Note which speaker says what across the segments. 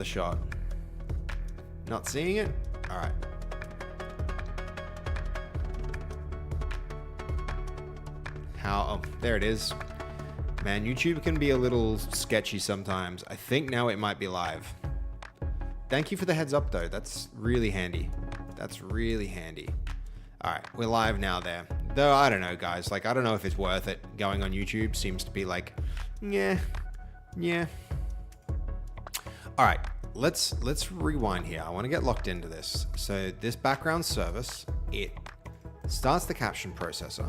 Speaker 1: the shot. Not seeing it? All right. Oh, there it is. Man, YouTube can be a little sketchy sometimes. I think now it might be live. Thank you for the heads up though. That's really handy. That's really handy. All right, we're live now there. Though I don't know, guys. Like, I don't know if it's worth it. Going on YouTube seems to be like, yeah. All right, let's rewind here. I want to get locked into this. So this background service, it starts the caption processor.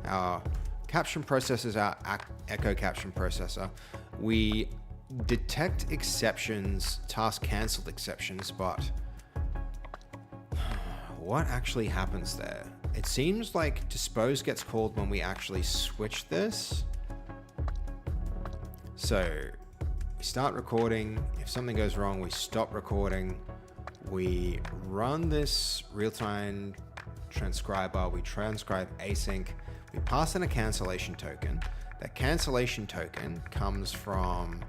Speaker 1: Our caption processor is our echo caption processor. We detect exceptions, task canceled exceptions, but what actually happens there? It seems like dispose gets called when we actually switch this. So we start recording. If something goes wrong, we stop recording. We run this real-time transcriber. We transcribe async. We pass in a cancellation token. That cancellation token comes from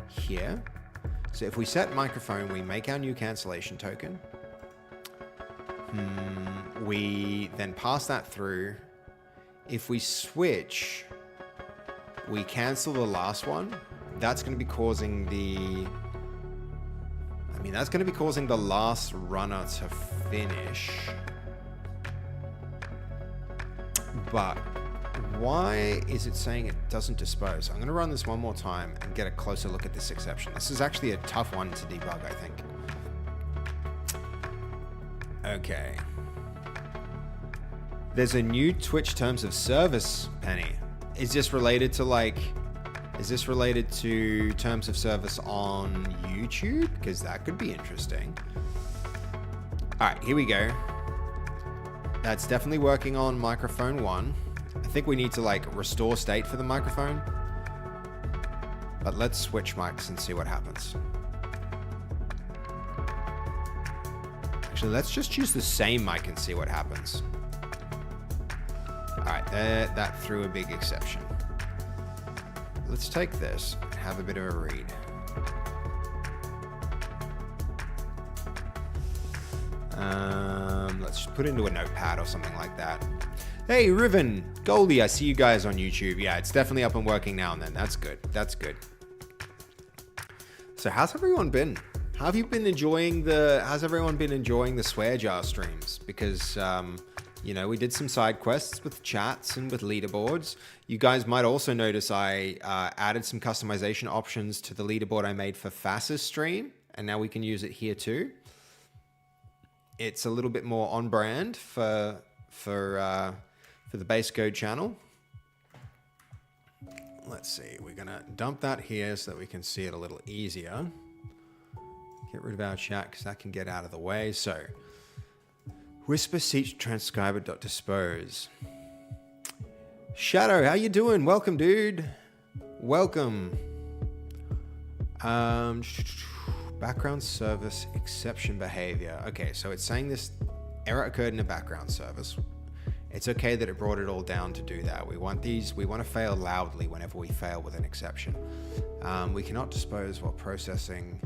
Speaker 1: here. So if we set microphone, we make our new cancellation token. We then pass that through. If we switch, we cancel the last one. That's going to be causing the... that's going to be causing the last runner to finish. But why is it saying it doesn't dispose? I'm going to run this one more time and get a closer look at this exception. This is actually a tough one to debug, I think. Okay. There's a new Twitch terms of service, Penny. Is this related to terms of service on YouTube? Because that could be interesting. All right, here we go. That's definitely working on microphone 1. I think we need to restore state for the microphone. But let's switch mics and see what happens. Actually, let's just use the same mic and see what happens. All right, that threw a big exception. Let's take this and have a bit of a read. Let's just put it into a notepad or something like that. Hey, Riven, Goldie, I see you guys on YouTube. Yeah, it's definitely up and working now and then. That's good. That's good. So how's everyone been? How's everyone been enjoying the swear jar streams? Because, we did some side quests with chats and with leaderboards. You guys might also notice I added some customization options to the leaderboard I made for Fasffy's stream, and now we can use it here too. It's a little bit more on brand for the base code channel. Let's see, we're gonna dump that here so that we can see it a little easier. Get rid of our chat because that can get out of the way. So, whisper seach transcriber.dispose. Shadow, how you doing? Welcome, dude. Welcome. Background service exception behavior. Okay, so it's saying this error occurred in a background service. It's okay that it brought it all down to do that. We want to fail loudly whenever we fail with an exception. We cannot dispose while processing.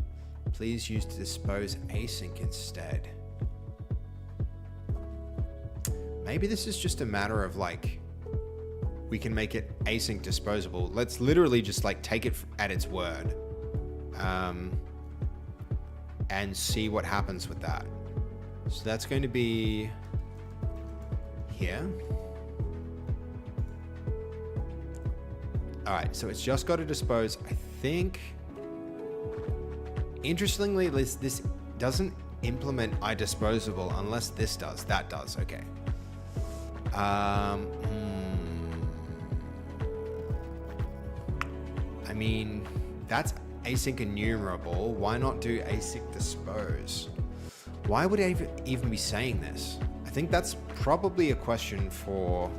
Speaker 1: Please use to dispose async instead. Maybe this is just a matter of we can make it async disposable. Let's literally just take it at its word. And see what happens with that. So that's going to be here. All right, so it's just got to dispose. I think, interestingly, this doesn't implement iDisposable unless this does. That does, okay. That's async enumerable. Why not do async dispose? Why would I even be saying this? I think that's probably a question for,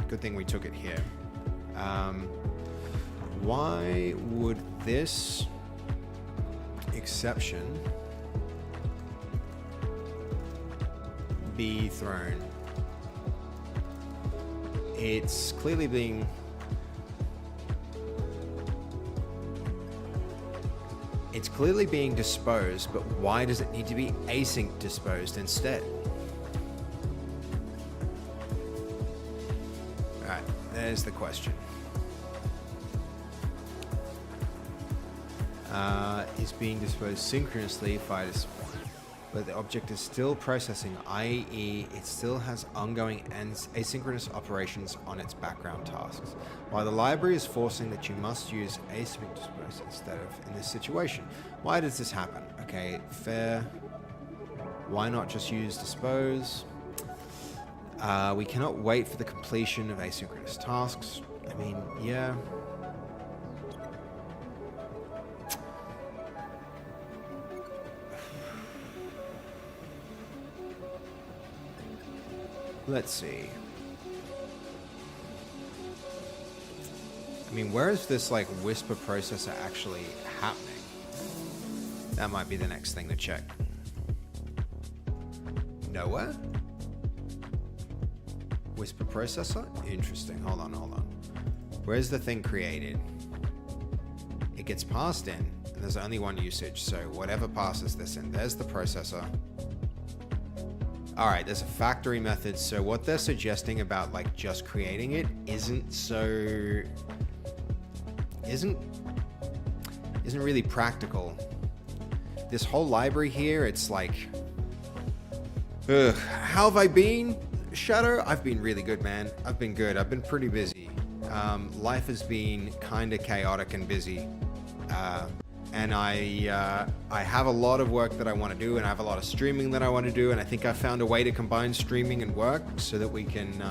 Speaker 1: good thing we took it here. Why would this exception be thrown? It's clearly being... It's clearly being disposed, but why does it need to be async disposed instead? All right, there's the question. Is being disposed synchronously if I display, but the object is still processing, i.e. it still has ongoing and asynchronous operations on its background tasks, while the library is forcing that you must use async dispose instead of in this situation. Why does this happen? Okay, fair. Why not just use dispose? We cannot wait for the completion of asynchronous tasks. I mean, yeah. Let's see. I mean, where is this like whisper processor actually happening? That might be the next thing to check. Nowhere? Whisper processor? Interesting. Hold on. Where's the thing created? It gets passed in, and there's only one usage, so whatever passes this in, there's the processor. All right, there's a factory method. So what they're suggesting about like just creating it isn't really practical. This whole library here, it's like, how have I been, Shadow? I've been really good, man. I've been good. I've been pretty busy. Life has been kind of chaotic and busy. And I have a lot of work that I want to do, and I have a lot of streaming that I want to do, and I think I found a way to combine streaming and work so that we can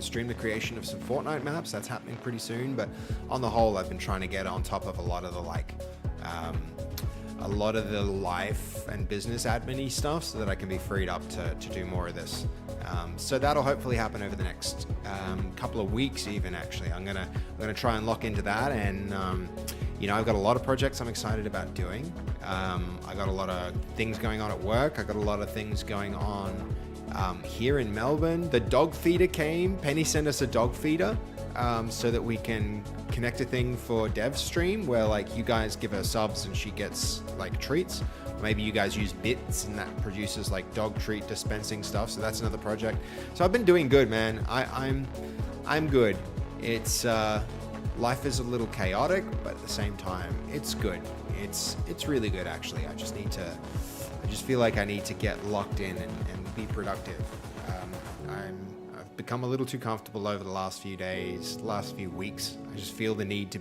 Speaker 1: stream the creation of some Fortnite maps. That's happening pretty soon, but on the whole, I've been trying to get on top of a lot of the life and business admin-y stuff so that I can be freed up to do more of this. So that'll hopefully happen over the next couple of weeks even, actually. I'm gonna try and lock into that, and you know, I've got a lot of projects I'm excited about doing. I got a lot of things going on at work. I got a lot of things going on here in Melbourne. The dog feeder came. Penny sent us a dog feeder so that we can connect a thing for dev stream where like you guys give her subs and she gets like treats. Maybe you guys use bits and that produces like dog treat dispensing stuff. So that's another project. So I've been doing good, man. I'm good. It's life is a little chaotic, but at the same time, it's good. It's really good, actually. I just feel like I need to get locked in and be productive. I've become a little too comfortable over the last few days, last few weeks. I just feel the need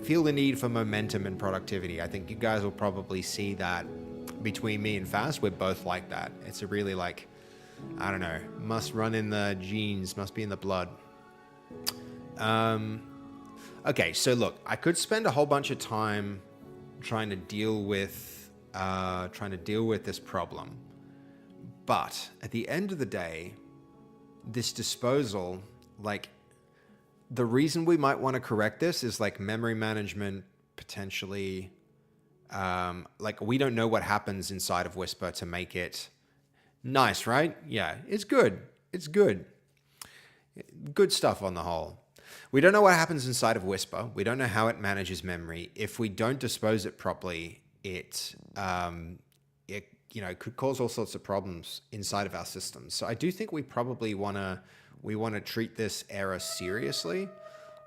Speaker 1: feel the need for momentum and productivity. I think you guys will probably see that between me and Fast. We're both like that. It's a really like, I don't know, must run in the genes, must be in the blood. Okay, so look, I could spend a whole bunch of time trying to deal with this problem, but at the end of the day, this disposal, like, the reason we might want to correct this is like memory management, potentially. Like, we don't know what happens inside of Whisper to make it nice, right? Yeah, it's good. It's good. Good stuff on the whole. We don't know what happens inside of Whisper. We don't know how it manages memory. If we don't dispose it properly, it could cause all sorts of problems inside of our systems. So I do think we probably want to treat this error seriously.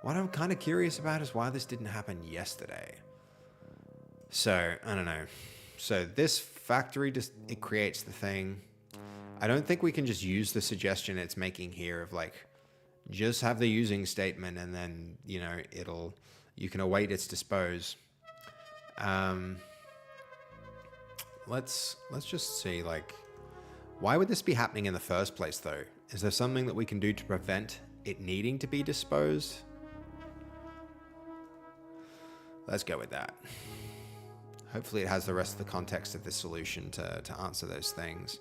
Speaker 1: What I'm kind of curious about is why this didn't happen yesterday. So I don't know. So this factory it creates the thing. I don't think we can just use the suggestion it's making here of like, just have the using statement and then, you know, you can await its dispose. Let's just see, like, why would this be happening in the first place though? Is there something that we can do to prevent it needing to be disposed? Let's go with that. Hopefully it has the rest of the context of the solution to answer those things.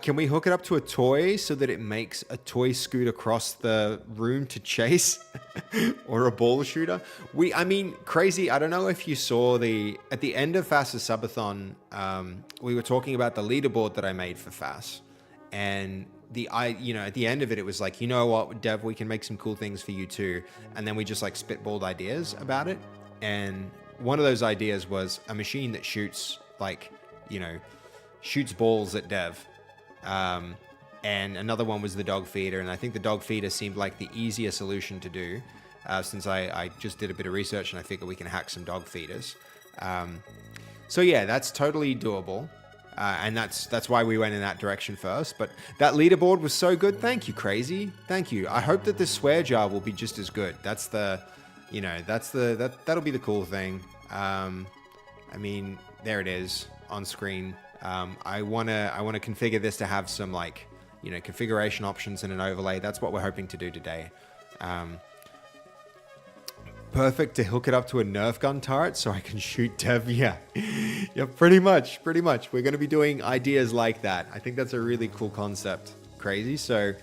Speaker 1: Can we hook it up to a toy so that it makes a toy scoot across the room to chase? Or a ball shooter? I mean, crazy. I don't know if you saw at the end of Fass's subathon, we were talking about the leaderboard that I made for Fass. And at the end of it, it was like, you know what, Dev, we can make some cool things for you too. And then we just like spitballed ideas about it. And one of those ideas was a machine that shoots like, you know, shoots balls at Dev. And another one was the dog feeder. And I think the dog feeder seemed like the easier solution to do, since I just did a bit of research and I figured we can hack some dog feeders. So yeah, that's totally doable. And that's why we went in that direction first. But that leaderboard was so good. Thank you, Crazy. Thank you. I hope that this swear jar will be just as good. That's the, you know, that'll be the cool thing. I mean, there it is on screen. I wanna configure this to have some, like, you know, configuration options and an overlay. That's what we're hoping to do today. Perfect to hook it up to a Nerf gun turret so I can shoot Dev. Yeah, yeah, pretty much. We're going to be doing ideas like that. I think that's a really cool concept. Crazy. So,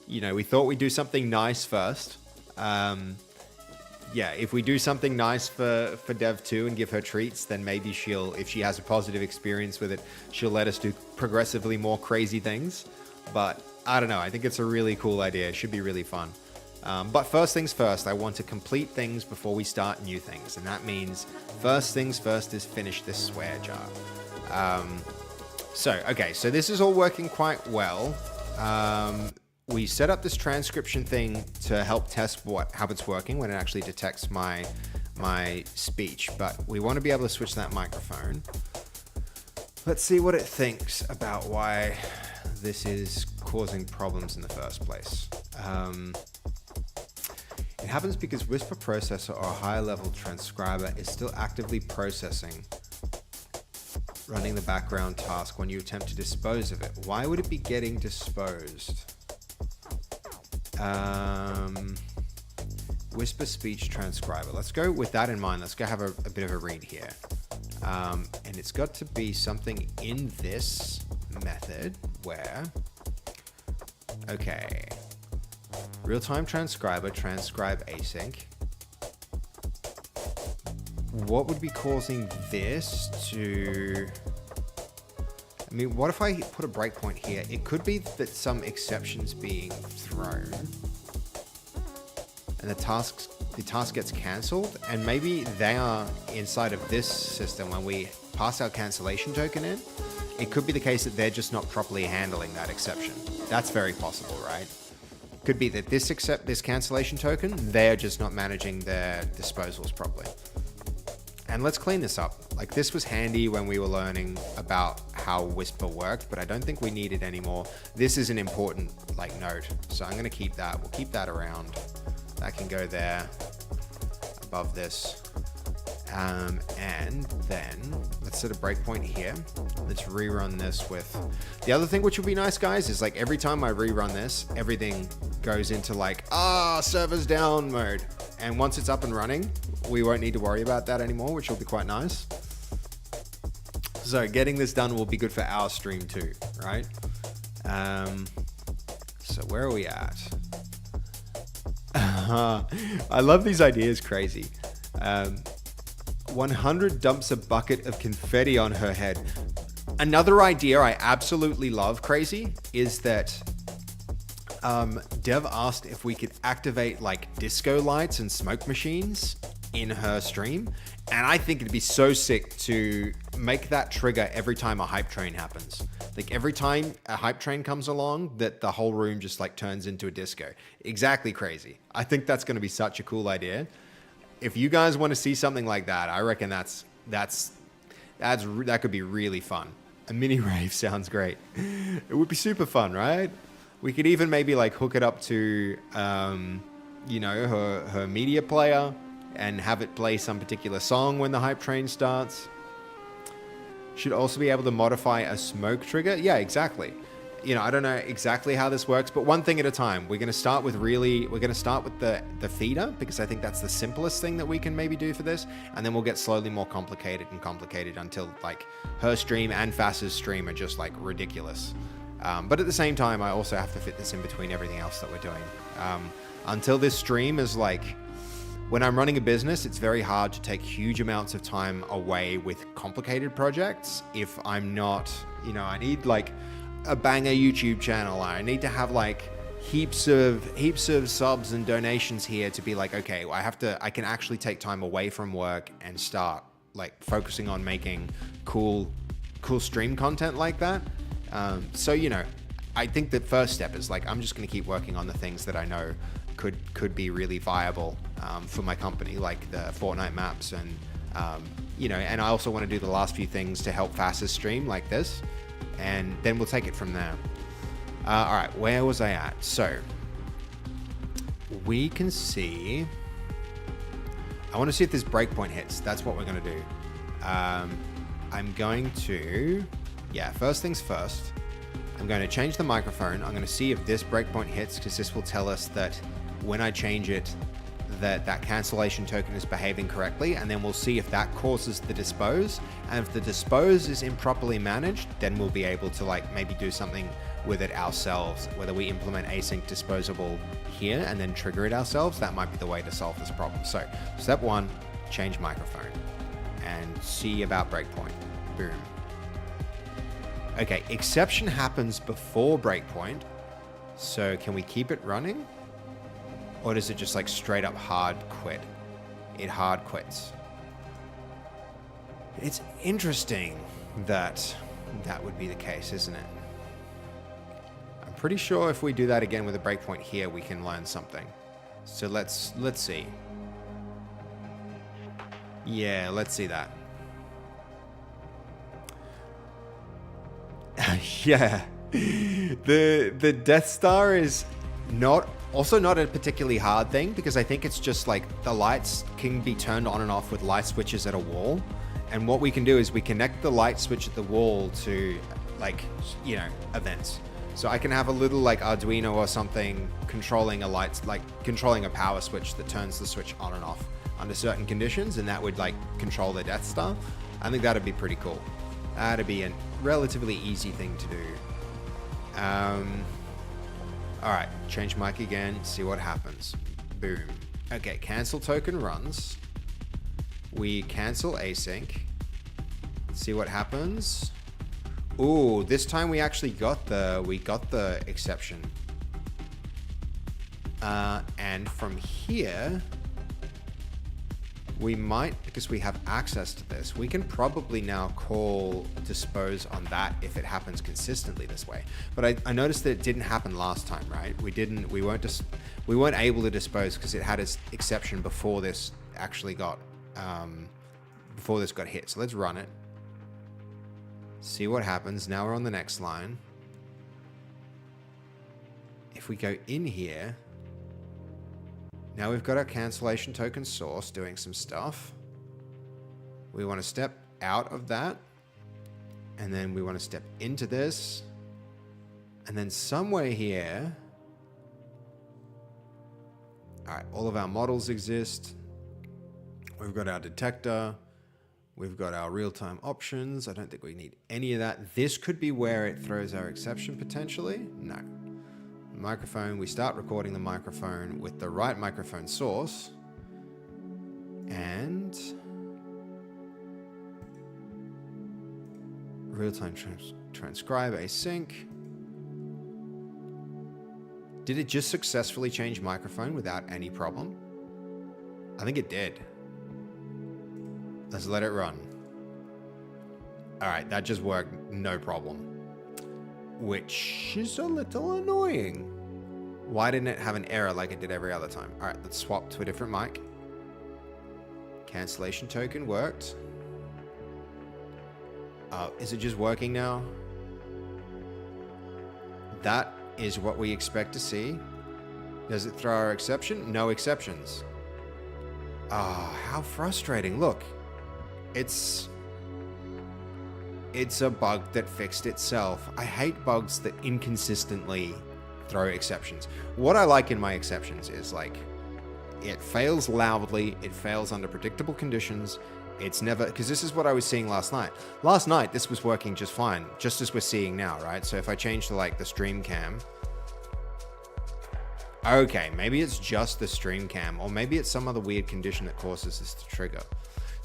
Speaker 1: you know, we thought we'd do something nice first. Yeah, if we do something nice for Dev 2 and give her treats, then maybe she'll, if she has a positive experience with it, she'll let us do progressively more crazy things. But I don't know. I think it's a really cool idea. It should be really fun. But first things first, I want to complete things before we start new things. And that means first things first is finish this swear jar. Okay, so this is all working quite well. We set up this transcription thing to help test how it's working when it actually detects my speech. But we want to be able to switch that microphone. Let's see what it thinks about why this is causing problems in the first place. It happens because Whisper Processor or a higher level transcriber is still actively processing, running the background task when you attempt to dispose of it. Why would it be getting disposed? Whisper speech transcriber. Let's go with that in mind. Let's go have a bit of a read here. And it's got to be something in this method where, okay, real-time transcriber, transcribe async. What would be causing this to... I mean, what if I put a breakpoint here? It could be that some exception's being thrown and the task gets cancelled, and maybe they are inside of this system when we pass our cancellation token in. It could be the case that they're just not properly handling that exception. That's very possible, right? Could be that this cancellation token, they're just not managing their disposals properly. And let's clean this up. Like, this was handy when we were learning about how Whisper worked, but I don't think we need it anymore. This is an important, like, note. So I'm going to keep that. We'll keep that around. That can go there above this. And then let's set a breakpoint here. Let's rerun this with... The other thing which would be nice, guys, is like every time I rerun this, everything goes into like, server's down mode. And once it's up and running, we won't need to worry about that anymore, which will be quite nice. So getting this done will be good for our stream too, right? So where are we at? I love these ideas, Crazy. 100 dumps a bucket of confetti on her head. Another idea I absolutely love, Crazy, is that Dev asked if we could activate like disco lights and smoke machines in her stream. And I think it'd be so sick to make that trigger every time a hype train happens. Like every time a hype train comes along, that the whole room just like turns into a disco. Exactly, Crazy. I think that's going to be such a cool idea. If you guys want to see something like that, I reckon that could be really fun. A mini rave sounds great. It would be super fun, right? We could even maybe like hook it up to, you know, her media player and have it play some particular song when the hype train starts. Should also be able to modify a smoke trigger. Yeah, exactly. You know, I don't know exactly how this works, but one thing at a time. We're going to start with the feeder, because I think that's the simplest thing that we can maybe do for this. And then we'll get slowly more complicated until like her stream and Fass's stream are just like ridiculous. But at the same time, I also have to fit this in between everything else that we're doing. Until this stream is like, when I'm running a business, it's very hard to take huge amounts of time away with complicated projects if I'm not, you know, I need like a banger YouTube channel. I need to have like heaps of subs and donations here to be like, okay, I can actually take time away from work and start like focusing on making cool stream content like that. So, you know, I think the first step is like, I'm just going to keep working on the things that I know could be really viable for my company, like the Fortnite maps and, you know, and I also want to do the last few things to help Fasffy's stream like this, and then we'll take it from there. All right, where was I at? So we can see, I want to see if this breakpoint hits. That's what we're going to do. I'm going to, yeah, first things first, I'm going to change the microphone. I'm going to see if this breakpoint hits, because this will tell us that when I change it, that cancellation token is behaving correctly, and then we'll see if that causes the dispose. And if the dispose is improperly managed, then we'll be able to like maybe do something with it ourselves, whether we implement async disposable here and then trigger it ourselves. That might be the way to solve this problem. So step one, change microphone and see about breakpoint. Boom. Okay, exception happens before breakpoint. So can we keep it running? Or does it just like straight up hard quit? It hard quits. It's interesting that that would be the case, isn't it? I'm pretty sure if we do that again with a breakpoint here, we can learn something. So let's see. Yeah, let's see that. Yeah. The Death Star is also not a particularly hard thing, because I think it's just like the lights can be turned on and off with light switches at a wall. And what we can do is we connect the light switch at the wall to like, you know, events. So I can have a little like Arduino or something controlling a light, like controlling a power switch that turns the switch on and off under certain conditions, and that would like control the Death Star. I think that'd be pretty cool. That'd be a relatively easy thing to do. All right, change mic again, see what happens. Boom. Okay, cancel token runs. We cancel async. See what happens. Ooh, this time we actually got the exception. And from here, we might, because we have access to this, we can probably now call dispose on that if it happens consistently this way. But I noticed that it didn't happen last time, right? We weren't able to dispose because it had its exception before this actually got hit. So let's run it. See what happens. Now we're on the next line. If we go in here, now we've got our cancellation token source doing some stuff. We want to step out of that, and then we want to step into this, and then somewhere here, all right, all of our models exist. We've got our detector. We've got our real-time options. I don't think we need any of that. This could be where it throws our exception potentially. No. Microphone, we start recording the microphone with the right microphone source, and real-time transcribe async. Did it just successfully change microphone without any problem? I think it did. Let's let it run. All right, that just worked, no problem. Which is a little annoying. Why didn't it have an error like it did every other time? All right, let's swap to a different mic. Cancellation token worked. Is it just working now? That is what we expect to see. Does it throw our exception? No exceptions. Ah, how frustrating. Look, it's a bug that fixed itself. I hate bugs that inconsistently throw exceptions. What I like in my exceptions is like, it fails loudly, it fails under predictable conditions. It's never, because this is what I was seeing last night. Last night, this was working just fine, just as we're seeing now, right? So if I change to like the stream cam, okay, maybe it's just the stream cam, or maybe it's some other weird condition that causes this to trigger.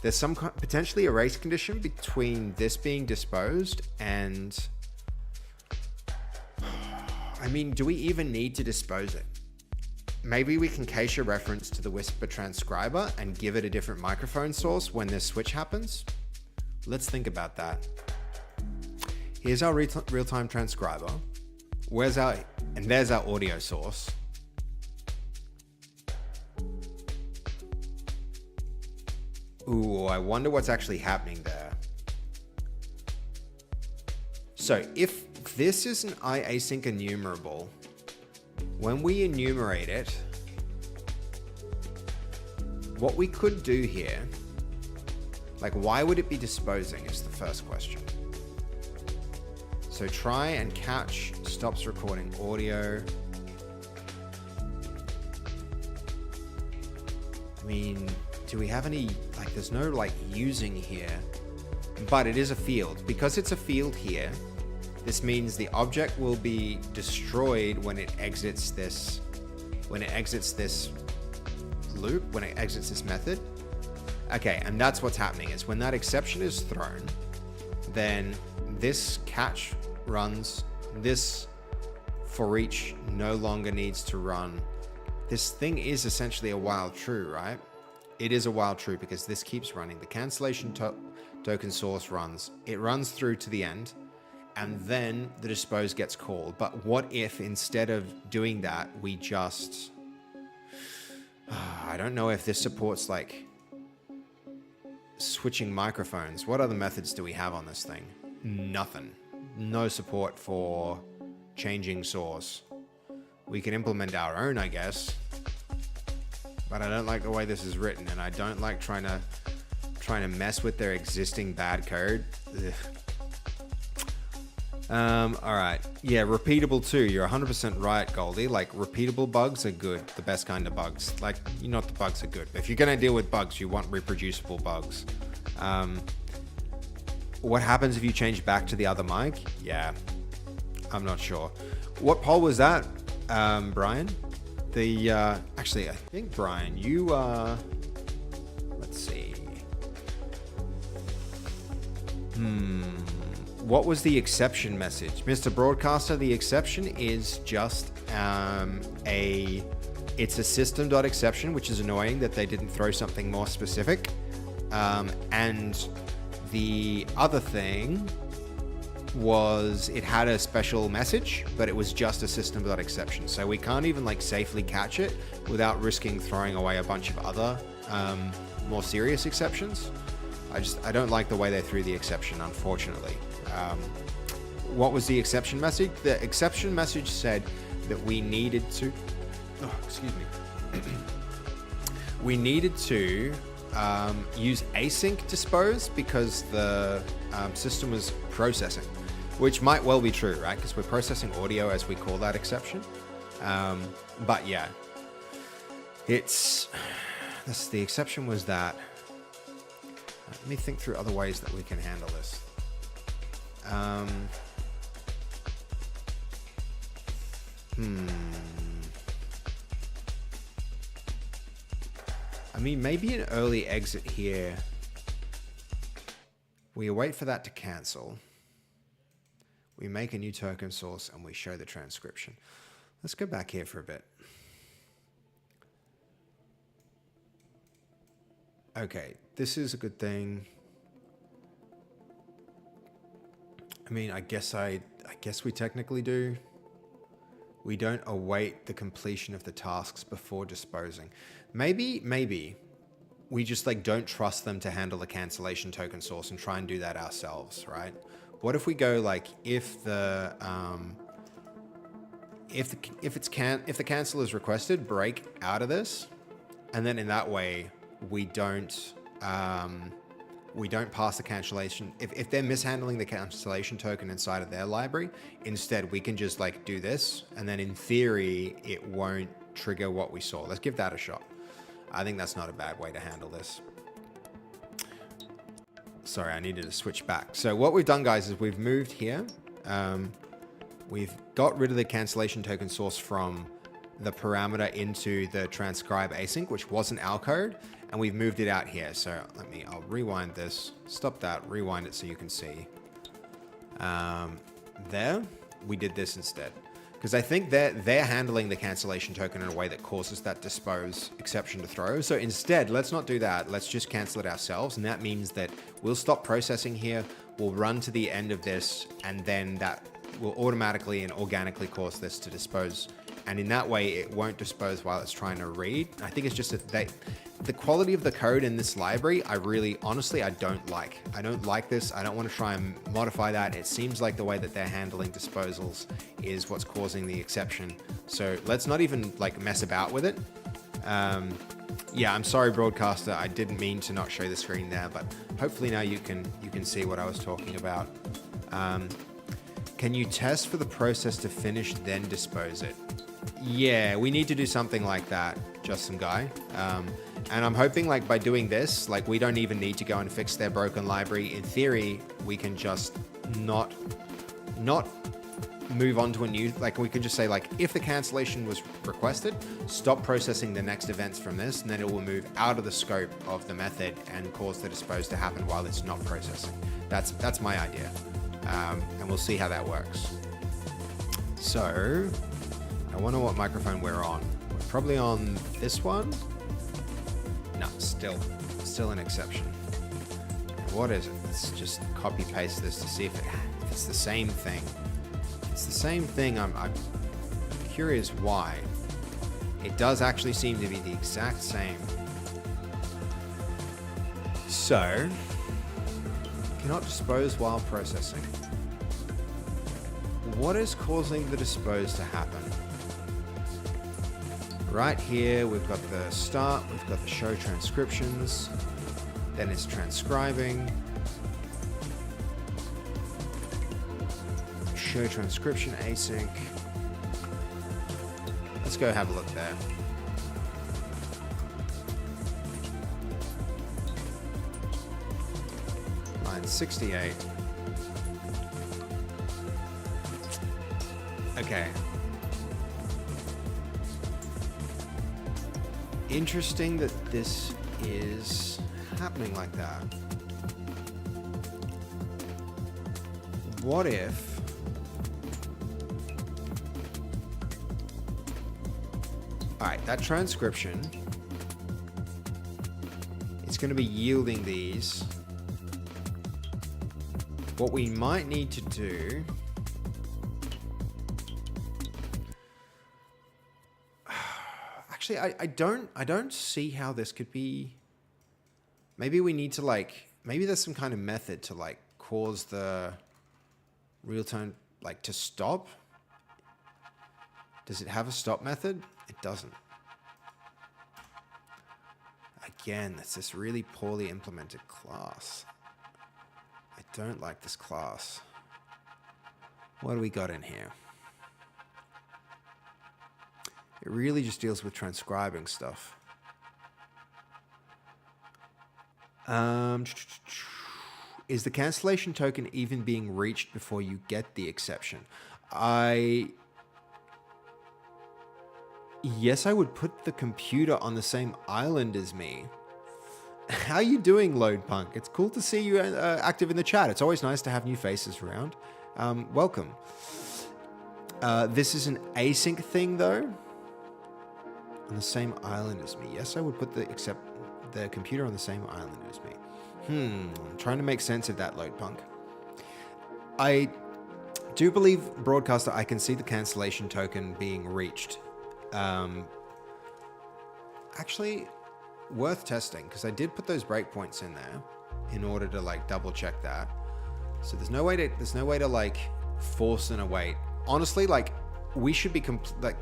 Speaker 1: There's some potentially a race condition between this being disposed and I mean, do we even need to dispose it? Maybe we can cache a reference to the Whisper transcriber and give it a different microphone source when this switch happens. Let's think about that. Here's our real-time transcriber. And there's our audio source. Ooh, I wonder what's actually happening there. So if this is an iAsync enumerable, when we enumerate it, what we could do here, like why would it be disposing is the first question. So try and catch stops recording audio. I mean, do we have any, like there's no like using here, but it is a field. Because it's a field here, this means the object will be destroyed when it exits this loop, when it exits this method. Okay, and that's what's happening is when that exception is thrown, then this catch runs, this for each no longer needs to run. This thing is essentially a while true, right? It is a while true because this keeps running. The cancellation token source runs. It runs through to the end, and then the dispose gets called. But what if instead of doing that, we just... I don't know if this supports like switching microphones. What other methods do we have on this thing? Nothing. No support for changing source. We can implement our own, I guess. But I don't like the way this is written, and I don't like trying to mess with their existing bad code. All right. Yeah, repeatable too. You're 100% right, Goldie. Like, repeatable bugs are good. The best kind of bugs. Like, not the bugs are good, but if you're going to deal with bugs, you want reproducible bugs. What happens if you change back to the other mic? Yeah, I'm not sure. What poll was that, Brian? Actually, I think, Brian, you, let's see. What was the exception message? Mr. Broadcaster, the exception is just it's a system.exception, which is annoying that they didn't throw something more specific. And the other thing was it had a special message, but it was just a system.exception. So we can't even like safely catch it without risking throwing away a bunch of other more serious exceptions. I don't like the way they threw the exception, unfortunately. What was the exception message? The exception message said that we needed to, we needed to use async dispose because the system was processing, which might well be true, right? Because we're processing audio as we call that exception. But yeah, the exception was that. Let me think through other ways that we can handle this. I mean, maybe an early exit here. We wait for that to cancel. We make a new token source and we show the transcription. Let's go back here for a bit. Okay, this is a good thing. I mean, I guess we technically do. We don't await the completion of the tasks before disposing. Maybe we just like don't trust them to handle the cancellation token source and try and do that ourselves, right? What if we go like if the cancel is requested, break out of this, and then in that way we don't pass the cancellation. If they're mishandling the cancellation token inside of their library, instead we can just like do this, and then in theory it won't trigger what we saw. Let's give that a shot. I think that's not a bad way to handle this. Sorry, I needed to switch back. So what we've done, guys, is we've moved here. We've got rid of the cancellation token source from the parameter into the transcribe async, which wasn't our code, and we've moved it out here. So I'll rewind this, stop that, rewind it so you can see. There, we did this instead. because I think they're handling the cancellation token in a way that causes that dispose exception to throw. So instead, let's not do that. Let's just cancel it ourselves. And that means that we'll stop processing here. We'll run to the end of this, and then that will automatically and organically cause this to dispose. And in that way, it won't dispose while it's trying to read. I think it's just the quality of the code in this library, honestly, I don't like. I don't like this. I don't want to try and modify that. It seems like the way that they're handling disposals is what's causing the exception. So let's not even like mess about with it. Yeah, I'm sorry, broadcaster. I didn't mean to not show the screen there, but hopefully now you can see what I was talking about. Can you test for the process to finish, then dispose it? Yeah, we need to do something like that, Justin Guy. And I'm hoping like by doing this, like we don't even need to go and fix their broken library. In theory, we can just not move on to a new, like we could just say like, if the cancellation was requested, stop processing the next events from this, and then it will move out of the scope of the method and cause the dispose to happen while it's not processing. That's my idea. And we'll see how that works. So I wonder what microphone we're on. We're probably on this one. No, still an exception. What is it? Let's just copy paste this to see if it's the same thing. If it's the same thing. I'm curious why. It does actually seem to be the exact same. So, cannot dispose while processing. What is causing the dispose to happen? Right here, we've got the start, we've got the show transcriptions, then it's transcribing, show transcription async. Let's go have a look there. Line 68. Okay. Interesting that this is happening like that. What if alright, that transcription, it's going to be yielding these. What we might need to do, actually, I don't see how this could be. Maybe we need to like, maybe there's some kind of method to like cause the real time like to stop. Does it have a stop method? It doesn't. Again, it's this really poorly implemented class. I don't like this class. What do we got in here? It really just deals with transcribing stuff. Is the cancellation token even being reached before you get the exception? Yes, I would put the computer on the same island as me. How you doing, Loadpunk? It's cool to see you active in the chat. It's always nice to have new faces around. Welcome. This is an async thing, though. On the same island as me. Yes, I would put the computer on the same island as me. I'm trying to make sense of that, Loadpunk. I do believe, Broadcaster, I can see the cancellation token being reached. Actually, worth testing, because I did put those breakpoints in there in order to like double check that. So there's no way to like force an await. Honestly, like we should be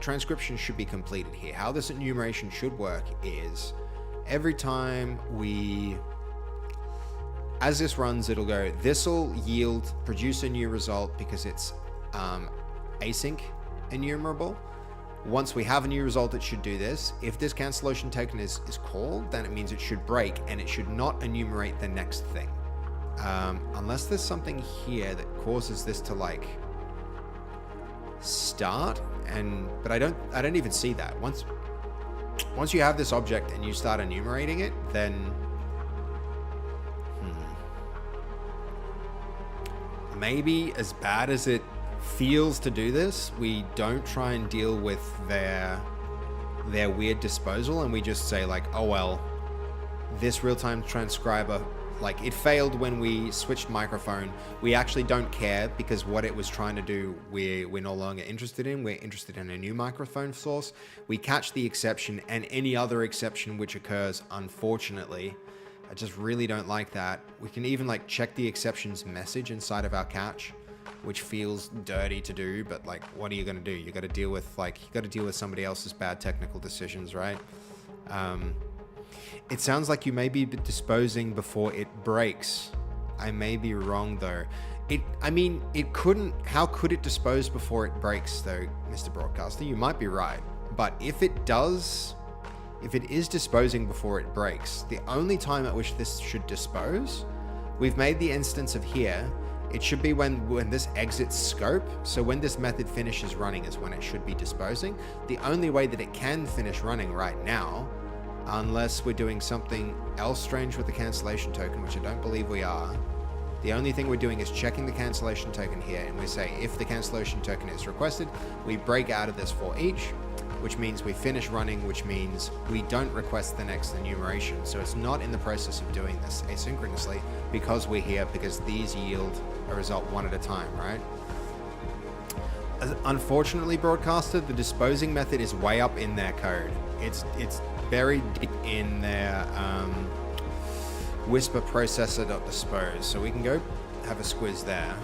Speaker 1: transcription should be completed here. How this enumeration should work is every time as this runs, it'll go, this'll produce a new result because it's async enumerable. Once we have a new result, it should do this. If this cancellation token is called, then it means it should break and it should not enumerate the next thing. Unless there's something here that causes this to like start, but I don't even see that. Once you have this object and you start enumerating it, then maybe as bad as it feels to do this, we don't try and deal with their weird disposal, and we just say like, oh well, this real-time transcriber, like, it failed when we switched microphone. We actually don't care, because what it was trying to do, we're no longer interested in. We're interested in a new microphone source. We catch the exception, and any other exception which occurs, unfortunately. I just really don't like that. We can even like check the exceptions message inside of our catch, which feels dirty to do, but like, what are you gonna do? You gotta deal with somebody else's bad technical decisions, right? It sounds like you may be disposing before it breaks. I may be wrong though. How could it dispose before it breaks though, Mr. Broadcaster? You might be right. But if it is disposing before it breaks, the only time at which this should dispose, we've made the instance of here, it should be when this exits scope. So when this method finishes running is when it should be disposing. The only way that it can finish running right now, unless we're doing something else strange with the cancellation token, which I don't believe we are. The only thing we're doing is checking the cancellation token here, and we say if the cancellation token is requested, we break out of this for each, which means we finish running, which means we don't request the next enumeration. So it's not in the process of doing this asynchronously, because we're here, because these yield a result one at a time, right? Unfortunately, Broadcaster, the disposing method is way up in their code. It's buried deep in their whisper processor.dispose. So we can go have a squiz there.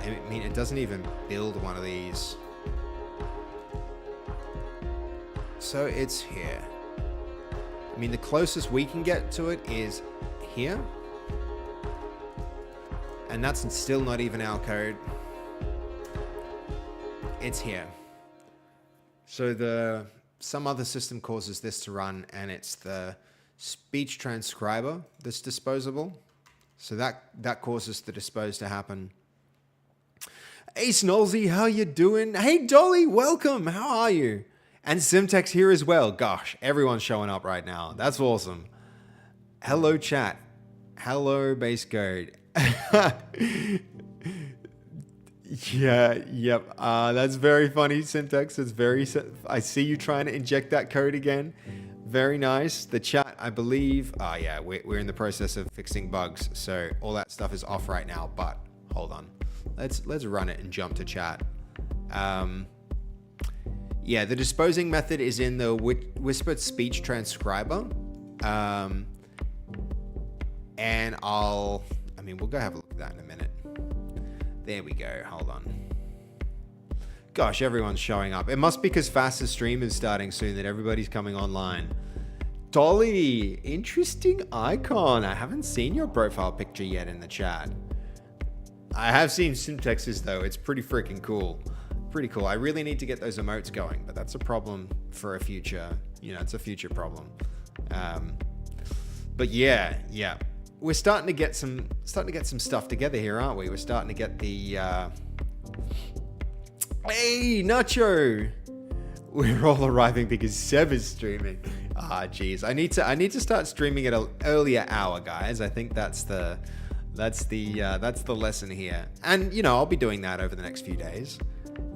Speaker 1: I mean, it doesn't even build one of these. So it's here. I mean, the closest we can get to it is here. And that's still not even our code. It's here. So some other system causes this to run, and it's the speech transcriber that's disposable. So that causes the dispose to happen. Hey Snolzy, how you doing? Hey Dolly, welcome. How are you? And Simtex here as well. Gosh, everyone's showing up right now. That's awesome. Hello chat. Hello base code. Yeah, yep. That's very funny, Syntax. It's very. I see you trying to inject that code again. Very nice. The chat, I believe. Oh yeah, we're in the process of fixing bugs, so all that stuff is off right now. But hold on, let's run it and jump to chat. Yeah, the disposing method is in the whispered speech transcriber. And we'll go have a look at that in a minute. There we go. Hold on. Gosh, everyone's showing up. It must be because Fasffy's stream is starting soon that everybody's coming online. Dolly, interesting icon. I haven't seen your profile picture yet in the chat. I have seen Syntex's though. It's pretty freaking cool. Pretty cool. I really need to get those emotes going, but that's a problem for a future. It's a future problem. But yeah. We're starting to get some stuff together here, aren't we? We're starting to get the hey Nacho, we're all arriving because Seb is streaming. Geez, I need to start streaming at an earlier hour, guys. I think that's the lesson here, and I'll be doing that over the next few days.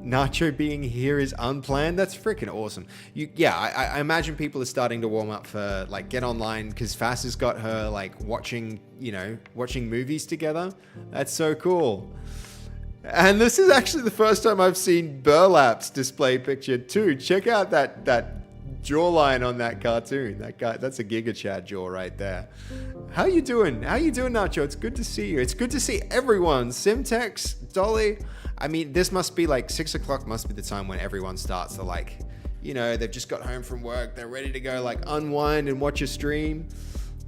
Speaker 1: Nacho being here is unplanned. That's freaking awesome. I imagine people are starting to warm up for get online, because Fass has got her watching movies together. That's so cool. And this is actually the first time I've seen Burlap's display picture too. Check out that jawline on that cartoon. That guy, that's a Giga Chad jaw right there. How you doing? Nacho? It's good to see you. It's good to see everyone. Simtex, Dolly. I mean, this must be 6 o'clock must be the time when everyone starts to they've just got home from work. They're ready to go unwind and watch a stream.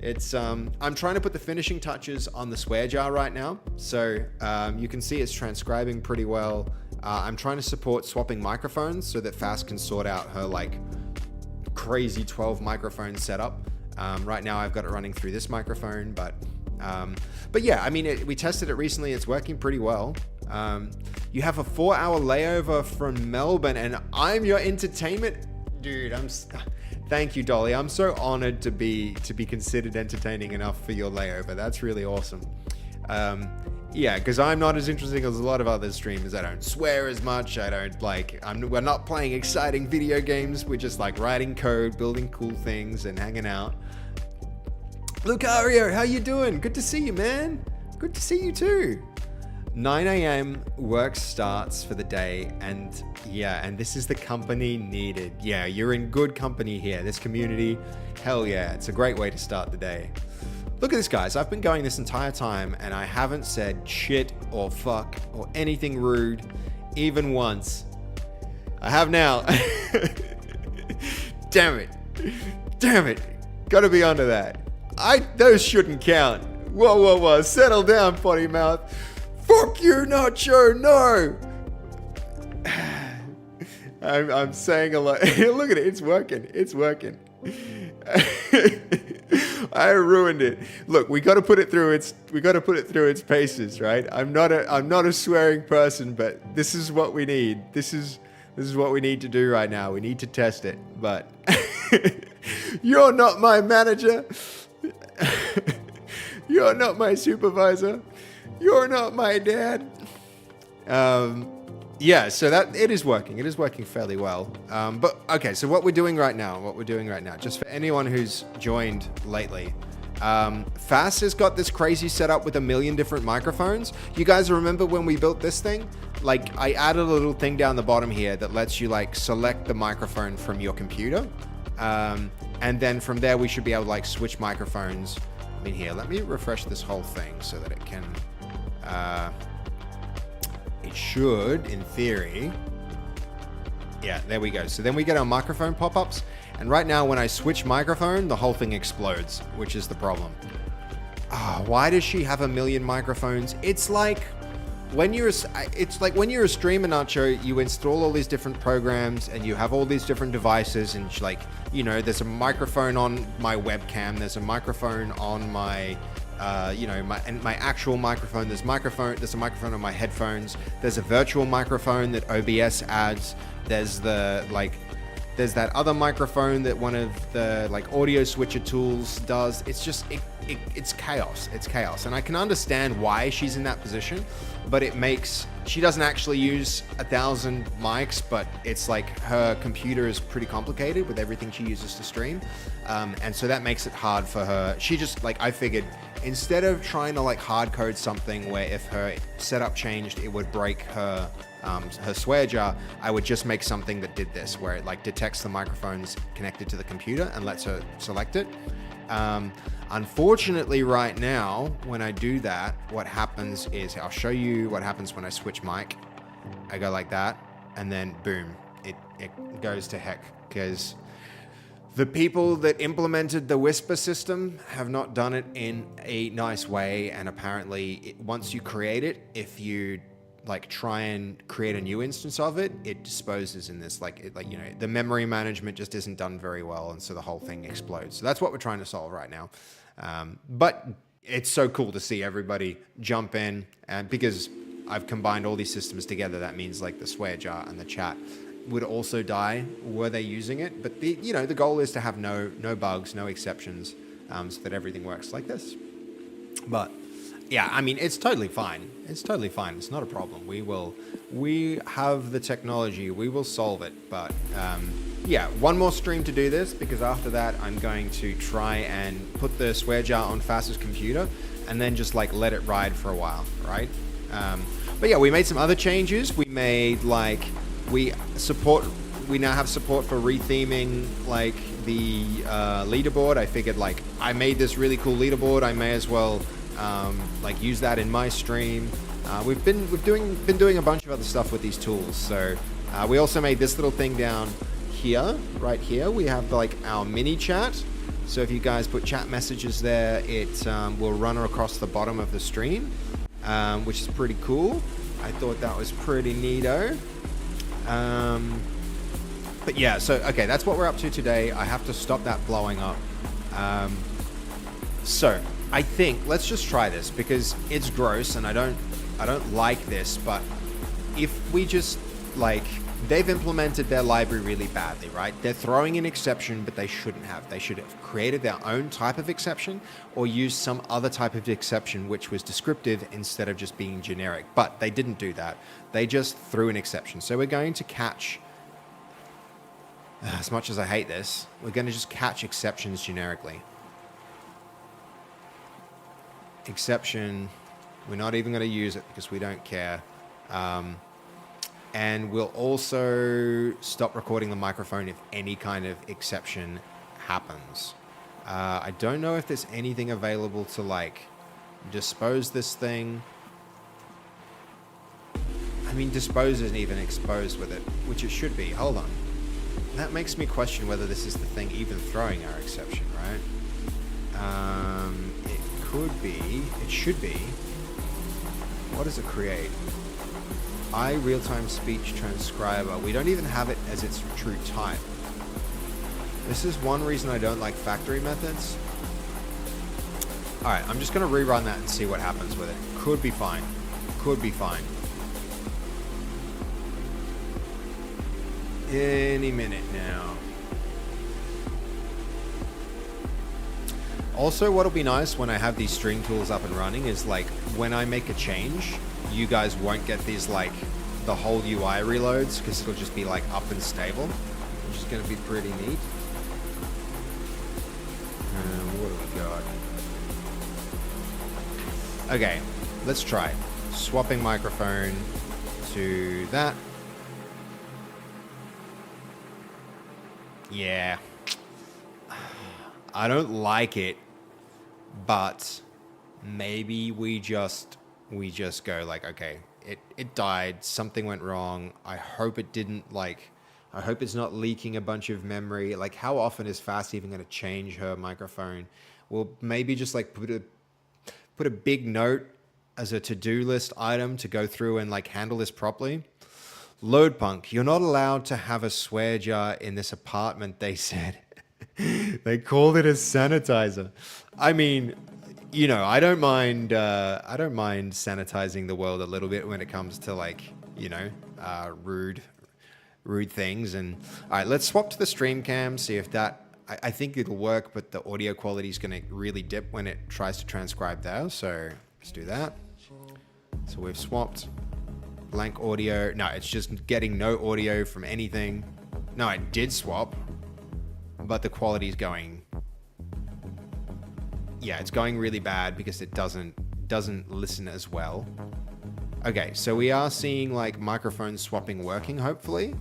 Speaker 1: It's I'm trying to put the finishing touches on the swear jar right now. So you can see it's transcribing pretty well. I'm trying to support swapping microphones so that Fass can sort out her crazy 12 microphone setup. Right now I've got it running through this microphone, but yeah, I mean, we tested it recently. It's working pretty well. You have a 4-hour layover from Melbourne and I'm your entertainment. Dude, Thank you, Dolly. I'm so honored to be considered entertaining enough for your layover. That's really awesome. Yeah, because I'm not as interesting as a lot of other streamers. I don't swear as much. I don't we're not playing exciting video games. We're just like writing code, building cool things, and hanging out. Lucario, how you doing? Good to see you, man. Good to see you too. 9 a.m. work starts for the day, and yeah, and this is the company needed. Yeah, you're in good company here. This community, hell yeah, it's a great way to start the day. Look at this, guys. I've been going this entire time, and I haven't said shit or fuck or anything rude, even once. I have now. Damn it. Damn it. Gotta be onto that. Those shouldn't count. Whoa. Settle down, potty mouth. Fuck you, Nacho. No. I'm saying a lot. Look at it. It's working. It's working. I ruined it. Look, we got to put it through its paces, right? I'm not a swearing person, but this is what we need. This is what we need to do right now. We need to test it. But you're not my manager. You're not my supervisor. You're not my dad. Yeah, so that it is working. It is working fairly well. But okay, so what we're doing right now, just for anyone who's joined lately, Fass has got this crazy setup with 1 million different microphones. You guys remember when we built this thing? Like, I added a little thing down the bottom here that lets you like select the microphone from your computer. And then from there, we should be able to like switch microphones. I mean, here, let me refresh this whole thing so that it can, it should, in theory. Yeah, there we go. So then we get our microphone pop-ups. And right now, when I switch microphone, the whole thing explodes, which is the problem. Why does she have 1 million microphones? It's like when you're a streamer, Nacho, you install all these different programs and you have all these different devices, and like, you know, there's a microphone on my webcam, there's a microphone on my my actual microphone. There's a microphone on my headphones. There's a virtual microphone that OBS adds. There's that other microphone that one of the like audio switcher tools does. It's just it's chaos. It's chaos, and I can understand why she's in that position, but she doesn't actually use 1,000 mics, but it's like her computer is pretty complicated with everything she uses to stream, and so that makes it hard for her. She just like, I figured, instead of trying to like hard code something where if her setup changed it would break her swear jar, I would just make something that did this, where it like detects the microphones connected to the computer and lets her select it. Unfortunately, right now, when I do that, what happens is, I'll show you what happens when I switch mic. I go like that, and then boom, it goes to heck, because the people that implemented the Whisper system have not done it in a nice way, and apparently, once you create it, if you like try and create a new instance of it, it disposes in this the memory management just isn't done very well, and so the whole thing explodes. So that's what we're trying to solve right now. But it's so cool to see everybody jump in, and because I've combined all these systems together, that means like the swear jar and the chat would also die were they using it. But the goal is to have no bugs, no exceptions, so that everything works like this. But yeah, I mean, it's totally fine. It's totally fine. It's not a problem. We have the technology. We will solve it. But yeah, one more stream to do this, because after that, I'm going to try and put the swear jar on Fass's computer and then just like let it ride for a while, right? But yeah, we made some other changes. We made we now have support for retheming like the leaderboard. I figured like I made this really cool leaderboard, I may as well use that in my stream. We've been doing a bunch of other stuff with these tools. So we also made this little thing down here, right here. We have like our mini chat. So if you guys put chat messages there, it will run across the bottom of the stream, which is pretty cool. I thought that was pretty neato. But yeah, so okay, that's what we're up to today. I have to stop that blowing up. So I think let's just try this, because it's gross and I don't like this. But if we just like they've implemented their library really badly, right? They're throwing an exception, but they shouldn't have. They should have created their own type of exception or used some other type of exception which was descriptive instead of just being generic. But they didn't do that. They just threw an exception. So we're going to catch, as much as I hate this, we're going to just catch exceptions generically. Exception, we're not even going to use it because we don't care. And we'll also stop recording the microphone if any kind of exception happens. I don't know if there's anything available to like dispose this thing. I mean, dispose isn't even exposed with it, which it should be. Hold on. That makes me question whether this is the thing even throwing our exception, right? It could be. It should be. What does it create? Real-time speech transcriber. We don't even have it as its true type. This is one reason I don't like factory methods. Alright, I'm just going to rerun that and see what happens with it. Could be fine. Could be fine. Any minute now. Also, what'll be nice when I have these stream tools up and running is like when I make a change, you guys won't get these like the whole UI reloads because it'll just be like up and stable, which is going to be pretty neat. What do we got? Okay, let's try swapping microphone to that. Yeah, I don't like it, but maybe we just go like, okay, it died, something went wrong. I hope it didn't like, I hope it's not leaking a bunch of memory. Like, how often is Fasffy even going to change her microphone? Well, maybe just like put a big note as a to-do list item to go through and like handle this properly. Loadpunk, you're not allowed to have a swear jar in this apartment, they said. They called it a sanitizer. I mean, you know, I don't mind sanitizing the world a little bit when it comes to like, you know, rude things. And all right, let's swap to the stream cam, see if that, I think it'll work, but the audio quality is going to really dip when it tries to transcribe there. So let's do that. So we've swapped. Blank audio. No, it's just getting no audio from anything. No, I did swap, but the quality is going, yeah, it's going really bad because it doesn't listen as well. Okay, so we are seeing like microphone swapping working, hopefully.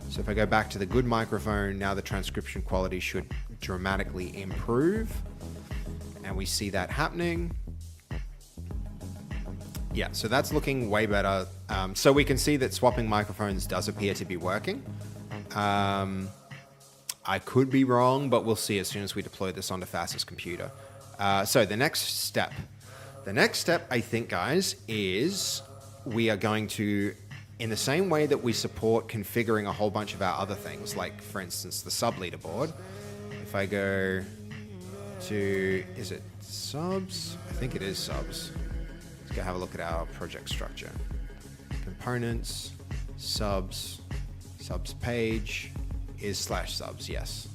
Speaker 1: So if I go back to the good microphone, now the transcription quality should dramatically improve. And we see that happening. Yeah, so that's looking way better. So we can see that swapping microphones does appear to be working. I could be wrong, but we'll see as soon as we deploy this onto Fasffy's computer. So the next step, I think, guys, is we are going to, in the same way that we support configuring a whole bunch of our other things, like, for instance, the sub leaderboard. If I go to, is it subs? I think it is subs. Let's go have a look at our project structure. Components, subs page is /subs, yes.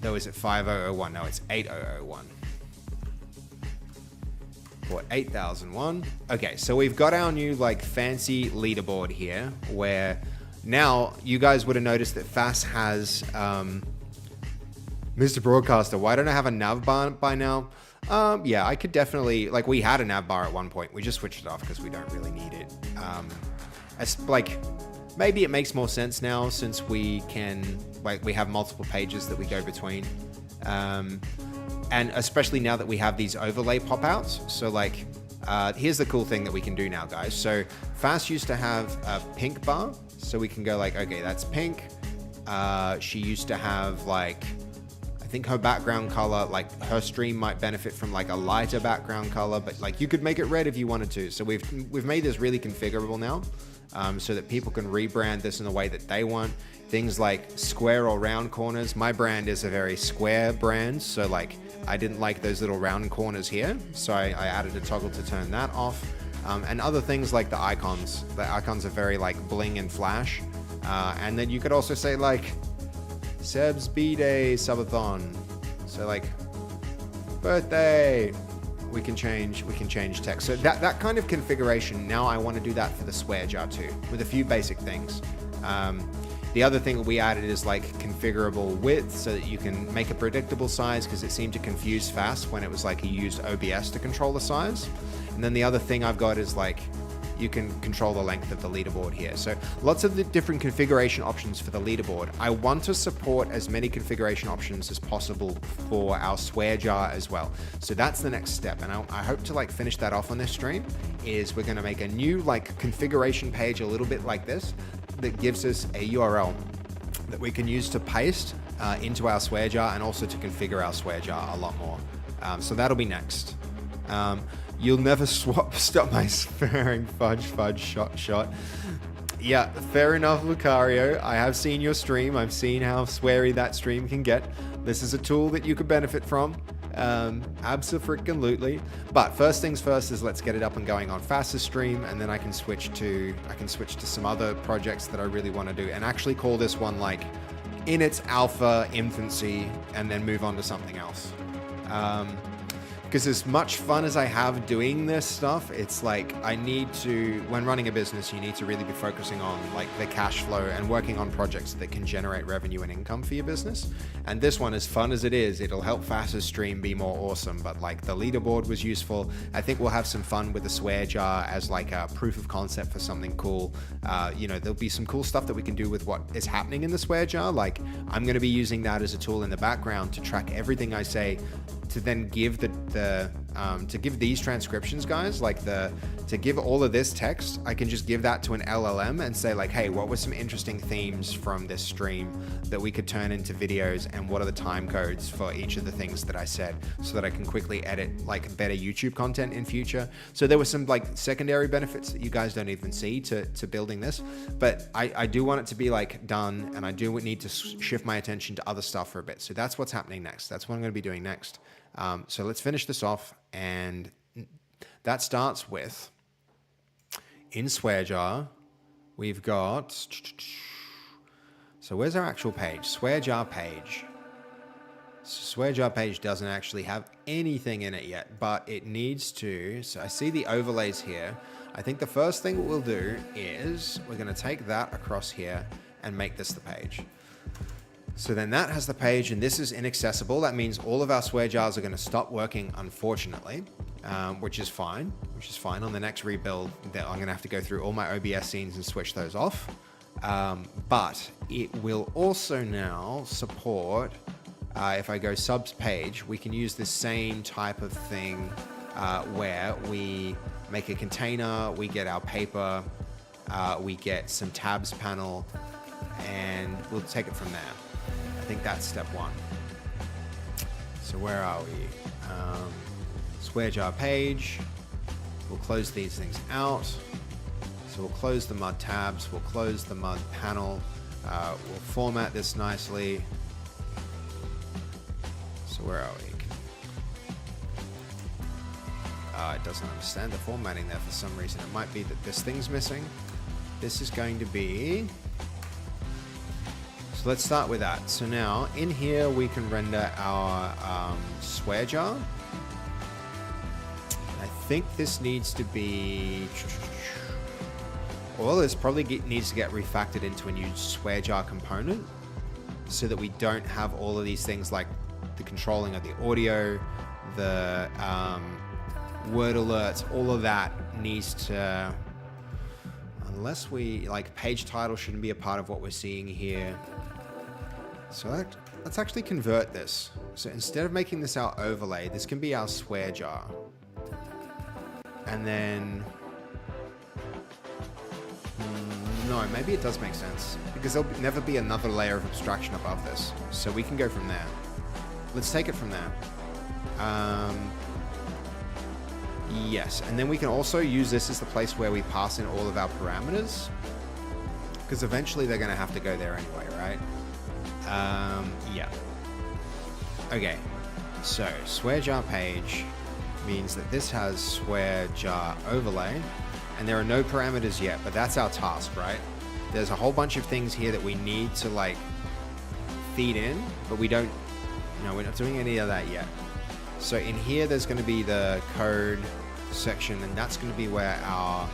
Speaker 1: Though is it 5001? No, it's 8001. Or 8001. Okay, so we've got our new like fancy leaderboard here where now you guys would have noticed that Fass has Mr. Broadcaster. Why don't I have a nav bar by now? Yeah, I could definitely, like, we had a nav bar at one point. We just switched it off because we don't really need it. It's like, maybe it makes more sense now since we can, like, we have multiple pages that we go between. And especially now that we have these overlay pop-outs. So, like, here's the cool thing that we can do now, guys. So, Fass used to have a pink bar. So we can go like, okay, that's pink. She used to have, like, I think her background color, like her stream might benefit from like a lighter background color, but like you could make it red if you wanted to. So we've made this really configurable now, so that people can rebrand this in the way that they want. Things like square or round corners. My brand is a very square brand, so like I didn't like those little round corners here, so I added a toggle to turn that off. And other things like the icons. The icons are very like bling and flash. And then you could also say like Seb's B-Day subathon. So like birthday. We can change text. So that kind of configuration. Now I want to do that for the swear jar too, with a few basic things. The other thing that we added is like configurable width, so that you can make a predictable size, because it seemed to confuse Fasffy when it was like he used OBS to control the size. And then the other thing I've got is like you can control the length of the leaderboard here. So lots of the different configuration options for the leaderboard. I want to support as many configuration options as possible for our swear jar as well. So that's the next step. And I hope to like finish that off on this stream. Is we're gonna make a new like configuration page a little bit like this that gives us a URL that we can use to paste into our swear jar, and also to configure our swear jar a lot more. So that'll be next. You'll never stop my swearing, fudge, shot. Yeah, fair enough, Lucario. I have seen your stream. I've seen how sweary that stream can get. This is a tool that you could benefit from. Abso-freaking-lutely. But first things first is let's get it up and going on Fasffy's stream, and then I can switch to some other projects that I really want to do, and actually call this one like in its alpha infancy, and then move on to something else. Because as much fun as I have doing this stuff, it's like I need to, when running a business, you need to really be focusing on like the cash flow and working on projects that can generate revenue and income for your business. And this one, as fun as it is, it'll help Fasffy's stream be more awesome. But like the leaderboard was useful. I think we'll have some fun with the swear jar as like a proof of concept for something cool. You know, there'll be some cool stuff that we can do with what is happening in the swear jar. Like I'm going to be using that as a tool in the background to track everything I say, to then give to give these transcriptions, guys, like to give all of this text, I can just give that to an LLM and say like, hey, what were some interesting themes from this stream that we could turn into videos, and what are the time codes for each of the things that I said, so that I can quickly edit like better YouTube content in future. So there were some like secondary benefits that you guys don't even see to building this, but I do want it to be like done, and I do need to shift my attention to other stuff for a bit. So that's what's happening next. That's what I'm going to be doing next. So let's finish this off, and that starts with, in swear jar, we've got, so where's our actual page? Swear jar page. So swear jar page doesn't actually have anything in it yet, but it needs to. So I see the overlays here. I think the first thing we'll do is we're going to take that across here and make this the page. So then that has the page, and this is inaccessible. That means all of our swear jars are going to stop working, unfortunately, which is fine. On the next rebuild, I'm going to have to go through all my OBS scenes and switch those off. But it will also now support, if I go subs page, we can use the same type of thing where we make a container, we get our paper, we get some tabs panel, and we'll take it from there. I think that's step one. So where are we? Swear jar page. We'll close these things out. So we'll close the mud tabs. We'll close the mud panel. We'll format this nicely. So where are we? It doesn't understand the formatting there for some reason. It might be that this thing's missing. This is going to be... So let's start with that. So now in here we can render our swear jar. I think this needs to be, well, this probably needs to get refactored into a new swear jar component, so that we don't have all of these things like the controlling of the audio, the word alerts, all of that needs to, unless we, like page title shouldn't be a part of what we're seeing here. So let's actually convert this. So instead of making this our overlay, this can be our swear jar. And then, no, maybe it does make sense, because there'll never be another layer of abstraction above this. So we can go from there. Let's take it from there. Yes, and then we can also use this as the place where we pass in all of our parameters, because eventually they're going to have to go there anyway, right? Yeah. Okay, so swear jar page means that this has swear jar overlay, and there are no parameters yet, but that's our task, right? There's a whole bunch of things here that we need to like feed in, but we don't, no, we're not doing any of that yet. So in here, there's going to be the code section, and that's going to be where our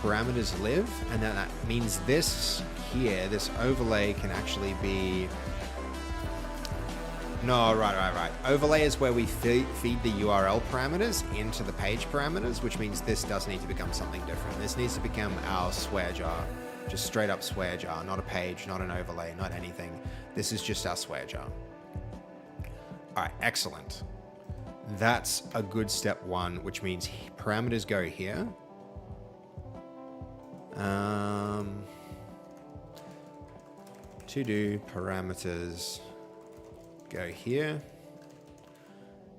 Speaker 1: parameters live, and then that means this here, this overlay can actually be, no, right. Overlay is where we feed the URL parameters into the page parameters, which means this does need to become something different. This needs to become our swear jar, just straight up swear jar, not a page, not an overlay, not anything. This is just our swear jar. All right, excellent. That's a good step one, which means parameters go here. To do parameters go here,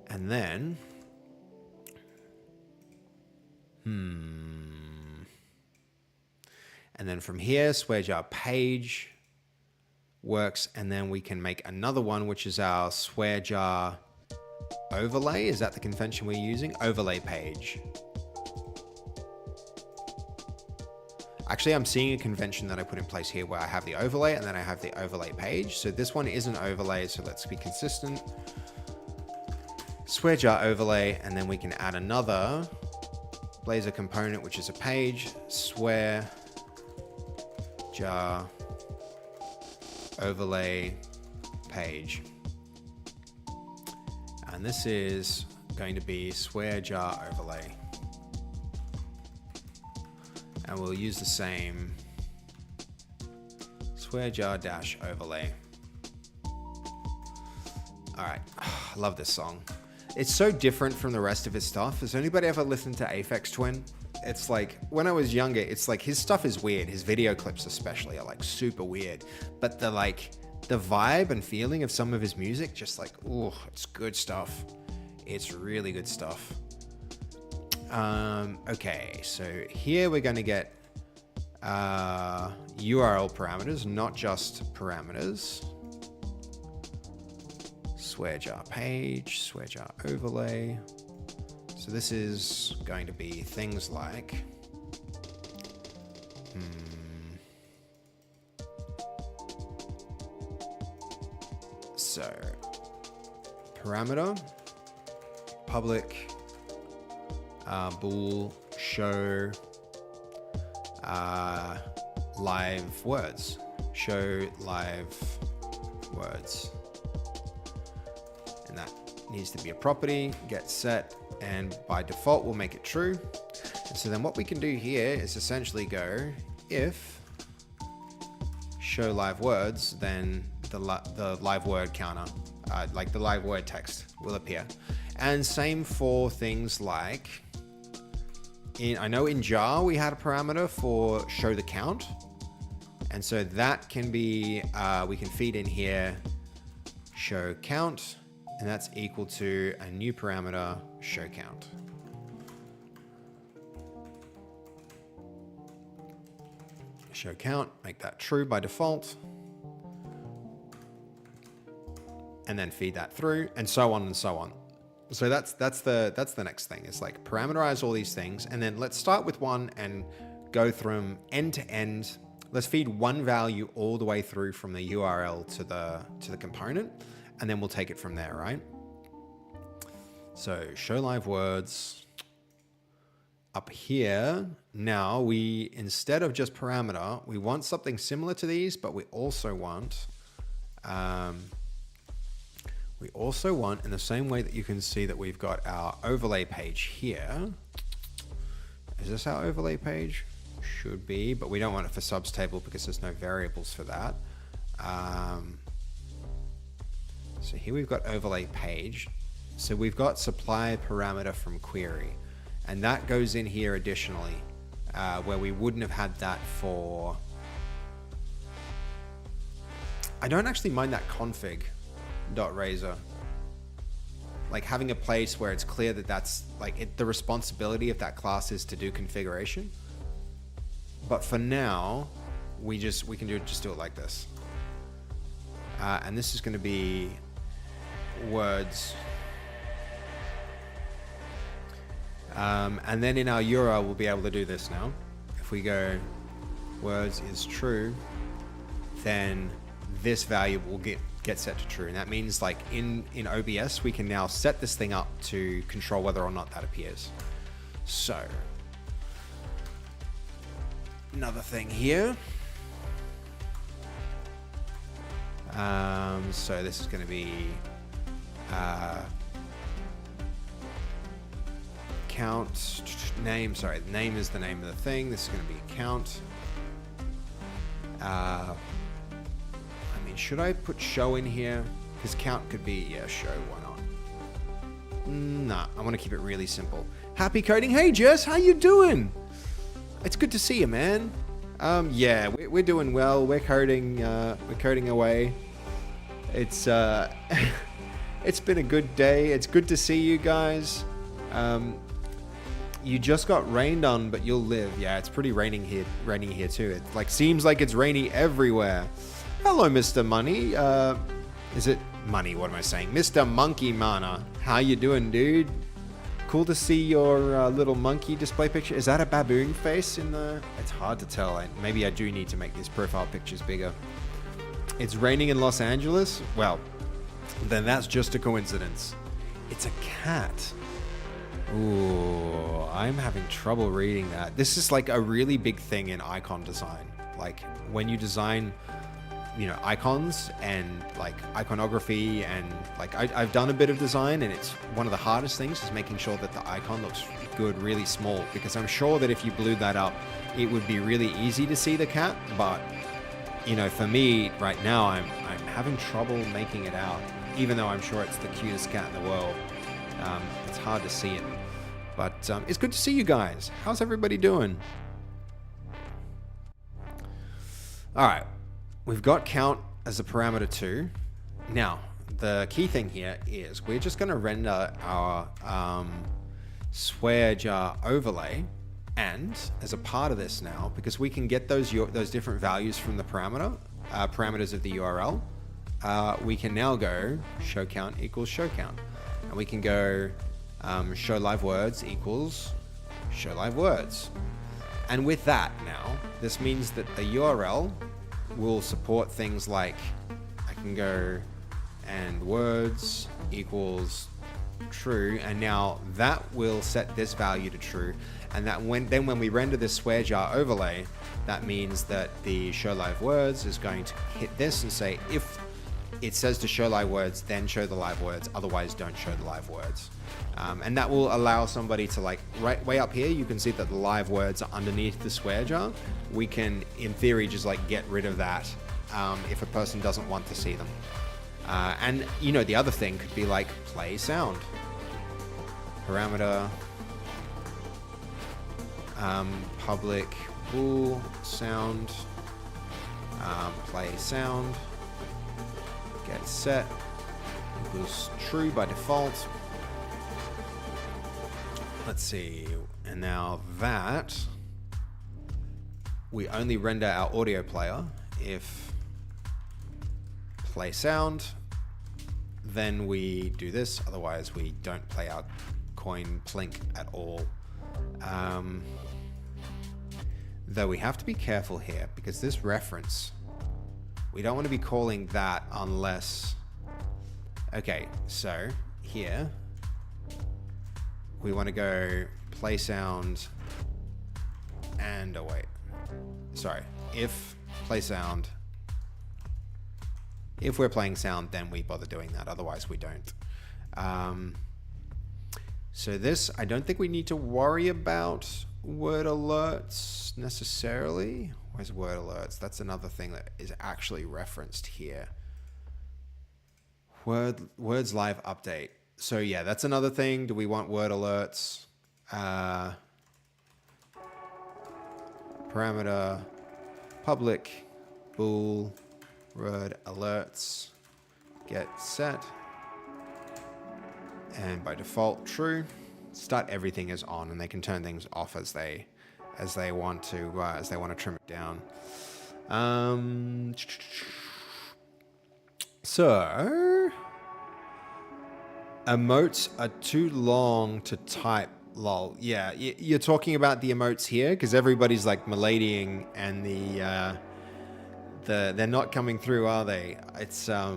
Speaker 1: and then and then from here swear jar page works, and then we can make another one which is our swear jar overlay. Is that the convention we're using? Overlay page. Actually, I'm seeing a convention that I put in place here where I have the overlay and then I have the overlay page. So this one is an overlay, so let's be consistent. Swear jar overlay, and then we can add another Blazor component, which is a page, swear jar overlay page. And this is going to be swear jar overlay. And we'll use the same swear jar dash overlay. All right, I love this song. It's so different from the rest of his stuff. Has anybody ever listened to Aphex Twin? It's like, when I was younger, it's like his stuff is weird. His video clips especially are like super weird. But the vibe and feeling of some of his music, just like, ooh, it's good stuff. It's really good stuff. Okay, so here we're going to get URL parameters, not just parameters. Swear jar page, swear jar overlay. So this is going to be things like so parameter public bool show live words, show live words, and that needs to be a property, get set, and by default we'll make it true. And so then what we can do here is essentially go if show live words, then the live word counter, like the live word text will appear. And same for things like, I know in jar we had a parameter for show the count, and so that can be, we can feed in here show count, and that's equal to a new parameter show count. Show count, make that true by default, and then feed that through, and so on and so on. So that's the next thing. It's like parameterize all these things, and then let's start with one and go through them end to end. Let's feed one value all the way through from the URL to the component, and then we'll take it from there, right? So show live words up here. Now we, instead of just parameter, we want something similar to these, but we also want in the same way that you can see that we've got our overlay page here. Is this our overlay page? Should be, but we don't want it for subs table because there's no variables for that. So here we've got overlay page. So we've got supply parameter from query, and that goes in here additionally, where we wouldn't have had that for. I don't actually mind that config.razor. Like having a place where it's clear that that's like the responsibility of that class is to do configuration. But for now, we can do it like this. And this is going to be words And then in our URL, we'll be able to do this now. If we go words is true, then this value will get set to true. And that means like in OBS, we can now set this thing up to control whether or not that appears. So another thing here. So this is going to be count name. Sorry, name is the name of the thing. This is going to be count. I mean, should I put show in here? Because count could be, yeah, show. Why not? Nah, I want to keep it really simple. Happy coding. Hey, Jess, how you doing? It's good to see you, man. Yeah, we're doing well. We're coding away. It's it's been a good day. It's good to see you guys. You just got rained on, but you'll live. Yeah, it's pretty raining here too. It like seems like it's rainy everywhere. Hello, Mr. Money. Is it Money? What am I saying? Mr. Monkey Mana. How you doing, dude? Cool to see your little monkey display picture. Is that a baboon face in the... It's hard to tell. Maybe I do need to make these profile pictures bigger. It's raining in Los Angeles? Well, then that's just a coincidence. It's a cat. Ooh, I'm having trouble reading that. This is like a really big thing in icon design. Like when you design, you know, icons and like iconography and like I've done a bit of design, and it's one of the hardest things is making sure that the icon looks good, really small, because I'm sure that if you blew that up, it would be really easy to see the cat. But you know, for me right now, I'm having trouble making it out, even though I'm sure it's the cutest cat in the world. It's hard to see it, but it's good to see you guys. How's everybody doing? All right, we've got count as a parameter too. Now, the key thing here is we're just going to render our swear jar overlay, and as a part of this now, because we can get those different values from the parameters of the URL, we can now go show count equals show count. And we can go show live words equals show live words. And with that now, this means that the URL will support things like I can go and words equals true, and now that will set this value to true. And that when we render this swear jar overlay, that means that the show live words is going to hit this and say, if it says to show live words, then show the live words, otherwise don't show the live words. And that will allow somebody to, like, right way up here, you can see that the live words are underneath the swear jar. We can, in theory, just like get rid of that if a person doesn't want to see them. And you know, the other thing could be like play sound. Parameter, public bool sound, play sound, get set equals true by default. Let's see, and now that we only render our audio player if play sound, then we do this, otherwise we don't play our coin plink at all. Though we have to be careful here, because this reference, we don't want to be calling that unless... Okay, so here we want to go play sound and, oh wait, sorry, if play sound, if we're playing sound, then we bother doing that, otherwise we don't. So this, I don't think we need to worry about word alerts necessarily. Where's word alerts? That's another thing that is actually referenced here. Words live update. So yeah, that's another thing. Do we want word alerts? Parameter, public, bool, word alerts, get set, and by default true. Start everything as on, and they can turn things off as they want to trim it down. So emotes are too long to type Lol. Yeah, you're talking about the emotes here because everybody's like miladying and they're not coming through, are they? It's I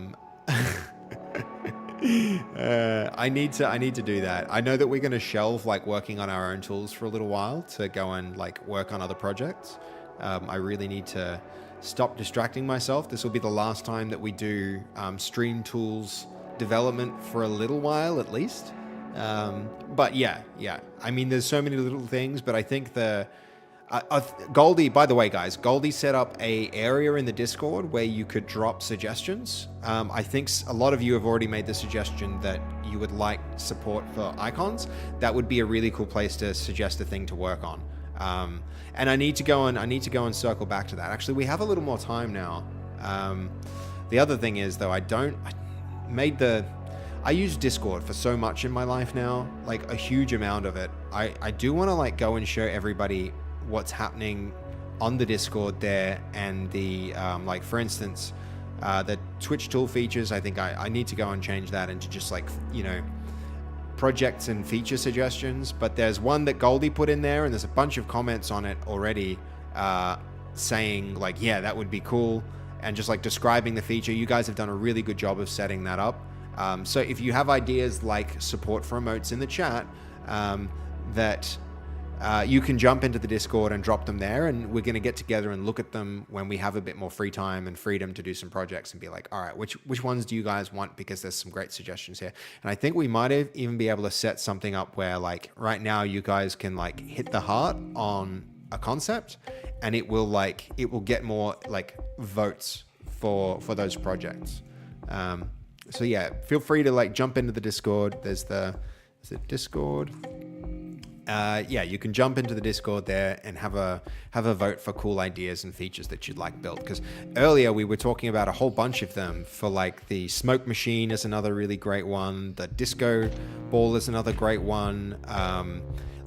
Speaker 1: need to do that. I know that we're going to shelve like working on our own tools for a little while to go and like work on other projects. I really need to stop distracting myself. This will be the last time that we do stream tools development for a little while at least. But yeah. I mean, there's so many little things, but I think Goldie, by the way, guys, Goldie set up a area in the Discord where you could drop suggestions. I think a lot of you have already made the suggestion that you would like support for icons. That would be a really cool place to suggest a thing to work on. And I need to go and circle back to that. Actually, we have a little more time now. The other thing is though, I use Discord for so much in my life now, like a huge amount of it. I do want to like go and show everybody what's happening on the Discord there, and the like for instance the Twitch tool features. I think I need to go and change that into just like, you know, projects and feature suggestions. But there's one that Goldie put in there and there's a bunch of comments on it already saying like, yeah, that would be cool, and just like describing the feature. You guys have done a really good job of setting that up. So if you have ideas like support for emotes in the chat, that you can jump into the Discord and drop them there, and we're going to get together and look at them when we have a bit more free time and freedom to do some projects and be like, all right, which ones do you guys want? Because there's some great suggestions here. And I think we might even be able to set something up where like right now you guys can like hit the heart on a concept and it will get more like votes for those projects. So yeah, feel free to like jump into the Discord. Is it Discord? Yeah, you can jump into the Discord there and have a vote for cool ideas and features that you'd like built. Because earlier we were talking about a whole bunch of them. For like the smoke machine is another really great one. The disco ball is another great one.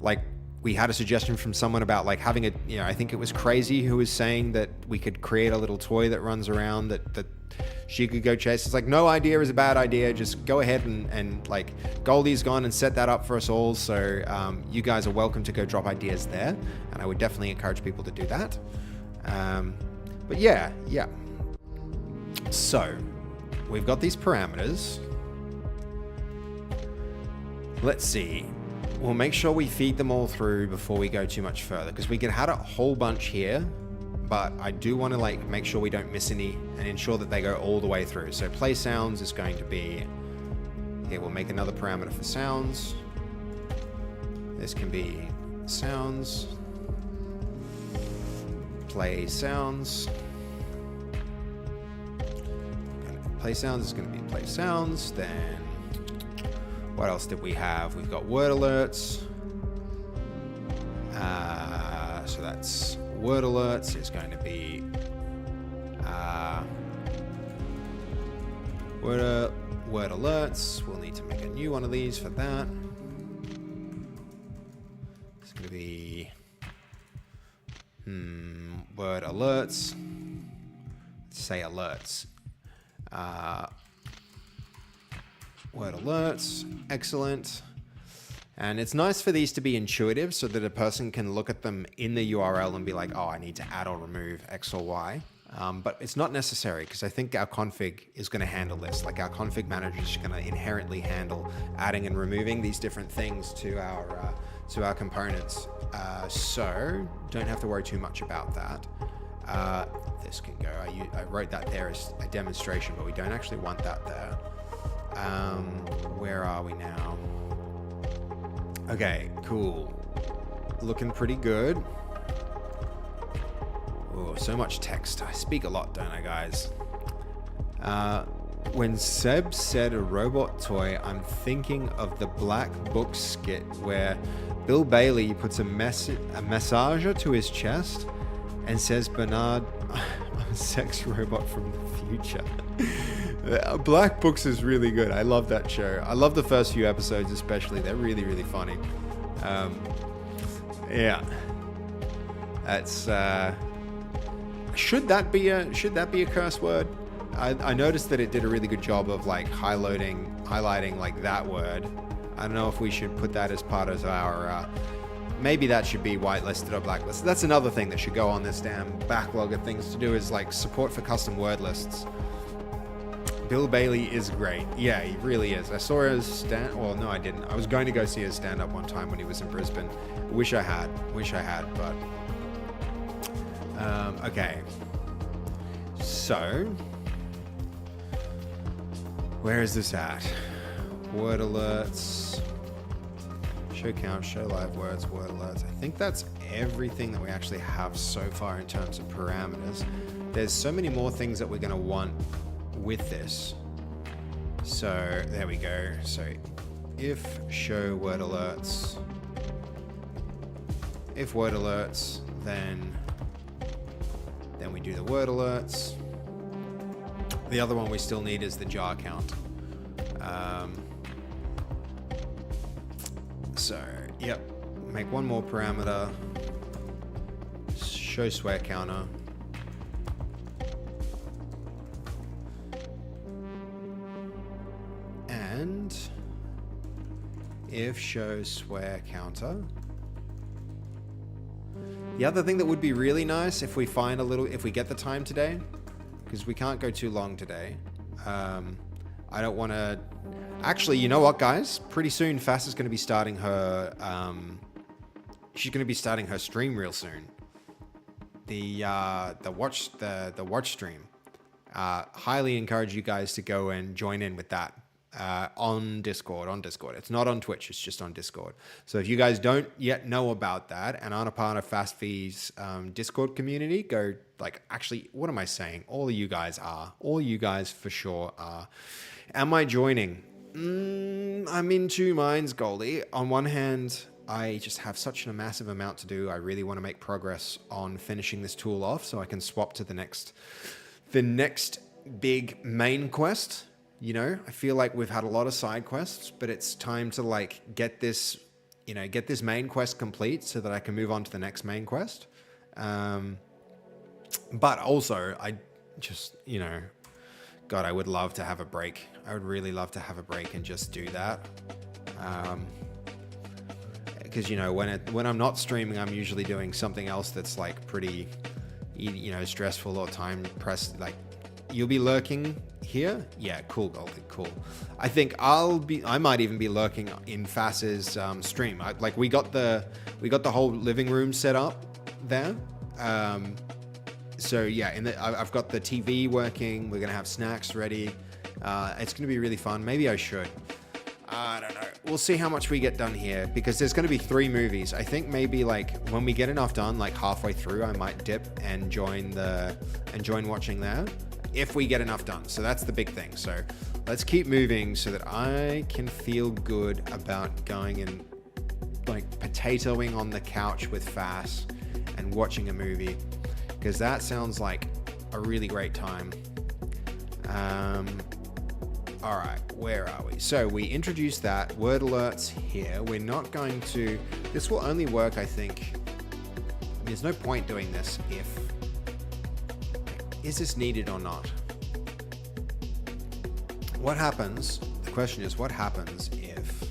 Speaker 1: Like we had a suggestion from someone about like having a, you know, I think it was Crazy who was saying that we could create a little toy that runs around that she could go chase. It's like, no idea is a bad idea. Just go ahead and like Goldie's gone and set that up for us all. So you guys are welcome to go drop ideas there. And I would definitely encourage people to do that. But yeah. So we've got these parameters. Let's see. We'll make sure we feed them all through before we go too much further, because we could have a whole bunch here, but I do want to like make sure we don't miss any and ensure that they go all the way through. So play sounds is going to be here. We'll make another parameter for sounds. This can be sounds, play sounds. Play sounds is going to be play sounds. Then what else did we have? We've got word alerts. So that's word alerts is going to be word alerts. We'll need to make a new one of these for that. It's going to be word alerts. Let's say alerts. Word alerts, excellent. And it's nice for these to be intuitive so that a person can look at them in the URL and be like, oh, I need to add or remove X or Y. But it's not necessary, because I think our config is going to handle this. Like our config manager is going to inherently handle adding and removing these different things to our components. So don't have to worry too much about that. This can go. I wrote that there as a demonstration, but we don't actually want that there. Where are we now? Okay, cool. Looking pretty good. Oh, so much text. I speak a lot, don't I, guys? When Seb said a robot toy, I'm thinking of the Black Book skit where Bill Bailey puts a massager to his chest and says, Bernard, I'm a sex robot from the future. Black Books is really good. I love that show. I love the first few episodes especially. They're really, really funny. Yeah. That's should that be a curse word? I noticed that it did a really good job of like highlighting like that word. I don't know if we should put that as part of our, maybe that should be whitelisted or blacklisted. That's another thing that should go on this damn backlog of things to do, is like support for custom word lists. Bill Bailey is great. Yeah, he really is. I saw his well, no, I didn't. I was going to go see his stand-up one time when he was in Brisbane. Wish I had, but... okay. So... where is this at? Word alerts. Show count, show live words, word alerts. I think that's everything that we actually have so far in terms of parameters. There's so many more things that we're going to want with this. So there we go. So if show word alerts, if word alerts, then we do the word alerts. The other one we still need is the jar count. So yep, make one more parameter, show swear counter. And if show swear counter. The other thing that would be really nice if we find if we get the time today, because we can't go too long today. I don't want to, actually, you know what, guys? Pretty soon, Fass is going to be starting her, she's going to be starting her stream real soon. The watch stream. Highly encourage you guys to go and join in with that. On Discord. It's not on Twitch, it's just on Discord. So if you guys don't yet know about that and aren't a part of Fasffy's Discord community, go, like, actually, what am I saying? All of you guys are. All you guys for sure are. Am I joining? I'm in two minds, Goldie. On one hand, I just have such a massive amount to do. I really want to make progress on finishing this tool off so I can swap to the next big main quest. You know, I feel like we've had a lot of side quests, but it's time to like get this main quest complete so that I can move on to the next main quest. But also, I just, God, I would love to have a break. I would really love to have a break and just do that. Because, when I'm not streaming, I'm usually doing something else that's like pretty, stressful or time pressed. Like, you'll be lurking here? Yeah, cool, Goldie, cool. I think I might even be lurking in Fass's stream. We got the whole living room set up there. So yeah, I've got the TV working. We're gonna have snacks ready. It's gonna be really fun. Maybe I should. I don't know. We'll see how much we get done here, because there's gonna be 3 movies. I think maybe like when we get enough done, like halfway through, I might dip and join watching there. If we get enough done. So that's the big thing. So let's keep moving so that I can feel good about going and like potatoing on the couch with Fass and watching a movie, because that sounds like a really great time. All right, where are we? So we introduced that word alerts here. We're not going to, this will only work, I think. There's no point doing this if, is this needed or not? What happens? The question is, what happens if...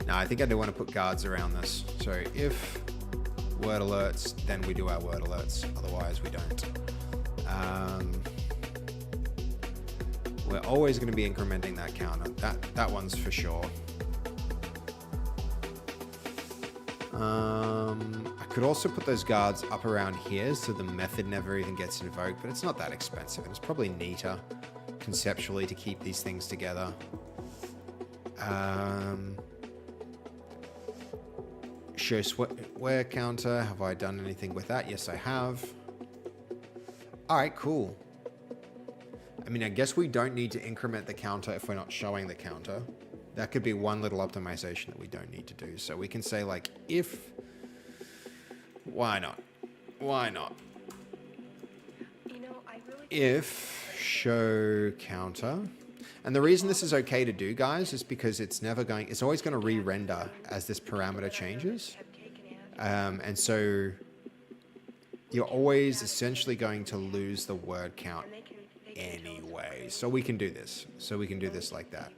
Speaker 1: Now, I think I do want to put guards around this. So if word alerts, then we do our word alerts. Otherwise, we don't. We're always going to be incrementing that counter. That one's for sure. I could also put those guards up around here so the method never even gets invoked, but it's not that expensive. And it's probably neater conceptually to keep these things together. Show swear counter. Have I done anything with that? Yes, I have. All right, cool. I mean, I guess we don't need to increment the counter if we're not showing the counter. That could be one little optimization that we don't need to do. So we can say like, if, why not? Why not? If show counter. And the reason this is okay to do, guys, is because it's always going to re-render as this parameter changes. And so you're always essentially going to lose the word count anyway. So we can do this. So we can do this like that.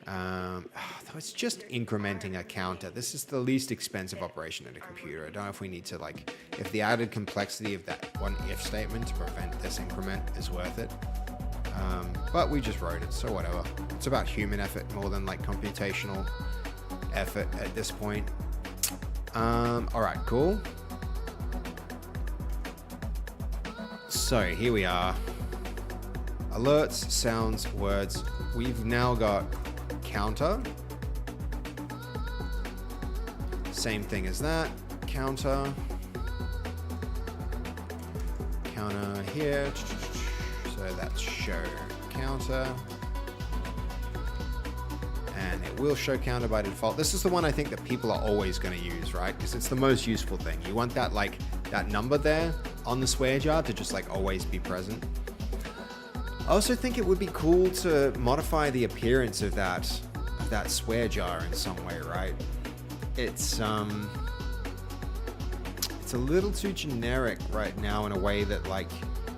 Speaker 1: It's just incrementing a counter. This is the least expensive operation in a computer. I don't know if we need to like, if the added complexity of that one if statement to prevent this increment is worth it. But we just wrote it, so whatever. It's about human effort more than like computational effort at this point. All right, cool. So here we are. Alerts, sounds, words. We've now got counter. Same thing as that. Counter. Counter here. So that's show counter. And it will show counter by default. This is the one I think that people are always going to use, right? Because it's the most useful thing. You want that like that number there on the swear jar to just like always be present. I also think it would be cool to modify the appearance of that swear jar in some way, right? It's a little too generic right now in a way that like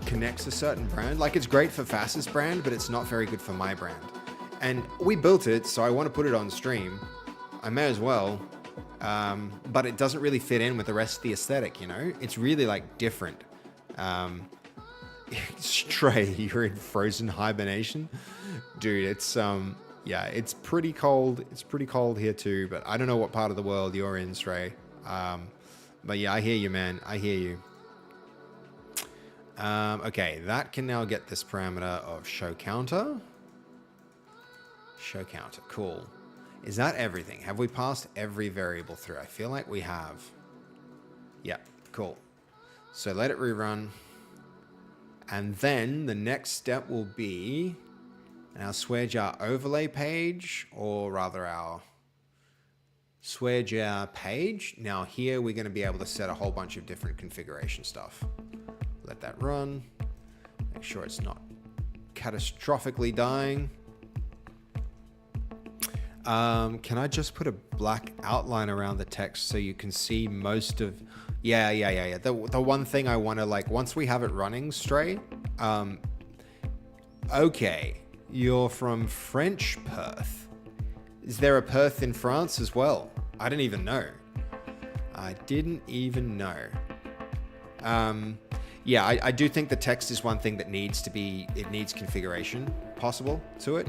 Speaker 1: connects a certain brand. Like it's great for Fasffy's brand, but it's not very good for my brand. And we built it, so I want to put it on stream. I may as well, but it doesn't really fit in with the rest of the aesthetic, you know? It's really like different. Stray, you're in frozen hibernation, dude. It's yeah, it's pretty cold. It's pretty cold here too, but I don't know what part of the world you're in, Stray. But yeah, I hear you, man. I hear you. Okay, that can now get this parameter of show counter. Show counter, cool. Is that everything? Have we passed every variable through? I feel like we have. Yeah, cool. So let it rerun. And then the next step will be our swear jar overlay page, or rather our swear jar page. Now here we're going to be able to set a whole bunch of different configuration stuff. Let that run. Make sure it's not catastrophically dying. Can I just put a black outline around the text so you can see most of... Yeah. The one thing I want to like, once we have it running, Stray, okay, you're from French Perth. Is there a Perth in France as well? I didn't even know. I didn't even know. Yeah, I do think the text is one thing that needs to be, it needs configuration possible to it.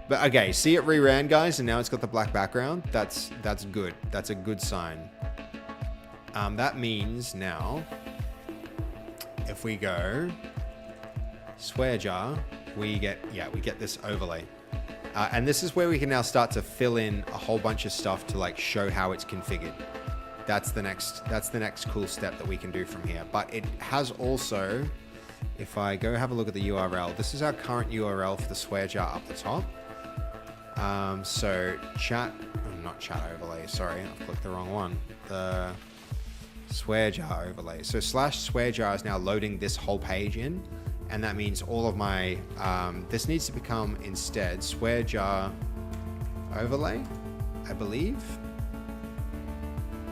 Speaker 1: But okay, see it reran, guys, and now it's got the black background. That's good. That's a good sign. That means now, if we go swear jar, we get this overlay. And this is where we can now start to fill in a whole bunch of stuff to like show how it's configured. That's the next cool step that we can do from here. But it has also, if I go have a look at the URL, this is our current URL for the swear jar up the top. So not chat overlay, sorry, I've clicked the wrong one. The swear jar overlay. So /swear jar is now loading this whole page in, and that means all of my, this needs to become instead swear jar overlay, I believe.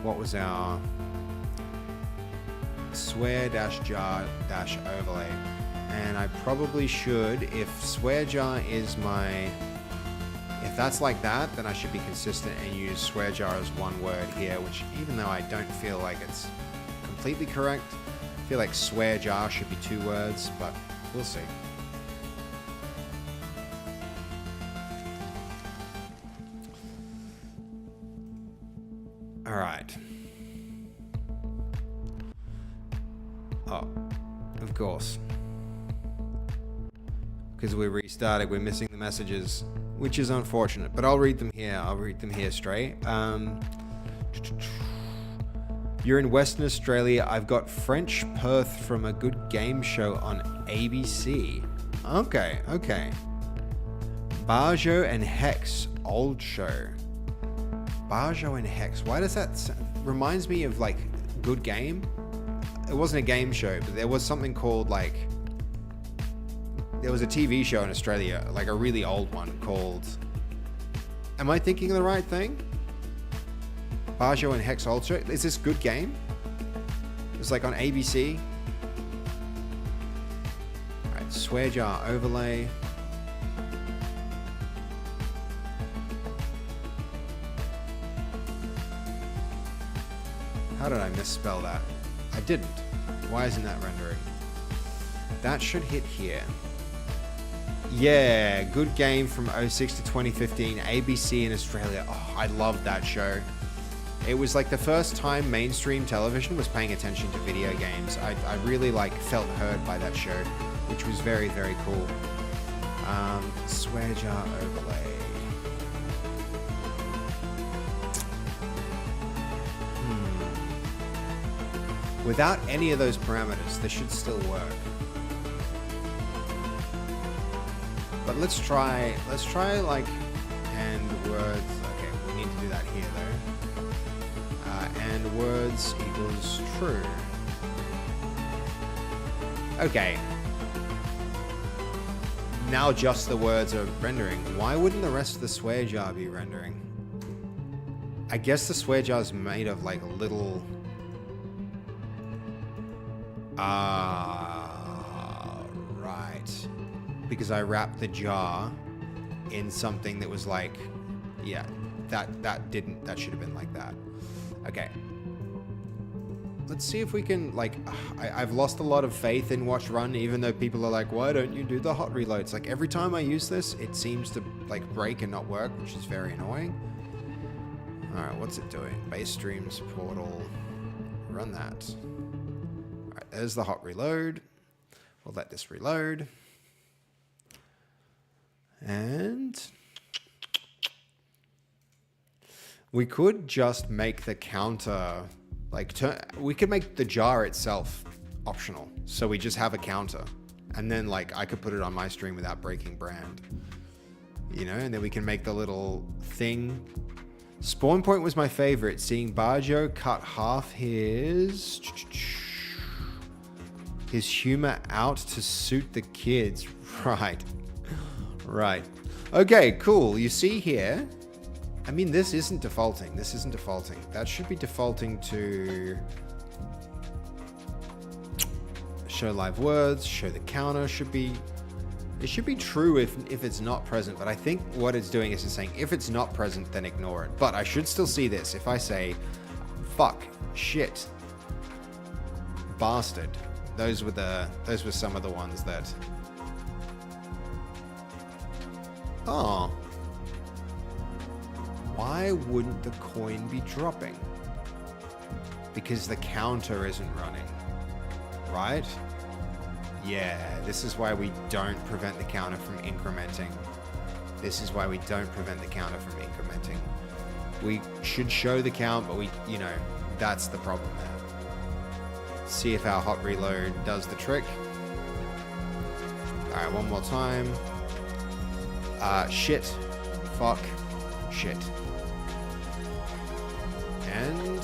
Speaker 1: What was our swear-jar-overlay? And I probably should, if swear jar is my, if that's like that, then I should be consistent and use swear jar as one word here, which even though I don't feel like it's completely correct, I feel like swear jar should be 2 words, but we'll see. All right. Oh, of course. Because we restarted, we're missing the messages, which is unfortunate, but I'll read them here. I'll read them here straight. You're in Western Australia. I've got French Perth from a good game show on ABC. Okay. Barjo and Hex, old show. Barjo and Hex. Why does that reminds me of like good game? It wasn't a game show, but there was something called like, there was a TV show in Australia, like a really old one called, am I thinking of the right thing? Barjo and Hex old show. Is this good game? It's like on ABC. All right, swear jar overlay. How did I misspell that? I didn't. Why isn't that rendering? That should hit here. Yeah, good game from 06 to 2015, ABC in Australia. Oh, I loved that show. It was like the first time mainstream television was paying attention to video games. I really like felt heard by that show, which was very, very cool. Swear jar overlay. Without any of those parameters, this should still work. But let's try like and words. Okay, we need to do that here though. And words equals true. Okay. Now just the words are rendering. Why wouldn't the rest of the swear jar be rendering? I guess the swear jar is made of like little... right. Because I wrapped the jar in something that was like... Yeah, that should have been like that. Okay. Let's see if we can, like, I've lost a lot of faith in Watch Run, even though people are like, why don't you do the hot reloads? Like, every time I use this, it seems to, like, break and not work, which is very annoying. Alright, what's it doing? Base streams, portal, run that. Alright, there's the hot reload. We'll let this reload. And... we could just make the counter... like, we could make the jar itself optional. So we just have a counter. And then, like, I could put it on my stream without breaking brand. You know, and then we can make the little thing. Spawn Point was my favorite. Seeing Bajo cut half his humor out to suit the kids. Right. Right. Okay, cool. You see here... I mean, this isn't defaulting. This isn't defaulting. That should be defaulting to show live words, show the counter should be... it should be true if it's not present, but I think what it's doing is it's saying if it's not present, then ignore it. But I should still see this. If I say, fuck, shit, bastard, those were some of the ones that... oh. Why wouldn't the coin be dropping? Because the counter isn't running, right? Yeah, this is why we don't prevent the counter from incrementing. This is why we don't prevent the counter from incrementing. We should show the count, but you know, that's the problem there. See if our hot reload does the trick. All right, one more time. Shit, fuck, shit. And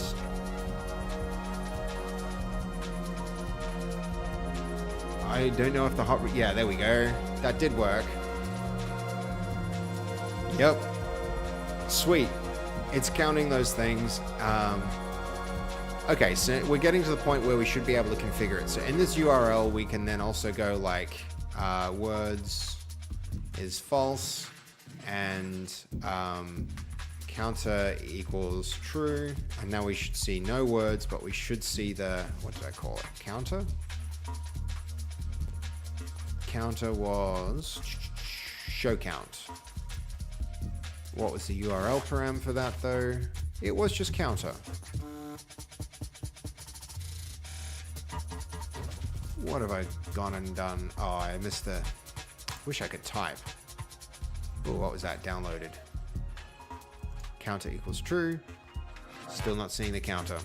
Speaker 1: I don't know if the hot... yeah, there we go. That did work. Yep. Sweet. It's counting those things. Okay, so we're getting to the point where we should be able to configure it. So in this URL, we can then also go like words is false and counter equals true, and now we should see no words, but we should see the, what did I call it? Counter? Counter was show count. What was the URL param for that though? It was just counter. What have I gone and done? Oh, I missed the, wish I could type. Oh, what was that downloaded? Counter equals true. Still not seeing the counter.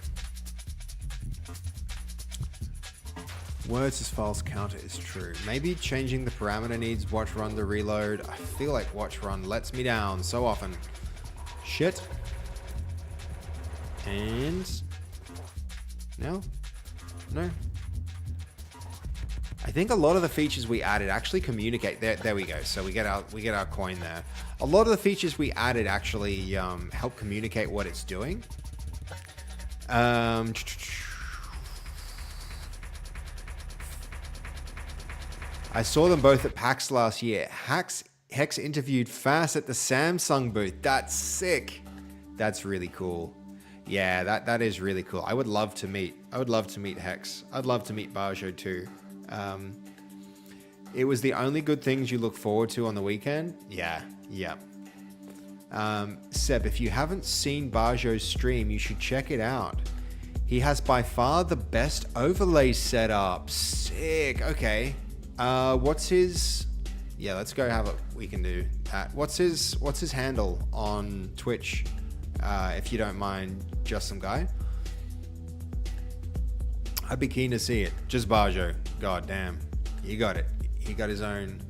Speaker 1: Words is false, counter is true. Maybe changing the parameter needs watch run to reload. I feel like watch run lets me down so often. Shit. And no? No? I think a lot of the features we added actually communicate. There we go. So we get our coin there. A lot of the features we added actually help communicate what it's doing. I saw them both at PAX last year. Hex interviewed Fass at the Samsung booth. That's sick. That's really cool. Yeah, that is really cool. I would love to meet Hex. I'd love to meet Bajo too. It was the only good things you look forward to on the weekend. Yeah. Seb, if you haven't seen Bajo's stream, you should check it out. He has by far the best overlay setup. Sick. Okay. What's his? Yeah, let's go have a. We can do that. What's his handle on Twitch? If you don't mind, just some guy. I'd be keen to see it. Just Bajo. God damn. He got it. He got his own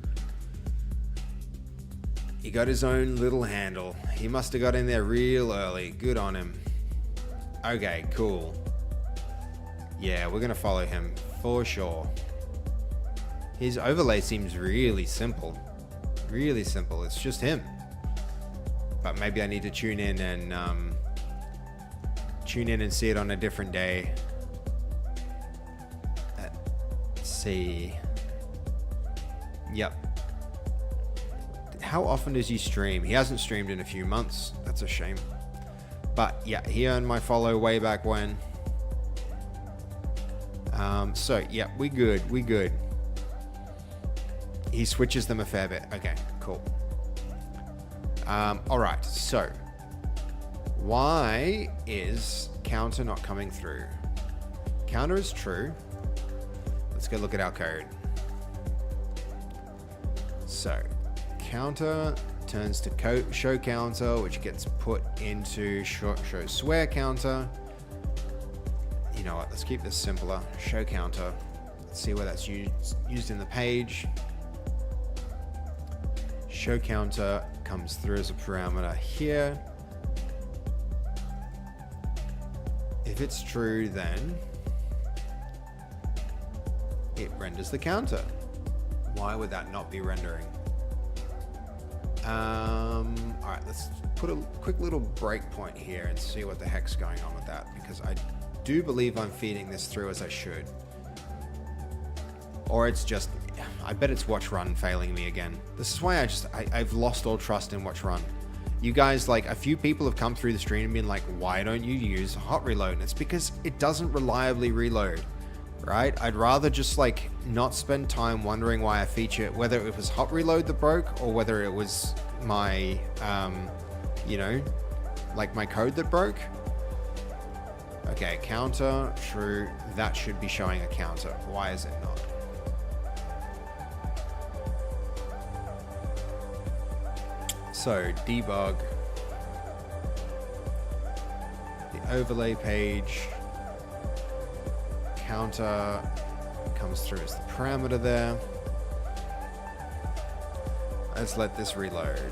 Speaker 1: little handle. He must have got in there real early. Good on him. Okay, cool. Yeah, we're gonna follow him for sure. His overlay seems really simple. Really simple. It's just him. But maybe I need to tune in and see it on a different day. Let's see. Yep. How often does he stream? He hasn't streamed in a few months. That's a shame. But yeah, he earned my follow way back when. So yeah, we good. He switches them a fair bit. Okay, cool. All right, so why is counter not coming through? Counter is true. Let's go look at our code. So counter turns to show counter, which gets put into show swear counter. You know what? Let's keep this simpler. Show counter. Let's see where that's used in the page. Show counter comes through as a parameter here. If it's true, then it renders the counter. Why would that not be rendering? All right, let's put a quick little breakpoint here and see what the heck's going on with that, because I do believe I'm feeding this through as I should. Or it's just, I bet it's watch run failing me again. This is why I've lost all trust in watch run. You guys, like, a few people have come through the stream and been like, why don't you use hot reload? And it's because it doesn't reliably reload, right? I'd rather just like not spend time wondering why a feature, whether it was hot reload that broke or whether it was my, you know, like my code that broke. Okay, counter, true. That should be showing a counter. Why is it not? So debug the overlay page. Counter comes through as the parameter there. Let's let this reload.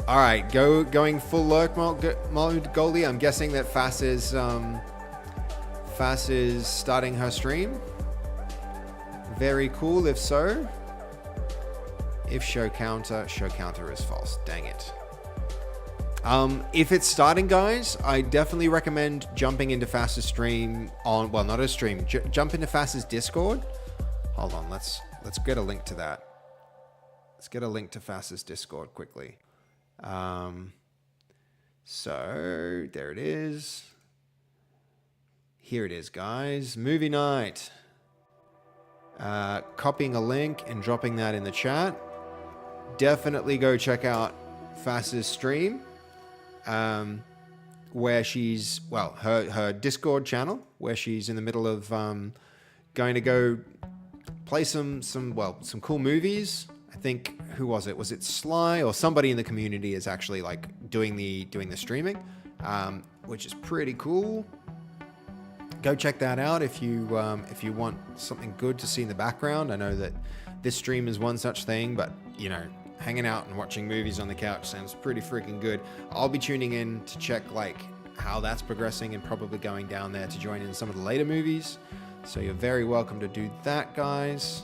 Speaker 1: All right, going full lurk mode, Goldie. I'm guessing that Fass is starting her stream. Very cool. If so, if show counter is false. Dang it. If it's starting, guys, I definitely recommend jumping into Fass's stream on, well, not a stream. Jump into Fass's Discord. Hold on, let's get a link to that. Let's get a link to Fass's Discord quickly. So there it is. Here it is, guys. Movie night. Copying a link and dropping that in the chat. Definitely go check out Fass's stream. Where she's, well, her Discord channel, where she's in the middle of going to go play some cool movies. I think, who was it? Was it Sly or somebody in the community is actually like doing the streaming, which is pretty cool. Go check that out if you want something good to see in the background. I know that this stream is one such thing, but you know, hanging out and watching movies on the couch sounds pretty freaking good. I'll be tuning in to check like how that's progressing and probably going down there to join in some of the later movies. So you're very welcome to do that, guys.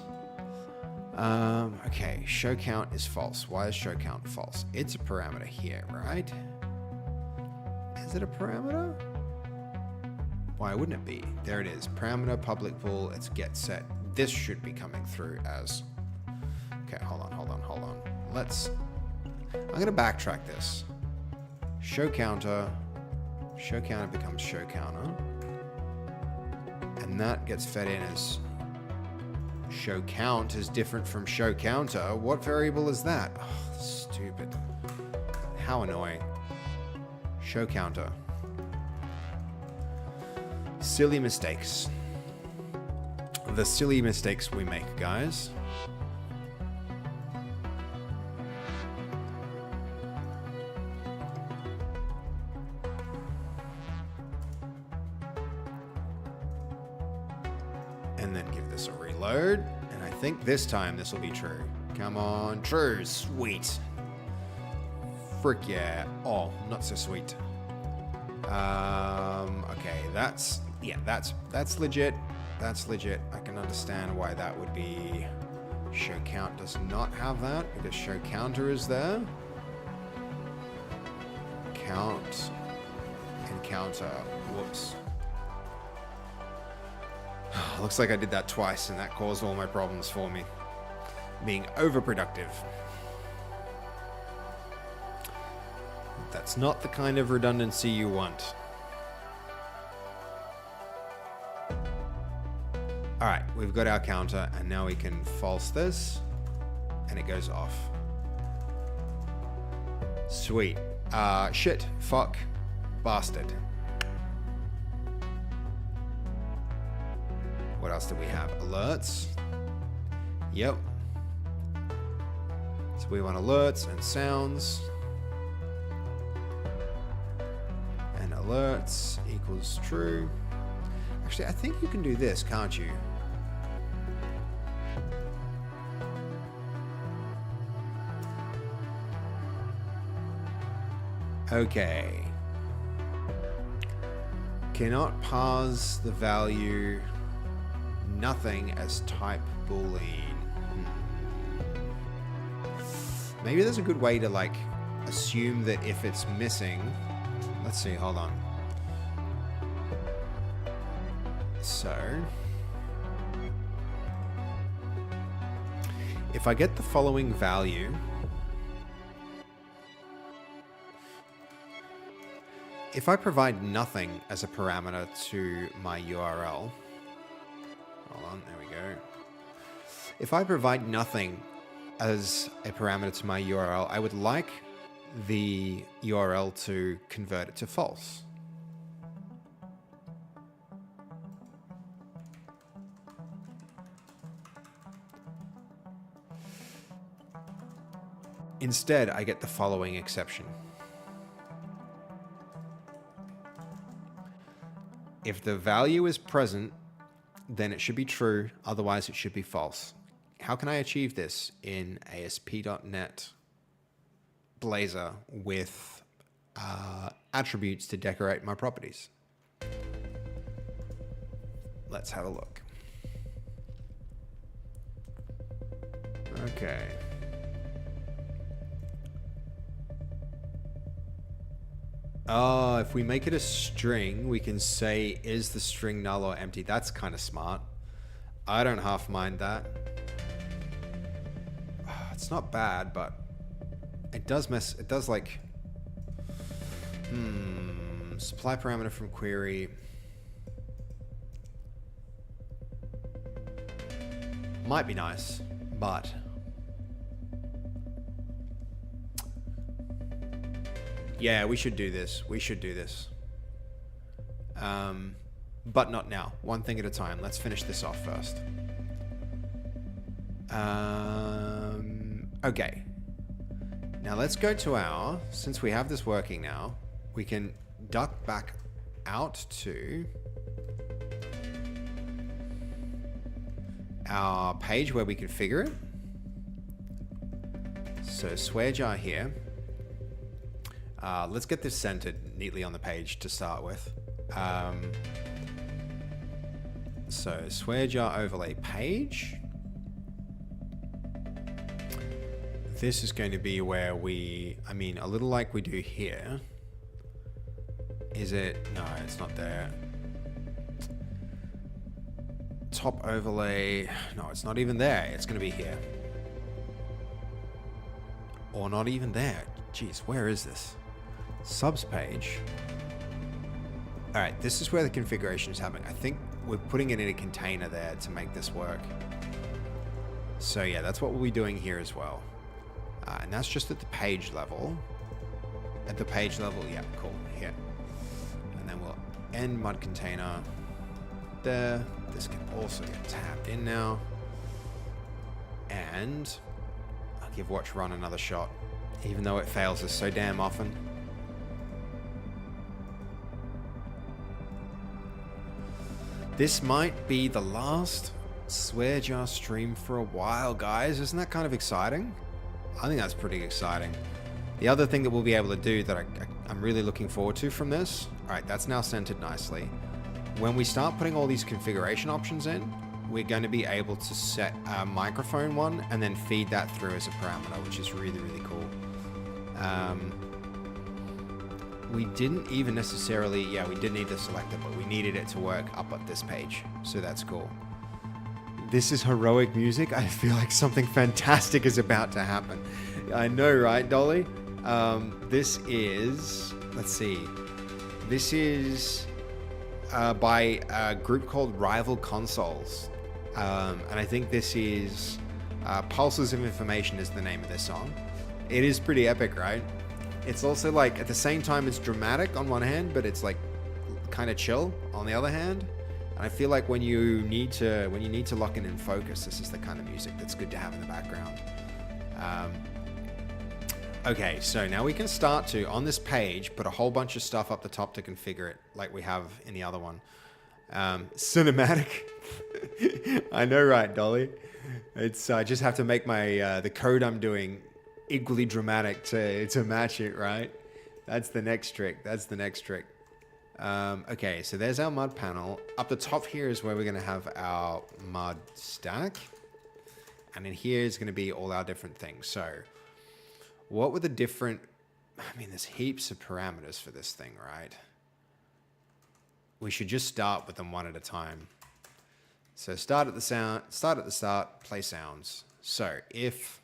Speaker 1: Okay, show count is false. Why is show count false? It's a parameter here, right? Is it a parameter? Why wouldn't it be? There it is. Parameter, public pool, it's get set. This should be coming through as... Okay, hold on. Let's I'm going to backtrack this. Show counter becomes show counter. And that gets fed in as show count is different from show counter. What variable is that? Oh, stupid. How annoying. Show counter. Silly mistakes. The silly mistakes we make, guys. And then give this a reload. And I think this time this will be true. Come on, true, sweet. Frick yeah. Oh, not so sweet. Okay, that's legit. That's legit. I can understand why that would be. Show count does not have that because show counter is there. Count and counter. Whoops. Looks like I did that twice and that caused all my problems for me. Being overproductive. That's not the kind of redundancy you want. All right, we've got our counter and now we can false this and it goes off. Sweet. Shit, fuck, bastard. What else do we have? Alerts. Yep. So we want alerts and sounds. And alerts equals true. Actually, I think you can do this, can't you? Okay. Cannot parse the value nothing as type boolean. Maybe there's a good way to like assume that if it's missing. Let's see, hold on. So if I get the following value, if I provide nothing as a parameter to my URL, hold on, there we go. If I provide nothing as a parameter to my URL, I would like the URL to convert it to false. Instead, I get the following exception. If the value is present, then it should be true, otherwise it should be false. How can I achieve this in ASP.NET Blazor with attributes to decorate my properties? Let's have a look. Okay. Oh, if we make it a string, we can say, is the string null or empty? That's kind of smart. I don't half mind that. It's not bad, but it does mess. It does like, supply parameter from query. Might be nice, but yeah, we should do this. We should do this. But not now. One thing at a time. Let's finish this off first. Okay. Now let's go to our, since we have this working now, we can duck back out to our page where we configure it. So swear jar here. Let's get this centered neatly on the page to start with. So swear jar overlay page. This is going to be where we, I mean, a little like we do here. Is it? No, it's not there. Top overlay. No, it's not even there. It's going to be here. Or not even there. Jeez, where is this? Subs page. All right, this is where the configuration is happening. I think we're putting it in a container there to make this work. So yeah, that's what we'll be doing here as well. And that's just at the page level. At the page level, yeah, cool, here. And then we'll end mud container there. This can also get tabbed in now. And I'll give watch run another shot, even though it fails us so damn often. This might be the last Swearjar stream for a while, guys. Isn't that kind of exciting? I think that's pretty exciting. The other thing that we'll be able to do that I'm really looking forward to from this, all right, that's now centered nicely. When we start putting all these configuration options in, we're going to be able to set a microphone one and then feed that through as a parameter, which is really, really cool. We didn't even necessarily, yeah, we did need the selector, but we needed it to work up at this page. So that's cool. This is heroic music. I feel like something fantastic is about to happen. I know, right, Dolly? This is, let's see. This is by a group called Rival Consoles. And I think this is Pulses of Information is the name of this song. It is pretty epic, right? It's also like, at the same time, it's dramatic on one hand, but it's like kind of chill on the other hand. And I feel like when you need to lock in and focus, this is the kind of music that's good to have in the background. Okay, so now we can start to, on this page, put a whole bunch of stuff up the top to configure it, like we have in the other one. Cinematic. I know, right, Dolly? It's I just have to make my the code I'm doing equally dramatic to match it, right? That's the next trick. That's the next trick. Okay, so there's our mud panel. Up the top here is where we're going to have our mud stack. And in here is going to be all our different things. So what were the different... I mean, there's heaps of parameters for this thing, right? We should just start with them one at a time. So start at the start, play sounds. So if...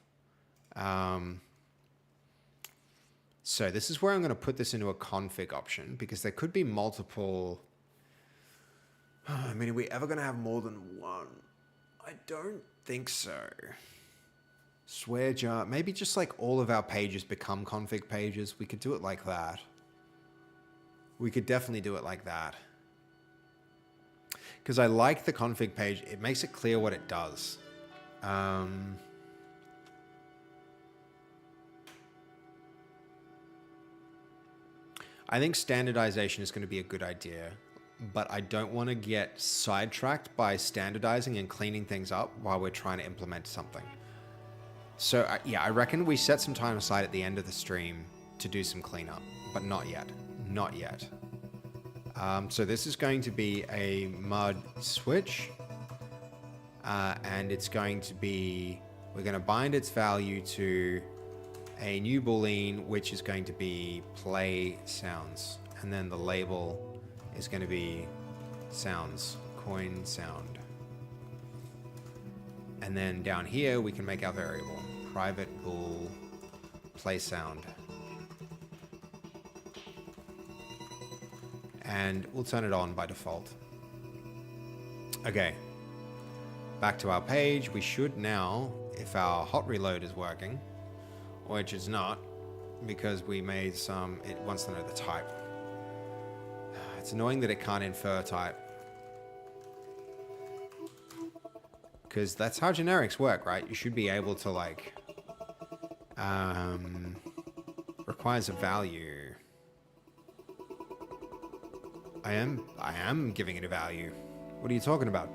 Speaker 1: so this is where I'm going to put this into a config option, because there could be multiple... I mean, are we ever going to have more than one? I don't think so. Swearjar, maybe just like all of our pages become config pages. We could do it like that. We could definitely do it like that. Because I like the config page. It makes it clear what it does. I think standardization is going to be a good idea, but I don't want to get sidetracked by standardizing and cleaning things up while we're trying to implement something. So yeah, I reckon we set some time aside at the end of the stream to do some cleanup, but not yet. Not yet. So this is going to be a mud switch, and it's going to be, we're going to bind its value to a new boolean, which is going to be play sounds, and then the label is going to be sounds, coin sound. And then down here we can make our variable private bool play sound, and we'll turn it on by default. Okay, back to our page. We should now, if our hot reload is working, which is not, because we made some, it wants to know the type. It's annoying that it can't infer type, because that's how generics work, right? You should be able to like, requires a value. I am giving it a value. What are you talking about?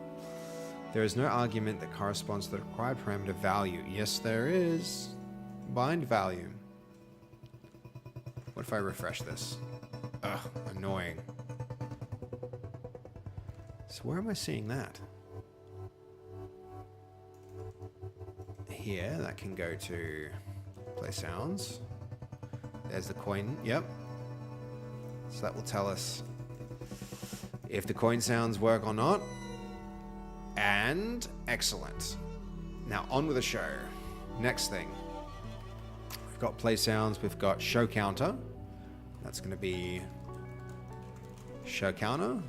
Speaker 1: There is no argument that corresponds to the required parameter value. Yes, there is. Bind value. What if I refresh this? Ugh, annoying. So where am I seeing that? Here, that can go to play sounds. There's the coin, yep. So that will tell us if the coin sounds work or not. And excellent. Now on with the show. Next thing. We've got play sounds. We've got show counter. That's going to be show counter.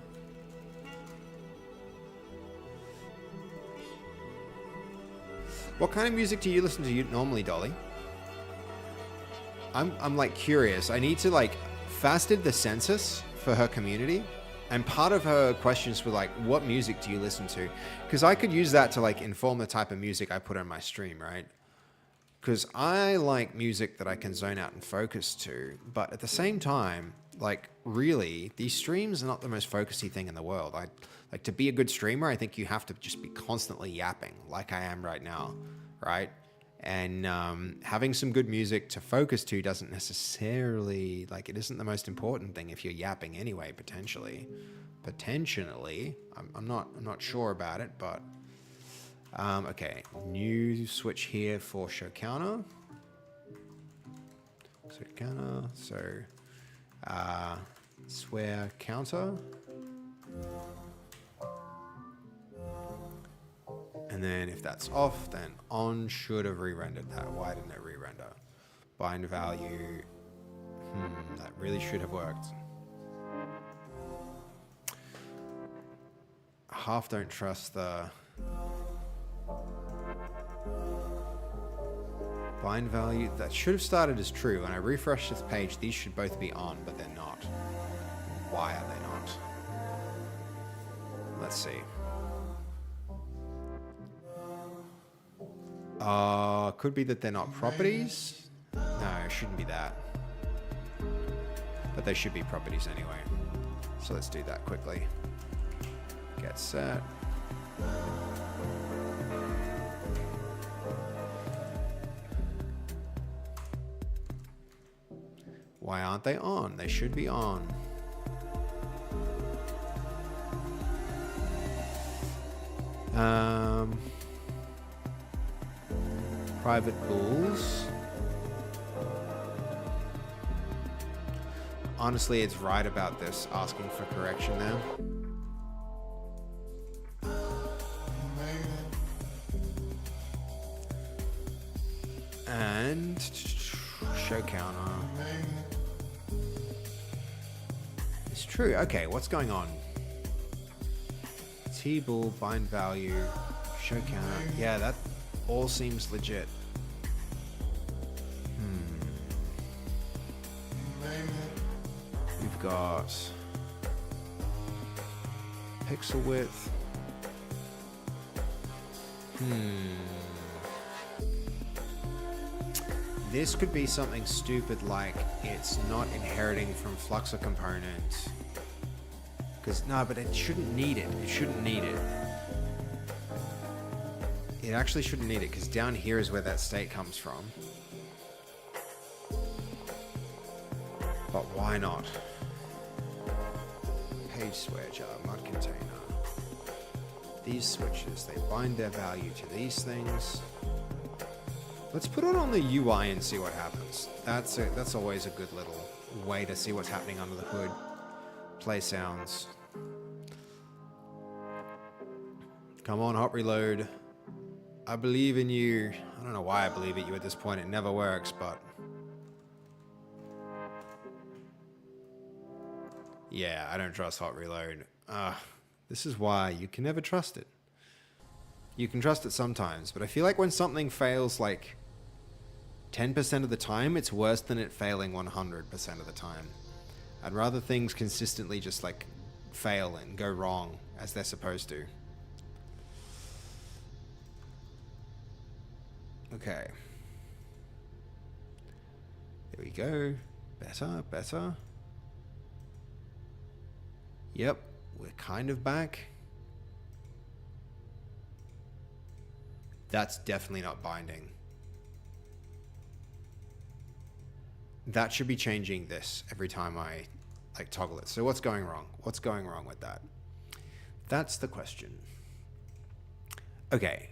Speaker 1: What kind of music do you listen to normally, Dolly? I'm like curious. I need to like, Fass did the census for her community, and part of her questions were like, what music do you listen to? Because I could use that to like inform the type of music I put on my stream, right? Because I like music that I can zone out and focus to, but at the same time, like really, these streams are not the most focusy thing in the world. I like, to be a good streamer, I think you have to just be constantly yapping like I am right now, right? And having some good music to focus to doesn't necessarily, like, it isn't the most important thing if you're yapping anyway, potentially. I'm not sure about it, but okay, new switch here for show counter. So counter, so swear counter. And then if that's off, then on should have re-rendered that. Why didn't it re-render? Bind value. That really should have worked. Half don't trust the bind value. That should have started as true. When I refresh this page, these should both be on, but they're not. Why are they not? Let's see. Could be that they're not properties. No, it shouldn't be that. But they should be properties anyway. So let's do that quickly. Get set. Why aren't they on? They should be on. Private pools. Honestly, it's right about this, asking for correction now. And show counter. It's true. Okay, what's going on? T-ball, bind value, show counter. Yeah, that all seems legit. We've got pixel width. This could be something stupid like it's not inheriting from Fluxor component. Because, no, but it shouldn't need it. It shouldn't need it. It actually shouldn't need it, because down here is where that state comes from. But why not? Page swear jar, mud container. These switches, they bind their value to these things. Let's put it on the UI and see what happens. That's always a good little way to see what's happening under the hood. Play sounds. Come on, hot reload. I believe in you. I don't know why I believe in you at this point. It never works, but... yeah, I don't trust hot reload. This is why you can never trust it. You can trust it sometimes, but I feel like when something fails like 10% of the time, it's worse than it failing 100% of the time. I'd rather things consistently just like fail and go wrong as they're supposed to. Okay. There we go. Better, better. Yep, we're kind of back. That's definitely not binding. That should be changing this every time I like toggle it. So what's going wrong? What's going wrong with that? That's the question. Okay.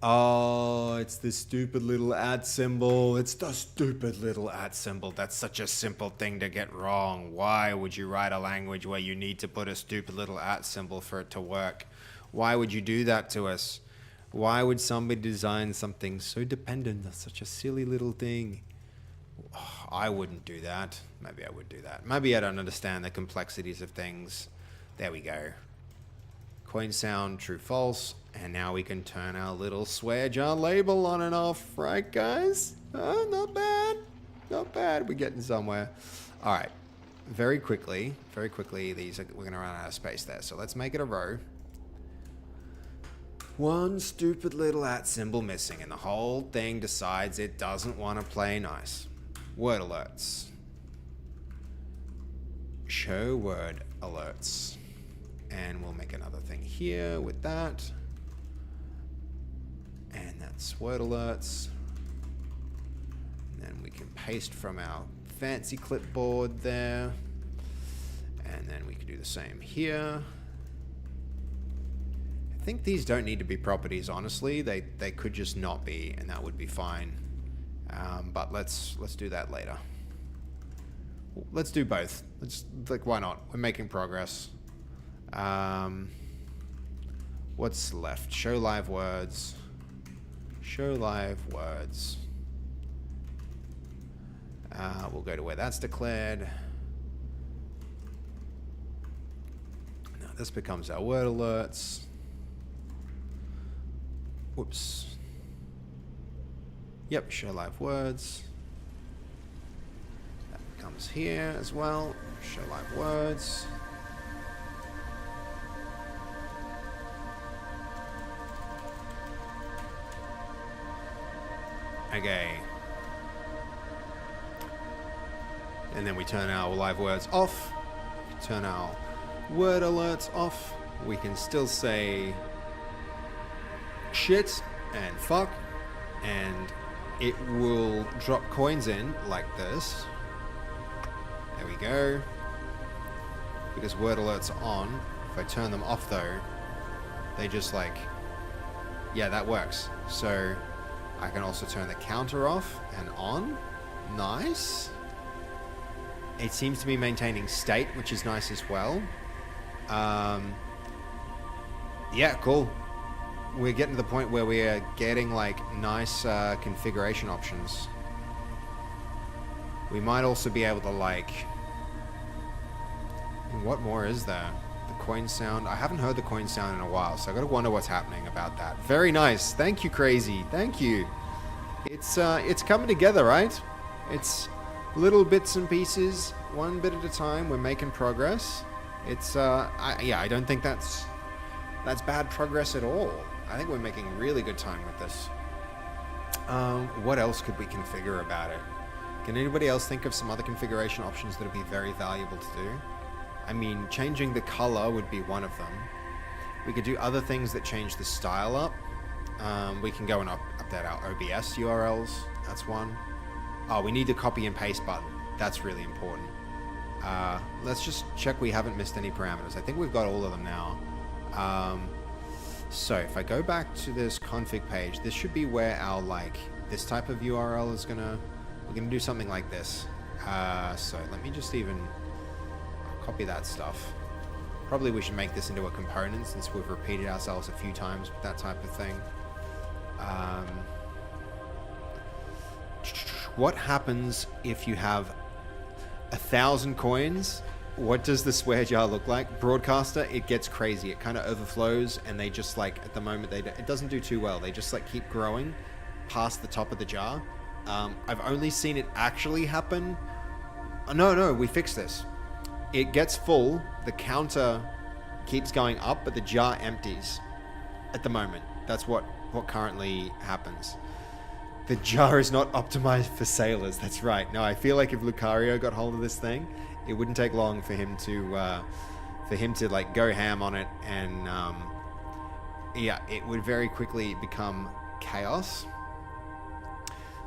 Speaker 1: Oh, it's this stupid little @ symbol. It's the stupid little @ symbol. That's such a simple thing to get wrong. Why would you write a language where you need to put a stupid little @ symbol for it to work? Why would you do that to us? Why would somebody design something so dependent on such a silly little thing? Oh, I wouldn't do that. Maybe I would do that. Maybe I don't understand the complexities of things. There we go. Coin sound, true, false. And now we can turn our little swear jar label on and off. Right, guys? Oh, not bad. Not bad. We're getting somewhere. All right. Very quickly, we're going to run out of space there. So let's make it a row. One stupid little @ symbol missing, and the whole thing decides it doesn't want to play nice. Word alerts. Show word alerts. And we'll make another thing here with that. And that's word alerts. And then we can paste from our fancy clipboard there. And then we can do the same here. I think these don't need to be properties, honestly. They could just not be, and that would be fine. But let's do that later. Let's do both. Why not? We're making progress. What's left? Show live words. Show live words. We'll go to where that's declared. Now this becomes our word alerts. Whoops. Yep, show live words. That comes here as well. Show live words. Okay. And then we turn our live words off. Turn our word alerts off. We can still say shit and fuck, and it will drop coins in like this. There we go. Because word alerts are on. If I turn them off though, they just like, yeah, that works. So I can also turn the counter off and on. Nice. It seems to be maintaining state, which is nice as well. Yeah, cool. We're getting to the point where we are getting like nice configuration options. We might also be able to like, what more is there? The coin sound. I haven't heard the coin sound in a while, so I gotta wonder what's happening about that. Very nice. Thank you, Crazy. Thank you. It's coming together, right? It's little bits and pieces, one bit at a time. We're making progress. It's I don't think that's bad progress at all. I think we're making really good time with this. What else could we configure about it? Can anybody else think of some other configuration options that would be very valuable to do? I mean, changing the color would be one of them. We could do other things that change the style up. We can go and update our OBS URLs. That's one. Oh, we need the copy and paste button. That's really important. Let's just check we haven't missed any parameters. I think we've got all of them now. So if I go back to this config page, this should be where our this type of URL is we're gonna do something like this. So let me just even copy that stuff. Probably we should make this into a component since we've repeated ourselves a few times with that type of thing. What happens if you have 1,000 coins? What does the swear jar look like? Broadcaster, it gets crazy. It kind of overflows, and they just at the moment, it doesn't do too well. They just keep growing past the top of the jar. I've only seen it actually happen. No, we fixed this. It gets full, the counter keeps going up, but the jar empties at the moment. That's what currently happens. The jar is not optimized for sailors. That's right. No, I feel like if Lucario got hold of this thing, it wouldn't take long for him to go ham on it, and yeah, it would very quickly become chaos.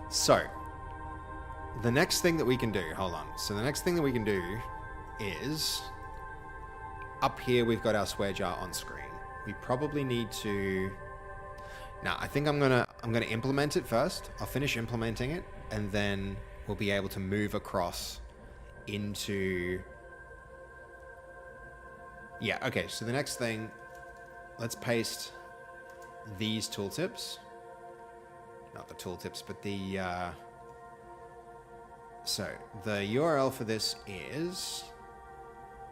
Speaker 1: So the next thing that we can do, hold on. So the next thing that we can do is up here. We've got our swear jar on screen. We probably need to. Now, I think I'm gonna implement it first. I'll finish implementing it, and then we'll be able to move across into. Yeah. Okay. So the next thing, let's paste these tooltips. Not the tooltips, but the... So, the URL for this is...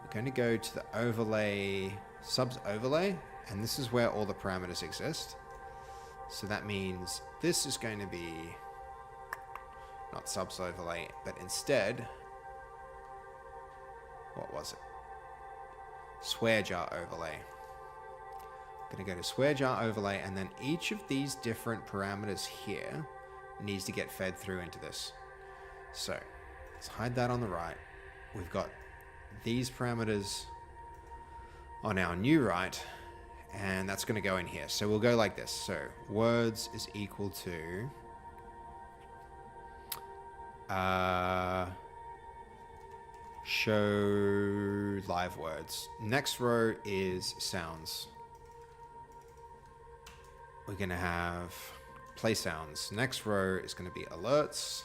Speaker 1: We're going to go to the overlay, subs overlay, and this is where all the parameters exist. So that means this is going to be not subs overlay, but instead, what was it? Swear jar overlay. I'm going to go to swear jar overlay, and then each of these different parameters here needs to get fed through into this. So let's hide that on the right. We've got these parameters on our new right, and that's going to go in here. So we'll go like this. So words is equal to show live words. Next row is sounds. We're going to have play sounds. Next row is going to be alerts.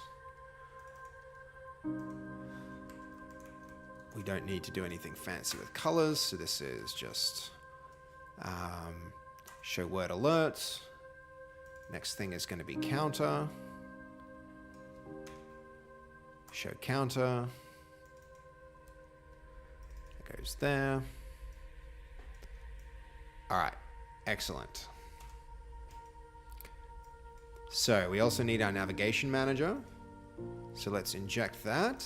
Speaker 1: We don't need to do anything fancy with colors, so this is just show word alerts. Next thing is going to be counter. Show counter. It goes there. All right, excellent. So we also need our navigation manager. So let's inject that.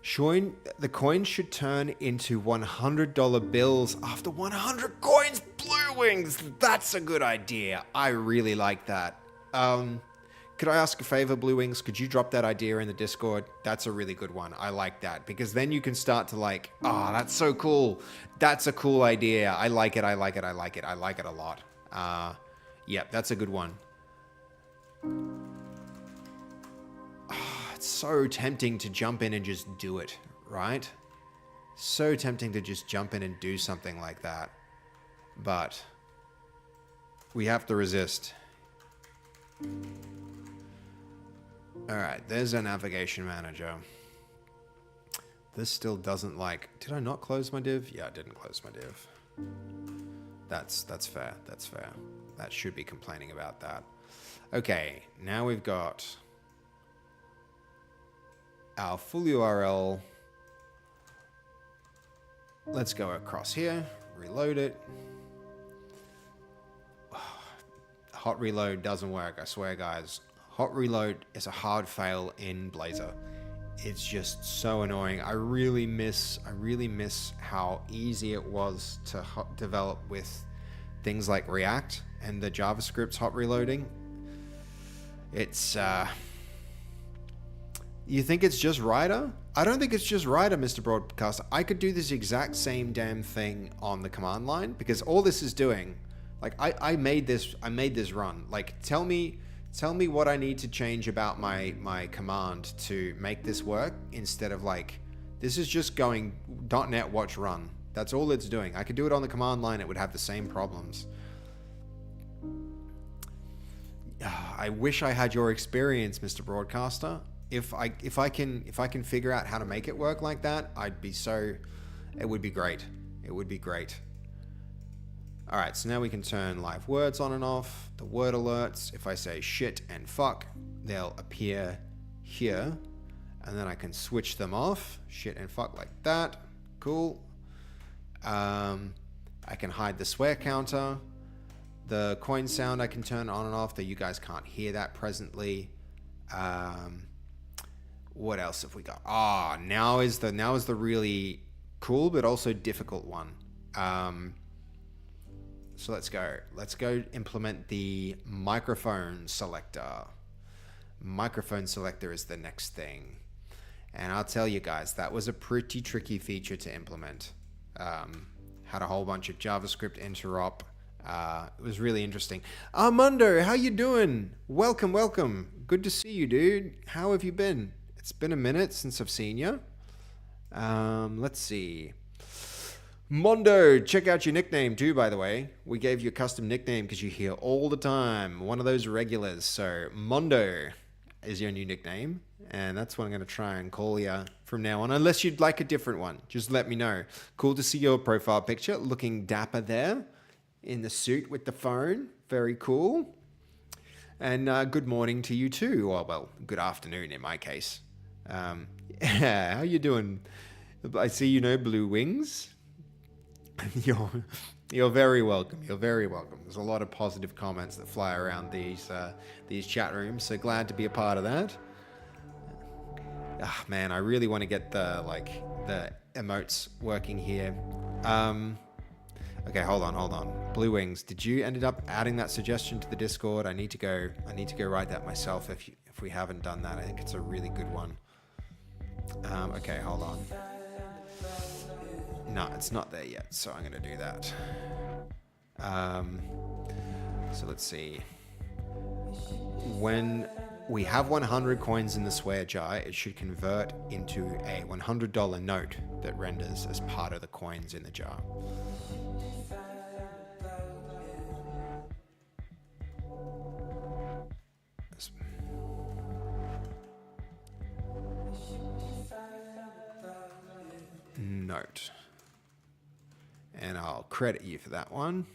Speaker 1: Showing the coins should turn into $100 bills after 100 coins. Blue wings. That's a good idea. I really like that. Could I ask a favor, Blue Wings? Could you drop that idea in the Discord? That's a really good one. I like that because then you can start to like, oh, that's so cool. That's a cool idea. I like it. I like it. I like it. I like it a lot. Yeah, that's a good one. Oh, it's so tempting to jump in and just do it, right? So tempting to just jump in and do something like that. But we have to resist. All right, there's our navigation manager. This still doesn't like... Did I not close my div? Yeah, I didn't close my div. That's fair. That's fair. That should be complaining about that. Okay, now we've got our full URL. Let's go across here, reload it. Hot reload doesn't work, I swear, guys. Hot reload is a hard fail in Blazor. It's just so annoying. I really miss how easy it was to develop with things like React and the JavaScript's hot reloading. It's you think it's just Rider? I don't think it's just Rider, Mr. Broadcaster. I could do this exact same damn thing on the command line because all this is doing, like I made this run. Like tell me what I need to change about my command to make this work instead of like, this is just going .NET watch run. That's all it's doing. I could do it on the command line. It would have the same problems. I wish I had your experience, Mr. Broadcaster. If I can figure out how to make it work like that, it would be great. It would be great. All right, so now we can turn live words on and off. The word alerts, if I say shit and fuck, they'll appear here. And then I can switch them off, shit and fuck like that. Cool. I can hide the swear counter. The coin sound I can turn on and off, though you guys can't hear that presently. What else have we got? Now is the really cool but also difficult one. So let's go implement the microphone selector. Microphone selector is the next thing. And I'll tell you guys, that was a pretty tricky feature to implement. Had a whole bunch of JavaScript interop. It was really interesting. Armando, how you doing? Welcome. Good to see you, dude. How have you been? It's been a minute since I've seen you. Let's see. Mondo, check out your nickname too, by the way. We gave you a custom nickname because you're here all the time. One of those regulars. So Mondo is your new nickname. And that's what I'm going to try and call you from now on. Unless you'd like a different one, just let me know. Cool to see your profile picture. Looking dapper there. in the suit with the phone. Very cool. And good morning to you too. Or, well, good afternoon in my case. Yeah, how you doing? I see you know Blue Wings. You're very welcome. You're very welcome. There's a lot of positive comments that fly around these chat rooms. So glad to be a part of that. Ah, man, I really want to get the emotes working here. Okay, hold on. Blue Wings, did you ended up adding that suggestion to the Discord? I need to go write that myself if we haven't done that. I think it's a really good one. Okay, hold on. No, it's not there yet, so I'm going to do that. So let's see. When we have 100 coins in the swear jar, it should convert into a $100 note that renders as part of the coins in the jar. Note. And I'll credit you for that one.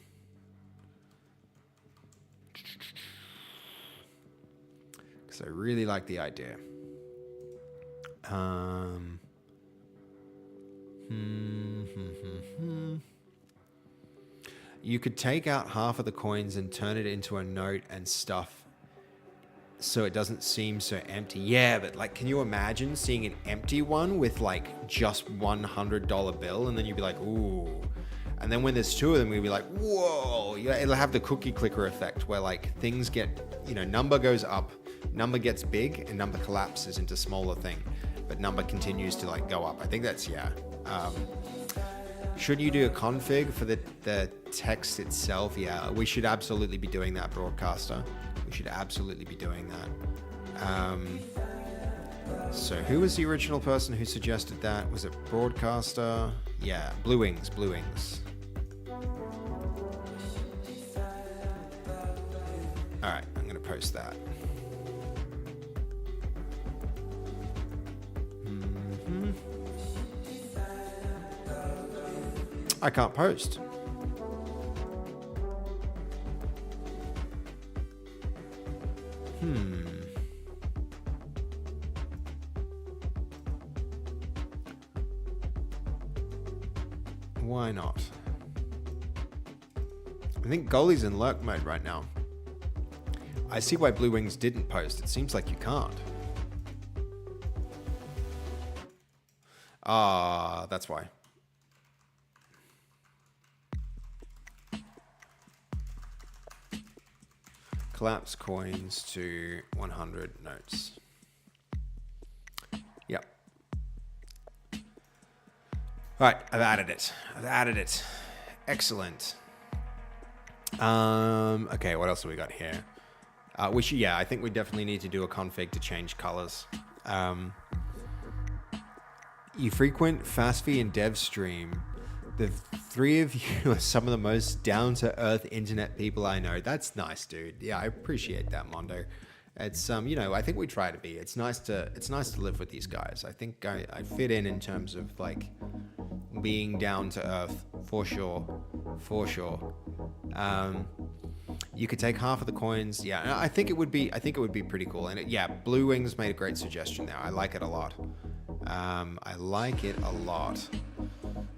Speaker 1: Because I really like the idea. You could take out half of the coins and turn it into a note and stuff so it doesn't seem so empty. Yeah, but like, can you imagine seeing an empty one with like just $100 bill, and then you'd be like, ooh. And then when there's two of them, we'd be like, whoa. Yeah, it'll have the cookie clicker effect where like things get, number goes up, number gets big, and number collapses into smaller thing, but number continues to like go up. I think that's, yeah. Should you do a config for the text itself? Yeah, we should absolutely be doing that, broadcaster. We should absolutely be doing that. So who was the original person who suggested that? Was it broadcaster? Yeah, Blue Wings. All right, I'm going to post that. I can't post. Why not? I think Goalie's in lurk mode right now. I see why Blue Wings didn't post. It seems like you can't. Ah, that's why. Collapse coins to 100 notes. Yep. All right, I've added it. Excellent. Okay, what else have we got here? I think we definitely need to do a config to change colors. You frequent Fasffy and DevStream. The three of you are some of the most down-to-earth internet people I know. That's nice, dude. Yeah, I appreciate that, Mondo. It's I think we try to be. It's nice to live with these guys. I think I fit in terms of like being down to earth for sure. You could take half of the coins. Yeah, I think it would be pretty cool. And Blue Wings made a great suggestion there. I like it a lot.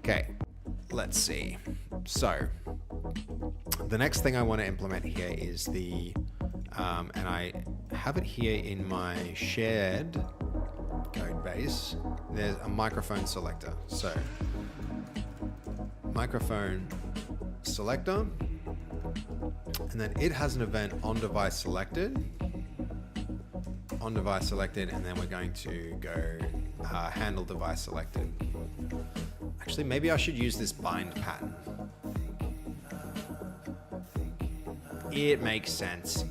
Speaker 1: Okay, let's see. So the next thing I want to implement here is the and I have it here in my shared code base. There's a microphone selector. So microphone selector, and then it has an event on device selected, and then we're going to go handle device selected. Actually, maybe I should use this bind pattern. It makes sense.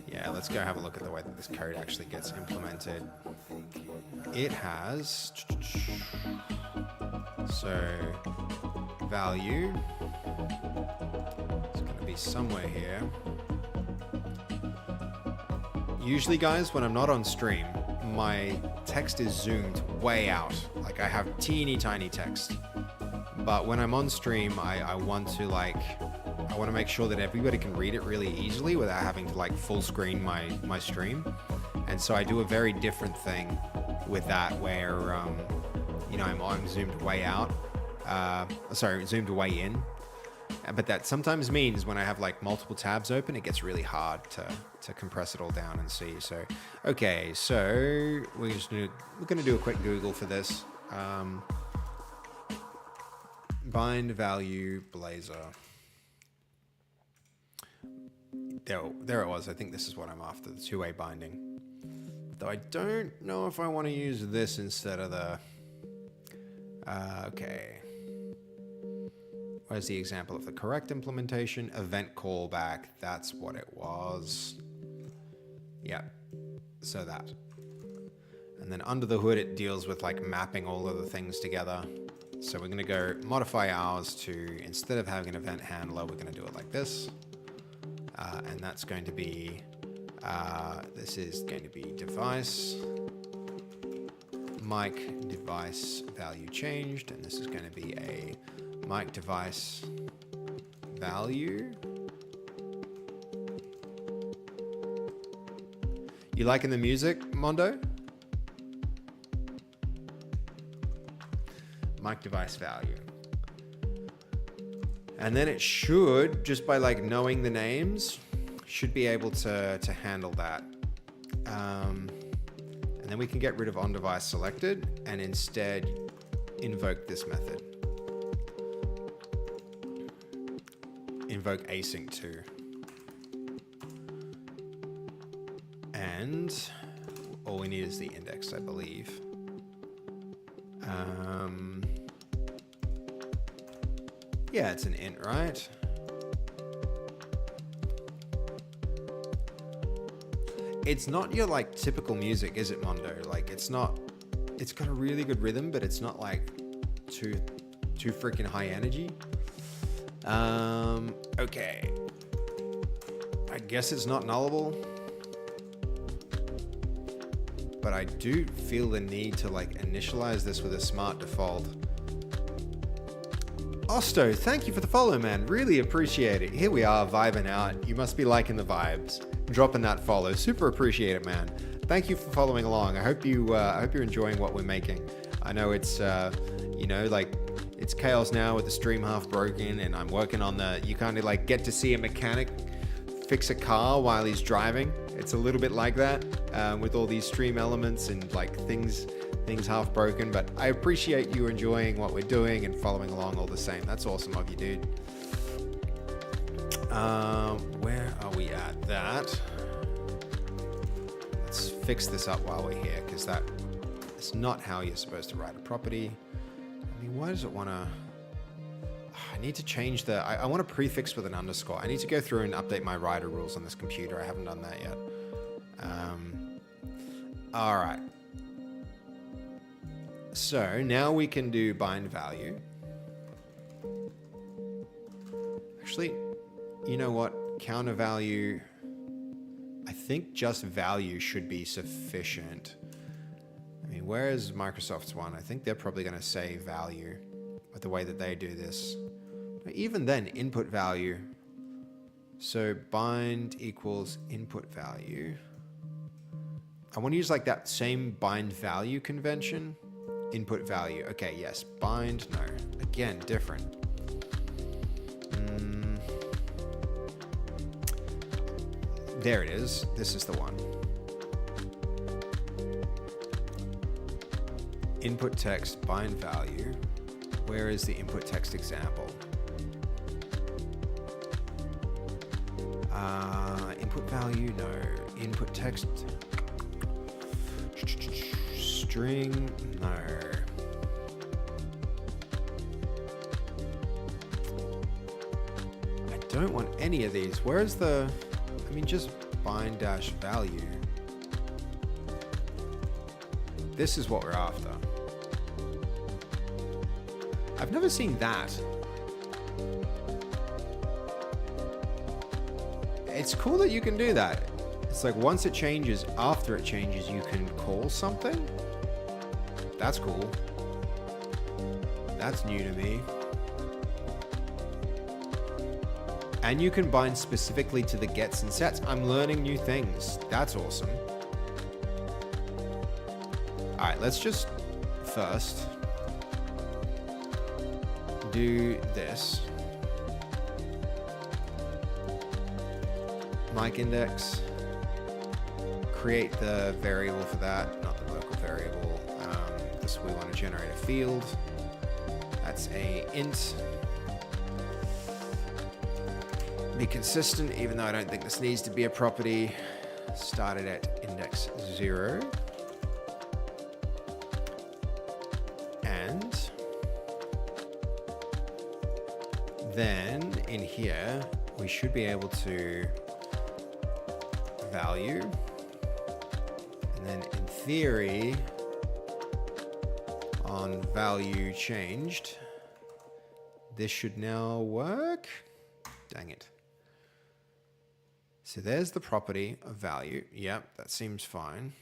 Speaker 1: Yeah, let's go have a look at the way that this code actually gets implemented. It has, so value, it's going to be somewhere here. Usually, guys, when I'm not on stream, my text is zoomed way out. Like I have teeny tiny text. But when I'm on stream, I want to make sure that everybody can read it really easily without having to like full screen my stream. And so I do a very different thing with that where, you know, I'm zoomed way out, zoomed way in. But that sometimes means when I have like multiple tabs open, it gets really hard to compress it all down and see. So, okay, so we're going to do a quick Google for this. Bind value Blazor. There it was. I think this is what I'm after, the two-way binding. Though I don't know if I want to use this instead of the... okay. Where's the example of the correct implementation? Event callback. That's what it was. Yeah. So that. And then under the hood, it deals with like mapping all of the things together. So we're going to go modify ours to, instead of having an event handler, we're going to do it like this. And that's going to be, this is going to be device, mic device value changed. And this is going to be a mic device value. You liking the music, Mondo? Mic device value. And then it should, just by like knowing the names, should be able to handle that. And then we can get rid of on device selected and instead invoke this method. Invoke async to. And all we need is the index, I believe. Yeah, it's an int, right? It's not your like typical music, is it, Mondo? Like it's not, it's got a really good rhythm, but it's not like too freaking high energy. Okay. I guess it's not nullable, but I do feel the need to like initialize this with a smart default. Osto, thank you for the follow, man. Really appreciate it. Here we are, vibing out. You must be liking the vibes. Dropping that follow. Super appreciate it, man. Thank you for following along. I hope you're enjoying what we're making. I know it's, you know, like it's chaos now with the stream half broken, and I'm working on the. You kind of like get to see a mechanic fix a car while he's driving. It's a little bit like that with all these stream elements and like things half broken, but I appreciate you enjoying what we're doing and following along all the same. That's awesome of you, dude. Where are we at? That. Let's fix this up while we're here, because that is not how you're supposed to write a property. I mean, why does it want to... I need to change the... I want a prefix with an underscore. I need to go through and update my writer rules on this computer. I haven't done that yet. All right. So now we can do bind value. Actually, you know what? Counter value. I think just value should be sufficient. I mean, where is Microsoft's one? I think they're probably going to say value with the way that they do this. But even then, input value. So bind equals input value. I want to use like that same bind value convention. Input value. Okay, yes. Bind, no. Again, different. There it is. This is the one. Input text, bind value. Where is the input text example? Input value, no. Input text. String, no. I don't want any of these. Where's the... I mean, just bind dash value. This is what we're after. I've never seen that. It's cool that you can do that. It's like once it changes, after it changes, you can call something. That's cool. That's new to me. And you can bind specifically to the gets and sets. I'm learning new things. That's awesome. All right, let's just first do this. Mic index. Create the variable for that, not the local variable. This we want to generate a field. That's a int. Be consistent, even though I don't think this needs to be a property. Started at index 0. And then in here, we should be able to value. And then in theory, on value changed, this should now work. Dang it. So there's the property of value. Yep, that seems fine.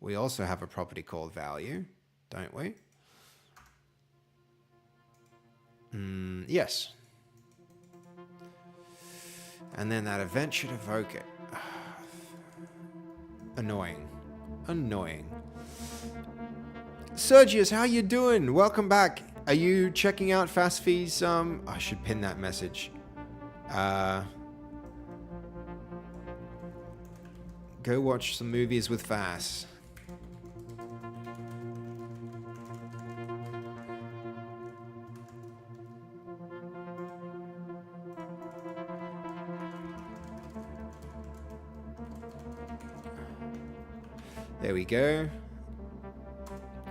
Speaker 1: We also have a property called value, don't we? Yes. And then that event should evoke it. Annoying. Annoying. Sergius, how you doing? Welcome back. Are you checking out Fasffy's, I should pin that message. Go watch some movies with Fass. There we go.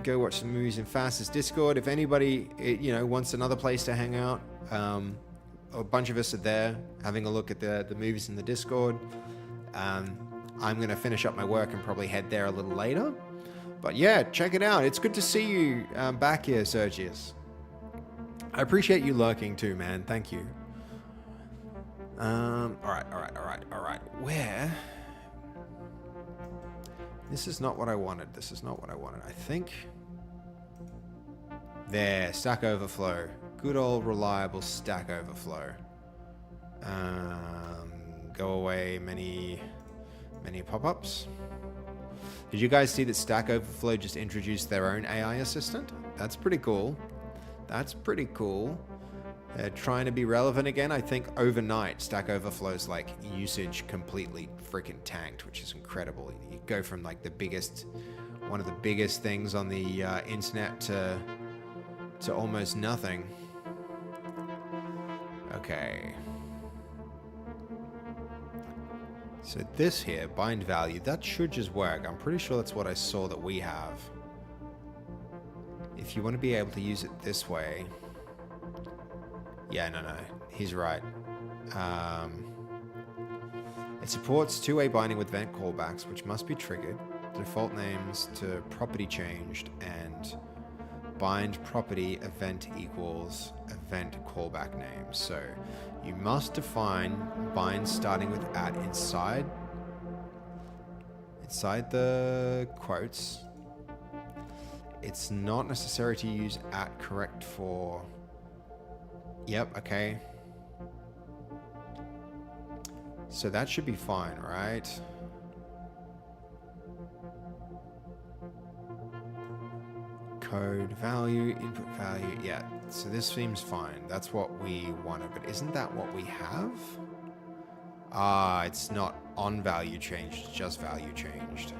Speaker 1: Go watch some movies in Fass's Discord. If anybody, wants another place to hang out, a bunch of us are there having a look at the movies in the Discord. I'm going to finish up my work and probably head there a little later. But yeah, check it out. It's good to see you back here, Sergius. I appreciate you lurking too, man. Thank you. All right. Where? This is not what I wanted. I think. There, Stack Overflow. Good old reliable Stack Overflow. Go away, many pop-ups. Did you guys see that Stack Overflow just introduced their own AI assistant? That's pretty cool. They're trying to be relevant again. I think overnight, Stack Overflow's usage completely freaking tanked, which is incredible. You go from one of the biggest things on the internet to almost nothing. Okay. So this here, bind value, that should just work. I'm pretty sure that's what I saw that we have. If you want to be able to use it this way. Yeah, no, he's right. It supports two-way binding with event callbacks, which must be triggered. Default names to property changed, and bind property event equals event callback name. So you must define bind starting with @ inside the quotes. It's not necessary to use @ correct for. Yep, okay. So that should be fine, right? Code value, input value, yeah. So this seems fine. That's what we wanted, but isn't that what we have? It's not on value changed, it's just value changed.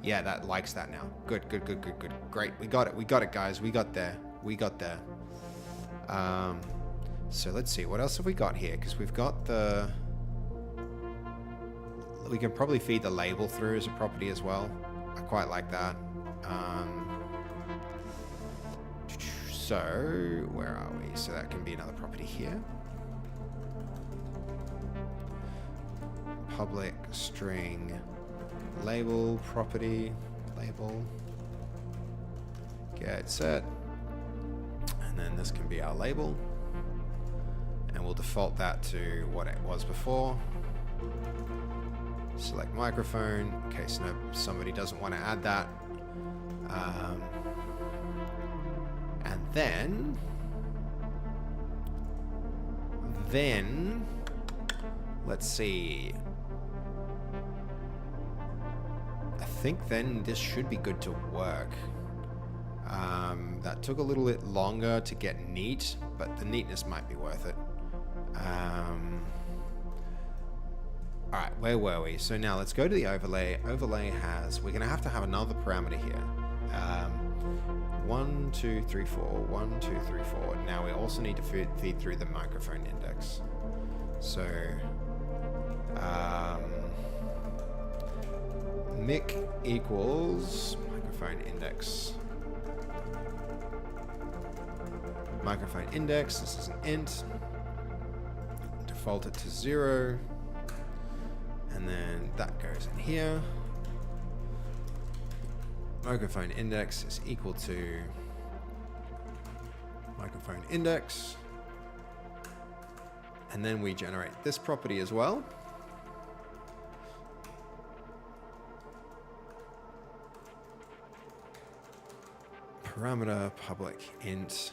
Speaker 1: Yeah, that likes that now. Good. Great, we got it, guys. We got there. So let's see, what else have we got here? Because we've got we can probably feed the label through as a property as well. I quite like that. So where are we? So that can be another property here. Public string label property label get set, and then this can be our label, and we'll default that to what it was before. Select microphone in case somebody doesn't want to add that. And then, let's see. I think then this should be good to work. That took a little bit longer to get neat, but the neatness might be worth it. Alright, where were we? So now let's go to the overlay. Overlay has, we're going to have another parameter here. 1, 2, 3, 4. 1, 2, 3, 4. Now we also need to feed through the microphone index. So, mic equals microphone index. Microphone index, this is an int. Default it to 0. And then that goes in here. Microphone index is equal to microphone index. And then we generate this property as well. Parameter public int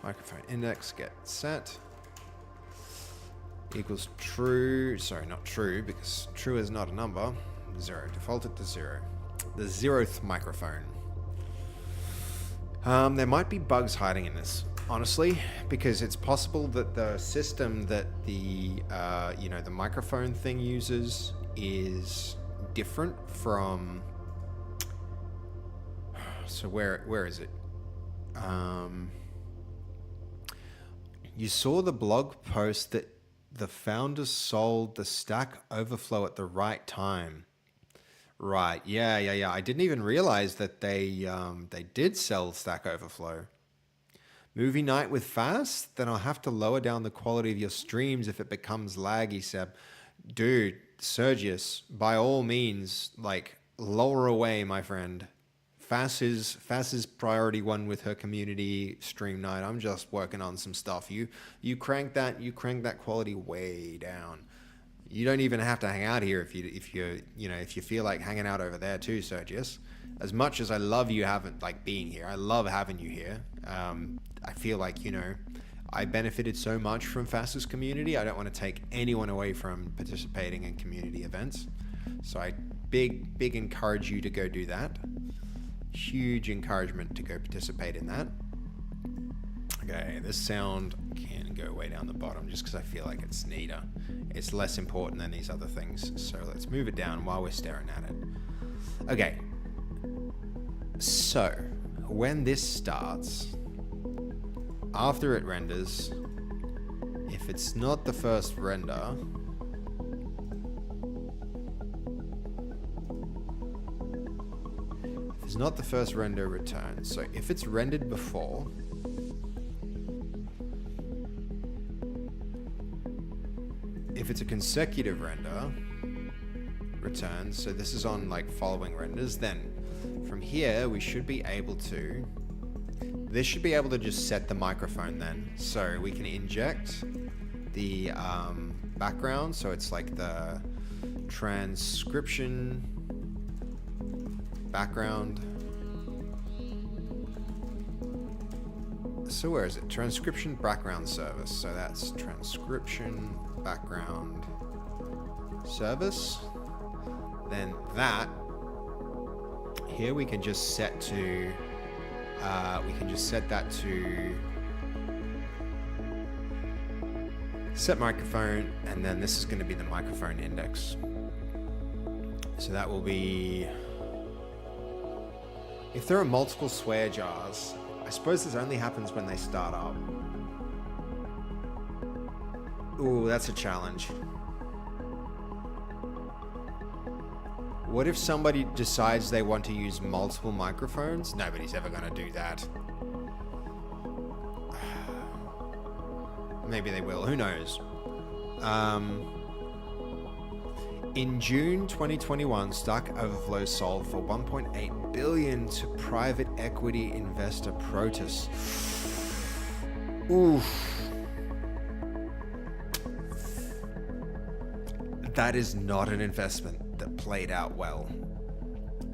Speaker 1: microphone index get set equals true. Sorry, not true, because true is not a number. 0. Default it to 0. The 0th microphone. There might be bugs hiding in this, honestly, because it's possible that the system that the the microphone thing uses is different from. So where is it? You saw the blog post that the founders sold the Stack Overflow at the right time. Right, yeah. I didn't even realize that they did sell Stack Overflow. Movie night with Fast? Then I'll have to lower down the quality of your streams if it becomes laggy, Seb. Dude, Sergius, by all means, like, lower away, my friend. Fass's priority one with her community stream night. I'm just working on some stuff. You crank that quality way down. You don't even have to hang out here if you feel like hanging out over there too, Sergius. As much as I love you being here, I love having you here. I feel like I benefited so much from Fass's community. I don't want to take anyone away from participating in community events. So I big encourage you to go do that. Huge encouragement to go participate in that. Okay, this sound can go way down the bottom just because I feel like it's neater. It's less important than these other things. So let's move it down while we're staring at it. Okay. So, when this starts, after it renders, if it's not the first render, it's not the first render return. So if it's rendered before, if it's a consecutive render return, so this is on following renders, then from here we should be able to, this should be able to just set the microphone then. So we can inject the background, so it's like the transcription background. So where is it? Transcription background service. So that's transcription background service. Then that here we can just set to that to set microphone, and then this is going to be the microphone index. So that will be, if there are multiple swear jars, I suppose this only happens when they start up. Ooh, that's a challenge. What if somebody decides they want to use multiple microphones? Nobody's ever going to do that. Maybe they will, who knows? In June 2021, Stack Overflow sold for $1.8 billion to private equity investor Protus. Oof. That is not an investment that played out well.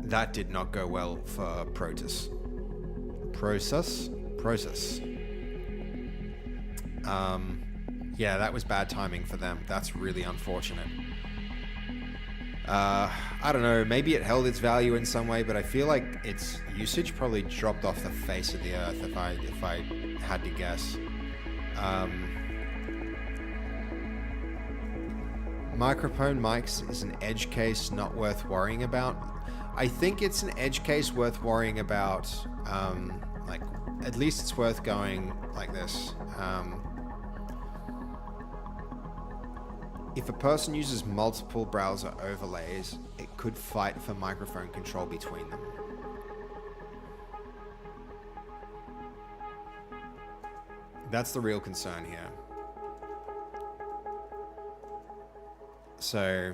Speaker 1: That did not go well for Protus. Process. Yeah, that was bad timing for them. That's really unfortunate. I don't know, maybe it held its value in some way, but I feel like its usage probably dropped off the face of the earth if I had to guess. Microphone mics is an edge case not worth worrying about. I think it's an edge case worth worrying about. Like, at least it's worth going like this. If a person uses multiple browser overlays, it could fight for microphone control between them. That's the real concern here. So,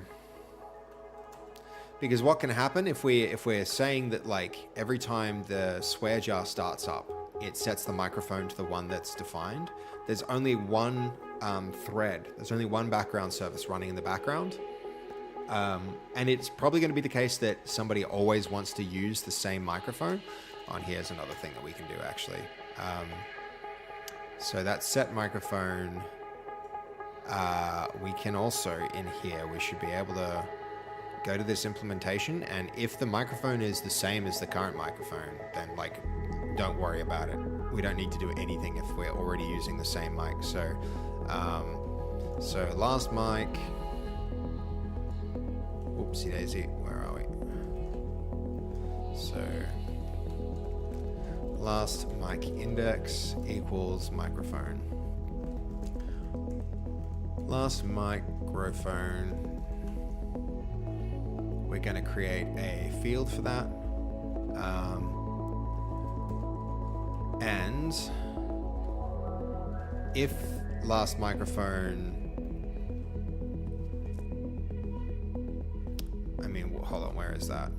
Speaker 1: because what can happen if we're saying that, like, every time the swear jar starts up, it sets the microphone to the one that's defined. There's only one thread. There's only one background service running in the background. And it's probably going to be the case that somebody always wants to use the same microphone. And here's another thing that we can do, actually. So that set microphone, we can also, in here, we should be able to go to this implementation. And if the microphone is the same as the current microphone, then, like, don't worry about it. We don't need to do anything if we're already using the same mic. So, so last mic. Oopsie daisy. Where are we? So, last mic index equals microphone. Last microphone. We're going to create a field for that. And if last microphone, I mean, hold on, where is that?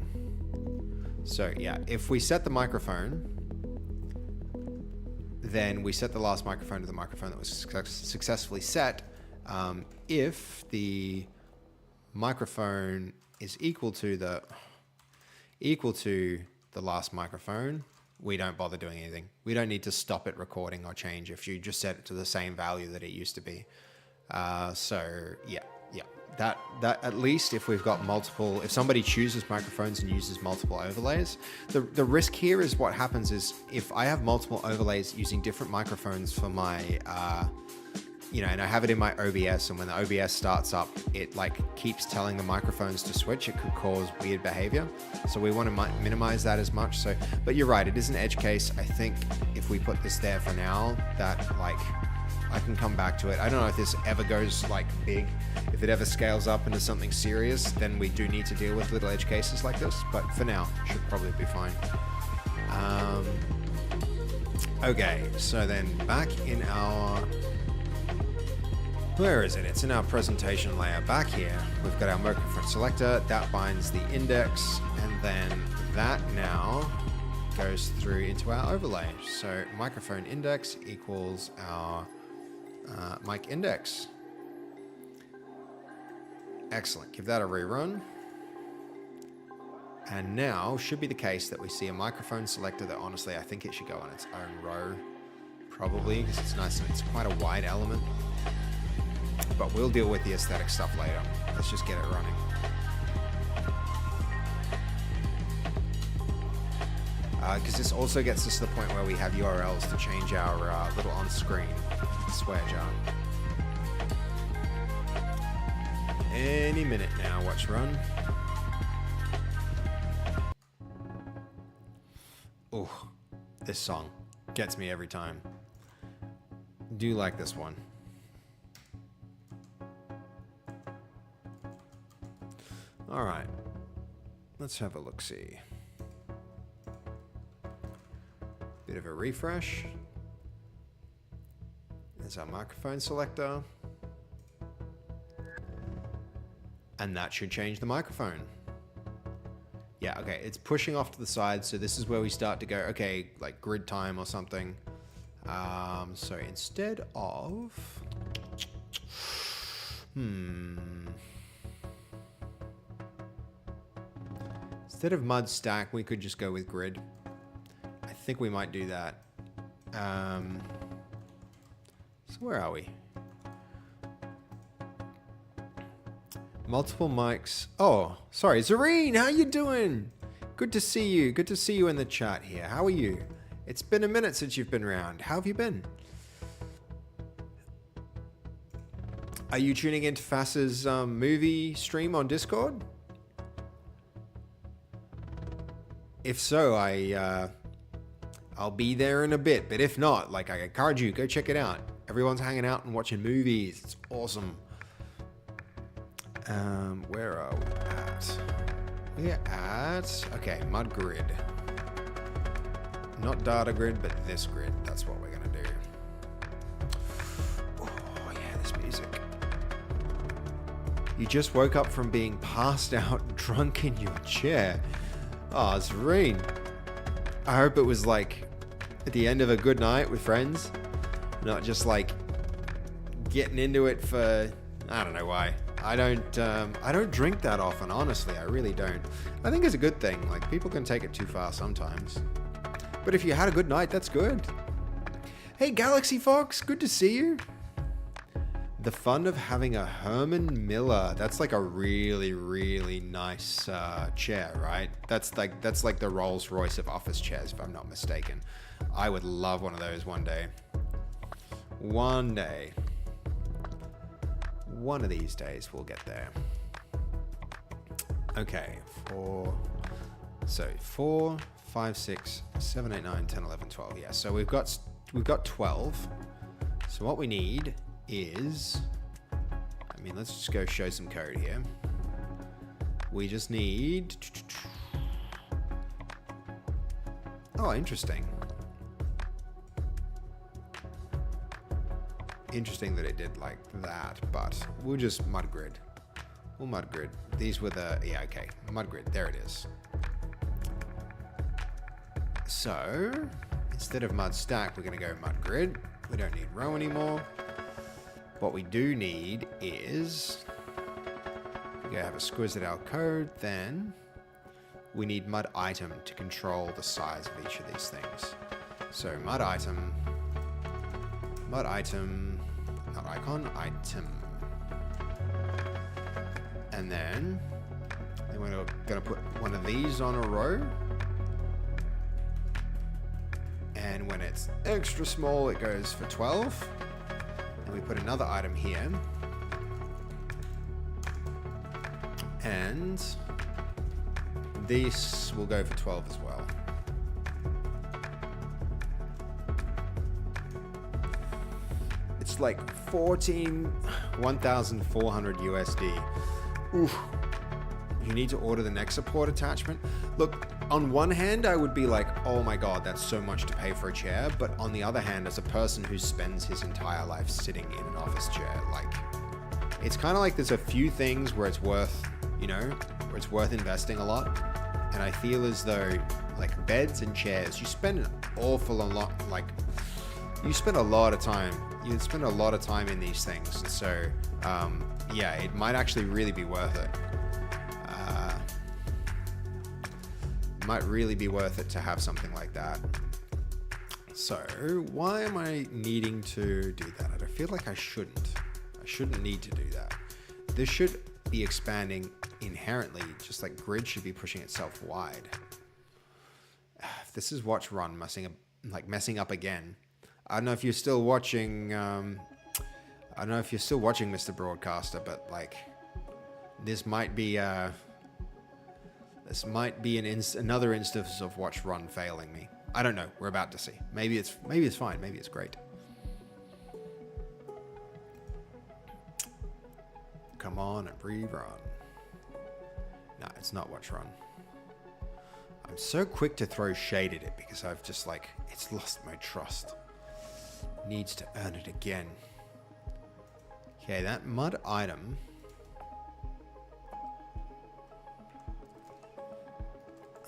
Speaker 1: So yeah, if we set the microphone, then we set the last microphone to the microphone that was successfully set. If the microphone is equal to the last microphone, we don't bother doing anything. We don't need to stop it recording or change if you just set it to the same value that it used to be. So yeah, that at least if we've got multiple, if somebody chooses microphones and uses multiple overlays, the risk here is what happens is if I have multiple overlays using different microphones for my, and I have it in my OBS, and when the OBS starts up, it like keeps telling the microphones to switch. It could cause weird behavior. So we want to minimize that as much. So, but you're right, it is an edge case. I think if we put this there for now, that like, I can come back to it. I don't know if this ever goes like big. If it ever scales up into something serious, then we do need to deal with little edge cases like this. But for now, should probably be fine. Okay, so then back in our, where is it? It's in our presentation layer. Back here, we've got our microphone selector. That binds the index, and then that now goes through into our overlay. So microphone index equals our mic index. Excellent. Give that a rerun. And now should be the case that we see a microphone selector that honestly I think it should go on its own row, probably, because it's nice and it's quite a wide element. But we'll deal with the aesthetic stuff later. Let's just get it running. Because this also gets us to the point where we have URLs to change our little on-screen swear jar. Any minute now, watch run. Oh, this song gets me every time. Do like this one. All right, let's have a look-see. Bit of a refresh. There's our microphone selector. And that should change the microphone. Yeah, okay, it's pushing off to the side, so this is where we start to go, okay, like grid time or something. So instead of... Instead of mud stack, we could just go with grid. I think we might do that. So where are we? Multiple mics. Oh, sorry. Zareen, how you doing? Good to see you. Good to see you in the chat here. How are you? It's been a minute since you've been around. How have you been? Are you tuning into Fass's movie stream on Discord? If so, I'll be there in a bit. But if not, like, I encourage you, go check it out. Everyone's hanging out and watching movies. It's awesome. Where are we at? We're at, okay, mud grid. Not data grid, but this grid. That's what we're gonna do. Oh yeah, this music. You just woke up from being passed out drunk in your chair. Oh, Zareen. I hope it was like at the end of a good night with friends, not just like getting into it for, I don't know why. I don't drink that often, honestly. I really don't. I think it's a good thing. Like, people can take it too far sometimes. But if you had a good night, that's good. Hey, Galaxy Fox, good to see you. The fun of having a Herman Miller. That's like a really, really nice chair, right? That's like the Rolls Royce of office chairs, if I'm not mistaken. I would love one of those one day. One day. One of these days we'll get there. Okay, 4, 5, 6, 7, 8, 9, 10, 11, 12. Yeah, so we've got 12. So what we need is, I mean, let's just go show some code here. We just need, oh, interesting. Interesting that it did like that, but we'll just mud grid. We'll mud grid. These were the, yeah, okay, mud grid, there it is. So instead of mud stack, we're gonna go mud grid. We don't need row anymore. What we do need is, we're gonna have a squizzed out code, then we need mud item to control the size of each of these things. So mud item, not icon, item. And then we're gonna put one of these on a row. And when it's extra small, it goes for 12. And we put another item here. And this will go for 12 as well. It's like 1,400 USD. Oof. You need to order the next support attachment. Look, on one hand, I would be like, oh my God, that's so much to pay for a chair. But on the other hand, as a person who spends his entire life sitting in an office chair, like, it's kind of like there's a few things where it's worth, you know, where it's worth investing a lot. And I feel as though, like, beds and chairs, you spend an awful lot, like, you spend a lot of time. You spend a lot of time in these things. So, yeah, it might actually really be worth it. Might really be worth it to have something like that. So, why am I needing to do that? I feel like I shouldn't. I shouldn't need to do that. This should be expanding inherently, just like grid should be pushing itself wide. If this is watch run messing up again. I don't know if you're still watching. I don't know if you're still watching Mr. Broadcaster, but like, this might be another instance of watch run failing me. I don't know. We're about to see. Maybe it's fine. Maybe it's great. Come on and rerun. No, it's not watch run. I'm so quick to throw shade at it because I've just like, it's lost my trust. Needs to earn it again. Okay, that mud item.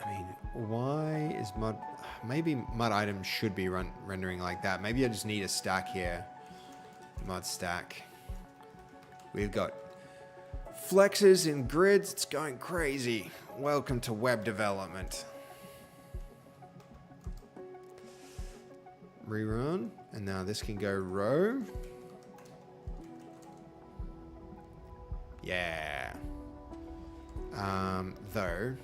Speaker 1: I mean, why is mud... Maybe mud items should be rendering like that. Maybe I just need a stack here. Mud stack. We've got flexes and grids. It's going crazy. Welcome to web development. Rerun. And now this can go row. Yeah. Though,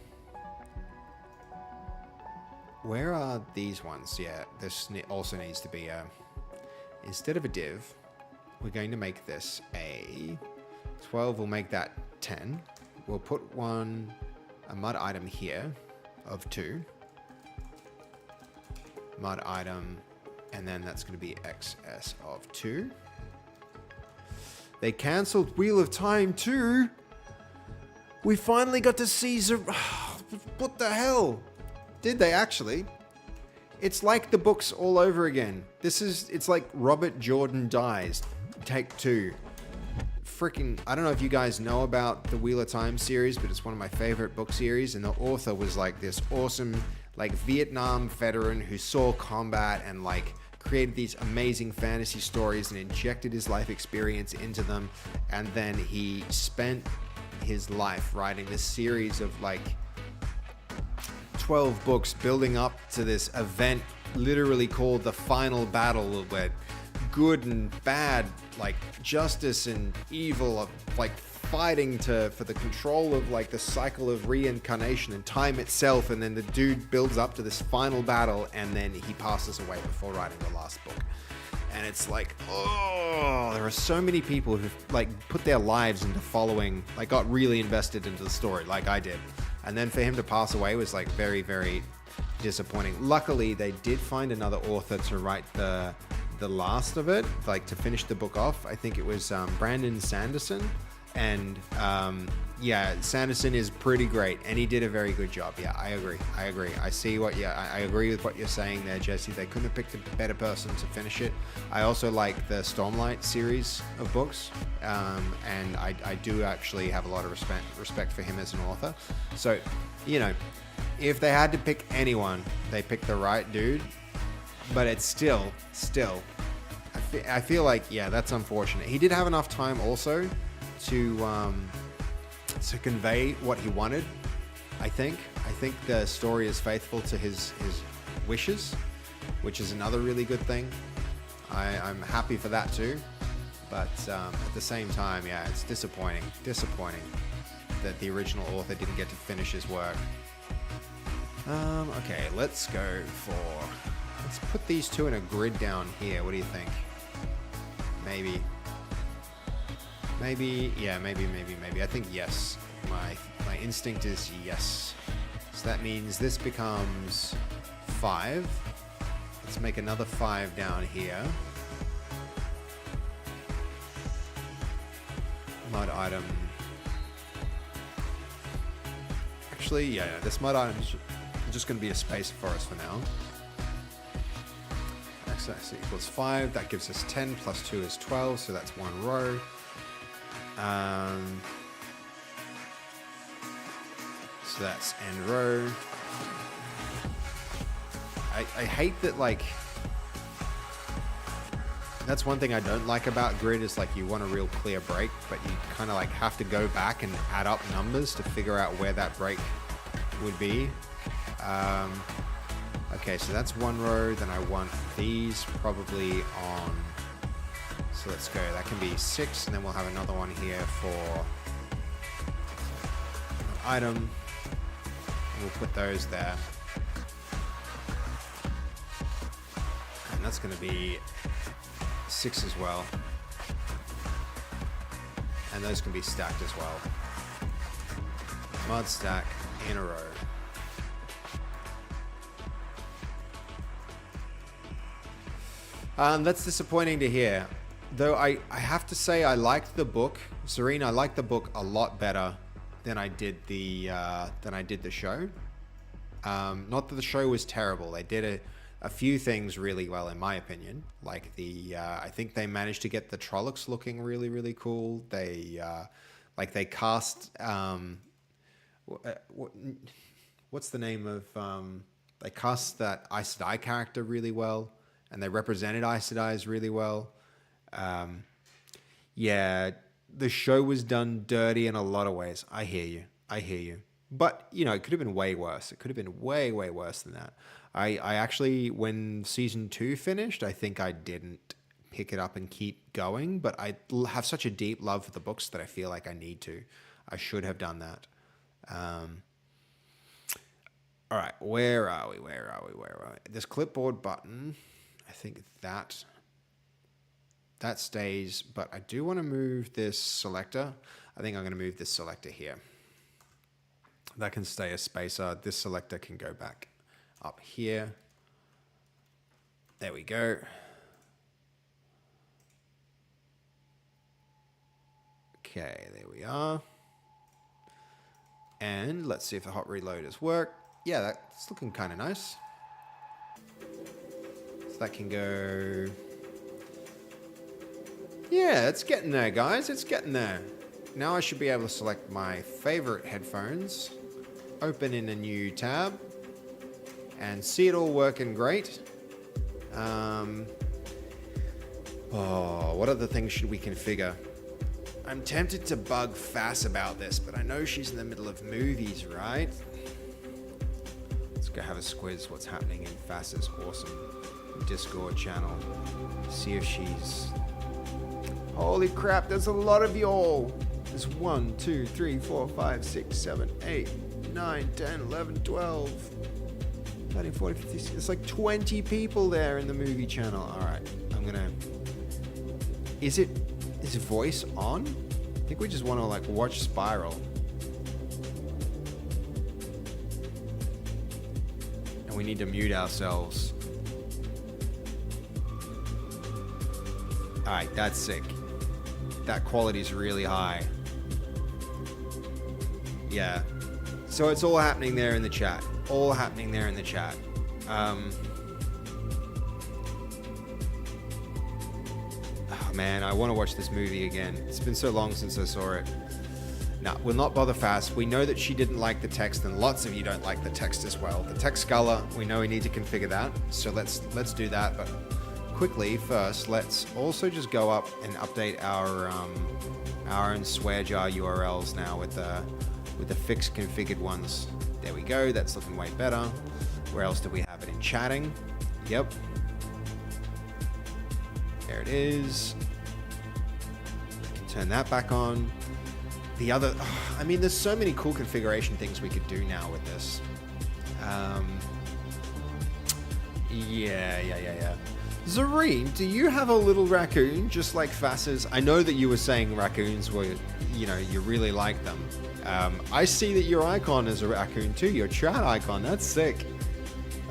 Speaker 1: where are these ones? Yeah, this also needs to be a, instead of a div, we're going to make this a 12. We'll make that 10. We'll put a mud item here of 2. Mud item, and then that's going to be XS of 2. They cancelled Wheel of Time too. We finally got to see what the hell? Did they actually? It's like the books all over again. It's like Robert Jordan dies. Take 2. Freaking, I don't know if you guys know about the Wheel of Time series, but it's one of my favorite book series, and the author was like this awesome, like Vietnam veteran who saw combat and like created these amazing fantasy stories and injected his life experience into them, and then he spent his life writing this series of like 12 books building up to this event literally called the final battle, where good and bad, like justice and evil, are like fighting for the control of like the cycle of reincarnation and time itself. And then the dude builds up to this final battle, and then he passes away before writing the last book. And it's like, oh, there are so many people who've like put their lives into following, like got really invested into the story like I did. And then for him to pass away was like very, very disappointing. Luckily, they did find another author to write the last of it, like to finish the book off. I think it was Brandon Sanderson. And yeah, Sanderson is pretty great, and he did a very good job. Yeah, I agree. I see I agree with what you're saying there, Jesse. They couldn't have picked a better person to finish it. I also like the Stormlight series of books, and I do actually have a lot of respect for him as an author. So, you know, if they had to pick anyone, they picked the right dude. But it's still, I feel like, yeah, that's unfortunate. He did have enough time also to convey what he wanted. I think the story is faithful to his wishes, which is another really good thing. I'm happy for that too, but at the same time, yeah, it's disappointing that the original author didn't get to finish his work. Okay, let's put these two in a grid down here. What do you think? Maybe. I think yes. My instinct is yes. So that means this becomes 5. Let's make another 5 down here. Mud item. Actually, yeah, this mud item is just going to be a space for us for now. X equals 5. That gives us 10 plus 2 is 12, so that's 1 row. So that's end row. I hate that, like, that's one thing I don't like about grid is like you want a real clear break, but you kind of like have to go back and add up numbers to figure out where that break would be. Okay, so that's 1 row. Then I want these probably on. So let's go. That can be 6, and then we'll have another one here for an item. And we'll put those there. And that's going to be 6 as well. And those can be stacked as well. Mud stack in a row. That's disappointing to hear. Though I have to say I liked the book. Serene, I liked the book a lot better than I did the show. Not that the show was terrible. They did a few things really well, in my opinion. Like I think they managed to get the Trollocs looking really, really cool. They cast what's the name of they cast that Aes Sedai character really well, and they represented Aes Sedai really well. Yeah, the show was done dirty in a lot of ways. I hear you. But, you know, it could have been way worse. It could have been way, way worse than that. I actually, when season 2 finished, I think I didn't pick it up and keep going, but I have such a deep love for the books that I feel like I need to. I should have done that. All right, where are we? This clipboard button, I think that stays, but I do want to move this selector. I think I'm going to move this selector here. That can stay a spacer. This selector can go back up here. There we go. Okay, there we are. And let's see if the hot reloaders work. Yeah, that's looking kind of nice. So that can go... Yeah, it's getting there, guys. It's getting there. Now I should be able to select my favorite headphones, open in a new tab, and see it all working great. What other things should we configure? I'm tempted to bug Fass about this, but I know she's in the middle of movies, right? Let's go have a squiz what's happening in Fass's awesome Discord channel. See if she's... Holy crap, there's a lot of y'all. There's 1, 2, 3, 4, 5, 6, 7, 8, 9, 10, 11, 12, 13, 14, 15, 16. There's like 20 people there in the movie channel. All right, I'm gonna... Is voice on? I think we just want to like watch Spiral. And we need to mute ourselves. All right, that's sick. That quality is really high. Yeah. So it's all happening there in the chat. All happening there in the chat. Oh man, I want to watch this movie again. It's been so long since I saw it. No, we'll not bother fast. We know that she didn't like the text, and lots of you don't like the text as well. The text color, we know we need to configure that. So let's do that. But quickly, first, let's also just go up and update our own swear jar URLs now with the fixed configured ones. There we go. That's looking way better. Where else do we have it? In chatting. Yep. There it is. Turn that back on. The other, I mean, there's so many cool configuration things we could do now with this. Yeah. Zareen, do you have a little raccoon just like Fass's? I know that you were saying raccoons were, you really like them. I see that your icon is a raccoon too, your chat icon. That's sick.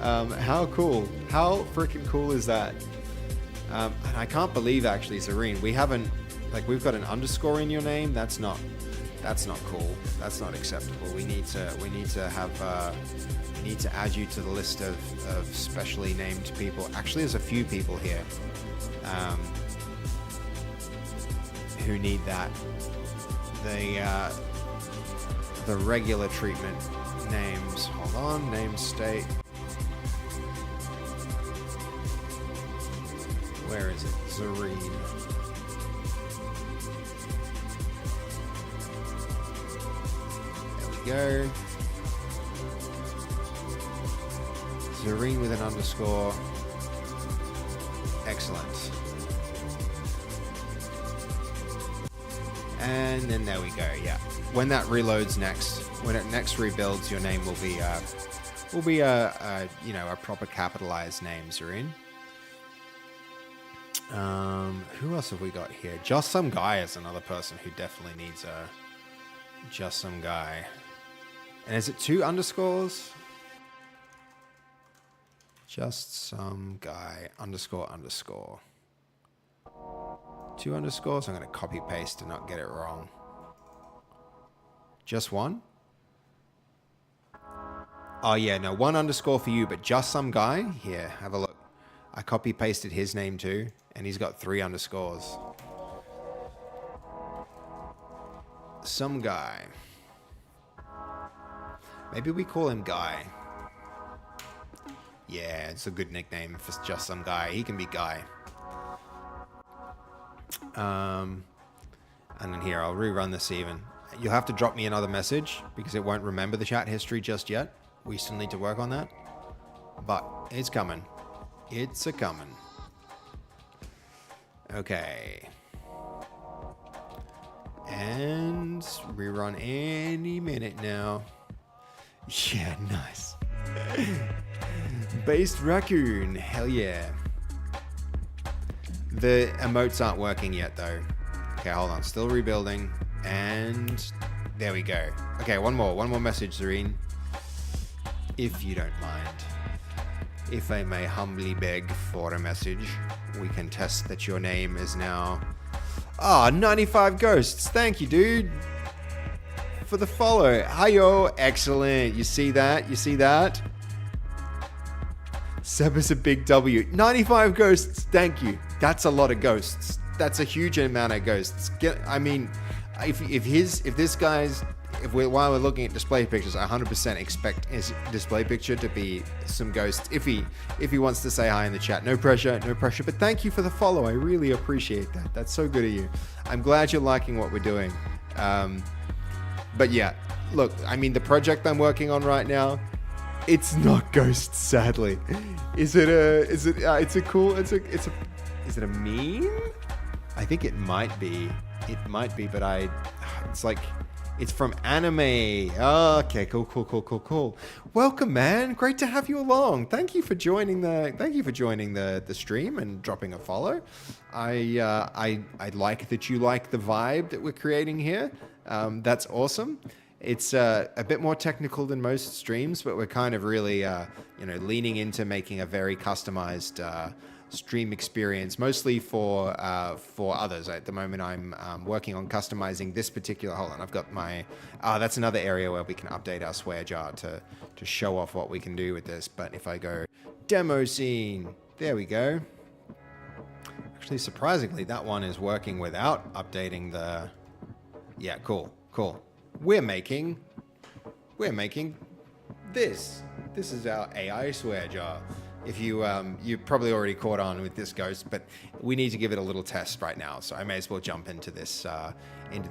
Speaker 1: How cool. How freaking cool is that? And I can't believe actually, Zareen, we haven't, we've got an underscore in your name. That's not cool. That's not acceptable. We need to add you to the list of specially named people. Actually, there's a few people here who need that. The regular treatment names. Hold on, name state. Where is it? Zareen. Go. Zareen with an underscore. Excellent. And then there we go. Yeah. When that reloads next, when it next rebuilds, your name will be a proper capitalized name, Zareen. Who else have we got here? Just Some Guy is another person who definitely needs a Just Some Guy. And is it 2 underscores? Just Some Guy underscore. 2 underscores. I'm going to copy paste to not get it wrong. Just 1? Oh yeah, no, 1 underscore for you, but Just Some Guy. Here, have a look. I copy pasted his name too, and he's got 3 underscores. Some Guy. Maybe we call him Guy. Yeah, it's a good nickname for Just Some Guy. He can be Guy. And then here, I'll rerun this even. You'll have to drop me another message because it won't remember the chat history just yet. We still need to work on that. But it's coming. It's a-coming. Okay. And rerun any minute now. Yeah, nice. Based raccoon, hell yeah. The emotes aren't working yet though. Okay, hold on, still rebuilding. And there we go. Okay, one more message, Zareen. If you don't mind. If I may humbly beg for a message, we can test that your name is now... 95 ghosts. Thank you, dude. For the follow. Hiyo. Excellent. You see that? You see that? Seb is a big W. 95 ghosts. Thank you. That's a lot of ghosts. That's a huge amount of ghosts. I mean, if while we're looking at display pictures, I 100% expect his display picture to be some ghosts. If he wants to say hi in the chat, no pressure. But thank you for the follow. I really appreciate that. That's so good of you. I'm glad you're liking what we're doing. But yeah, look, I mean, the project I'm working on right now, it's not ghosts, sadly. Is it a meme? I think it might be. But it's from anime. Oh, okay, cool. Welcome, man. Great to have you along. Thank you for joining the stream and dropping a follow. I like that you like the vibe that we're creating here. That's awesome. It's a bit more technical than most streams, but we're kind of really leaning into making a very customized stream experience, mostly for others. At the moment, I'm working on customizing this particular. Hold on, I've got my. That's another area where we can update our swear jar to show off what we can do with this. But if I go demo scene, there we go. Actually, surprisingly, that one is working without updating the. Yeah, cool. We're making this. This is our AI swear jar. If you probably already caught on with this ghost, but we need to give it a little test right now. So I may as well jump into this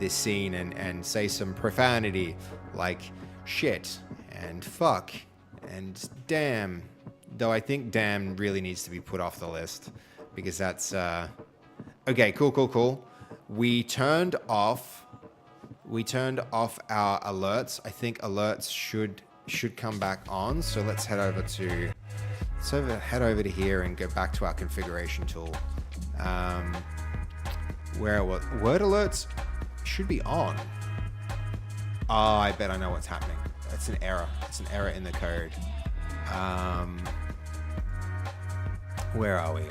Speaker 1: scene and say some profanity like shit and fuck and damn. Though I think damn really needs to be put off the list because that's okay. Cool. We turned off our alerts. I think alerts should come back on. So let's head over to here and go back to our configuration tool. Where word alerts should be on. Oh, I bet I know what's happening. It's an error. It's an error in the code. Where are we?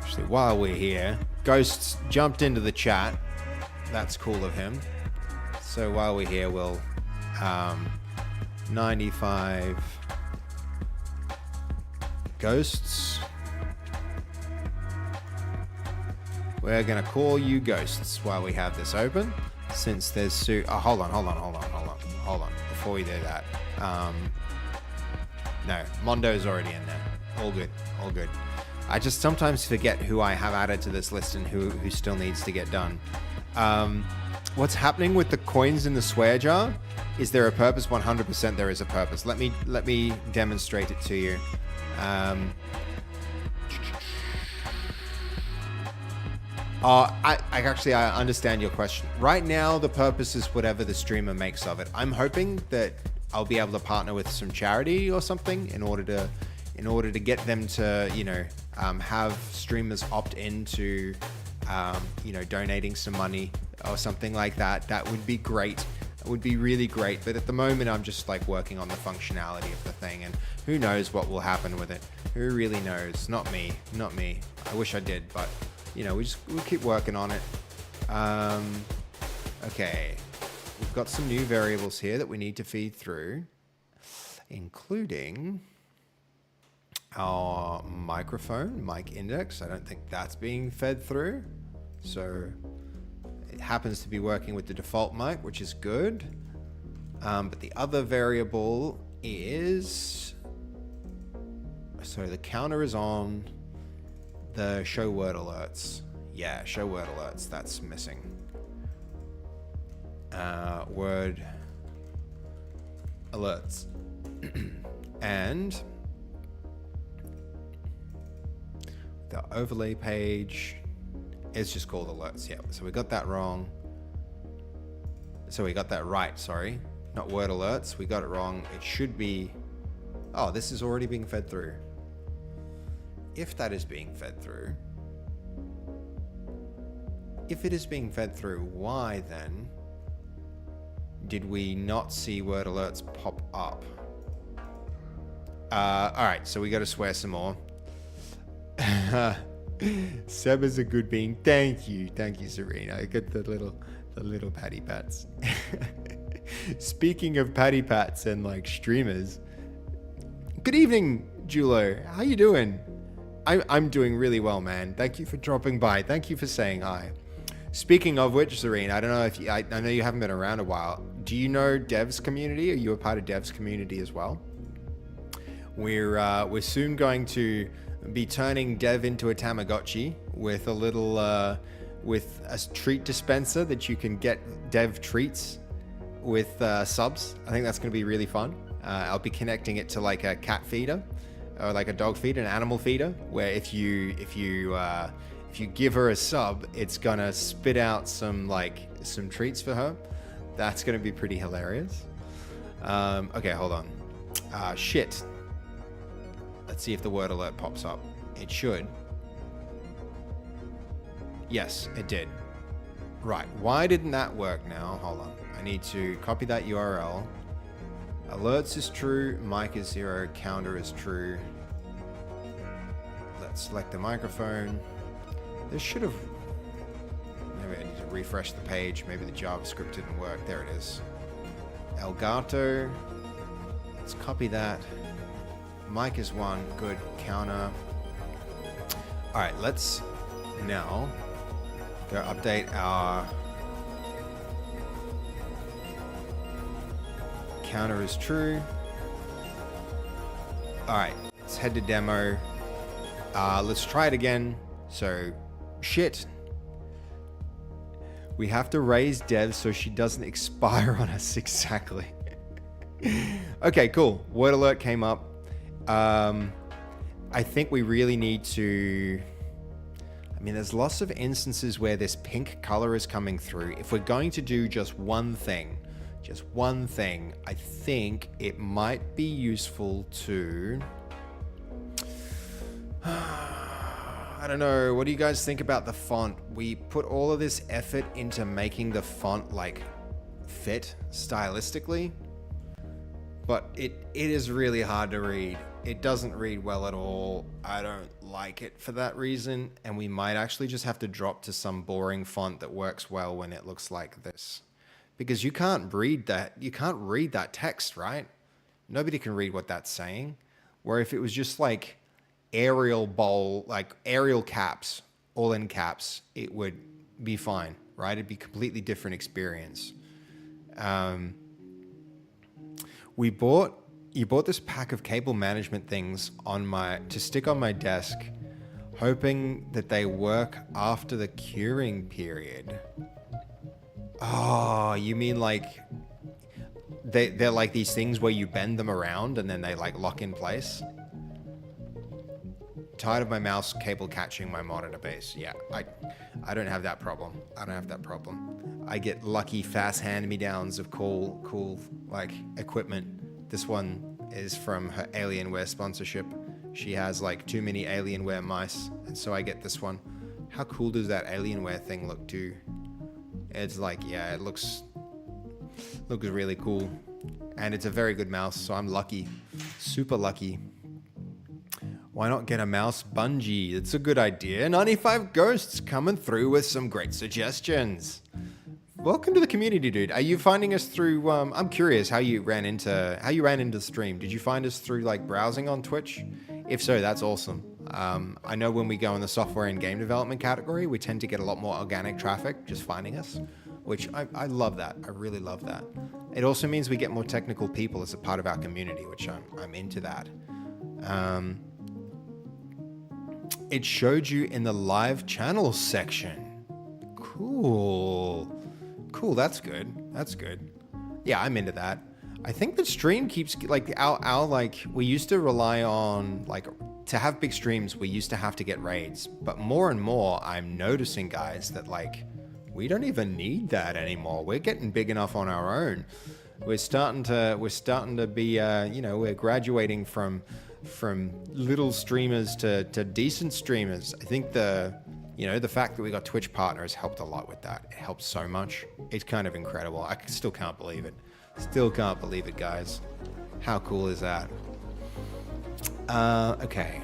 Speaker 1: Actually, while we're here, Ghosts jumped into the chat. That's cool of him. So while we're here, we'll 95 ghosts. We're gonna call you ghosts while we have this open, since there's hold on. Before we do that, no, Mondo's already in there. All good. I just sometimes forget who I have added to this list and who still needs to get done. What's happening with the coins in the swear jar? Is there a purpose? 100% there is a purpose. Let me demonstrate it to you. I understand your question. Right now, the purpose is whatever the streamer makes of it. I'm hoping that I'll be able to partner with some charity or something in order to get them to, have streamers opt into, donating some money or something like that. That would be great. That would be really great. But at the moment, I'm just working on the functionality of the thing, and who knows what will happen with it? Who really knows? Not me. I wish I did, but we'll keep working on it. Okay, we've got some new variables here that we need to feed through, including our microphone, mic index. I don't think that's being fed through. So it happens to be working with the default mic, which is good. But the other variable is, so the counter is on the show word alerts. Yeah, show word alerts, that's missing. Word alerts. And the overlay page It's just called alerts. Yeah. So we got that wrong. So we got that right. Sorry. Not word alerts. We got it wrong. It should be. Oh, this is already being fed through. If that is being fed through. If it is being fed through, why then did we not see word alerts pop up? All right, so we got to swear some more. Seb is a good being. Thank you, Serena. I get the little patty pats. Speaking of patty pats and like streamers, good evening, Julo. How you doing? I'm doing really well, man. Thank you for dropping by. Thank you for saying hi. Speaking of which, Serena, I don't know if I know you haven't been around a while. Do you know Dev's community? Are you a part of Dev's community as well? We're soon going to be turning Dev into a Tamagotchi with a little with a treat dispenser that you can get Dev treats with subs. I think that's going to be really fun. I'll be connecting it to like a cat feeder or like a dog feeder, an animal feeder, where if you give her a sub, it's gonna spit out some treats for her. That's gonna be pretty hilarious. Okay, hold on. Shit. Let's see if the word alert pops up. It should. Yes, it did. Right, why didn't that work now? Hold on. I need to copy that URL. Alerts is true, mic is 0, counter is true. Let's select the microphone. This should have... Maybe I need to refresh the page. Maybe the JavaScript didn't work. There it is. Elgato. Let's copy that. Mic is 1. Good. Counter. Alright, let's now go update our... Counter is true. Alright, let's head to demo. Let's try it again. So, shit. We have to raise Dev so she doesn't expire on us exactly. Okay, cool. Word alert came up. I think we really need to... I mean, there's lots of instances where this pink color is coming through. If we're going to do just one thing, I think it might be useful to... I don't know. What do you guys think about the font? We put all of this effort into making the font like fit stylistically, but it is really hard to read. It doesn't read well at all. I don't like it for that reason, and we might actually just have to drop to some boring font that works well when it looks like this. Because you can't read that text, right? Nobody can read what that's saying. Where if it was just like Arial bold, like Arial caps, all in caps, it would be fine, right? It'd be a completely different experience. You bought this pack of cable management things to stick on my desk, hoping that they work after the curing period. Oh, you mean like they're like these things where you bend them around and then they like lock in place? Tired of my mouse cable catching my monitor base. Yeah, I don't have that problem. I get lucky fast hand-me-downs of cool like equipment. This one is from her Alienware sponsorship. She has like too many Alienware mice, and so I get this one. How cool does that Alienware thing look too? It's like, yeah, it looks really cool. And it's a very good mouse, so I'm lucky. Super lucky. Why not get a mouse bungee? It's a good idea. 95 Ghosts coming through with some great suggestions. Welcome to the community, dude. Are you finding us through... I'm curious how you ran into the stream. Did you find us through like browsing on Twitch? If so, that's awesome. I know when we go in the software and game development category, we tend to get a lot more organic traffic just finding us, which I love that. I really love that. It also means we get more technical people as a part of our community, which I'm into that. It showed you in the live channel section. Cool. That's good. Yeah, I'm into that. I think the stream keeps like our like we used to rely on like to have big streams, we used to have to get raids, but more and more I'm noticing, guys, that like we don't even need that anymore. We're getting big enough on our own. We're starting to be you know, we're graduating from little streamers to decent streamers. I think you know, the fact that we got Twitch partners helped a lot with that. It helps so much. It's kind of incredible. I still can't believe it. Still can't believe it, guys. How cool is that? Okay.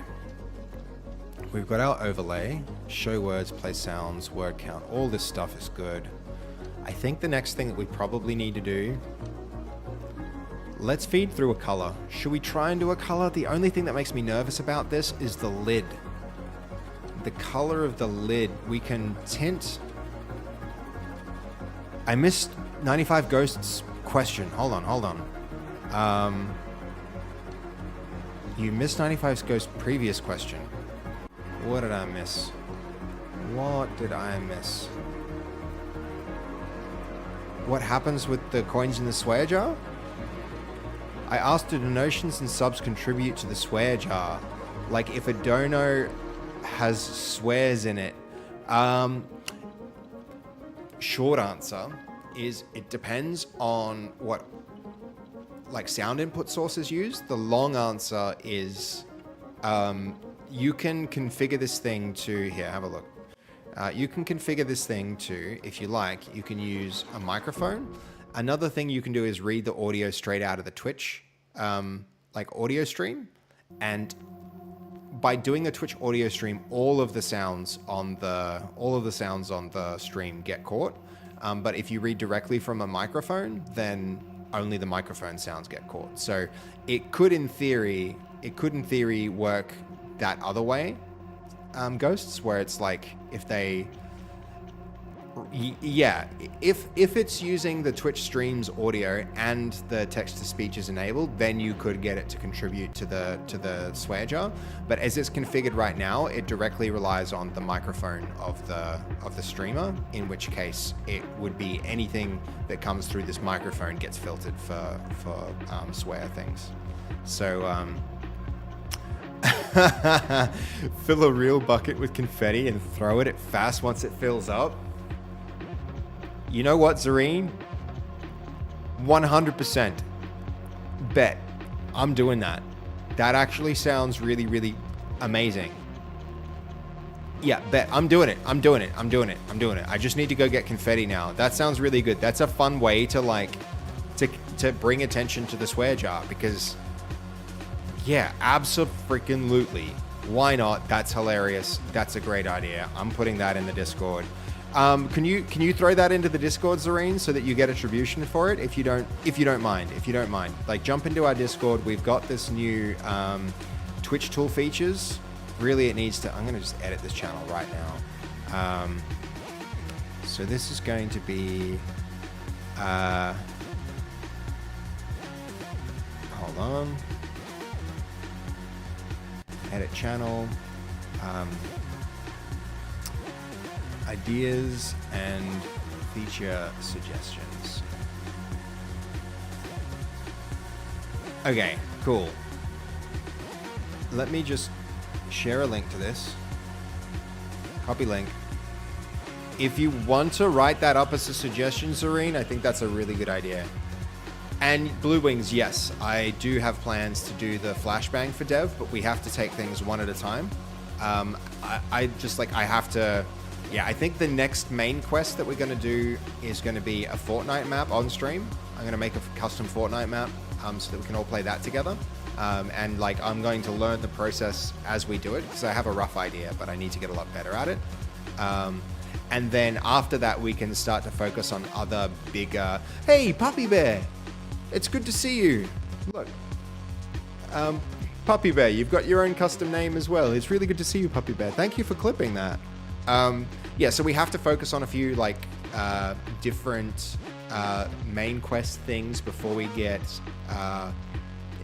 Speaker 1: We've got our overlay, show words, play sounds, word count. All this stuff is good. I think the next thing that we probably need to do, let's feed through a color. Should we try and do a color? The only thing that makes me nervous about this is the lid. The color of the lid. We can tint. I missed 95 Ghosts question. Hold on. You missed 95 Ghosts previous question. What did I miss? What did I miss? What happens with the coins in the swear jar? I asked, do donations and subs contribute to the swear jar? Like if a dono has swears in it. Short answer is it depends on what like sound input sources use. The long answer is you can configure this thing to, here, have a look. You can configure this thing to, if you like, you can use a microphone. Another thing you can do is read the audio straight out of the Twitch like audio stream, and by doing a Twitch audio stream, all of the sounds on the stream get caught. But if you read directly from a microphone, then only the microphone sounds get caught. So it could in theory work that other way, Ghosts, where it's like if they, yeah, if it's using the Twitch streams audio and the text to speech is enabled, then you could get it to contribute to the swear jar. But as it's configured right now, it directly relies on the microphone of the streamer, in which case it would be anything that comes through this microphone gets filtered for swear things. So fill a real bucket with confetti and throw it at fast once it fills up. You know what, Zareen? 100% bet I'm doing that. That actually sounds really, really amazing. Yeah, bet I'm doing it. I'm doing it. I just need to go get confetti now. That sounds really good. That's a fun way to like to bring attention to the swear jar, because yeah, abso-freaking-lutely. Why not? That's hilarious. That's a great idea. I'm putting that in the Discord. Can you throw that into the Discord, Zareen, so that you get attribution for it? If you don't mind. Like, jump into our Discord. We've got this new Twitch tool features. Really, it needs to. I'm gonna just edit this channel right now. So this is going to be. Hold on. Edit channel, ideas and feature suggestions. Okay, cool. Let me just share a link to this. Copy link. If you want to write that up as a suggestion, Zareen, I think that's a really good idea. And Blue Wings, yes, I do have plans to do the flashbang for dev, but we have to take things one at a time. I have to, yeah, I think the next main quest that we're going to do is going to be a Fortnite map on stream. I'm going to make a custom Fortnite map so that we can all play that together. And like, I'm going to learn the process as we do it, because I have a rough idea, but I need to get a lot better at it. And then after that, we can start to focus on other bigger, hey, Puppy Bear. It's good to see you. Look, Puppy Bear, you've got your own custom name as well. It's really good to see you, Puppy Bear. Thank you for clipping that. Yeah, so we have to focus on a few like different main quest things before we get.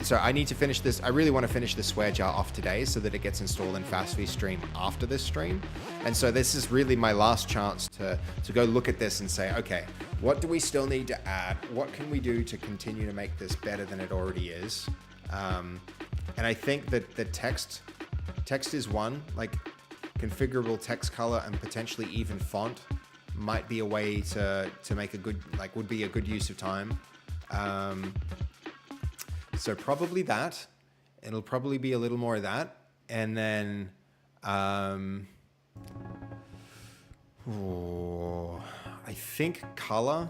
Speaker 1: So I need to finish this. I really want to finish the swear jar off today so that it gets installed in Fasffy stream after this stream. And so this is really my last chance to go look at this and say, okay, what do we still need to add? What can we do to continue to make this better than it already is? And I think that the text Text is one, like configurable text color and potentially even font might be a way to make a good, like would be a good use of time. So probably that. It'll probably be a little more of that. And then, I think color,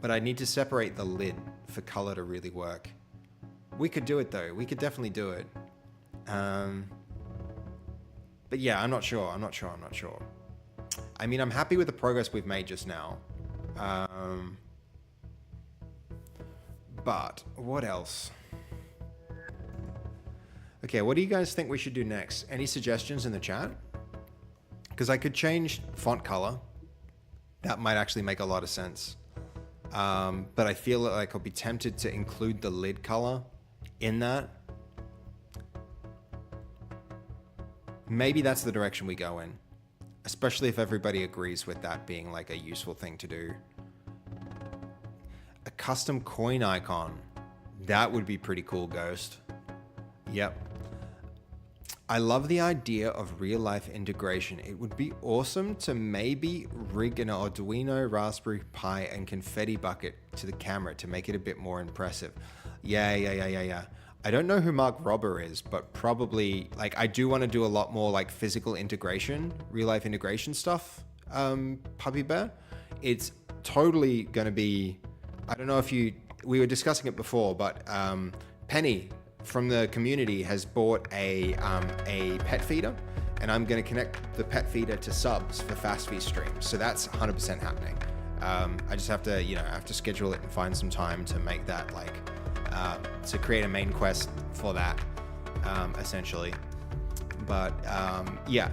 Speaker 1: but I need to separate the lid for color to really work. We could do it though. We could definitely do it. But yeah, I'm not sure. I mean, I'm happy with the progress we've made just now. But what else? Okay, what do you guys think we should do next? Any suggestions in the chat? Because I could change font color. That might actually make a lot of sense. But I feel like I'll be tempted to include the lid color in that. Maybe that's the direction we go in, especially if everybody agrees with that being like a useful thing to do. A custom coin icon. That would be pretty cool, Ghost. Yep. I love the idea of real-life integration. It would be awesome to maybe rig an Arduino, Raspberry Pi, and confetti bucket to the camera to make it a bit more impressive. Yeah. I don't know who Mark Robber is, but probably, like, I do want to do a lot more, like, physical integration, real-life integration stuff, Puppy Bear. It's totally going to be, I don't know if we were discussing it before, but Penny from the community has bought a pet feeder, and I'm going to connect the pet feeder to subs for Fasffy streams. So that's 100% happening. I just have to, I have to schedule it and find some time to make that, like, to create a main quest for that, essentially. But yeah.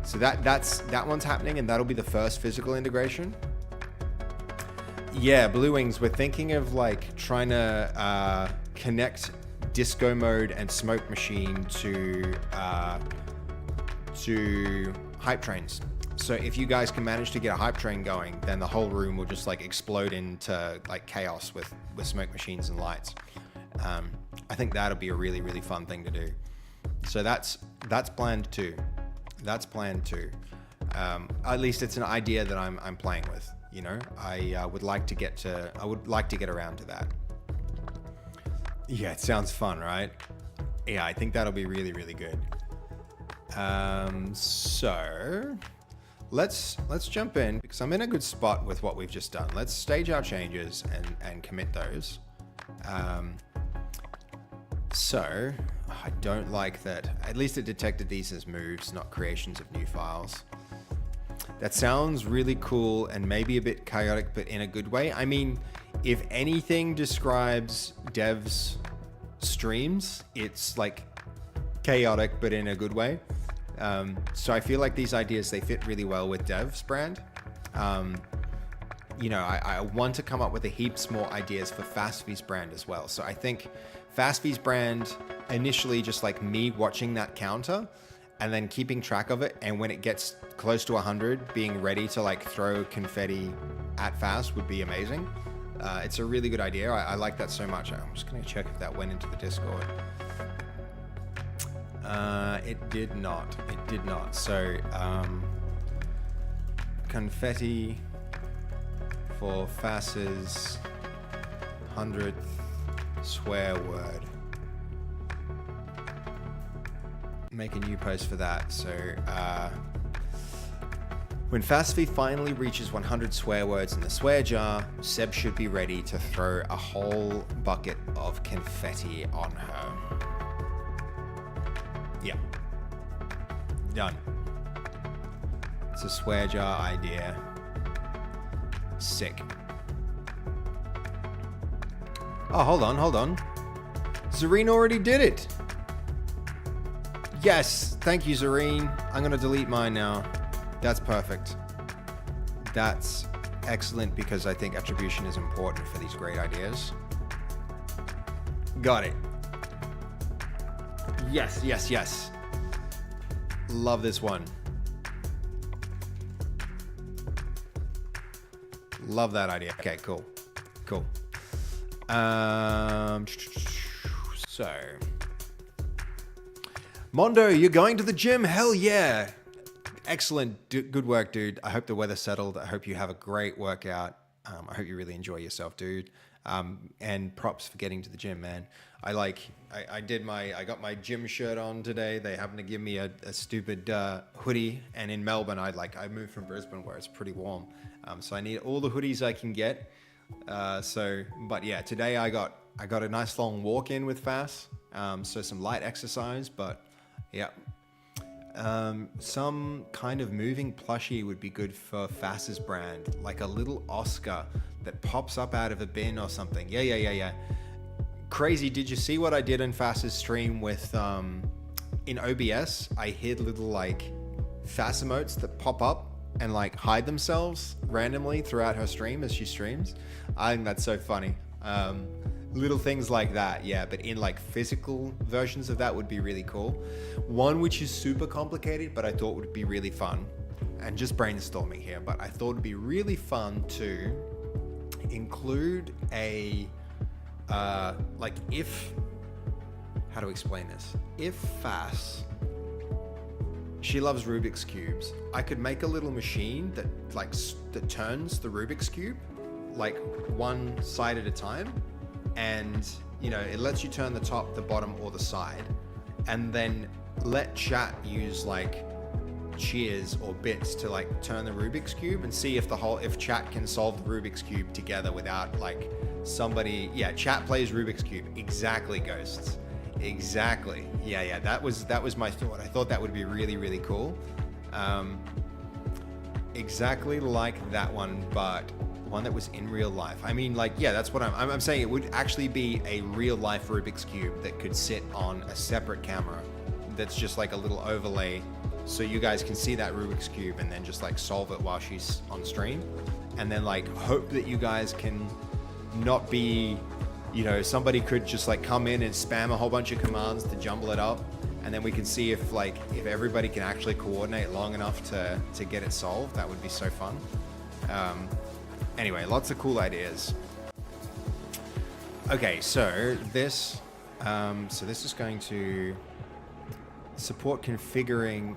Speaker 1: So that one's happening, and that'll be the first physical integration. Yeah, Blue Wings, we're thinking of like trying to connect disco mode and smoke machine to hype trains. So if you guys can manage to get a hype train going, then the whole room will just like explode into like chaos with smoke machines and lights. I think that'll be a really, really fun thing to do. So that's planned too. At least it's an idea that I'm playing with. I would like to get around to that. Yeah, it sounds fun, right? Yeah, I think that'll be really, really good. So let's jump in because I'm in a good spot with what we've just done. Let's stage our changes and commit those. So I don't like that. At least it detected these as moves, not creations of new files. That sounds really cool and maybe a bit chaotic, but in a good way. I mean, if anything describes devs streams, it's like chaotic, but in a good way. So I feel like these ideas, they fit really well with dev's brand. I want to come up with heaps more ideas for Fasffy's brand as well. So I think Fasffy's brand, initially just like me watching that counter and then keeping track of it. And when it gets close to 100, being ready to like throw confetti at Fast would be amazing. It's a really good idea. I like that so much. I'm just going to check if that went into the Discord. It did not. So, confetti for Fass's 100th swear word. Make a new post for that. So, when Fasffy finally reaches 100 swear words in the swear jar, Seb should be ready to throw a whole bucket of confetti on her. Yeah. Done. It's a swear jar idea. Sick. Oh, hold on. Zareen already did it. Yes, thank you, Zareen. I'm going to delete mine now. That's perfect. That's excellent because I think attribution is important for these great ideas. Got it. Yes. Love this one. Love that idea. Okay, cool. So Mondo, you're going to the gym? Hell yeah. Excellent. Good work, dude. I hope the weather settled. I hope you have a great workout. I hope you really enjoy yourself, dude. And props for getting to the gym, man. I got my gym shirt on today. They happened to give me a stupid hoodie. And in Melbourne, I moved from Brisbane where it's pretty warm. So I need all the hoodies I can get. But yeah, today I got a nice long walk in with Fass. So some light exercise, but yeah. Some kind of moving plushie would be good for Fass's brand, like a little Oscar that pops up out of a bin or something. Yeah. Crazy. Did you see what I did in Fass's stream with, in OBS? I hid little like Fass emotes that pop up and like hide themselves randomly throughout her stream as she streams. I think that's so funny. Little things like that, yeah, but in like physical versions of that would be really cool. One which is super complicated, but I thought would be really fun, and just brainstorming here, but I thought it'd be really fun to include a, like if, how to explain this? If Fass, she loves Rubik's Cubes, I could make a little machine that that turns the Rubik's Cube, like one side at a time. And you know, it lets you turn the top, the bottom, or the side, and then let chat use like cheers or bits to like turn the Rubik's Cube and see if chat can solve the Rubik's Cube together without like somebody. Yeah, chat plays Rubik's Cube. Exactly, Ghosts. Exactly. Yeah. That was my thought. I thought that would be really, really cool. Exactly like that one, but one that was in real life. I mean, like, yeah, that's what I'm saying. It would actually be a real life Rubik's Cube that could sit on a separate camera. That's just like a little overlay, so you guys can see that Rubik's Cube and then just like solve it while she's on stream, and then like hope that you guys can not be, you know, somebody could just like come in and spam a whole bunch of commands to jumble it up, and then we can see if everybody can actually coordinate long enough to get it solved. That would be so fun. Anyway, lots of cool ideas. Okay, so this is going to support configuring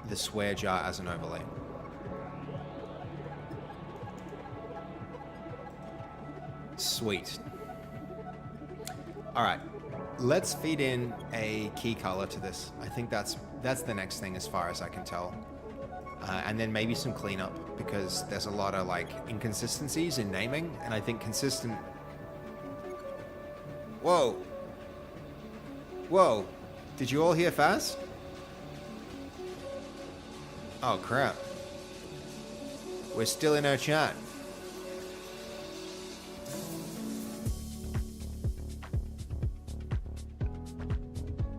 Speaker 1: the swear jar as an overlay. Sweet. All right, let's feed in a key color to this. I think that's the next thing as far as I can tell. And then maybe some cleanup, because there's a lot of like inconsistencies in naming, and I think consistent. Whoa. Did you all hear Fass? Oh crap. We're still in our chat.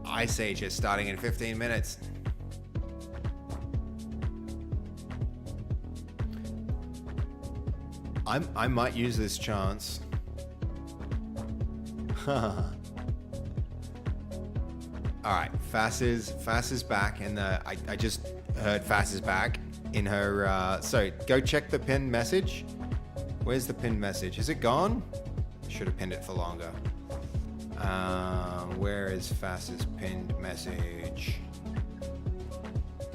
Speaker 1: Ice Age is starting in 15 minutes. I might use this chance. All right, Fass is back, and I just heard Fass is back in her. So go check the pinned message. Where's the pinned message? Is it gone? Should have pinned it for longer. Where is Fass's pinned message?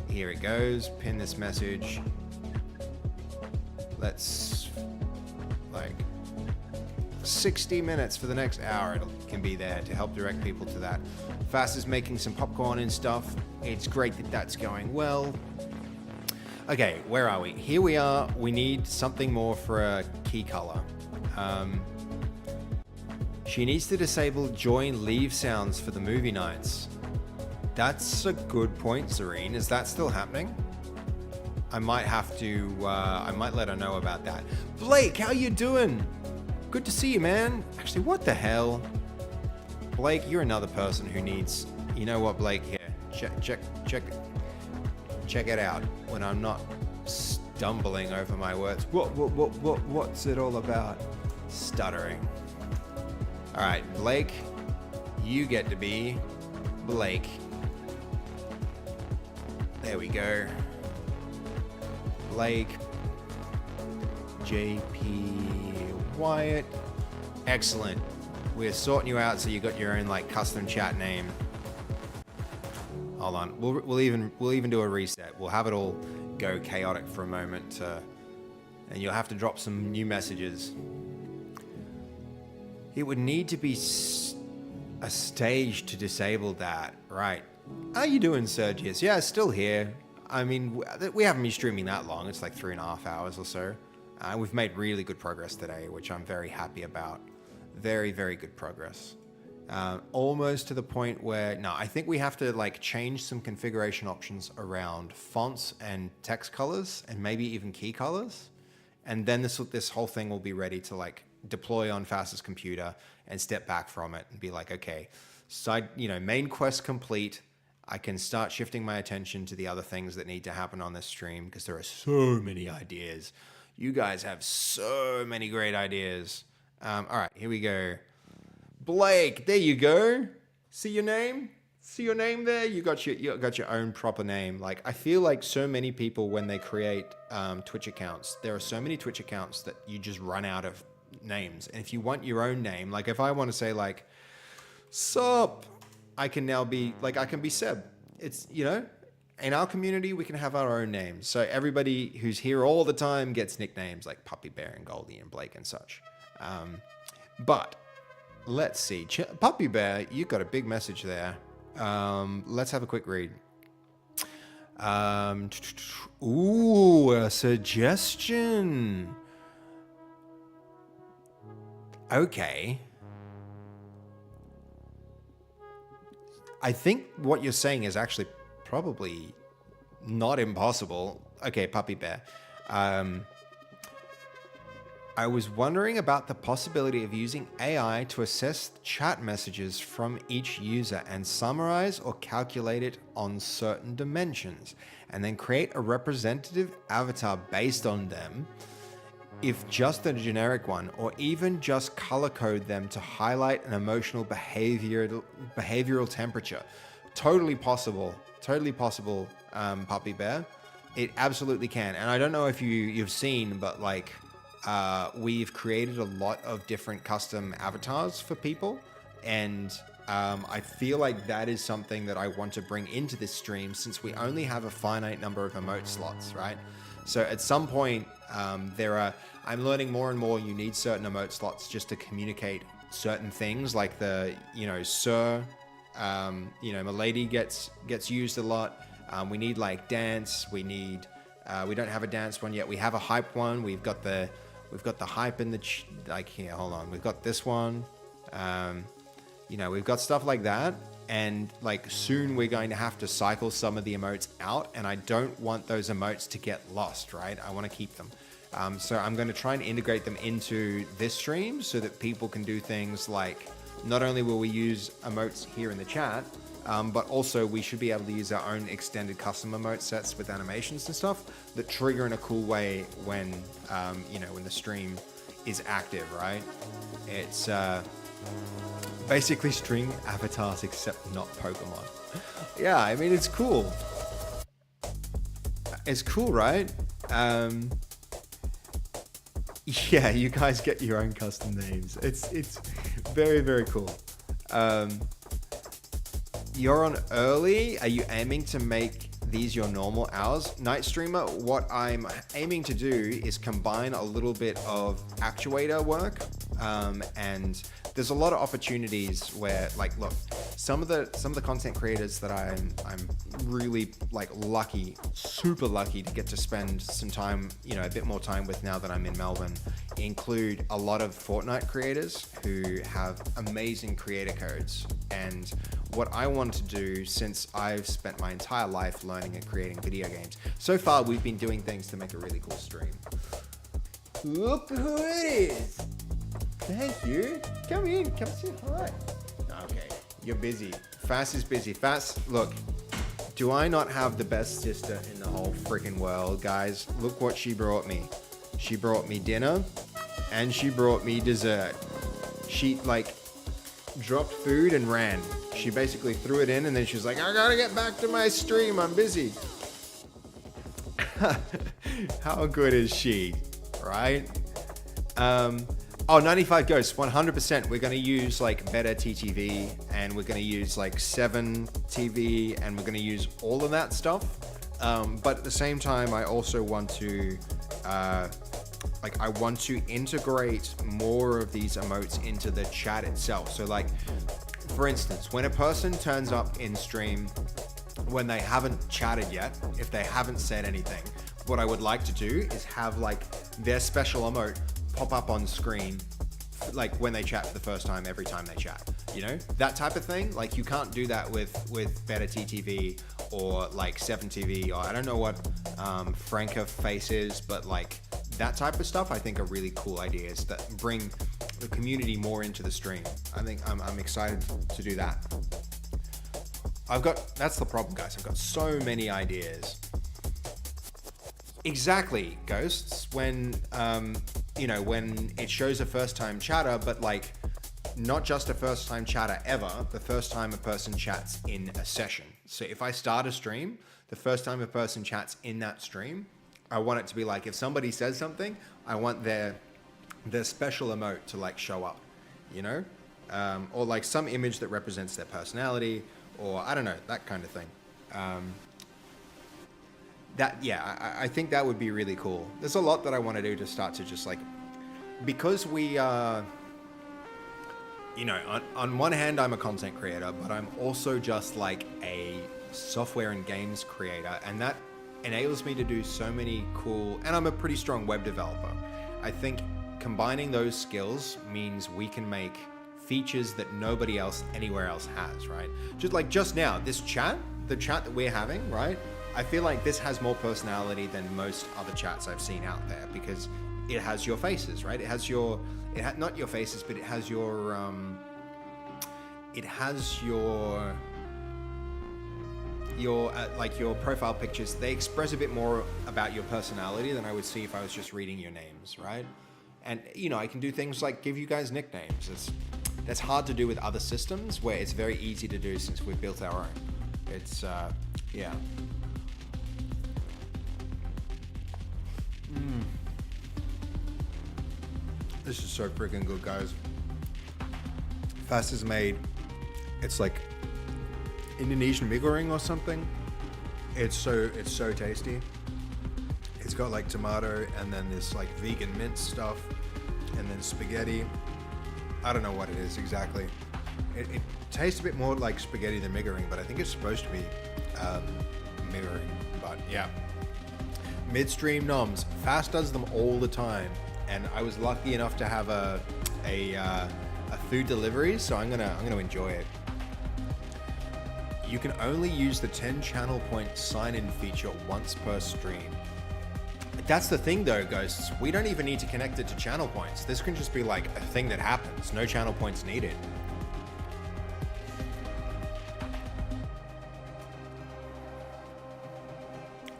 Speaker 1: Here it goes. Pin this message. Let's like 60 minutes for the next hour. It can be there to help direct people to that. Fass is making some popcorn and stuff. It's great that that's going well. Okay, where are we? Here we are. We need something more for a key color. She needs to disable join leave sounds for the movie nights. That's a good point, Zareen. Is that still happening? I might have to, I might let her know about that. Blake, how you doing? Good to see you, man. Actually, what the hell? Blake, you're another person who needs, you know what, Blake, here, check it out when I'm not stumbling over my words. What's it all about? Stuttering. All right, Blake, you get to be Blake. There we go. Blake, JP Wyatt. Excellent. We're sorting you out so you got your own like custom chat name. Hold on. We'll even do a reset. We'll have it all go chaotic for a moment, and you'll have to drop some new messages. It would need to be a stage to disable that, right? How you doing, Sergius? Yeah, still here. I mean, we haven't been streaming that long. It's like 3.5 hours or so. We've made really good progress today, which I'm very happy about. Very, very good progress. Almost to the point where, no, I think we have to like change some configuration options around fonts and text colors and maybe even key colors. And then this whole thing will be ready to like deploy on Fasffy's computer and step back from it and be like, okay, main quest complete. I can start shifting my attention to the other things that need to happen on this stream because there are so many ideas. You guys have so many great ideas. All right, here we go. Blake, there you go. See your name? See your name there? You got your own proper name. Like, I feel like so many people when they create Twitch accounts, there are so many Twitch accounts that you just run out of names. And if you want your own name, like if I want to say like, sup, I can now be like, I can be Seb. It's, in our community, we can have our own names. So everybody who's here all the time gets nicknames like Puppy Bear and Goldie and Blake and such. But let's see. Puppy Bear, you got a big message there. Let's have a quick read. Ooh, a suggestion. Okay. I think what you're saying is actually probably not impossible. Okay, Puppy Bear. I was wondering about the possibility of using AI to assess chat messages from each user and summarize or calculate it on certain dimensions, and then create a representative avatar based on them, if just a generic one, or even just color code them to highlight an emotional behavioral temperature. Totally possible, Puppy Bear. It absolutely can. And I don't know if you've seen, but like, we've created a lot of different custom avatars for people, and I feel like that is something that I want to bring into this stream, since we only have a finite number of emote slots, right? So at some point, I'm learning more and more, you need certain emote slots just to communicate certain things, like sir, milady gets used a lot. We need like dance, we don't have a dance one yet. We have a hype one. We've got the hype in here, hold on. We've got this one. We've got stuff like that. And like soon we're going to have to cycle some of the emotes out, and I don't want those emotes to get lost, right? I want to keep them. So I'm going to try and integrate them into this stream so that people can do things like, not only will we use emotes here in the chat, but also we should be able to use our own extended custom emote sets with animations and stuff that trigger in a cool way when, when the stream is active, right? It's basically string avatars except not Pokemon. Yeah, I mean, it's cool. It's cool, right? Yeah, you guys get your own custom names. It's very, very cool. You're on early. Are you aiming to make these your normal hours? Night streamer, what I'm aiming to do is combine a little bit of actuator work, and there's a lot of opportunities where, like, look, some of the content creators that I'm really like super lucky to get to spend some time, a bit more time with now that I'm in Melbourne, include a lot of Fortnite creators who have amazing creator codes. And what I want to do, since I've spent my entire life learning and creating video games, so far we've been doing things to make a really cool stream. Look who it is! Thank you. Come in, come say hi. Okay, you're busy. Fass is busy. Fass, look, do I not have the best sister in the whole freaking world, guys? Look what she brought me. She brought me dinner, and she brought me dessert. She, like, dropped food and ran. She basically threw it in, and then she was like, I gotta get back to my stream, I'm busy. How good is she, right? Oh, 95 Ghosts, 100%. We're going to use like better TTV, and we're going to use like 7 TV, and we're going to use all of that stuff. But at the same time, I also want to, I want to integrate more of these emotes into the chat itself. So like, for instance, when a person turns up in stream, when they haven't chatted yet, if they haven't said anything, what I would like to do is have like their special emote pop up on screen, like when they chat for the first time, every time they chat, you know, that type of thing. Like you can't do that with better TTV or like 7TV, or I don't know what Franca face is, but like that type of stuff I think are really cool ideas that bring the community more into the stream. I think I'm excited to do that. That's the problem, guys. I've got so many ideas. Exactly, Ghosts, when you know, when it shows a first time chatter, but like not just a first time chatter ever, the first time a person chats in a session. So if I start a stream, the first time a person chats in that stream, I want it to be like, if somebody says something, I want their special emote to like show up, you know, or like some image that represents their personality, or I don't know, that kind of thing. I think that would be really cool. There's a lot that I want to do to start to just like, because we are, you know, on one hand, I'm a content creator, but I'm also just like a software and games creator, and that enables me to do so many cool, and I'm a pretty strong web developer. I think combining those skills means we can make features that nobody else anywhere else has, right? Just now, this chat, the chat that we're having, right? I feel like this has more personality than most other chats I've seen out there, because it has your faces, right? It has not your faces, but it has your like your profile pictures. They express a bit more about your personality than I would see if I was just reading your names, right? And you know, I can do things like give you guys nicknames. That's hard to do with other systems, where it's very easy to do since we've built our own. It's yeah. This is so freaking good, guys. Fast is made. It's like Indonesian mee goreng or something. It's so tasty. It's got like tomato and then this like vegan mint stuff and then spaghetti. I don't know what it is exactly. It tastes a bit more like spaghetti than mee goreng, but I think it's supposed to be mee goreng. But yeah. Midstream noms. Fast does them all the time, and I was lucky enough to have a food delivery, so I'm gonna enjoy it. You can only use the 10 channel point sign-in feature once per stream. That's the thing though, Ghosts. We don't even need to connect it to channel points. This can just be like a thing that happens. No channel points needed.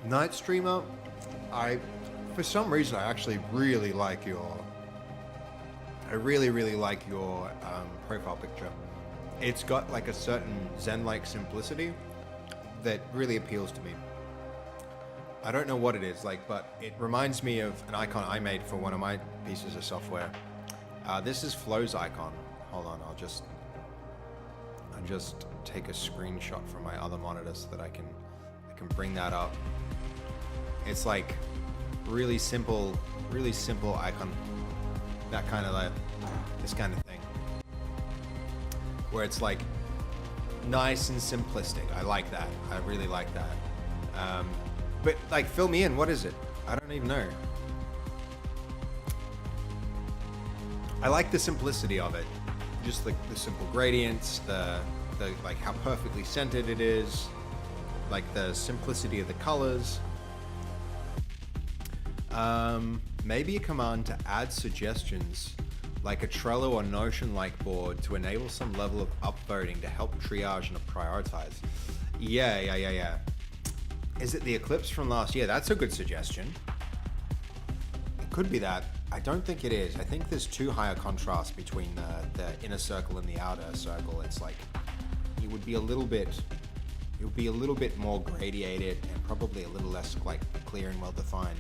Speaker 1: Night Streamer, for some reason, I actually really like your, really like your profile picture. It's got like a certain Zen-like simplicity that really appeals to me. I don't know what it is, like, but it reminds me of an icon I made for one of my pieces of software. This is Flo's icon. Hold on, I'll just take a screenshot from my other monitor so that I can bring that up. It's like really simple icon. That kind of like, this kind of thing. Where it's like nice and simplistic. I like that. I really like that. But like, fill me in. What is it? I don't even know. I like the simplicity of it. Just like the simple gradients, the like how perfectly scented it is, like the simplicity of the colors. Maybe a command to add suggestions, like a Trello or Notion-like board to enable some level of upvoting to help triage and prioritize. Yeah. Is it the eclipse from last year? That's a good suggestion. It could be that. I don't think it is. I think there's too high a contrast between the inner circle and the outer circle. It's like, it would be a little bit more gradiated and probably a little less like clear and well defined.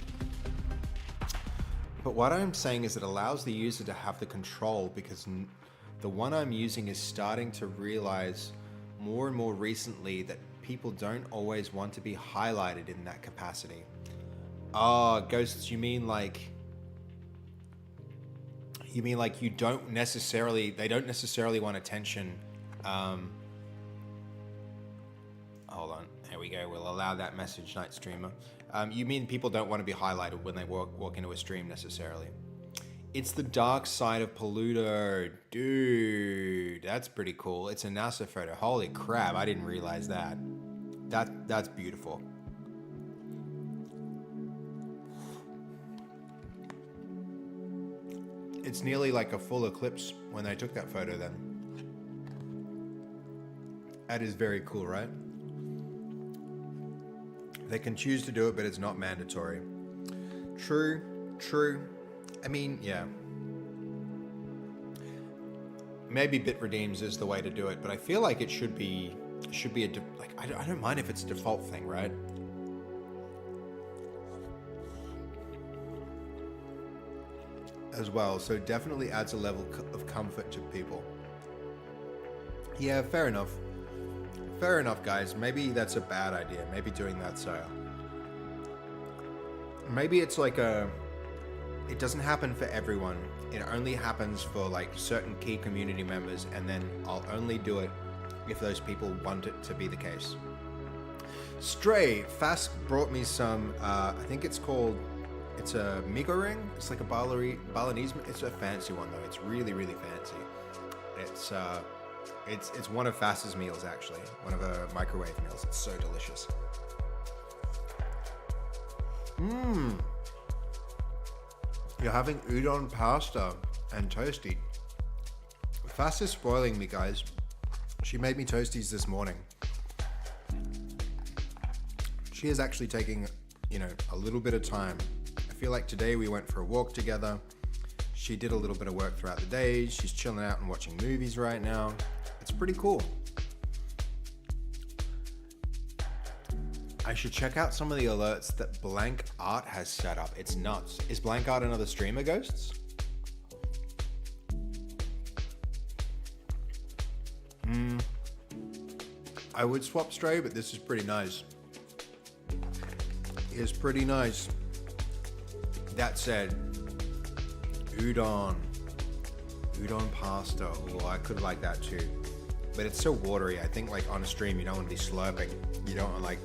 Speaker 1: But what I'm saying is it allows the user to have the control, because the one I'm using is starting to realize more and more recently that people don't always want to be highlighted in that capacity. Oh, Ghosts, you mean like they don't necessarily want attention. Hold on, there we go. We'll allow that message, Night Streamer. You mean people don't want to be highlighted when they walk into a stream necessarily? It's the dark side of Paludo. Dude, that's pretty cool. It's a NASA photo. Holy crap, I didn't realize that. That's beautiful. It's nearly like a full eclipse when they took that photo then. That is very cool, right? They can choose to do it, but it's not mandatory. True. I mean, yeah. Maybe bit redeems is the way to do it, but I feel like it should be I don't mind if it's a default thing, right? As well, so it definitely adds a level of comfort to people. Yeah, fair enough. Fair enough, guys. Maybe that's a bad idea. Maybe doing that so. Maybe it's like it doesn't happen for everyone. It only happens for like certain key community members, and then I'll only do it if those people want it to be the case. Stray, Fass brought me some, I think it's a migo ring. It's like a Balinese, it's a fancy one though. It's really, really fancy. It's one of Fass's meals actually. One of her microwave meals. It's so delicious. You're having udon pasta and toasty. Fass is spoiling me, guys. She made me toasties this morning. She is actually taking, a little bit of time. I feel like today we went for a walk together. She did a little bit of work throughout the day. She's chilling out and watching movies right now. It's pretty cool. I should check out some of the alerts that Blank Art has set up. It's nuts. Is Blank Art another streamer, Ghosts? I would swap Stray, but this is pretty nice. It's pretty nice. That said, udon pasta. Oh, I could like that too. But it's so watery. I think like on a stream, you don't want to be slurping. You don't want like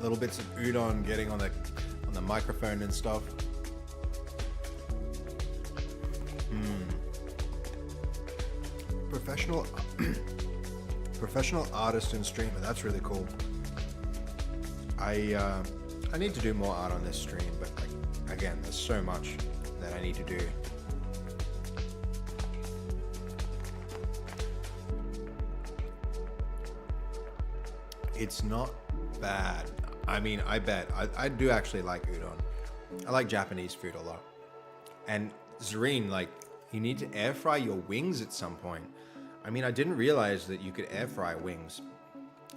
Speaker 1: little bits of udon getting on the microphone and stuff. Professional artist and streamer. That's really cool. I need to do more art on this stream, but like, again, there's so much that I need to do. It's not bad. I mean, I bet. I do actually like udon. I like Japanese food a lot. And Zareen, like, you need to air fry your wings at some point. I mean, I didn't realize that you could air fry wings.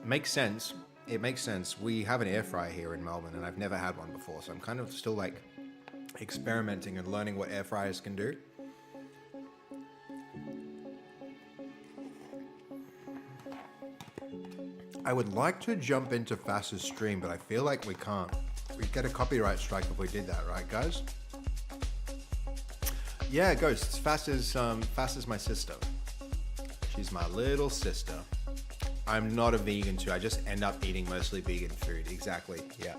Speaker 1: Makes sense. It makes sense. We have an air fryer here in Melbourne, and I've never had one before, so I'm kind of still like experimenting and learning what air fryers can do. I would like to jump into Fass's stream, but I feel like we can't. We'd get a copyright strike if we did that, right, guys? Yeah, Ghosts. Fass is my sister. She's my little sister. I'm not a vegan too. I just end up eating mostly vegan food. Exactly. Yeah.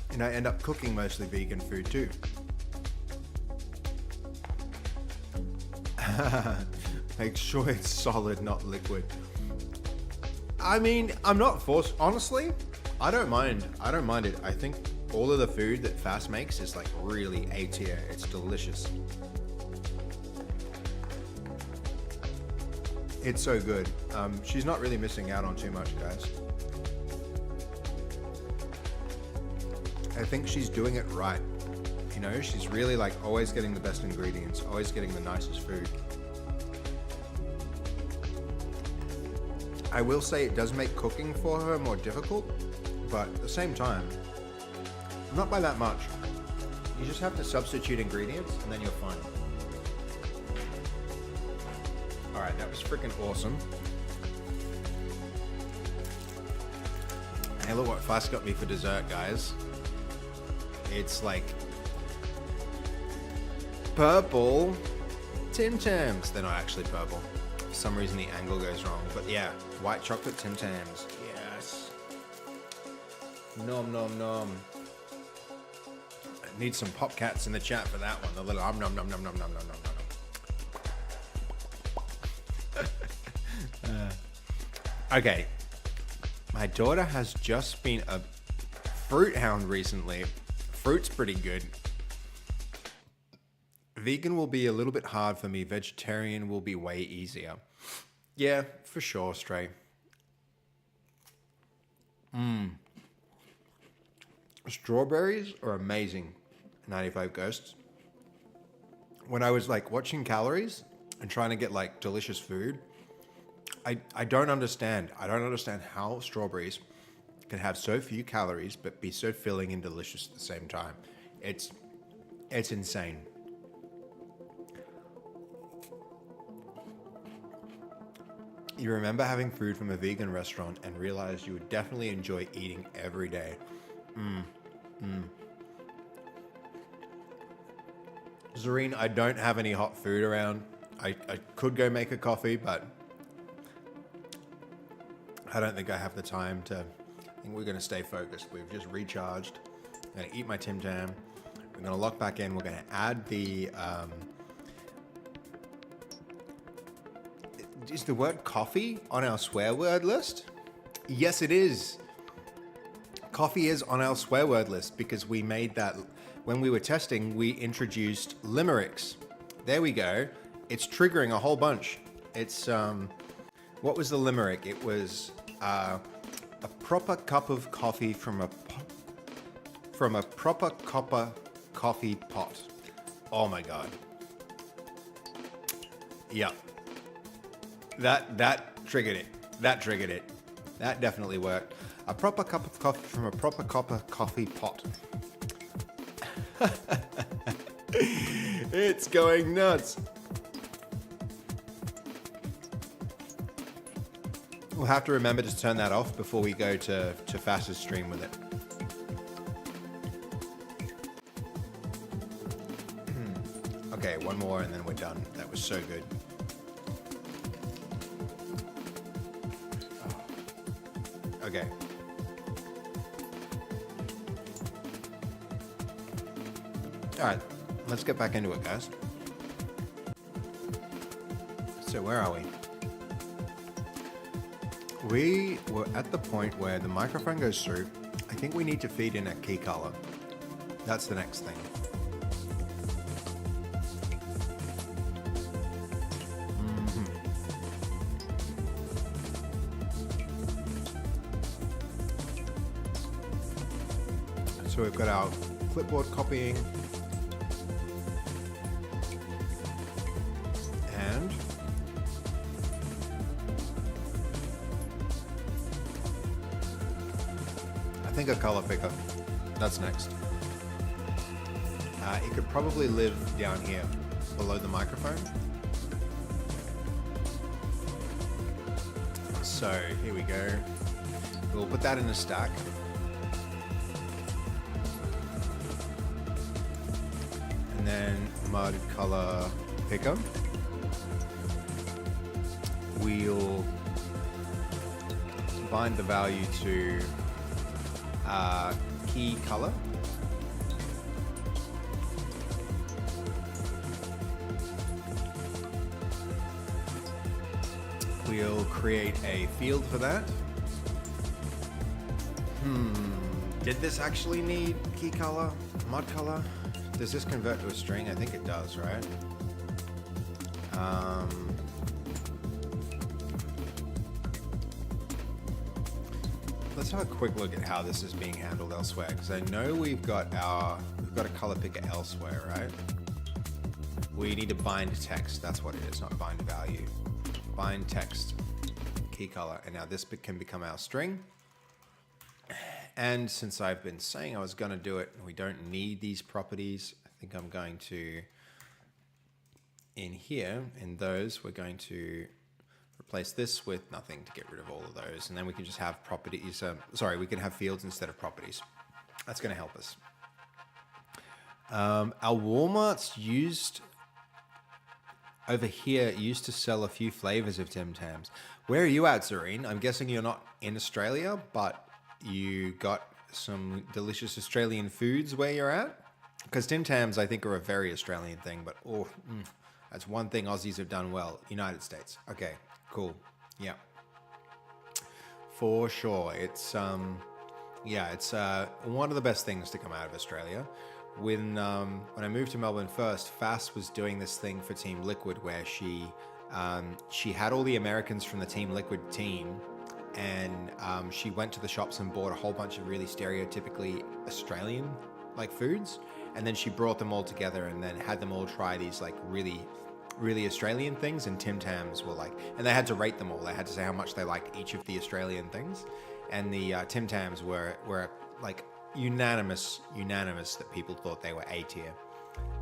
Speaker 1: And I end up cooking mostly vegan food too. Make sure it's solid, not liquid. I mean, I'm not forced. Honestly, I don't mind. I don't mind it. I think all of the food that Fass makes is like really A tier. It's delicious. It's so good. She's not really missing out on too much, guys. I think she's doing it right. You know, she's really like always getting the best ingredients, always getting the nicest food. I will say it does make cooking for her more difficult, but at the same time, Not by that much. You just have to substitute ingredients and then you're fine. All right, that was freaking awesome. Hey, look what Fuss got me for dessert, guys. It's like purple Tim Tams. They're not actually purple. For some reason the angle goes wrong. But yeah, white chocolate Tim Tams. Yes. Nom nom nom. I need some pop cats in the chat for that one. The little nom nom nom nom nom nom nom nom. Okay. My daughter has just been a fruit hound recently. Fruit's pretty good. Vegan will be a little bit hard for me. Vegetarian will be way easier. Yeah, for sure, Stray. Strawberries are amazing. 95 Ghosts. When I was like watching calories and trying to get like delicious food, I don't understand. I don't understand how strawberries can have so few calories but be so filling and delicious at the same time. It's insane. You remember having food from a vegan restaurant and realized you would definitely enjoy eating every day. Zareen, I don't have any hot food around. I could go make a coffee, but I don't think I have the time to. I think we're going to stay focused. We've just recharged. I'm going to eat my Tim Tam. We're going to lock back in. We're going to add the... is the word coffee on our swear word list? Yes, it is. Coffee is on our swear word list because we made that... When we were testing, we introduced limericks. There we go. It's triggering a whole bunch. It's... what was the limerick? It was a proper cup of coffee from a proper copper coffee pot. Oh my god. Yep. That triggered it. That triggered it. That definitely worked. A proper cup of coffee from a proper copper coffee pot. It's going nuts. We'll have to remember to turn that off before we go to Fass's stream with it. Okay, one more and then we're done. That was so good. Okay. All right, let's get back into it, guys. So where are we? We were at the point where the microphone goes through. I think we need to feed in a key color. That's the next thing. So we've got our clipboard copying. And I think a color picker. That's next. It could probably live down here below the microphone. So here we go. We'll put that in a stack. And then mud color picker. We'll bind the value to key color. We'll create a field for that. Did this actually need key color, mud color? Does this convert to a string? I think it does, right? Let's have a quick look at how this is being handled elsewhere, because I know we've got a color picker elsewhere, right? We need to bind text. That's what it is, not bind value. Bind text, key color, and now this can become our string. And since I've been saying I was going to do it, we don't need these properties. I think I'm going to, in here, in those, we're going to replace this with nothing to get rid of all of those. And then we can just have properties, we can have fields instead of properties. That's going to help us. Our Walmart's over here used to sell a few flavors of Tim Tams. Where are you at, Zareen? I'm guessing you're not in Australia, but you got some delicious Australian foods where you're at? Because Tim Tams, I think, are a very Australian thing, but that's one thing Aussies have done well. United States. Okay, cool. Yeah. For sure. It's it's one of the best things to come out of Australia. When I moved to Melbourne first, Fasffy was doing this thing for Team Liquid where she had all the Americans from the Team Liquid team, and she went to the shops and bought a whole bunch of really stereotypically Australian like foods, and then she brought them all together and then had them all try these like really Australian things, and Tim Tams were like, and they had to rate them all. They had to say how much they liked each of the Australian things, and the Tim Tams were like unanimous that people thought they were A tier.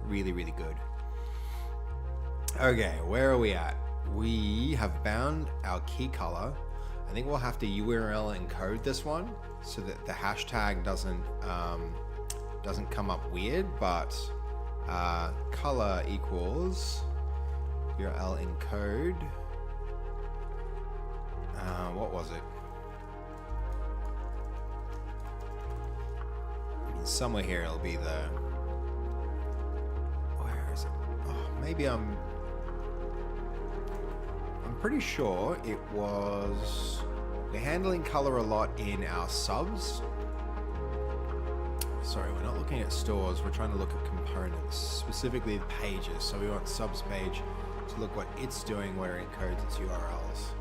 Speaker 1: Really, really good. Okay, where are we at? We have bound our key color. I think we'll have to URL encode this one so that the hashtag doesn't come up weird, but color equals URL encode. What was it? Somewhere here it'll be the, where is it? Oh, maybe I'm pretty sure it was, we're handling color a lot in our subs. Sorry, we're not looking at stores, we're trying to look at components, specifically the pages. So we want subs page to look what it's doing where it encodes its URLs.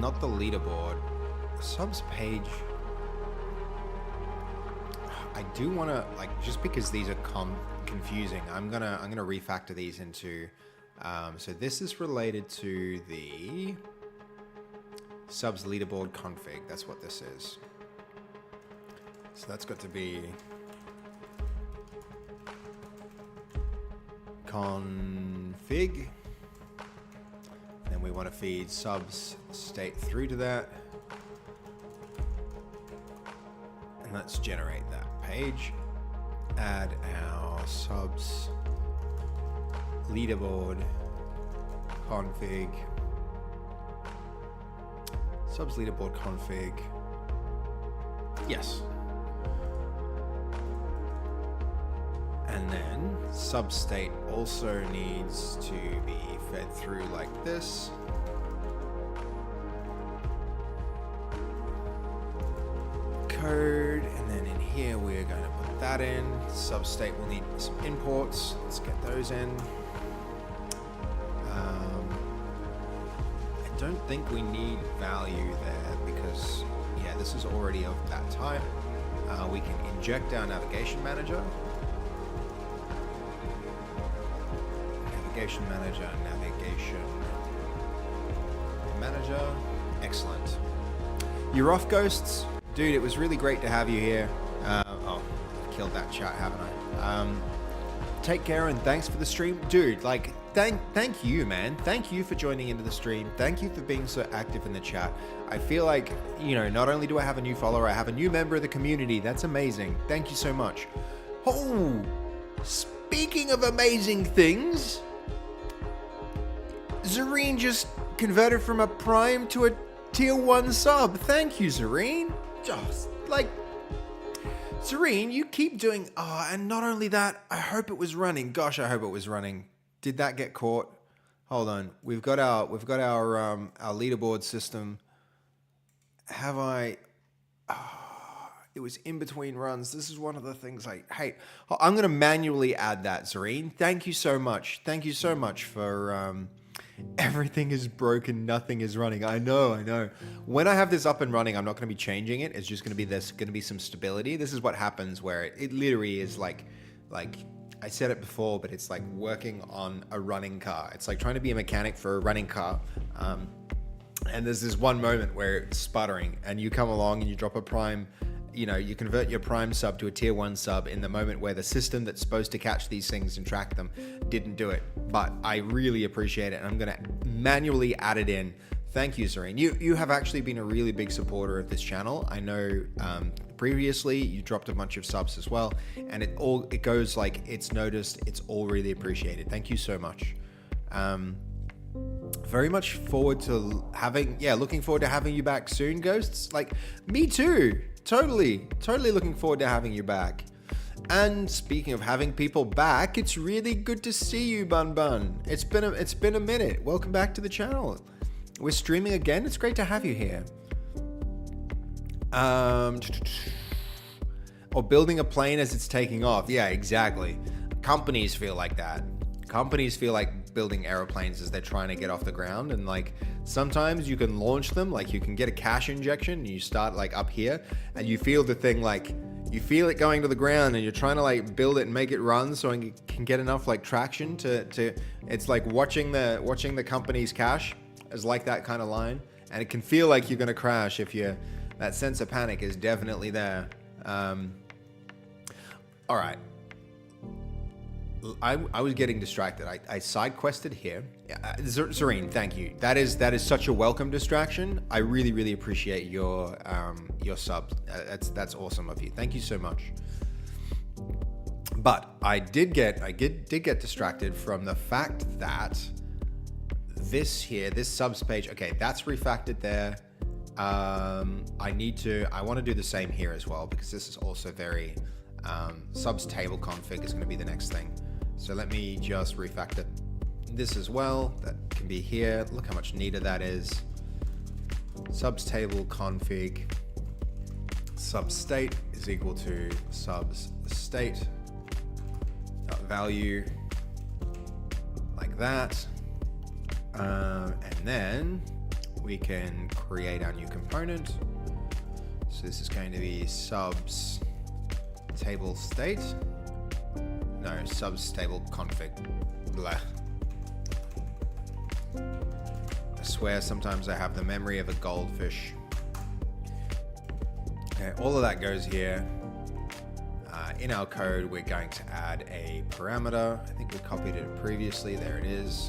Speaker 1: Not the leaderboard. Subs page. I do want to, like, just because these are confusing, I'm gonna refactor these into. So this is related to the subs leaderboard config. That's what this is. So that's got to be config. Then we want to feed subs state through to that. And let's generate that page. Add our subs leaderboard config. Subs leaderboard config. Yes. And then substate also needs to be fed through like this. Code, and then in here we're going to put that in. Substate will need some imports. Let's get those in. I don't think we need value there because, yeah, this is already of that type. We can inject our navigation manager. Navigation manager. Excellent. You're off, Ghosts. Dude, it was really great to have you here. Oh, killed that chat, haven't I? Take care and thanks for the stream. Dude, like, thank you, man. Thank you for joining into the stream. Thank you for being so active in the chat. I feel like, you know, not only do I have a new follower, I have a new member of the community. That's amazing. Thank you so much. Oh, speaking of amazing things, Zareen just converted from a Prime to a Tier 1 sub. Thank you, Zareen. Just like, Zareen, you keep doing, and not only that, I hope it was running. Gosh, I hope it was running. Did that get caught? Hold on. We've got our leaderboard system. Have I? It was in between runs. This is one of the things I hate. I'm going to manually add that, Zareen. Thank you so much. Thank you so much for everything is broken, nothing is running. I know. When I have this up and running, I'm not going to be changing it. It's just going to be some stability. This is what happens where it literally is like I said it before, but it's like working on a running car. It's like trying to be a mechanic for a running car. and there's this one moment where it's sputtering, and you come along and you drop a prime, you convert your prime sub to a tier 1 sub in the moment where the system that's supposed to catch these things and track them didn't do it. But I really appreciate it, and I'm going to manually add it in. Thank you, Serene. You have actually been a really big supporter of this channel. I know previously you dropped a bunch of subs as well, and it goes like it's noticed. It's all really appreciated. Thank you so much. Very much forward to looking forward to having you back soon, Ghosts. Like, me too. Totally looking forward to having you back. And speaking of having people back, it's really good to see you, Bun Bun. It's been a minute. Welcome back to the channel. We're streaming again. It's great to have you here. Or building a plane as it's taking off. Yeah, exactly. Companies feel like that. Companies feel like building aeroplanes as they're trying to get off the ground, and like sometimes you can launch them, like you can get a cash injection and you start like up here and you feel the thing, like you feel it going to the ground and you're trying to like build it and make it run so you can get enough like traction to it's like watching the company's cash is like that kind of line, and it can feel like you're going to crash if that sense of panic is definitely there. All right. I was getting distracted. I side quested here. Serene, thank you. That is such a welcome distraction. I really appreciate your subs. That's awesome of you. Thank you so much. But I did get distracted from the fact that this subs page. Okay, that's refactored there. I want to do the same here as well, because this is also very subs table config is going to be the next thing. So let me just refactor this as well. That can be here. Look how much neater that is. Subs table config subs state is equal to subs state value, like that. And then we can create our new component. So this is going to be subs table state. No, subs table config. Blah. I swear sometimes I have the memory of a goldfish. Okay, all of that goes here. In our code, we're going to add a parameter. I think we copied it previously. There it is.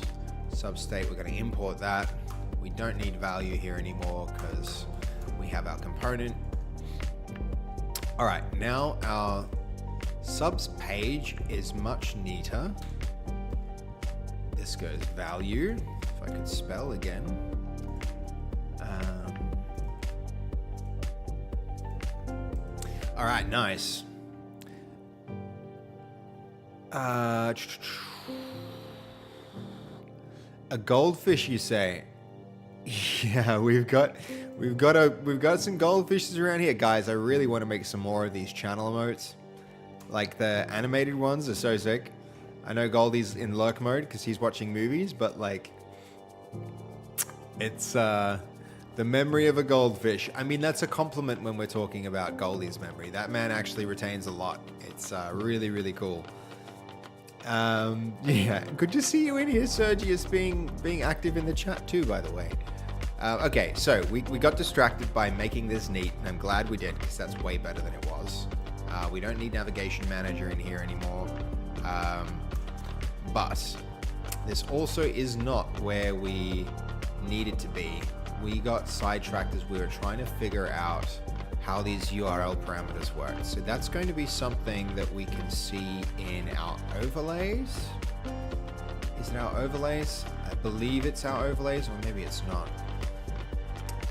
Speaker 1: Substate, we're going to import that. We don't need value here anymore because we have our component. All right, now our subs page is much neater. This goes value, if I could spell again. All right, nice. A goldfish, you say? Yeah, we've got some goldfishes around here, guys. I really want to make some more of these channel emotes. Like the animated ones are so sick. I know Goldie's in lurk mode because he's watching movies, but like, it's the memory of a goldfish. I mean, that's a compliment when we're talking about Goldie's memory. That man actually retains a lot. It's really cool. Yeah, good to see you in here, Sergius, being active in the chat too, by the way. Okay, so we got distracted by making this neat, and I'm glad we did, because that's way better than it was. We don't need Navigation Manager in here anymore. But this also is not where we needed to be. We got sidetracked as we were trying to figure out how these URL parameters work. So that's going to be something that we can see in our overlays. Is it our overlays? I believe it's our overlays, or maybe it's not.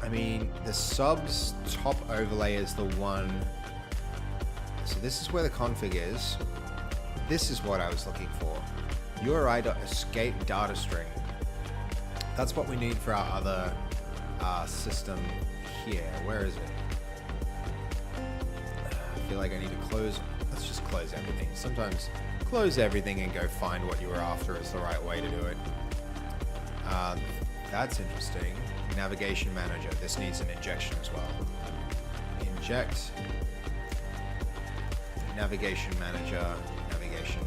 Speaker 1: I mean, the subs top overlay is the one. So this is where the config is. This is what I was looking for. URI.escape data string. That's what we need for our other system here. Where is it? I feel like I need to close. Let's just close everything. Sometimes close everything and go find what you were after is the right way to do it. That's interesting. Navigation Manager. This needs an injection as well. Inject. Navigation Manager. Navigation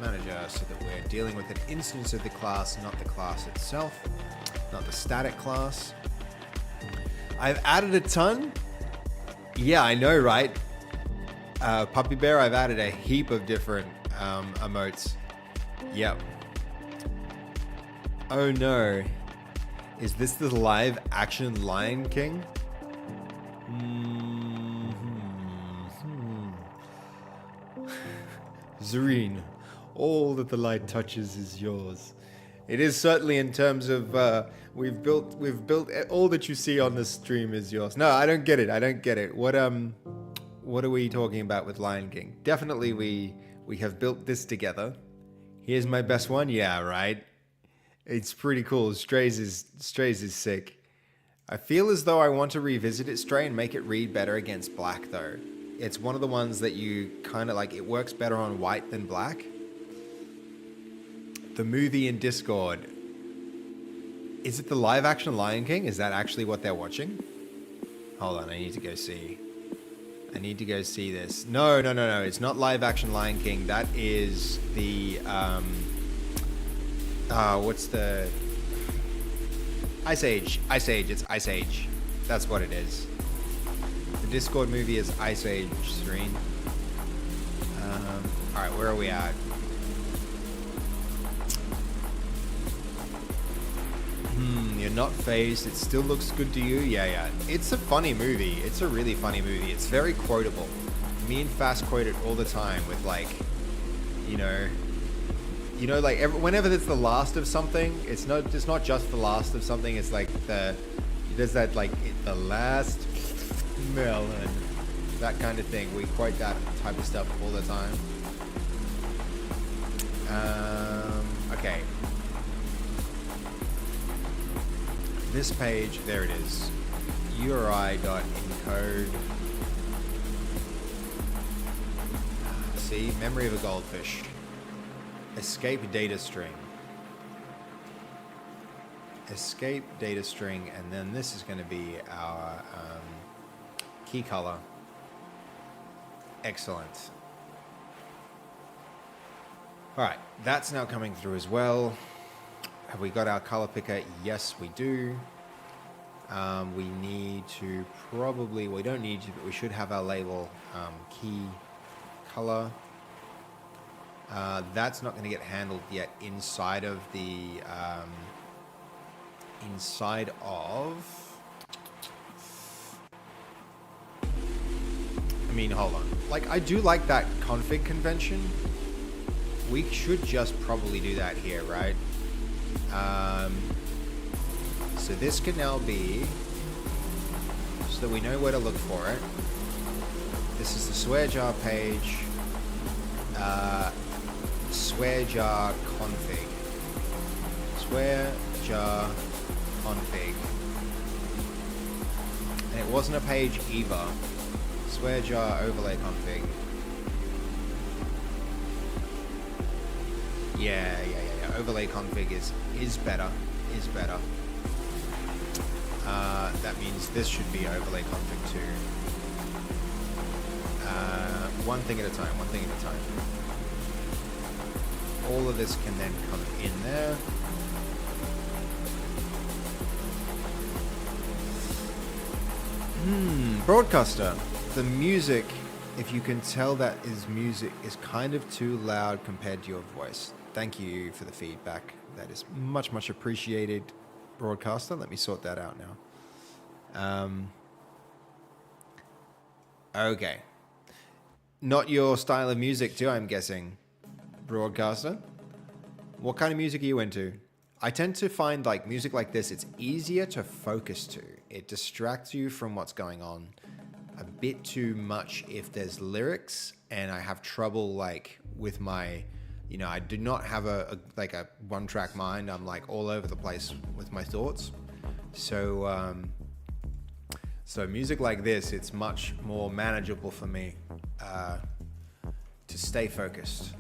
Speaker 1: Manager, so that we're dealing with an instance of the class, not the class itself. not the static class. I've added a ton. Yeah, I know, right? Puppy Bear, I've added a heap of different emotes. Yep. Oh no. Is this the live action Lion King? Zareen, all that the light touches is yours. It is certainly in terms of we've built all that you see on this stream is yours. No, I don't get it. I don't get it. What are we talking about with Lion King? Definitely we have built this together. Here's my best one. Yeah, right. It's pretty cool. Strays is sick. I feel as though I want to revisit it, Stray, and make it read better against black though. It's one of the ones that you kind of like, it works better on white than black. The movie in Discord. Is it the live action Lion King? Is that actually what they're watching? Hold on, I need to go see. I need to go see this. No. It's not live action Lion King. That is the, what's the... Ice Age. It's Ice Age. That's what it is. The Discord movie is Ice Age, Serene. Alright, where are we at? You're not phased. It still looks good to you? Yeah. It's a funny movie. It's a really funny movie. It's very quotable. Me and Fast quote it all the time with like, like whenever it's the last of something, it's not just the last of something. It's like there's that like the last melon, that kind of thing. We quote that type of stuff all the time. Okay. This page, there it is. URI.encode. See, memory of a goldfish. Escape data string. Escape data string, and then this is going to be our key color. Excellent. All right, that's now coming through as well. Have we got our color picker? Yes, we do. We need to probably, we don't need to, but we should have our label key color. That's not going to get handled yet inside of the, hold on. Like, I do like that config convention. We should just probably do that here, right? So this can now be, so that we know where to look for it. This is the swear jar page, swear jar config, swear jar config, and it wasn't a page either. Swear jar overlay config. Yeah. Overlay config is better. That means this should be overlay config too. One thing at a time. All of this can then come in there. Broadcaster. The music, if you can tell that is music, is kind of too loud compared to your voice. Thank you for the feedback. That is much, much appreciated, Broadcaster. Let me sort that out now. Okay. Not your style of music too, I'm guessing, Broadcaster. What kind of music are you into? I tend to find like music like this, it's easier to focus to. It distracts you from what's going on a bit too much if there's lyrics, and I have trouble like with my, I do not have a one-track mind. I'm like all over the place with my thoughts. So music like this, it's much more manageable for me to stay focused.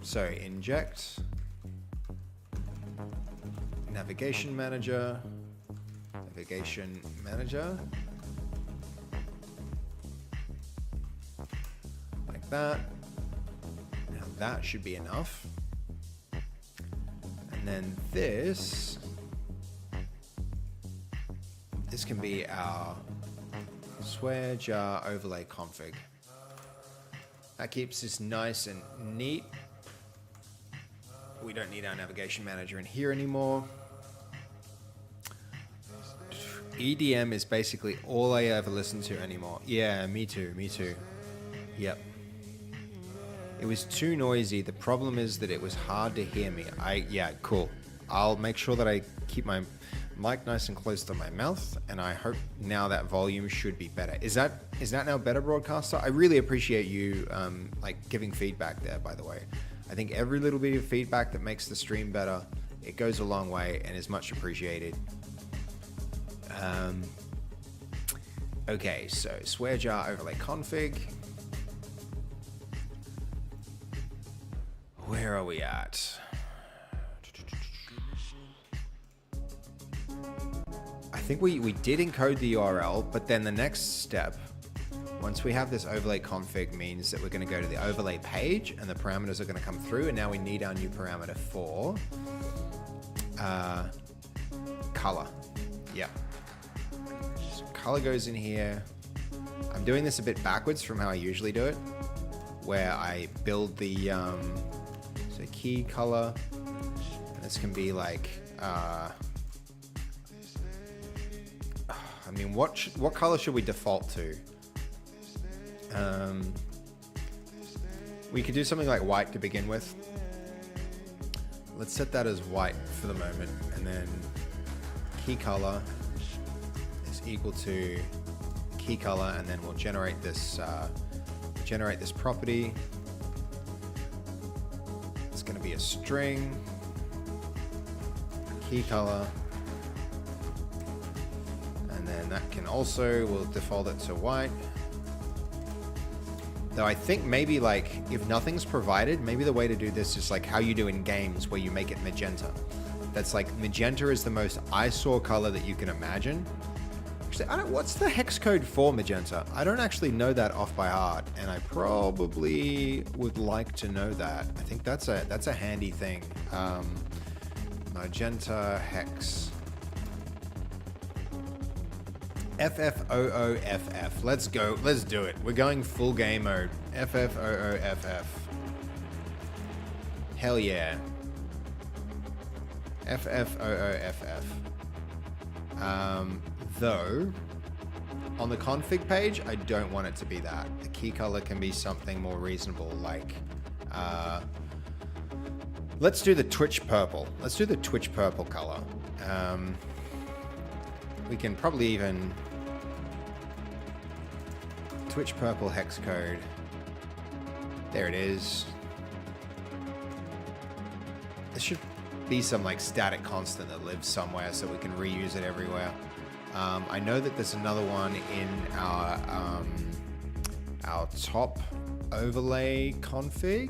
Speaker 1: So inject, navigation manager, like that. Now that should be enough. And then this, this can be our swear jar overlay config. That keeps this nice and neat. We don't need our navigation manager in here anymore. EDM is basically all I ever listen to anymore. Yeah, me too, me too. Yep. It was too noisy. The problem is that it was hard to hear me. Yeah, cool. I'll make sure that I keep my mic nice and close to my mouth, and I hope now that volume should be better. Is that now better, broadcaster? I really appreciate you like giving feedback there, by the way. I think every little bit of feedback that makes the stream better, it goes a long way and is much appreciated. Okay, so swear jar overlay config. Where are we at? I think we did encode the URL, but then the next step, once we have this overlay config, means that we're going to go to the overlay page and the parameters are going to come through, and now we need our new parameter for color. Yeah. So color goes in here. I'm doing this a bit backwards from how I usually do it, where I build the so key color, and this can be like I mean, what color should we default to? We could do something like white to begin with. Let's set that as white for the moment, and then key color is equal to key color, and then we'll generate this property. It's going to be a string, key color. And then that can also, we'll default it to white. Though I think maybe like if nothing's provided, maybe the way to do this is like how you do in games where you make it magenta. That's like magenta is the most eyesore color that you can imagine. Actually, what's the hex code for magenta? I don't actually know that off by heart, and I probably would like to know that. I think that's a handy thing. Magenta hex. FFOOFF. Let's go. Let's do it. We're going full game mode. FFOOFF. Hell yeah. FFOOFF. Though, on the config page, I don't want it to be that. The key color can be something more reasonable, like, let's do the Twitch purple. Let's do the Twitch purple color. We can probably even Twitch purple hex code. There it is. There should be some like static constant that lives somewhere so we can reuse it everywhere. I know that there's another one in our top overlay config.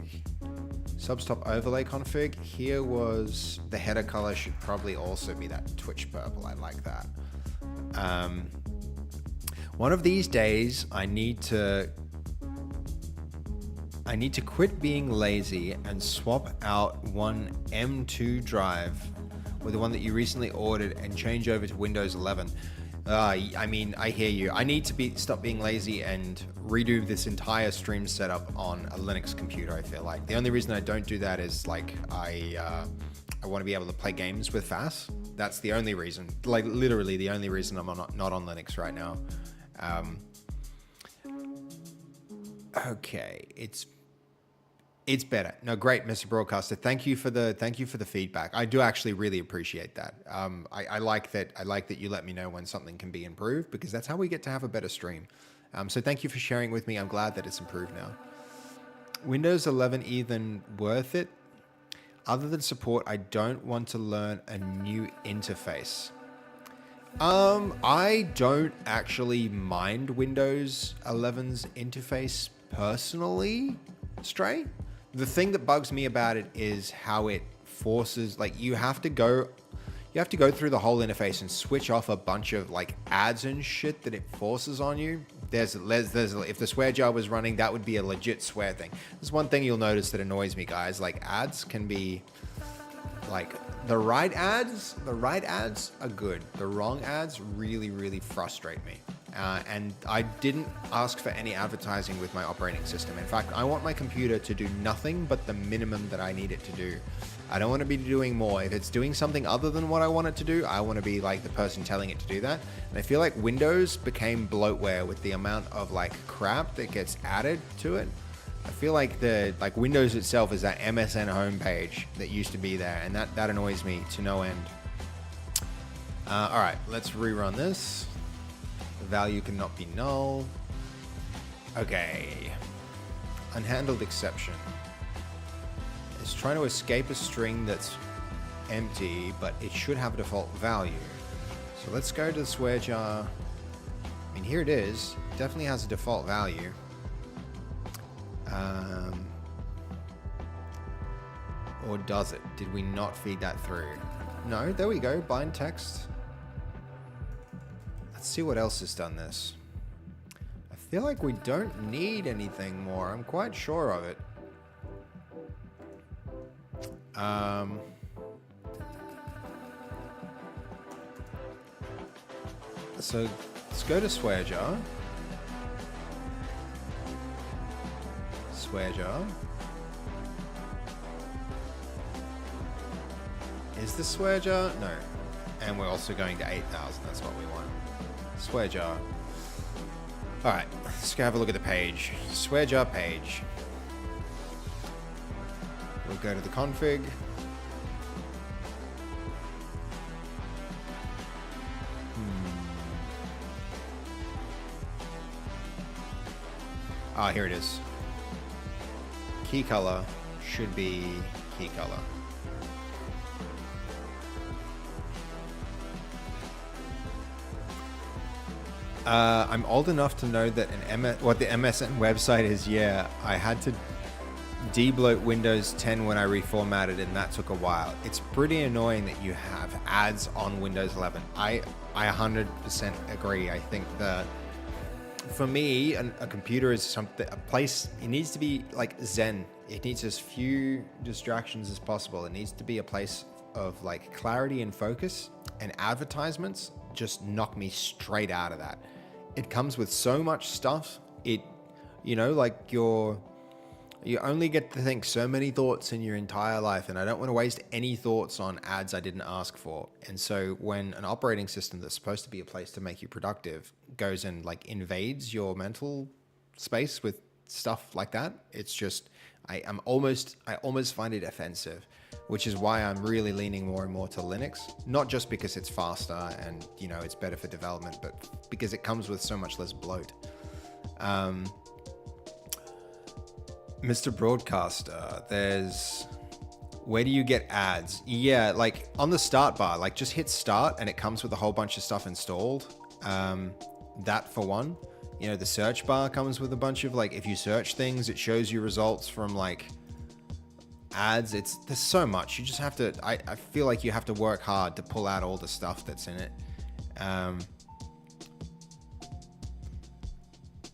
Speaker 1: Substop overlay config. Here was the header color should probably also be that Twitch purple. I like that. One of these days, I need to quit being lazy and swap out one M2 drive with the one that you recently ordered and change over to Windows 11. I mean, I hear you. I need to stop being lazy and redo this entire stream setup on a Linux computer, I feel like. The only reason I don't do that is like I want to be able to play games with Fasffy. That's the only reason, like literally the only reason I'm not on Linux right now. Okay, it's better. No, great, Mr. Broadcaster. Thank you for the feedback. I do actually really appreciate that. I like that. I like that you let me know when something can be improved, because that's how we get to have a better stream. So thank you for sharing with me. I'm glad that it's improved now. Windows 11 even worth it? Other than support, I don't want to learn a new interface. I don't actually mind Windows 11's interface personally, Stray. The thing that bugs me about it is how it forces, like you have to go through the whole interface and switch off a bunch of like ads and shit that it forces on you. If the swear jar was running, that would be a legit swear thing. There's one thing you'll notice that annoys me, guys. Like ads can be Like the right ads are good. The wrong ads really, really frustrate me. And I didn't ask for any advertising with my operating system. In fact, I want my computer to do nothing but the minimum that I need it to do. I don't want to be doing more. If it's doing something other than what I want it to do, I want to be like the person telling it to do that. And I feel like Windows became bloatware with the amount of like crap that gets added to it. I feel like Windows itself is that MSN homepage that used to be there, and that annoys me to no end. All right, let's rerun this. The value cannot be null. Okay. Unhandled exception. It's trying to escape a string that's empty, but it should have a default value. So let's go to the swear jar. I mean, here it is. It definitely has a default value. Or does it? Did we not feed that through? No, there we go. Bind text. Let's see what else has done this. I feel like we don't need anything more. I'm quite sure of it. So let's go to swear jar. Swear jar. Is the swear jar? No. And we're also going to 8,000. That's what we want. Swear jar. All right, let's go have a look at the page. Swear jar page. We'll go to the config. Ah, here it is. Key color should be key color. I'm old enough to know that what the MSN website is. Yeah, I had to debloat Windows 10 when I reformatted, and that took a while. It's pretty annoying that you have ads on Windows 11. I 100% agree. I think that for me, a computer is something, a place, it needs to be like Zen. It needs as few distractions as possible. It needs to be a place of like clarity and focus, and advertisements just knock me straight out of that. It comes with so much stuff. It, you know, like you only get to think so many thoughts in your entire life, and I don't want to waste any thoughts on ads I didn't ask for. And so when an operating system that's supposed to be a place to make you productive goes and like invades your mental space with stuff like that, it's just, I almost find it offensive, which is why I'm really leaning more and more to Linux, not just because it's faster and, you know, it's better for development, but because it comes with so much less bloat. Mr. Broadcaster, where do you get ads? Yeah, like on the start bar, like just hit start and it comes with a whole bunch of stuff installed. That for one. You know, the search bar comes with a bunch of like, if you search things, it shows you results from like ads. There's so much. You just have to, I feel like you have to work hard to pull out all the stuff that's in it.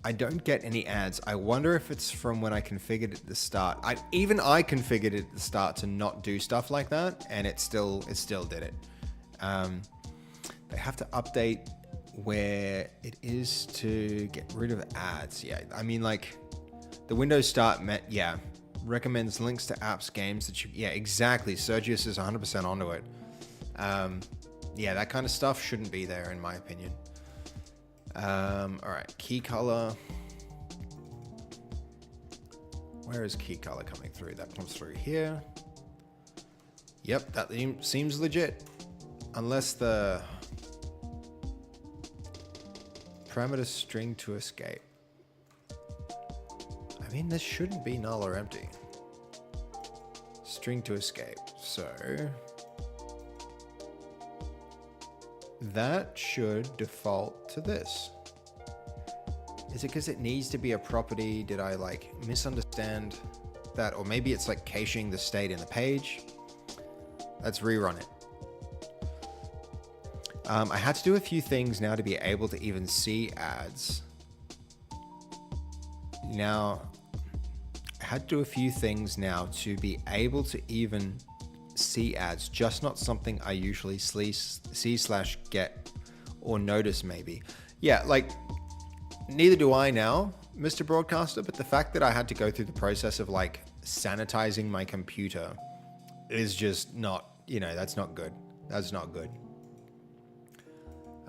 Speaker 1: I don't get any ads. I wonder if it's from when I configured it at the start. I configured it at the start to not do stuff like that, and it still did it. They have to update where it is to get rid of ads. Yeah, I mean, like the Windows Start recommends links to apps, games that you, yeah, exactly. Sergius is 100% onto it. Yeah, that kind of stuff shouldn't be there in my opinion. All right, key color. Where is key color coming through? That comes through here. Yep, that seems legit. Unless the parameter string to escape. I mean, this shouldn't be null or empty. String to escape. So that should default to this. Is it because it needs to be a property? Did I like misunderstand that? Or maybe it's like caching the state in the page. Let's rerun it. I had to do a few things now to be able to even see ads. Now, I had to do a few things now to be able to even see ads, just not something I usually see/get or notice maybe. Yeah, like neither do I now, Mr. Broadcaster, but the fact that I had to go through the process of like sanitizing my computer is just not, you know, that's not good. That's not good.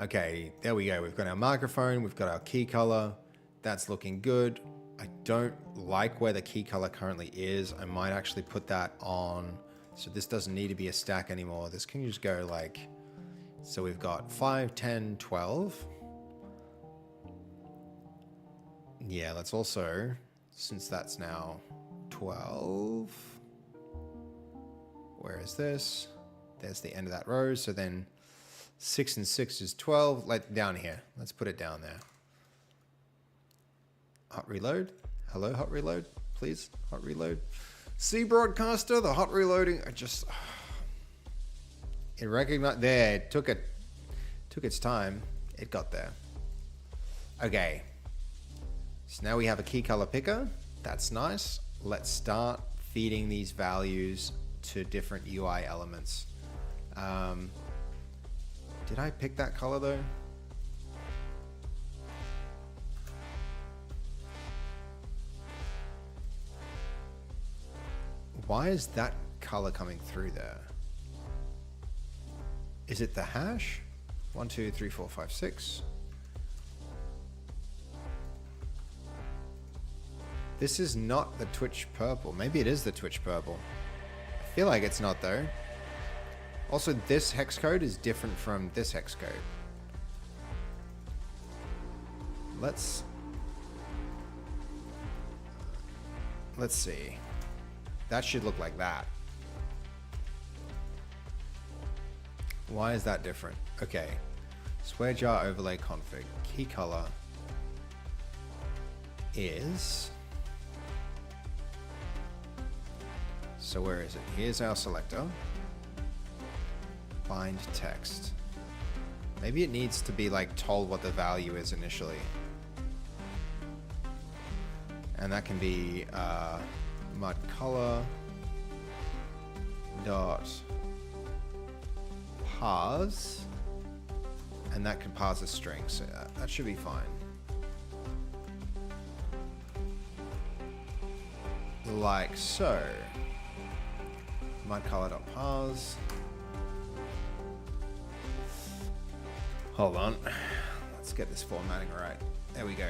Speaker 1: Okay, there we go. We've got our microphone, we've got our key color. That's looking good. I don't like where the key color currently is. I might actually put that on. So this doesn't need to be a stack anymore. This can just go like, so we've got 5, 10, 12. Yeah, let's also, since that's now 12, where is this? There's the end of that row. So then 6 and 6 is 12, like down here. Let's put it down there. Hot reload. Hello, hot reload, please. Hot reload. C Broadcaster, the hot reloading. It recognized there. It took its time. It got there. Okay. So now we have a key color picker. That's nice. Let's start feeding these values to different UI elements. Did I pick that color though? Why is that color coming through there? Is it the hash? 1, 2, 3, 4, 5, 6. This is not the Twitch purple. Maybe it is the Twitch purple. I feel like it's not though. Also, this hex code is different from this hex code. Let's see. That should look like that. Why is that different? Okay. Square jar overlay config. Key color is... So where is it? Here's our selector. Bind text. Maybe it needs to be like told what the value is initially. And that can be mud color dot parse, and that can parse a string, so that should be fine. Like so. Mud color dot parse. Hold on. Let's get this formatting right. There we go.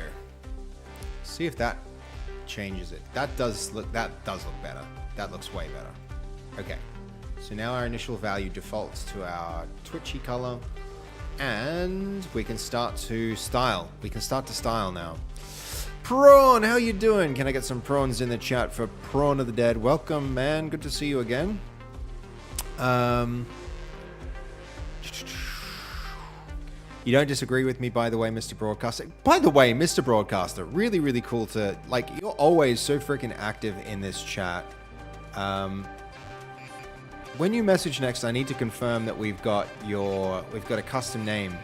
Speaker 1: See if that changes it. That does look better. That looks way better. Okay. So now our initial value defaults to our twitchy color, and we can start to style. We can start to style now. Prawn, how you doing? Can I get some prawns in the chat for Prawn of the Dead? Welcome, man. Good to see you again. You don't disagree with me, by the way, Mr. Broadcaster. By the way, Mr. Broadcaster, really, really cool to, like, you're always so freaking active in this chat. When you message next, I need to confirm that we've got a custom name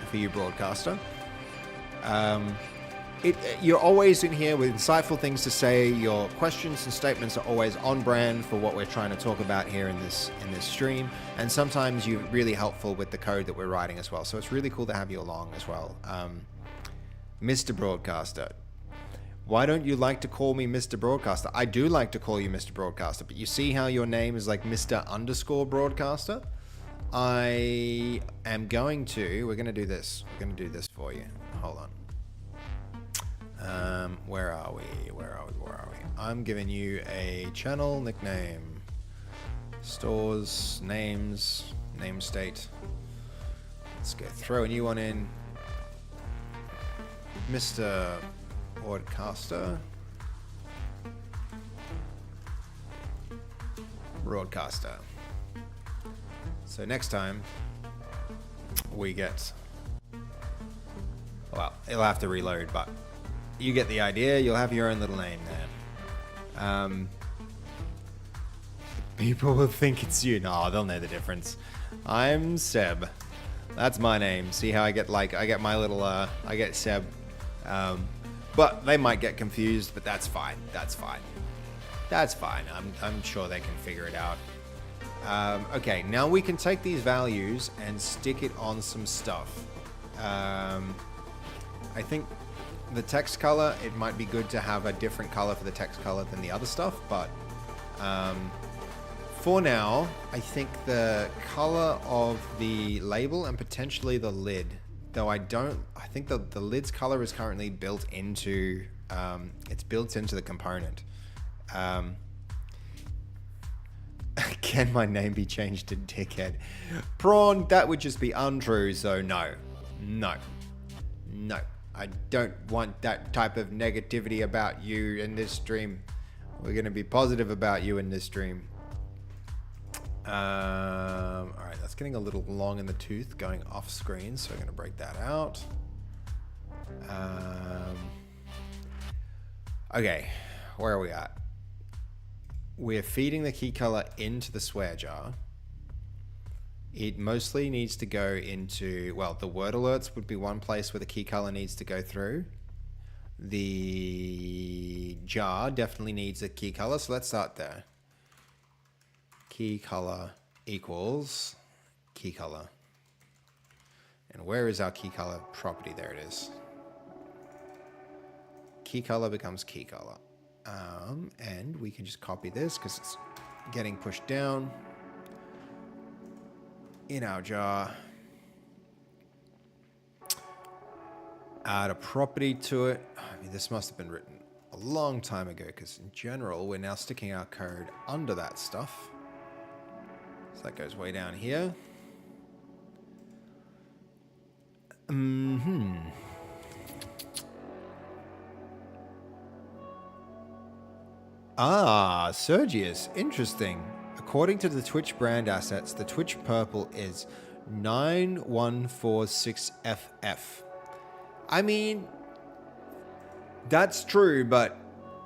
Speaker 1: for you, Broadcaster. You're always in here with insightful things to say. Your questions and statements are always on brand for what we're trying to talk about here in this stream. And sometimes you're really helpful with the code that we're writing as well. So it's really cool to have you along as well. Mr. Broadcaster, why don't you like to call me Mr. Broadcaster? I do like to call you Mr. Broadcaster, but you see how your name is like Mr._Broadcaster? I am going to, we're going to do this. We're going to do this for you. Hold on. Where are we? I'm giving you a channel nickname. Stores, names, name state. Let's go throw a new one in. Mr. Broadcaster. Broadcaster. So next time we get, well, it'll have to reload, but you get the idea. You'll have your own little name there. People will think it's you. No, they'll know the difference. I'm Seb. That's my name. See how I get my little, I get Seb. But they might get confused, but that's fine. That's fine. I'm sure they can figure it out. Okay, now we can take these values and stick it on some stuff. I think the text color, it might be good to have a different color for the text color than the other stuff, but for now, I think the color of the label and potentially the lid, though I think the lid's color is currently built into, it's built into the component. Can my name be changed to Dickhead? Prawn, that would just be untrue, so no. I don't want that type of negativity about you in this stream. We're going to be positive about you in this stream. Alright, that's getting a little long in the tooth going off screen, so I'm going to break that out. Okay, where are we at? We're feeding the key color into the swear jar. It mostly needs to go into, well, the word alerts would be one place where the key color needs to go through. The jar definitely needs a key color, so let's start there. Key color equals key color. And where is our key color property? There it is. Key color becomes key color. And we can just copy this because it's getting pushed down in our jar. Add a property to it. I mean, this must have been written a long time ago because in general, we're now sticking our code under that stuff. So that goes way down here. Ah, Sergius, interesting. According to the Twitch brand assets, the Twitch purple is 9146FF. I mean, that's true, but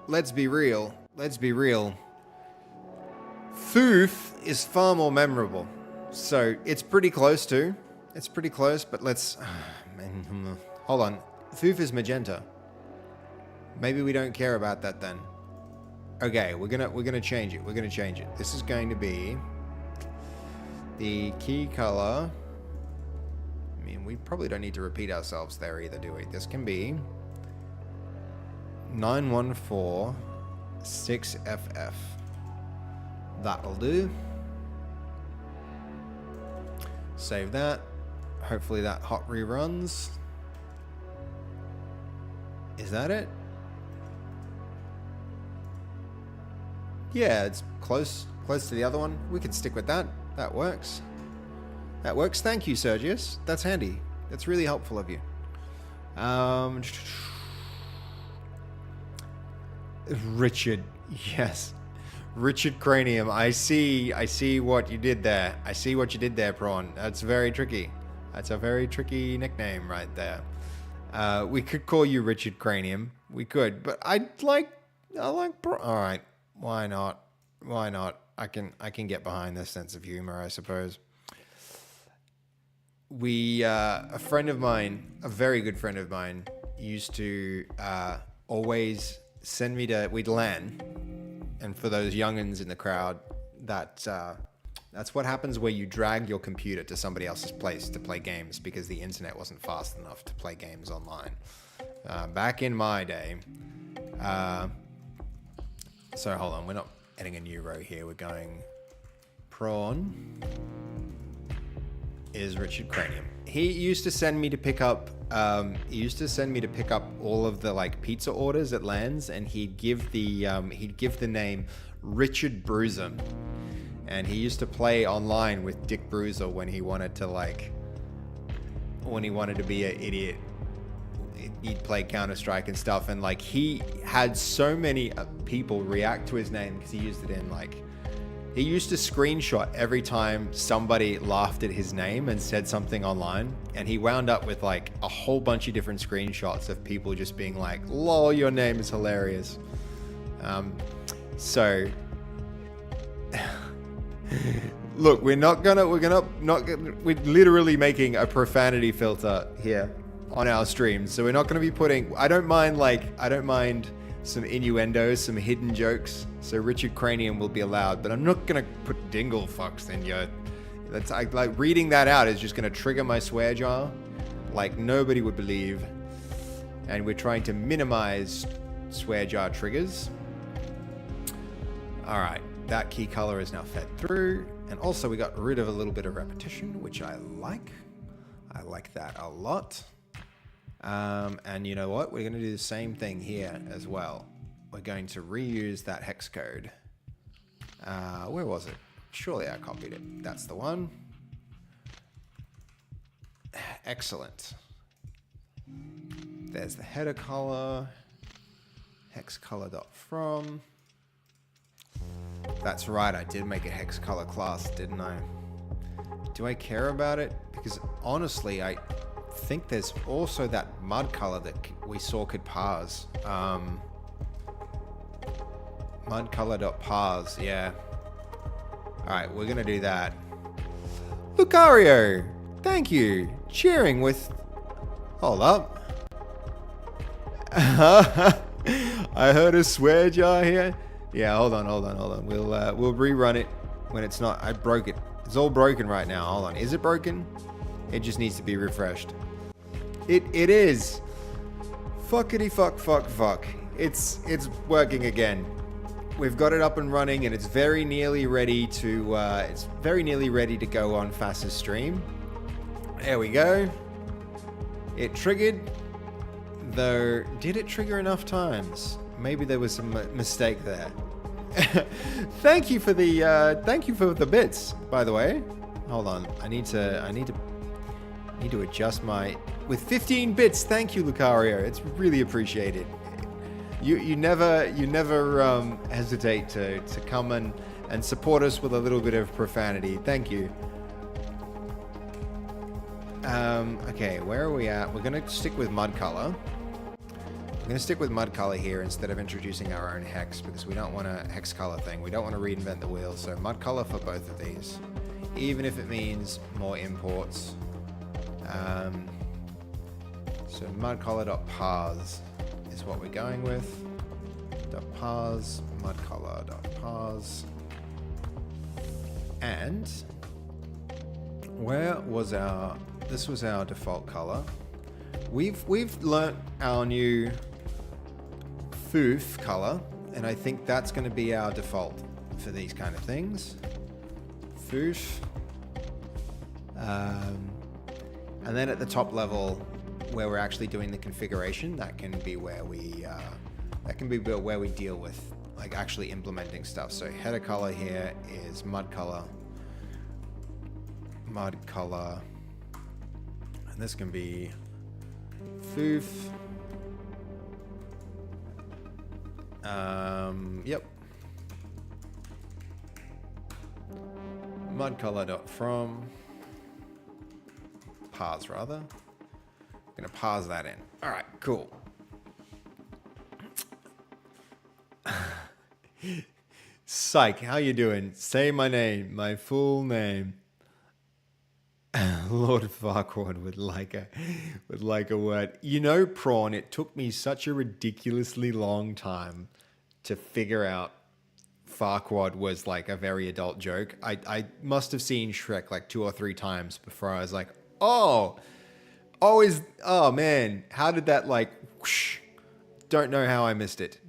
Speaker 1: let's be real. Foof is far more memorable. So it's pretty close too. It's pretty close, but let's... hold on. Foof is magenta. Maybe we don't care about that then. Okay, we're gonna change it. This is going to be the key color. I mean, we probably don't need to repeat ourselves there either, do we? This can be 9146FF. That'll do. Save that. Hopefully that hot reruns. Is that it? Yeah, it's close to the other one. We can stick with that. That works. Thank you, Sergius. That's handy. That's really helpful of you. Richard, yes. Richard Cranium. I see what you did there. Prawn. That's very tricky. That's a very tricky nickname right there. We could call you Richard Cranium. We could, but I like all right. Why not? I can get behind this sense of humor, I suppose. A friend of mine, a very good friend of mine, used to always send me to, we'd LAN. And for those youngins in the crowd, that's what happens where you drag your computer to somebody else's place to play games because the internet wasn't fast enough to play games online. Back in my day. So hold on, we're not adding a new row here. We're going Prawn is Richard Cranium. He used to send me to pick up all of the like pizza orders at LANs, and he'd give the name Richard Bruiser. And he used to play online with Dick Bruiser when he wanted to be an idiot. He'd play Counter-Strike and stuff, and like he had so many people react to his name because he used it in like, he used to screenshot every time somebody laughed at his name and said something online, and he wound up with like a whole bunch of different screenshots of people just being like, lol, your name is hilarious. So look, we're literally making a profanity filter here on our stream, so we're not going to be putting, I don't mind some innuendos, some hidden jokes. So Richard Cranium will be allowed, but I'm not gonna put dingle fucks in your. That's like reading that out is just gonna trigger my swear jar, like nobody would believe. And we're trying to minimize swear jar triggers. All right, that key color is now fed through, and also we got rid of a little bit of repetition, which I like. I like that a lot. And you know what? We're going to do the same thing here as well. We're going to reuse that hex code. Where was it? Surely I copied it. That's the one. Excellent. There's the header color. Hex color.from. That's right. I did make a hex color class, didn't I? Do I care about it? Because honestly, I think there's also that mud color that we saw could parse. Mud color.parse, yeah. All right, we're gonna do that. Lucario, thank you. Cheering with. Hold up. I heard a swear jar here. Yeah, hold on. We'll rerun it when it's not. I broke it. It's all broken right now. Hold on. Is it broken? It just needs to be refreshed. It is. Fuckity fuck. It's working again. We've got it up and running, and it's very nearly ready to go on Fasffy's stream. There we go. It triggered. Though, did it trigger enough times? Maybe there was some mistake there. Thank you for the bits, by the way. Hold on. I need to adjust my with 15 bits. Thank you, Lucario. It's really appreciated. You never hesitate to come and support us with a little bit of profanity. Thank you. Okay, where are we at? We're gonna stick with mud color. I'm going to stick with mud color here instead of introducing our own hex, because we don't want a hex color thing. We don't want to reinvent the wheel. So mud color for both of these, even if it means more imports. So mud color.parse is what we're going with. .parse, mud color.parse. And where was this was our default color. We've learnt our new Foof color, and I think that's going to be our default for these kind of things. Foof. And then at the top level, where we're actually doing the configuration, that can be where we deal with like actually implementing stuff. So header color here is mud color, and this can be Foof. Yep. Mudcolor.from. Parse rather. I'm gonna parse that in. All right, cool. Psych, how you doing? Say my name, my full name. Lord Farquaad would like a word. You know, Prawn, it took me such a ridiculously long time to figure out Farquaad was like a very adult joke. I must have seen Shrek like 2 or 3 times before I was like, oh man, how did that like whoosh? Don't know how I missed it.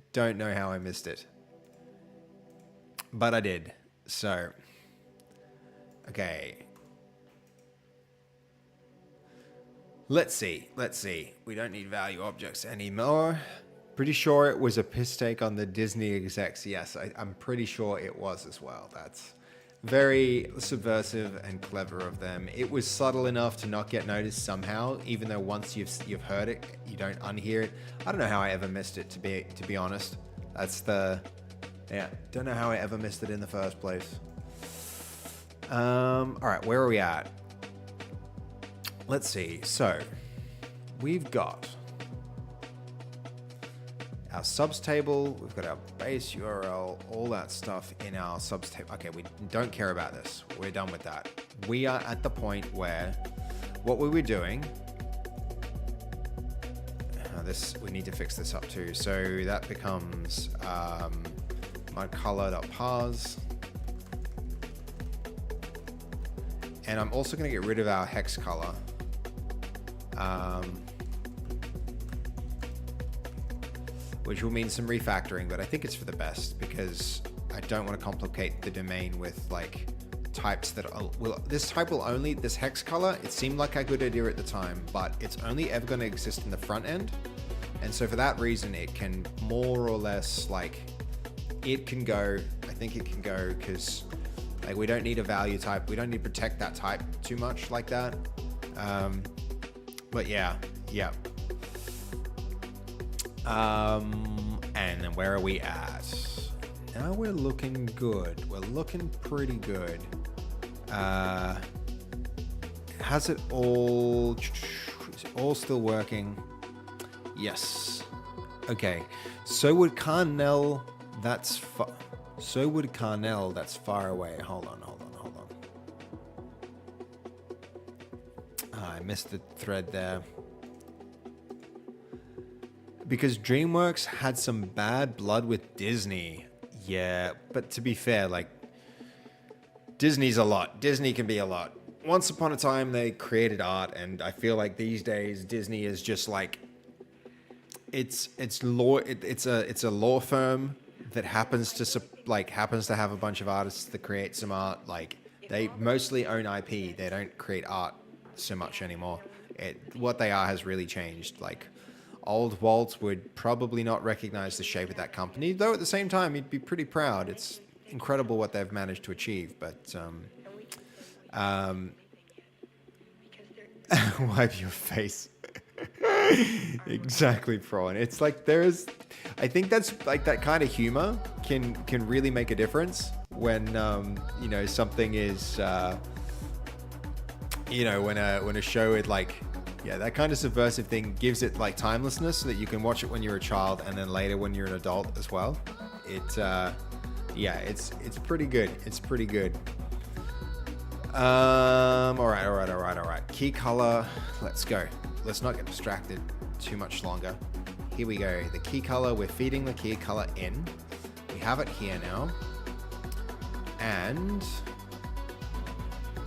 Speaker 1: But I did. So, okay. Let's see. We don't need value objects anymore. Pretty sure it was a piss take on the Disney execs. Yes, I'm pretty sure it was as well. That's very subversive and clever of them. It was subtle enough to not get noticed somehow, even though once you've heard it, you don't unhear it. I don't know how I ever missed it, to be honest. Don't know how I ever missed it in the first place. All right, where are we at? Let's see. So we've got our subs table. We've got our base URL, all that stuff in our subs table. Okay, we don't care about this. We're done with that. We are at the point where what we were doing. this, we need to fix this up too. So that becomes my color.parse. And I'm also going to get rid of our hex color. Which will mean some refactoring, but I think it's for the best because I don't want to complicate the domain with like types that will, this type will only, this hex color, it seemed like a good idea at the time, but it's only ever going to exist in the front end. And so for that reason, it can more or less like, it can go, I think it can go because like we don't need a value type. We don't need to protect that type too much like that. But yeah. And then where are we at? Now we're looking good. We're looking pretty good. Has it all, is it all still working? Yes. Okay. So would Carnell, that's far. So would Carnell, that's far away. Hold on. I missed the thread there. Because DreamWorks had some bad blood with Disney. Yeah, but to be fair, like, Disney's a lot. Disney can be a lot. Once upon a time, they created art, and I feel like these days, Disney is just like, it's a law firm that happens to have a bunch of artists that create some art. Like, they mostly own IP. They don't create art so much anymore. What they are has really changed. Like, old Walt would probably not recognize the shape of that company, though at the same time, he'd be pretty proud. It's incredible what they've managed to achieve, but wipe your face. Exactly, Prawn. It's like I think that's like that kind of humor can really make a difference when you know, something is you know, when a show is like, yeah, that kind of subversive thing gives it like timelessness so that you can watch it when you're a child and then later when you're an adult as well. Yeah, it's pretty good. It's pretty good. All right. Key color, let's go. Let's not get distracted too much longer. Here we go. The key color, we're feeding the key color in. We have it here now. And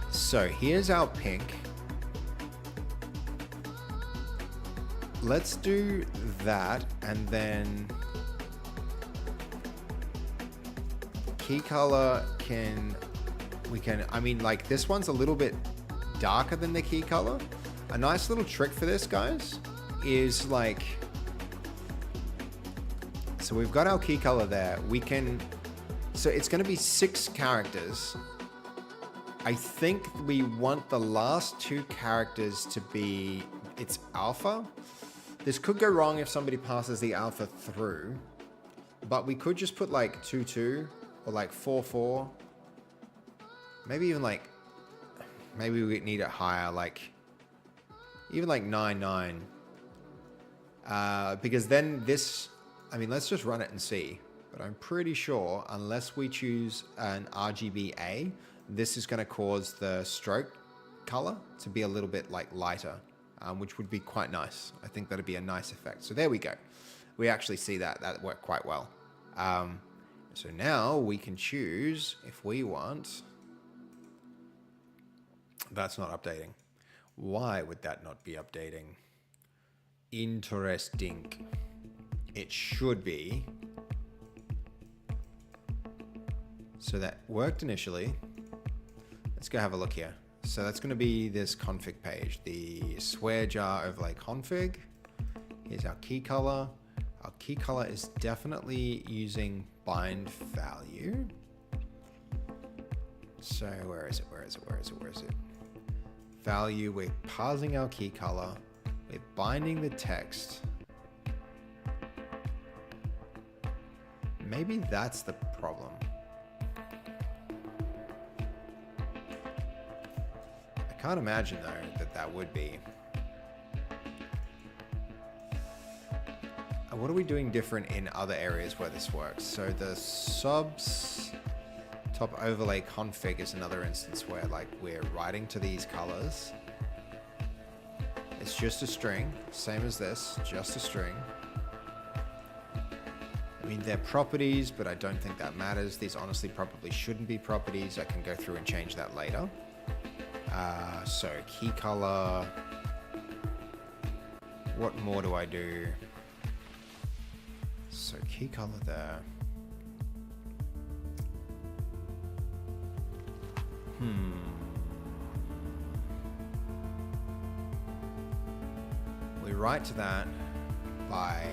Speaker 1: so here's our pink. Let's do that, and then key color I mean, like, this one's a little bit darker than the key color. A nice little trick for this, guys, is like, so we've got our key color there. So it's going to be 6 characters. I think we want the last 2 characters to be its alpha. This could go wrong if somebody passes the alpha through, but we could just put like 2-2 or like 4-4. Maybe even like, maybe we need it higher, like even like 9-9. Because then this, I mean, let's just run it and see. But I'm pretty sure unless we choose an RGBA, this is going to cause the stroke color to be a little bit like lighter. Which would be quite nice. I think that'd be a nice effect. So there we go. We actually see that worked quite well. So now we can choose if we want. That's not updating. Why would that not be updating? Interesting. It should be. So that worked initially. Let's go have a look here. So that's going to be this config page, the swear jar overlay config. Here's our key color. Our key color is definitely using bind value. So where is it? Value, we're parsing our key color. We're binding the text. Maybe that's the problem. I can't imagine though that would be. What are we doing different in other areas where this works? So the subs top overlay config is another instance where like we're writing to these colors. It's just a string, same as this, just a string. I mean, they're properties, but I don't think that matters. These honestly probably shouldn't be properties. I can go through and change that later. So key color. What more do I do? So key color there. We write to that by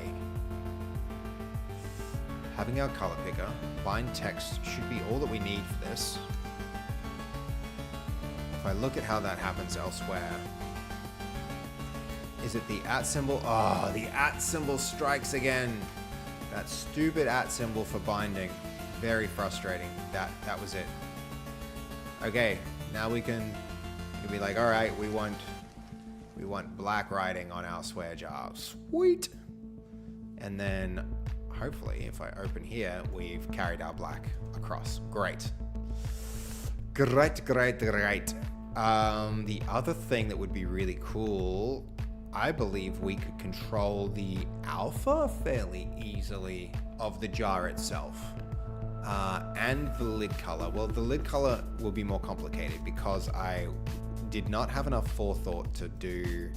Speaker 1: having our color picker. Bind text should be all that we need for this. If I look at how that happens elsewhere, is it the @ symbol? Oh, the @ symbol strikes again. That stupid @ symbol for binding. Very frustrating. That was it. Okay, now we can be like, all right, we want black writing on our swear jar. Sweet. And then hopefully if I open here, we've carried our black across. Great. Great. The other thing that would be really cool, I believe we could control the alpha fairly easily of the jar itself. And the lid color. Well, the lid color will be more complicated because I did not have enough forethought to do...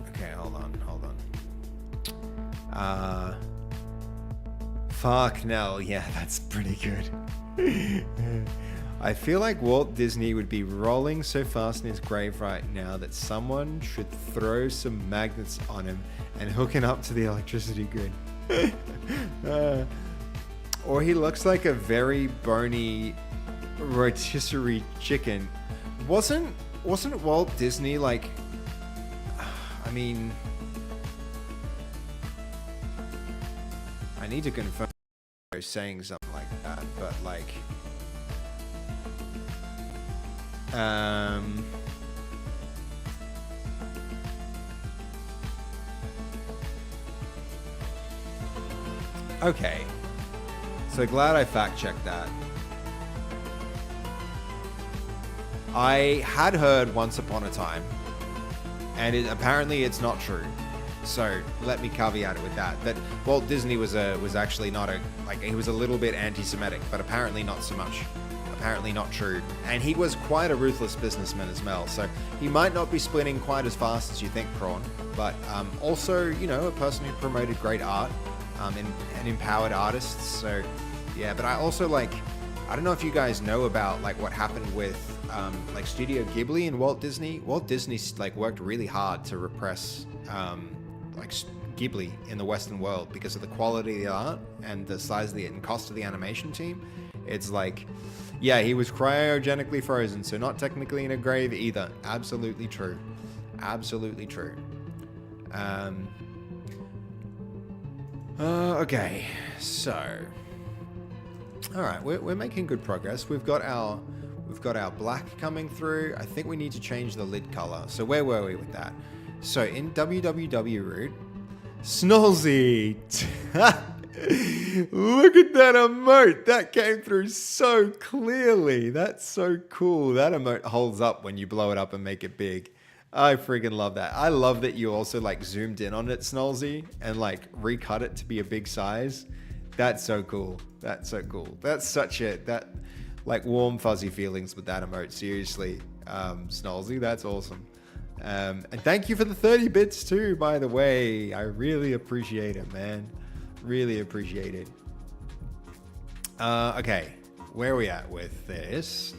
Speaker 1: okay, hold on. Fuck no, yeah, that's pretty good. I feel like Walt Disney would be rolling so fast in his grave right now that someone should throw some magnets on him and hook him up to the electricity grid. Or he looks like a very bony rotisserie chicken. Wasn't Walt Disney like... I mean... I need to confirm saying something like that, but like... Okay. So glad I fact-checked that. I had heard once upon a time, and apparently it's not true. So let me caveat it with that Walt Disney was actually not he was a little bit anti-Semitic, but apparently not so much. Apparently not true. And he was quite a ruthless businessman as well. So he might not be splitting quite as fast as you think, Prawn. But also, you know, a person who promoted great art and empowered artists. So yeah, but I also I don't know if you guys know about what happened with Studio Ghibli and Walt Disney. Walt Disney worked really hard to repress Ghibli in the Western world because of the quality of the art and the size of and cost of the animation team. It's yeah, he was cryogenically frozen, so not technically in a grave either. Absolutely true. Absolutely true. Okay, so all right, we're making good progress. We've got our black coming through. I think we need to change the lid color. So where were we with that? So in www root, Snolzy. Look at that emote. That came through so clearly. That's so cool. That emote holds up when you blow it up and make it big. I freaking love that. I love that you also zoomed in on it, Snolzy, and recut it to be a big size. That's so cool. That's so cool. That's such warm fuzzy feelings with that emote. Seriously, Snolzy, that's awesome. And thank you for the 30 bits too, by the way. I really appreciate it, man. Really appreciate it. Okay, where are we at with this?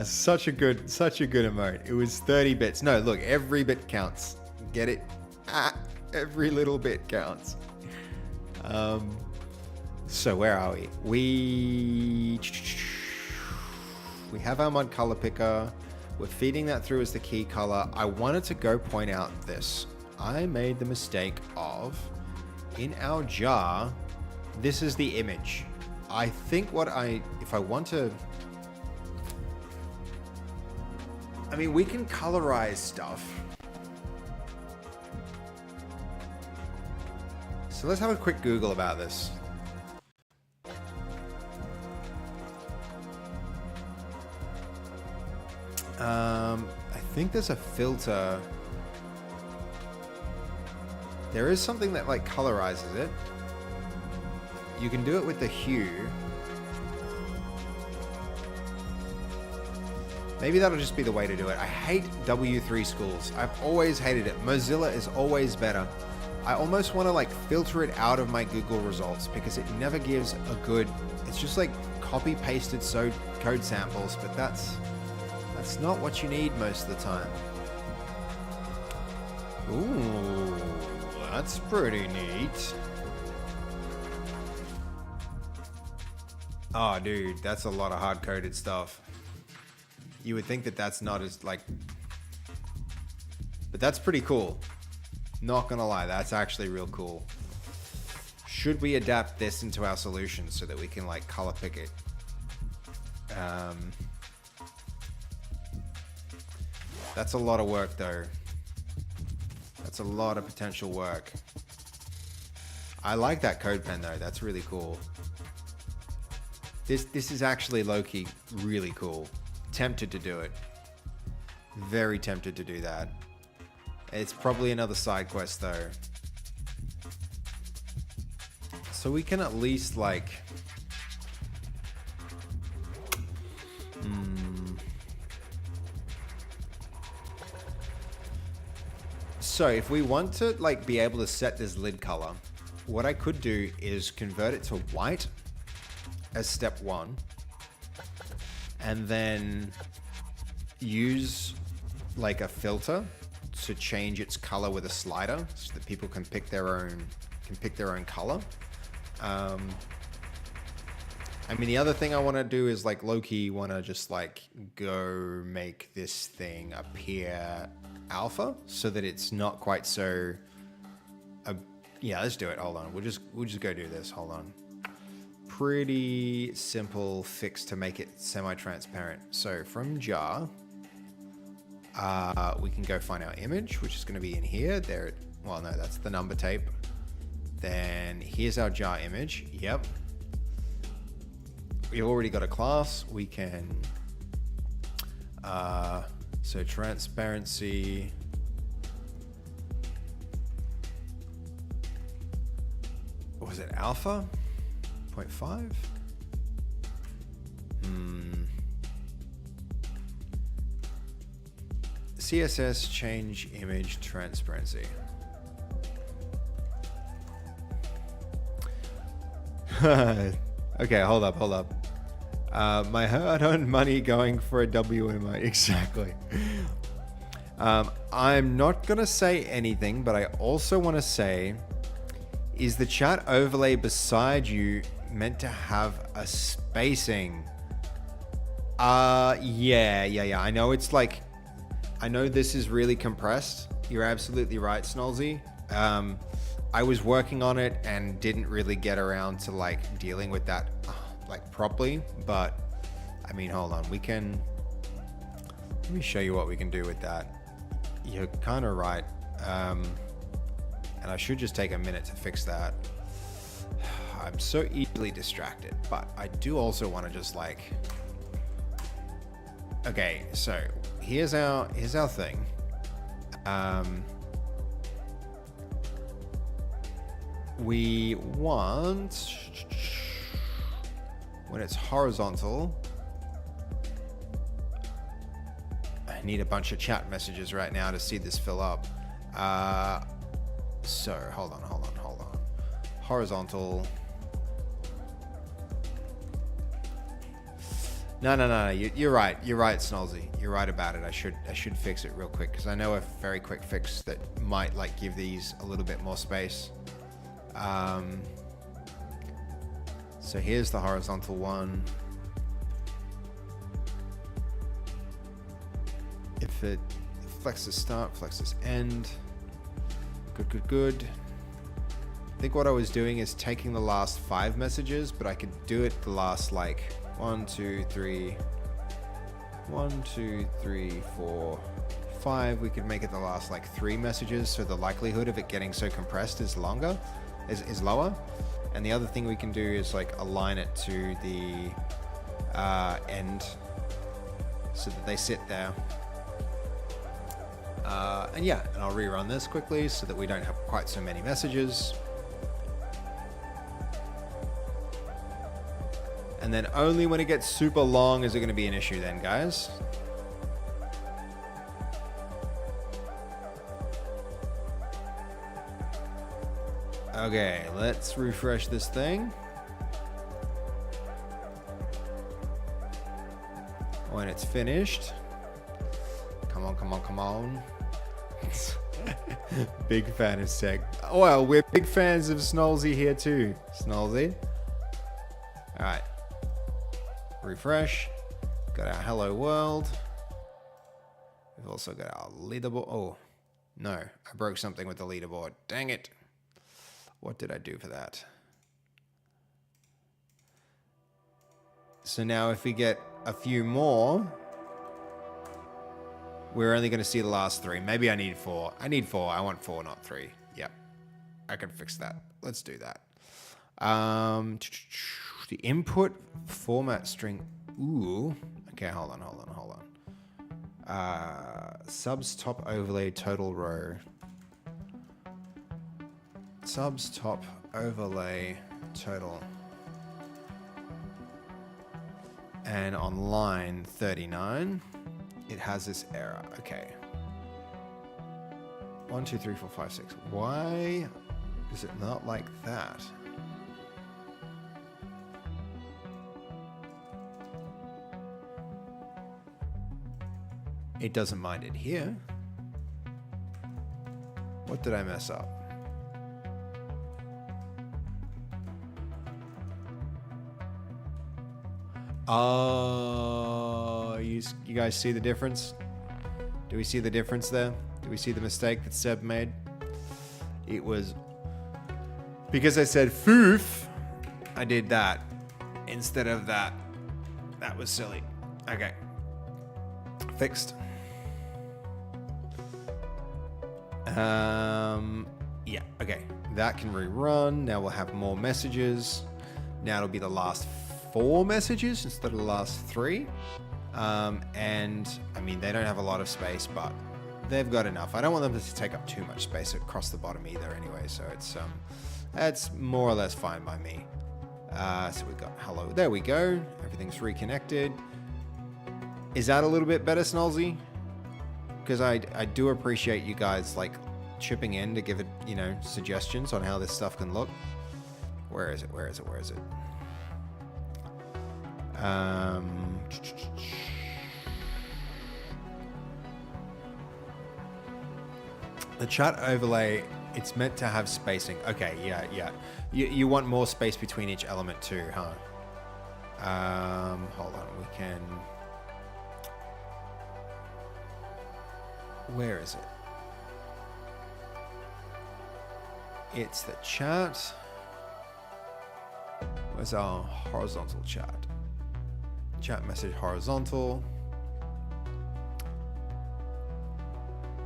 Speaker 1: Such a good emote. It was 30 bits. No, look, every bit counts. Get it? Every little bit counts. So where are we? We have our mod color picker. We're feeding that through as the key color. I wanted to go point out this. I made the mistake of, in our jar, this is the image. I think if I want to, I mean, we can colorize stuff. So let's have a quick Google about this. I think there's a filter. There is something that like colorizes it. You can do it with the hue. Maybe that'll just be the way to do it. I hate W3 schools. I've always hated it. Mozilla is always better. I almost want to like filter it out of my Google results because it never gives a good, it's just like copy pasted code samples, but that's not what you need most of the time. Ooh, that's pretty neat. Oh, dude, that's a lot of hard-coded stuff. You would think that that's not as like, but that's pretty cool. Not gonna lie, that's actually real cool. Should we adapt this into our solution so that we can like color pick it? That's a lot of work though. That's a lot of potential work. I like that code pen though. That's really cool. This is actually low-key really cool. Tempted to do it. Very tempted to do that. It's probably another side quest though. So we can at least like... So if we want to like be able to set this lid color, what I could do is convert it to white as step 1. And then use like a filter to change its color with a slider so that people can pick their own color. I mean, the other thing I want to do is like low-key want to just like go make this thing appear alpha so that it's not quite so yeah, let's do it. Hold on, we'll just go do this. Hold on. Pretty simple fix to make it semi-transparent. So from jar, we can go find our image, which is going to be in here. There, well, no, that's the number tape. Then here's our jar image. Yep. We've already got a class. We can, so transparency. What was it, alpha? 0.5? CSS change image transparency. Okay, hold up. My hard-earned money going for a WMI. Exactly. I'm not gonna say anything, but I also want to say, is the chat overlay beside you meant to have a spacing? Yeah. I know it's like, I know this is really compressed. You're absolutely right, Snolzy. I was working on it and didn't really get around to like dealing with that like properly, but I mean, hold on, we can, let me show you what we can do with that. You're kind of right. And I should just take a minute to fix that. I'm so easily distracted, but I do also want to just like, okay, so here's our thing. We want, when it's horizontal, I need a bunch of chat messages right now to see this fill up. So hold on. Horizontal. No. You're right, Snolzy. You're right about it. I should fix it real quick because I know a very quick fix that might like give these a little bit more space. So here's the horizontal one. If it flexes start, flexes end. Good. I think what I was doing is taking the last 5 messages, but I could do it the last like 1, 2, 3, 4, 5. We could make it the last like 3 messages, so the likelihood of it getting so compressed is lower. And the other thing we can do is like align it to the end so that they sit there. And yeah, and I'll rerun this quickly so that we don't have quite so many messages. And then only when it gets super long is it going to be an issue then, guys. Okay, let's refresh this thing. When it's finished. Come on, come on, come on. Big fan of Seg. Well, we're big fans of Snolzy here too. Snolzy. Alright. Refresh. Got our hello world. We've also got our leaderboard. Oh, no. I broke something with the leaderboard. Dang it. What did I do for that? So now if we get a few more, we're only going to see the last 3. Maybe I need 4. I need 4. I want 4, not 3. Yep. I can fix that. Let's do that. The input format string. Ooh. Okay, hold on. Subs top overlay total row. Subs top overlay total. And on line 39, it has this error. Okay. 1, 2, 3, 4, 5, 6. Why is it not like that? It doesn't mind it here. What did I mess up? Oh, you guys see the difference? Do we see the difference there? Do we see the mistake that Seb made? It was because I said foof, I did that instead of that. That was silly. Okay. Fixed. Yeah, okay. That can rerun. Now we'll have more messages. Now it'll be the last 4 messages instead of the last 3. And I mean, they don't have a lot of space, but they've got enough. I don't want them to take up too much space across the bottom either anyway, so it's more or less fine by me. So we've got hello. There we go. Everything's reconnected. Is that a little bit better, Snolzy? Because I do appreciate you guys like chipping in to give it, you know, suggestions on how this stuff can look. Where is it? The chat overlay, it's meant to have spacing. Okay, yeah. You want more space between each element too, huh? Hold on, we can... Where is it? It's the chat. Where's our horizontal chat? Chat message horizontal.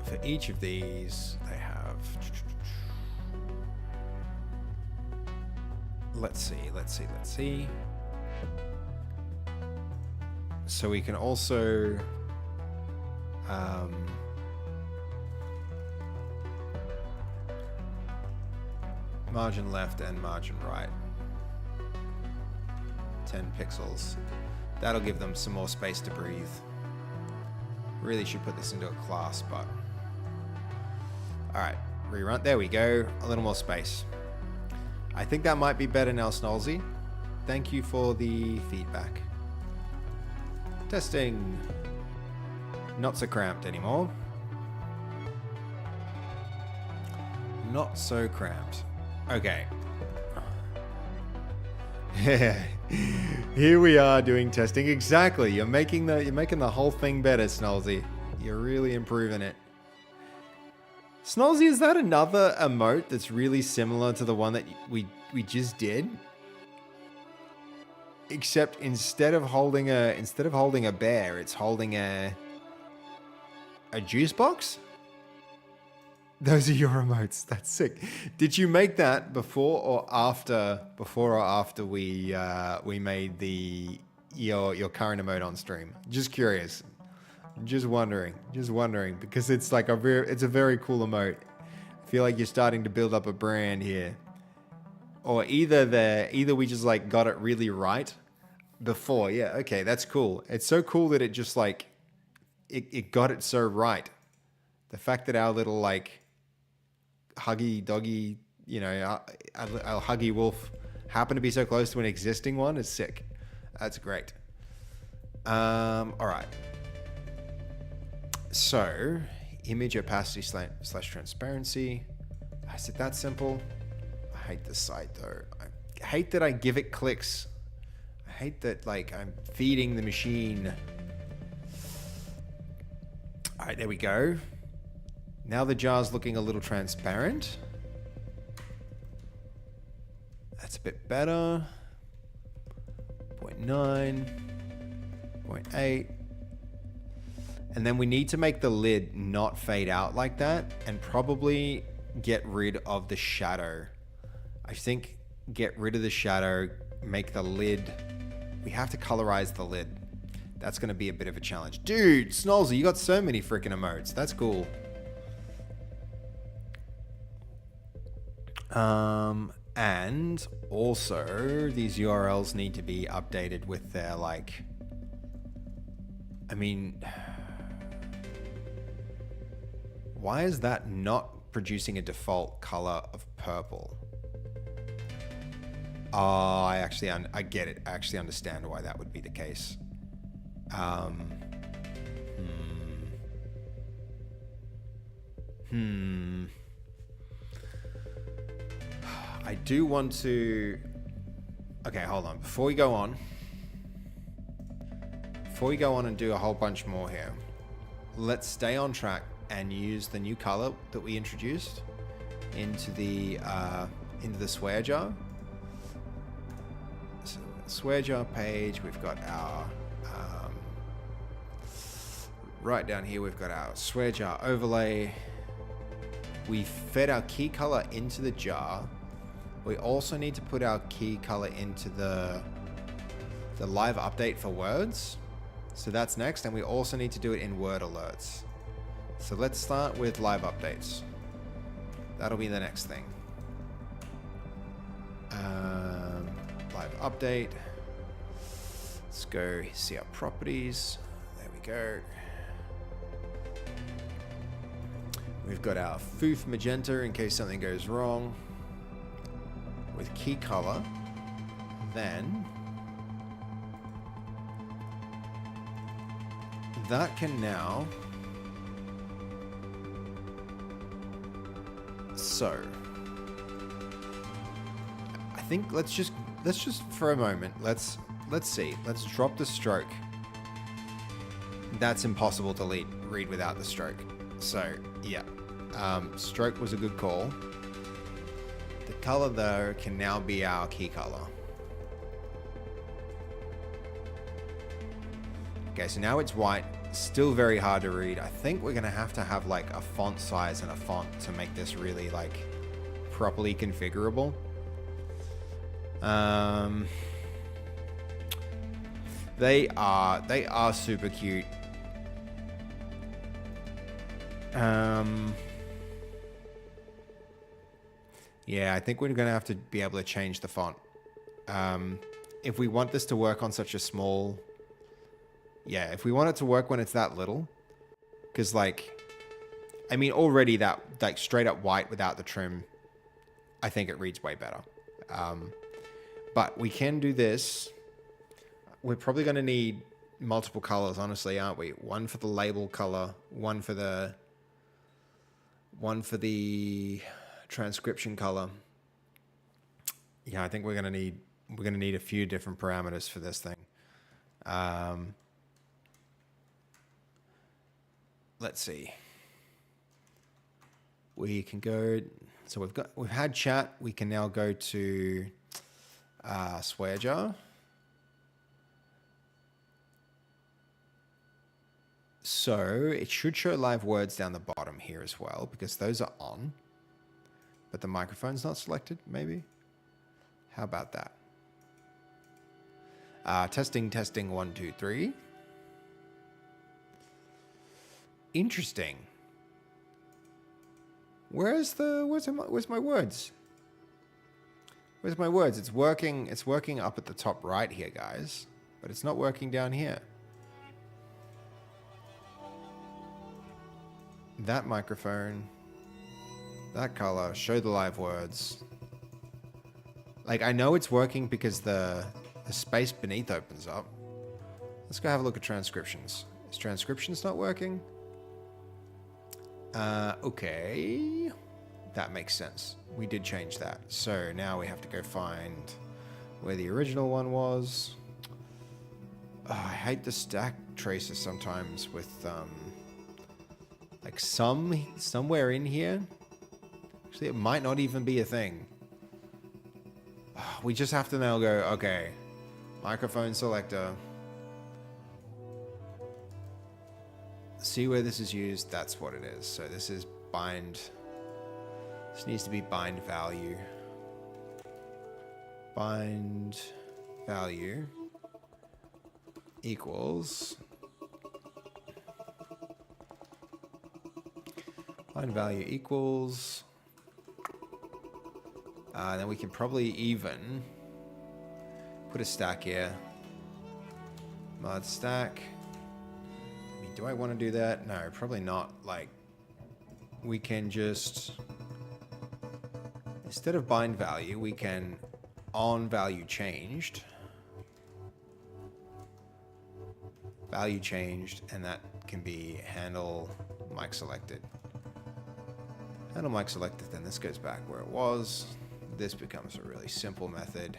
Speaker 1: For each of these, they have... Let's see. So we can also... margin left and margin right. 10 pixels. That'll give them some more space to breathe. Really should put this into a class, but... Alright, rerun. There we go. A little more space. I think that might be better now, Snolzy. Thank you for the feedback. Testing. Not so cramped anymore. Not so cramped. Okay. Here we are doing testing. Exactly. You're making the whole thing better, Snolzy. You're really improving it. Snolzy, is that another emote that's really similar to the one that we just did? Except instead of holding a bear, it's holding a juice box? Those are your emotes. That's sick. Did you make that before or after we made the your current emote on stream? Just curious. Just wondering because it's like it's a very cool emote. I feel like you're starting to build up a brand here. Or either we just like got it really right before. Yeah, okay, that's cool. It's so cool that it just like it got it so right. The fact that our little like huggy doggy, you know, our huggy wolf happened to be so close to an existing one is sick. That's great. All right. So, image opacity slash transparency. Is it that simple? I hate this site though. I hate that I give it clicks. I hate that like I'm feeding the machine. All right, there we go. Now the jar's looking a little transparent. That's a bit better. 0.9, 0.8. And then we need to make the lid not fade out like that and probably get rid of the shadow. I think get rid of the shadow, make the lid. We have to colorize the lid. That's going to be a bit of a challenge. Dude, Snolzy, you got so many freaking emotes. That's cool. And also these URLs need to be updated with their like, I mean, why is that not producing a default color of purple? Oh, I get it. I actually understand why that would be the case. I do want to... Okay, hold on. Before we go on and do a whole bunch more here, let's stay on track and use the new color that we introduced into the swear jar. So swear jar page, we've got our right down here, we've got our swear jar overlay. We fed our key color into the jar. We also need to put our key color into the live update for words. So that's next, and we also need to do it in word alerts. So let's start with live updates. That'll be the next thing. Live update. Let's go see our properties. There we go. We've got our foof magenta in case something goes wrong. With key color, then that can now, so I think let's just for a moment, let's see, let's drop the stroke. That's impossible to read without the stroke. So yeah, stroke was a good call. The color though can now be our key color. Okay, so now it's white, still very hard to read. I think we're gonna have to have like a font size and a font to make this really like properly configurable. They are super cute. Yeah, I think we're going to have to be able to change the font. If we want this to work on such a small... Yeah, if we want it to work when it's that little. Because, like... I mean, already that, like, straight up white without the trim, I think it reads way better. But we can do this. We're probably going to need multiple colors, honestly, aren't we? One for the label color, one for the transcription color. Yeah, I think we're gonna need a few different parameters for this thing. Let's see. We can go. So we've had chat. We can now go to swear jar. So it should show live words down the bottom here as well, because those are on, but the microphone's not selected, maybe? How about that? Testing, testing, 1, 2, 3. Interesting. Where's my words? Where's my words? It's working up at the top right here, guys. But it's not working down here. That microphone. That color. Show the live words. Like, I know it's working because the space beneath opens up. Let's go have a look at transcriptions. Is transcriptions not working? Okay. That makes sense. We did change that. So now we have to go find where the original one was. Oh, I hate the stack traces sometimes with, like somewhere in here. Actually, it might not even be a thing. We just have to now go, okay, microphone selector. See where this is used, that's what it is. So this is bind. This needs to be bind value. Bind value equals. Bind value equals. Then we can probably even put a stack here. Mod stack. I mean, do I want to do that? No, probably not. Like, we can just, instead of bind value, we can on value changed. Value changed, and that can be handle mic selected. Handle mic selected, then this goes back where it was. This becomes a really simple method.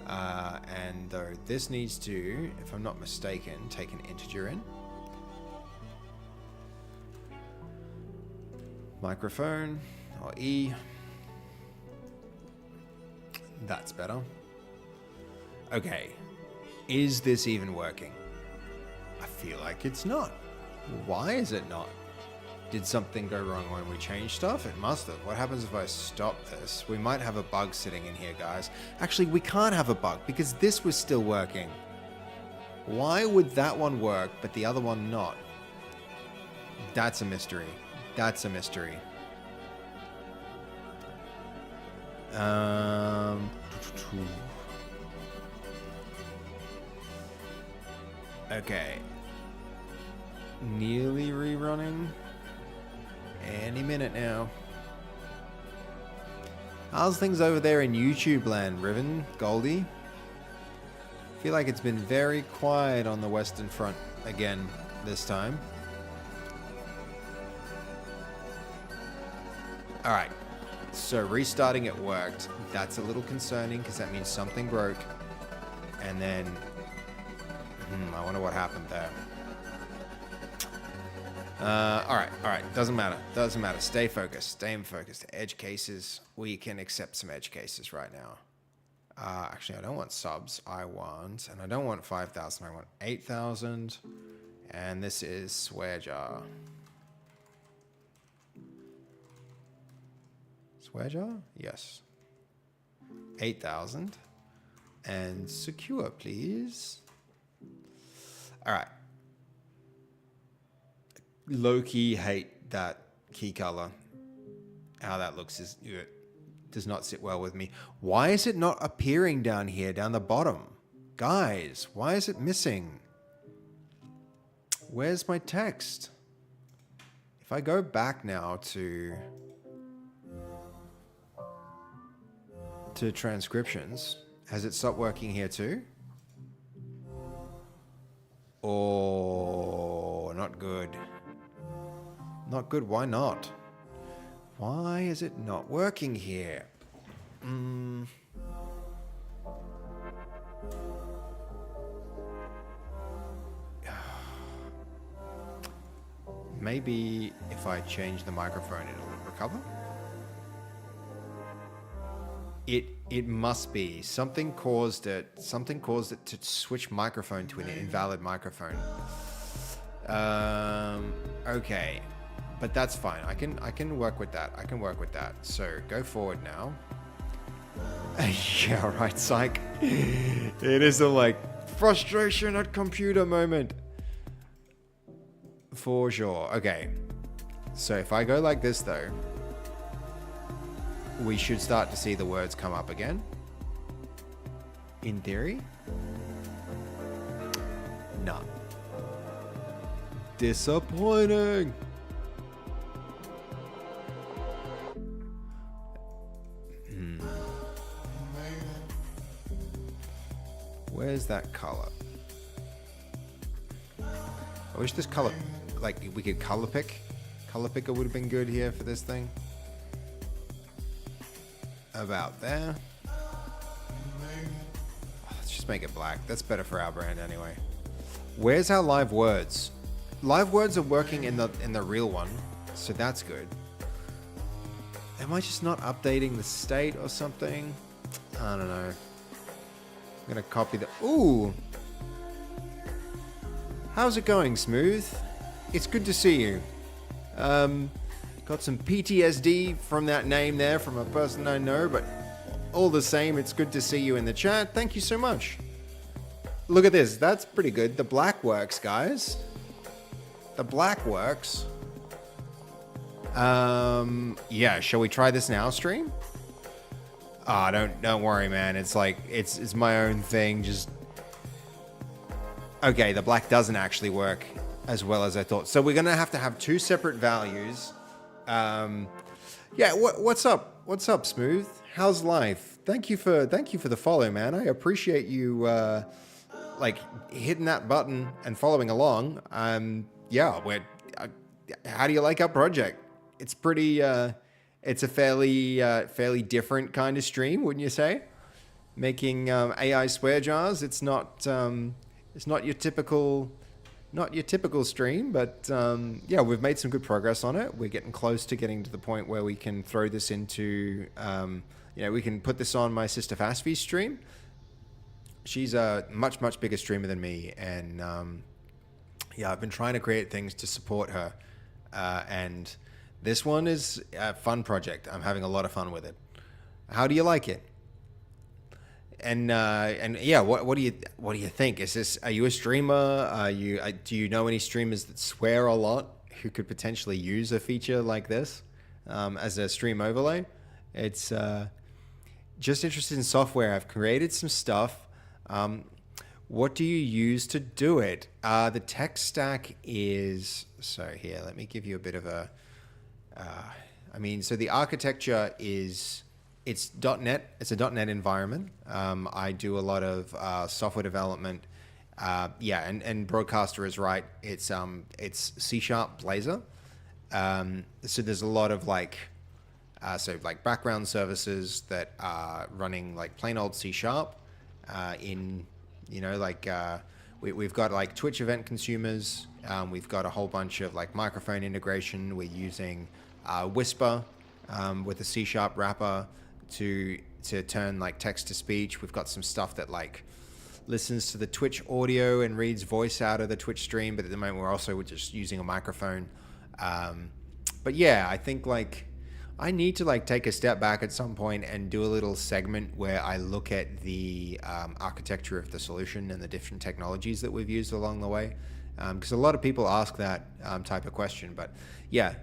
Speaker 1: And though this needs to, if I'm not mistaken, take an integer in. Microphone, or E. That's better. Okay, is this even working? I feel like it's not. Why is it not? Did something go wrong when we changed stuff? It must have. What happens if I stop this? We might have a bug sitting in here, guys. Actually, we can't have a bug because this was still working. Why would that one work, but the other one not? That's a mystery. That's a mystery. Okay. Nearly rerunning. Any minute now. How's things over there in YouTube land, Riven, Goldie? I feel like it's been very quiet on the Western Front again this time. Alright, so restarting it worked. That's a little concerning because that means something broke. And then, I wonder what happened there. Alright, doesn't matter, stay focused, edge cases, we can accept some edge cases right now. Actually, I don't want subs, and I don't want 5,000, I want 8,000, and this is swear jar. Swear jar? Yes. 8,000, and secure, please. Alright. Low-key hate that key color. How that looks is does not sit well with me. Why is it not appearing down here, down the bottom? Guys, why is it missing? Where's my text? If I go back now to transcriptions, has it stopped working here too? Oh, not good. Not good, why not? Why is it not working here? Maybe if I change the microphone, it'll recover? It must be. Something caused it to switch microphone to an invalid microphone. Okay. But that's fine. I can work with that. So go forward now. Yeah, right, psych. It is a like frustration at computer moment. For sure. Okay. So if I go like this though, we should start to see the words come up again. In theory. No. Disappointing. Where's that color? I wish this color, like we could color pick. Color picker would have been good here for this thing. About there. Let's just make it black. That's better for our brand anyway. Where's our live words? Live words are working in the real one, so that's good. Am I just not updating the state or something? I don't know. I'm gonna copy the. Ooh. How's it going, Smooth? It's good to see you. Got some PTSD from that name there from a person I know, but all the same, it's good to see you in the chat. Thank you so much. Look at this. That's pretty good. The black works, guys. The black works. Yeah, shall we try this now, stream? Ah, don't worry, man. It's like it's my own thing. Just okay. The black doesn't actually work as well as I thought. So we're gonna have to have two separate values. Yeah. What's up? What's up, Smooth? How's life? Thank you for the follow, man. I appreciate you like hitting that button and following along. Yeah. How do you like our project? It's pretty. It's a fairly different kind of stream, wouldn't you say? Making AI swear jars. It's not your typical stream, but yeah, we've made some good progress on it. We're getting close to getting to the point where we can throw this into, we can put this on my sister Fasffy's stream. She's a much bigger streamer than me, and yeah, I've been trying to create things to support her, and this one is a fun project. I'm having a lot of fun with it. How do you like it? And yeah, what do you think? Are you a streamer? Do you know any streamers that swear a lot who could potentially use a feature like this as a stream overlay? It's just interested in software. I've created some stuff. What do you use to do it? The tech stack is, so here, let me give you a bit of a, so the architecture is, it's .NET. It's a .NET environment. I do a lot of software development. Yeah, and Broadcaster is right. It's C# Blazor. So there's a lot of like background services that are running like plain old C#. We've got like Twitch event consumers. We've got a whole bunch of like microphone integration. We're using Whisper with a C# wrapper to turn like text to speech. We've got some stuff that like listens to the Twitch audio and reads voice out of the Twitch stream, but at the moment we're just using a microphone. But yeah, I think like I need to like take a step back at some point and do a little segment where I look at the architecture of the solution and the different technologies that we've used along the way. Because a lot of people ask that type of question, but yeah,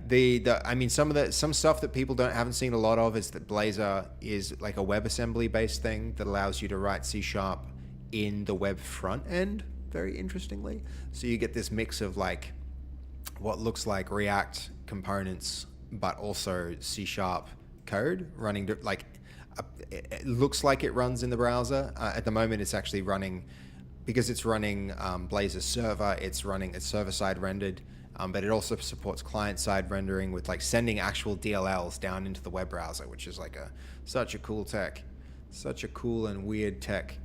Speaker 1: some stuff that people haven't seen a lot of is that Blazor is like a WebAssembly based thing that allows you to write C# in the web front end, very interestingly. So you get this mix of like what looks like React components, but also C# code running it looks like it runs in the browser. At the moment, it's actually running. Because it's running Blazor server, it's server-side rendered, but it also supports client-side rendering with like sending actual DLLs down into the web browser, which is like such a cool tech, such a cool and weird tech.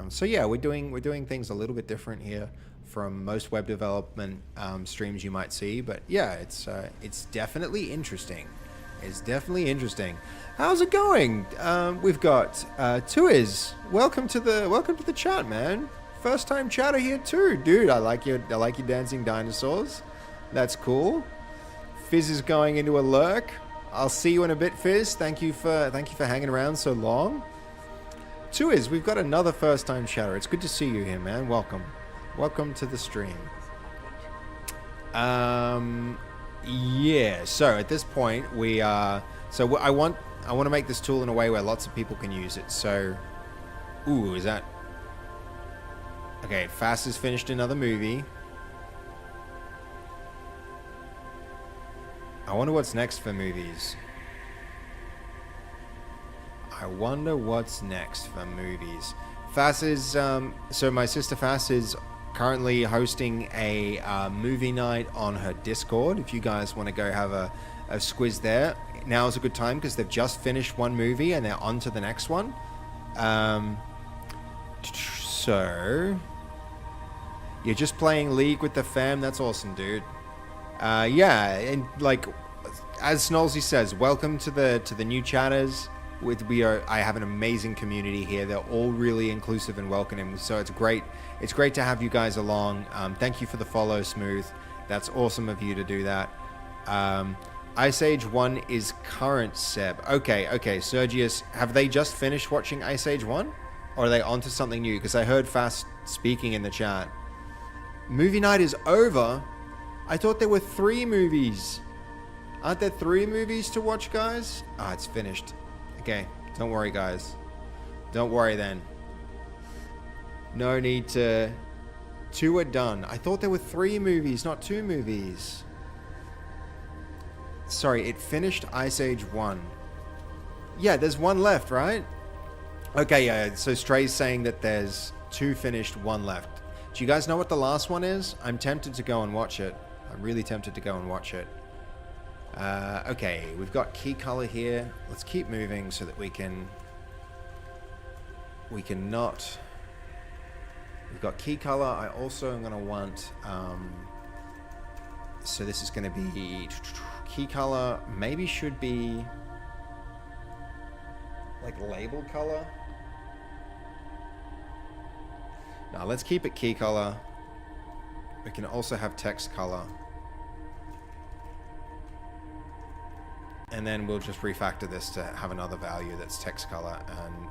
Speaker 1: So yeah, we're doing things a little bit different here from most web development streams you might see, but yeah, it's definitely interesting. It's definitely interesting. How's it going? We've got Tuiz. Welcome to the chat, man. First time chatter here too, dude. I like your dancing dinosaurs. That's cool. Fizz is going into a lurk. I'll see you in a bit, Fizz. Thank you for hanging around so long. Tuiz, we've got another first-time chatter. It's good to see you here, man. Welcome. Welcome to the stream. Yeah, so at this point, we are... So I want to make this tool in a way where lots of people can use it. So... Ooh, is that... Okay, Fast has finished another movie. I wonder what's next for movies. I wonder what's next for movies. Fass is, so my sister Fass is currently hosting a movie night on her Discord. If you guys want to go have a squiz there, now is a good time because they've just finished one movie and they're on to the next one. So, you're just playing League with the fam. That's awesome, dude. Yeah, and like, as Snolzy says, welcome to the new chatters. I have an amazing community here. They're all really inclusive and welcoming, so it's great. It's great to have you guys along. Thank you for the follow, Smooth. That's awesome of you to do that. Ice Age 1 is current, Seb. Okay, Sergius, have they just finished watching Ice Age 1? Or are they onto something new? Because I heard Fast speaking in the chat. Movie night is over? I thought there were 3 movies. Aren't there 3 movies to watch, guys? Ah, it's finished. Okay, don't worry, guys. Don't worry then. No need to... 2 are done. I thought there were 3 movies, not 2 movies. Sorry, it finished Ice Age 1. Yeah, there's 1 left, right? Okay, yeah, so Stray's saying that there's 2 finished, 1 left. Do you guys know what the last one is? I'm tempted to go and watch it. I'm really tempted to go and watch it. Okay, we've got key color here. Let's keep moving so that we can not... We've got key color. I also am going to want... so this is going to be... Key color maybe should be... like label color. Now let's keep it key color. We can also have text color. And then we'll just refactor this to have another value that's text color, and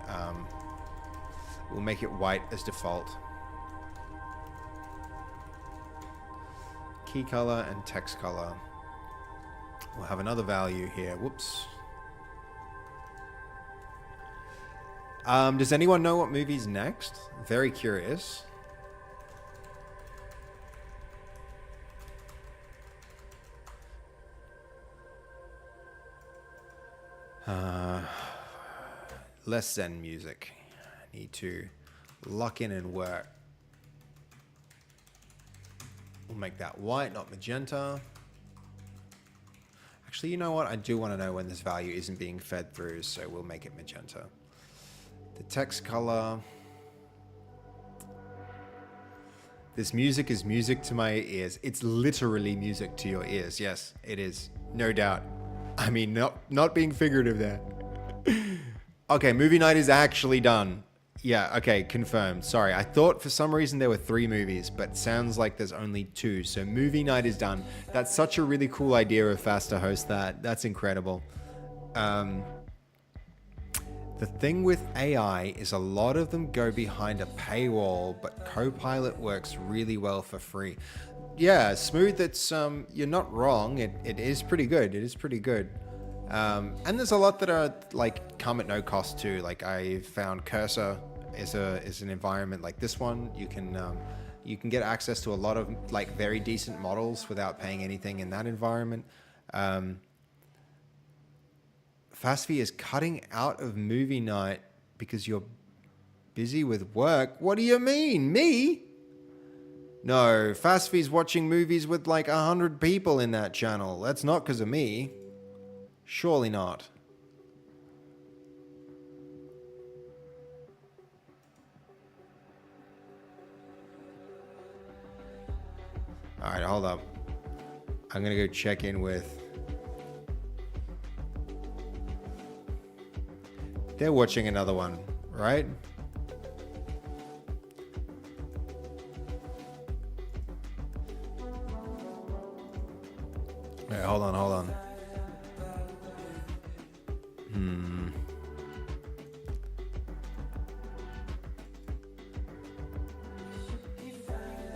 Speaker 1: we'll make it white as default. Key color and text color. We'll have another value here. Whoops. Does anyone know what movie's next? Very curious. Less Zen music. I need to lock in and work. We'll make that white, not magenta. Actually, you know what? I do want to know when this value isn't being fed through, so we'll make it magenta. The text color. This music is music to my ears. It's literally music to your ears. Yes, it is. No doubt. I mean, not being figurative there. Okay, movie night is actually done. Yeah, okay, confirmed. Sorry, I thought for some reason there were 3 movies, but sounds like there's only 2. So movie night is done. That's such a really cool idea of Fast to host that. That's incredible. The thing with AI is a lot of them go behind a paywall, but Copilot works really well for free. Yeah, Smooth, it's, you're not wrong. It is pretty good. It is pretty good. And there's a lot that are like come at no cost too. Like I found Cursor is an environment like this one. You can get access to a lot of like very decent models without paying anything in that environment. Fasffy is cutting out of movie night because you're busy with work. What do you mean? Me? No, Fasffy's watching movies with like 100 people in that channel. That's not because of me. Surely not. All right, hold up. I'm going to go check in with... They're watching another one, right? All right, hold on.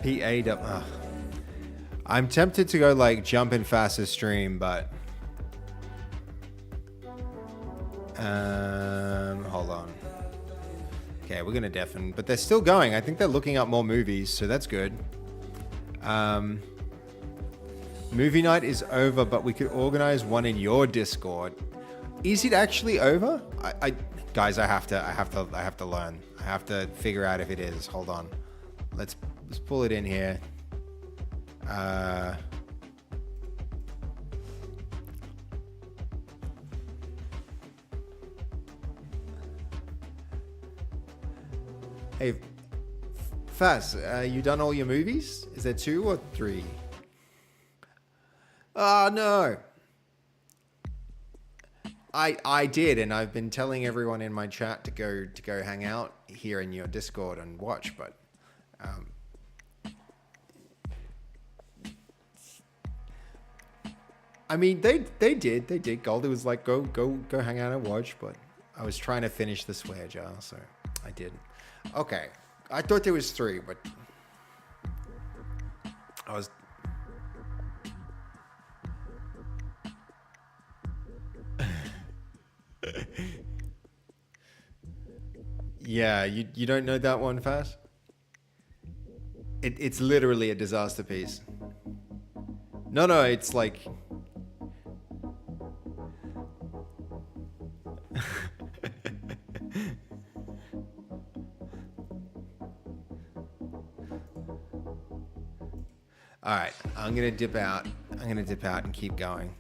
Speaker 1: PAW. I'm tempted to go like jump in faster stream, but hold on. Okay, we're gonna deafen, but they're still going. I think they're looking up more movies, so that's good. Movie night is over, but we could organize one in your Discord. Is it actually over? Guys, I have to learn. I have to figure out if it is. Hold on. Let's pull it in here. Hey, Faz, you done all your movies? Is there 2 or 3? Oh no. I did, and I've been telling everyone in my chat to go hang out here in your Discord and watch, but I mean they did. Goldie was like go hang out and watch, but I was trying to finish the swear jar, so I didn't. Okay, I thought there was 3, but I was. Yeah, you don't know that one, Fast? It's literally a disaster piece. No, it's like. All right, I'm gonna dip out and keep going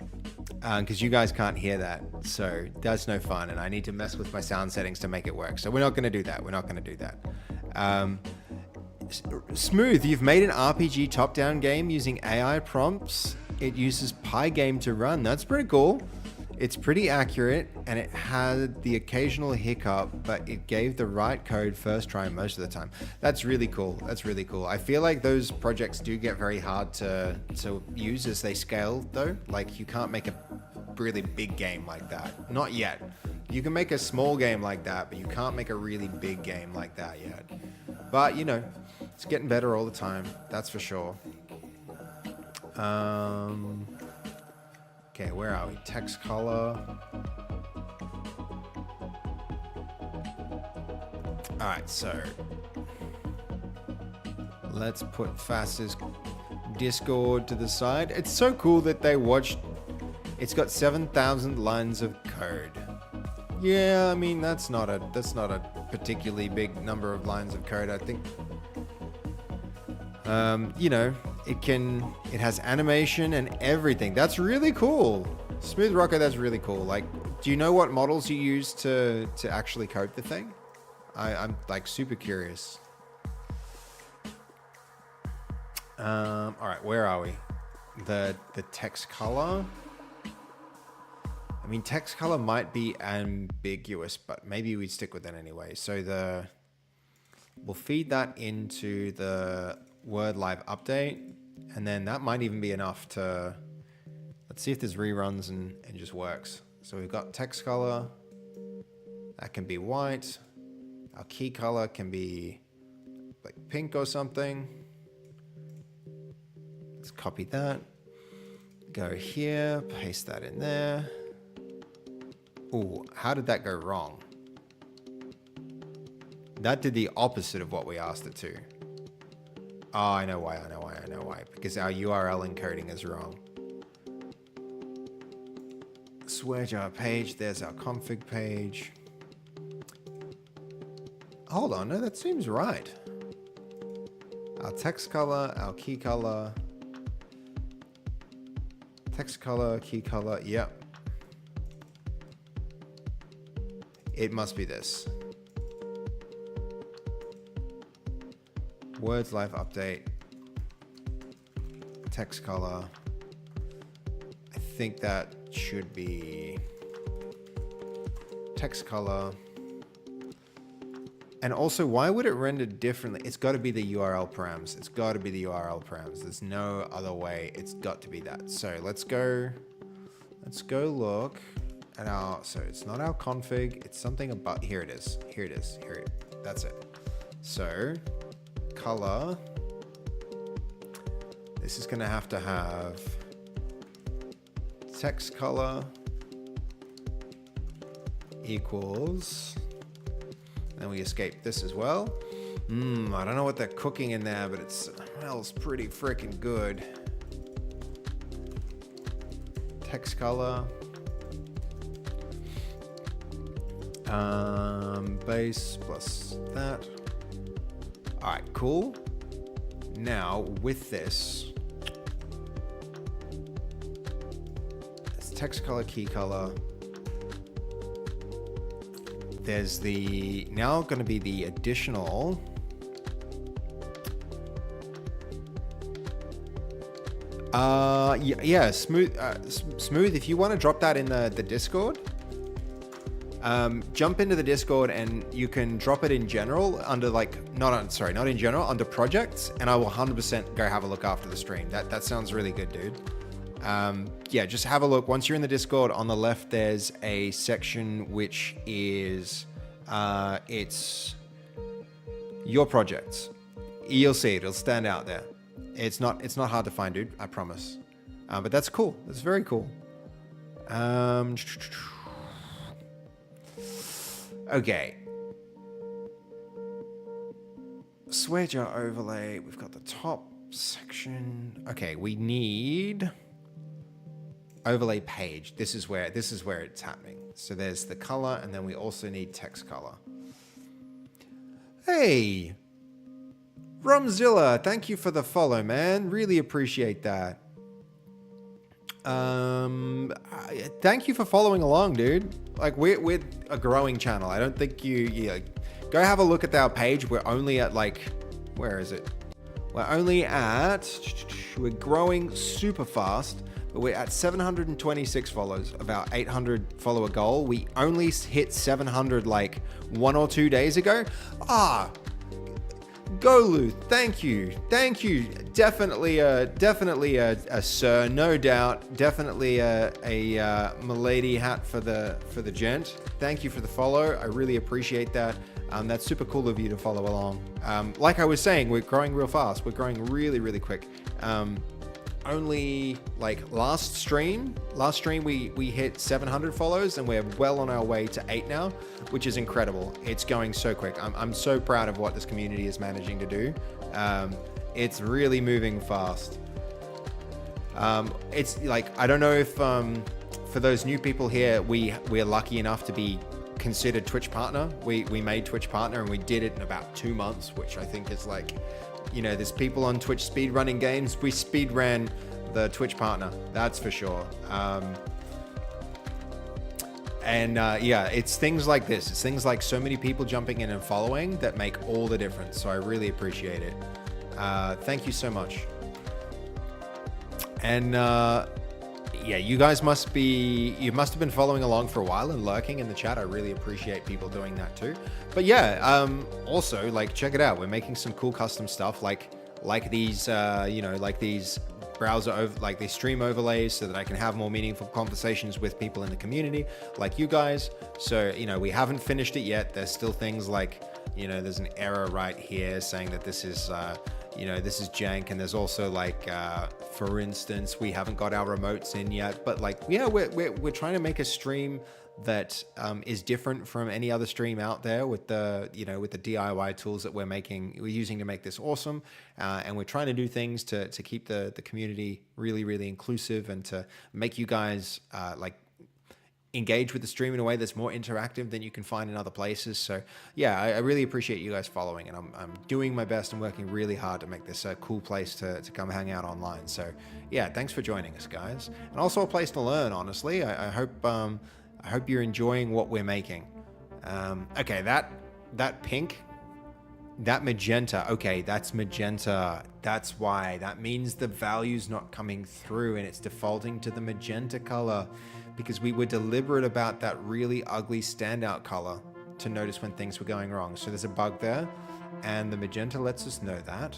Speaker 1: because you guys can't hear that, so that's no fun, and I need to mess with my sound settings to make it work. So we're not gonna do that. Smooth, you've made an RPG top-down game using AI prompts. It uses Pygame to run. That's pretty cool. It's pretty accurate, and it had the occasional hiccup, but it gave the right code first try most of the time. That's really cool. I feel like those projects do get very hard to use as they scale, though. Like, you can't make a really big game like that. Not yet. You can make a small game like that, but you can't make a really big game like that yet. But, you know, it's getting better all the time. That's for sure. Okay, where are we? Text color. All right, so let's put Fast's Discord to the side. It's so cool that they watched. It's got 7,000 lines of code. Yeah, I mean that's not a particularly big number of lines of code. I think. You know, it has animation and everything. That's really cool. Smooth Rocker, that's really cool. Like, do you know what models you use to actually code the thing? I'm like super curious. All right, where are we? The text color. I mean, text color might be ambiguous, but maybe we stick with it anyway. So we'll feed that into the Word Live update, and then that might even be enough to, let's see if there's reruns and just works. So we've got text color, that can be white. Our key color can be like pink or something. Let's copy that, go here, paste that in there. Oh, how did that go wrong? That did the opposite of what we asked it to. Oh, I know why. Because our URL encoding is wrong. Swear jar page, there's our config page. Hold on, no, that seems right. Our text color, our key color. Text color, key color, yep. It must be this. Words Live update. Text color. I think that should be text color. And also, why would it render differently? It's got to be the URL params. There's no other way. It's got to be that. So let's go look at our, so it's not our config. It's something about, here it is. That's it. So color, This is going to have text color equals, and we escape this as well. I don't know what they're cooking in there, but it smells pretty freaking good. Text color. Base plus that. All right, cool. Now with this, it's text color, key color. There's now going to be the additional yeah, smooth. If you want to drop that in the Discord, jump into the Discord and you can drop it in general under not in general, under projects, and I will 100% go have a look after the stream. That sounds really good, dude. Yeah, just have a look. Once you're in the Discord, on the left there's a section which is it's your projects. You'll see it. It'll stand out there. It's not hard to find, dude. I promise. But that's cool. That's very cool. Okay. Swear jar overlay. We've got the top section. Okay, we need overlay page. This is where it's happening. So there's the color, and then we also need text color. Hey, Rumzilla, thank you for the follow, man. Really appreciate that. Thank you for following along, dude. Like we're a growing channel. I don't think you like, go have a look at our page. We're only at like, where is it? We're growing super fast, but we're at 726 followers of our 800 follower goal. We only hit 700 like 1 or 2 days ago. Golu, thank you. Definitely a sir, no doubt. Definitely a milady hat for the gent. Thank you for the follow. I really appreciate that. That's super cool of you to follow along. Like I was saying, we're growing real fast. We're growing really, really quick. Only like last stream we hit 700 follows, and we're well on our way to 8 now, which is incredible. It's going so quick. I'm so proud of what this community is managing to do. It's really moving fast. It's like, I don't know if for those new people here, we're lucky enough to be considered Twitch partner. We made Twitch partner, and we did it in about 2 months, which I think is like, you know, there's people on Twitch speedrunning games. We speedran the Twitch partner, that's for sure. Yeah, it's things like this. It's things like so many people jumping in and following that make all the difference. So I really appreciate it. Thank you so much. And yeah, you guys must have been following along for a while and lurking in the chat. I really appreciate people doing that too. But yeah, also like, check it out. We're making some cool custom stuff like these, you know, like these these stream overlays, so that I can have more meaningful conversations with people in the community like you guys. So, you know, we haven't finished it yet. There's still things like, you know, there's an error right here saying that this is, you know, this is jank. And there's also like, for instance, we haven't got our remotes in yet, but like, yeah, we're trying to make a stream that is different from any other stream out there with the, you know, with the DIY tools that we're using to make this awesome. And we're trying to do things to keep the community really, really inclusive, and to make you guys like engage with the stream in a way that's more interactive than you can find in other places. So yeah, I really appreciate you guys following, and I'm doing my best and working really hard to make this a cool place to come hang out online. So yeah, thanks for joining us, guys. And also a place to learn, honestly. I hope you're enjoying what we're making. Okay, that pink, that magenta, okay, that's magenta. That's why. That means the value's not coming through and it's defaulting to the magenta color, because we were deliberate about that really ugly standout color to notice when things were going wrong. So there's a bug there, and the magenta lets us know that.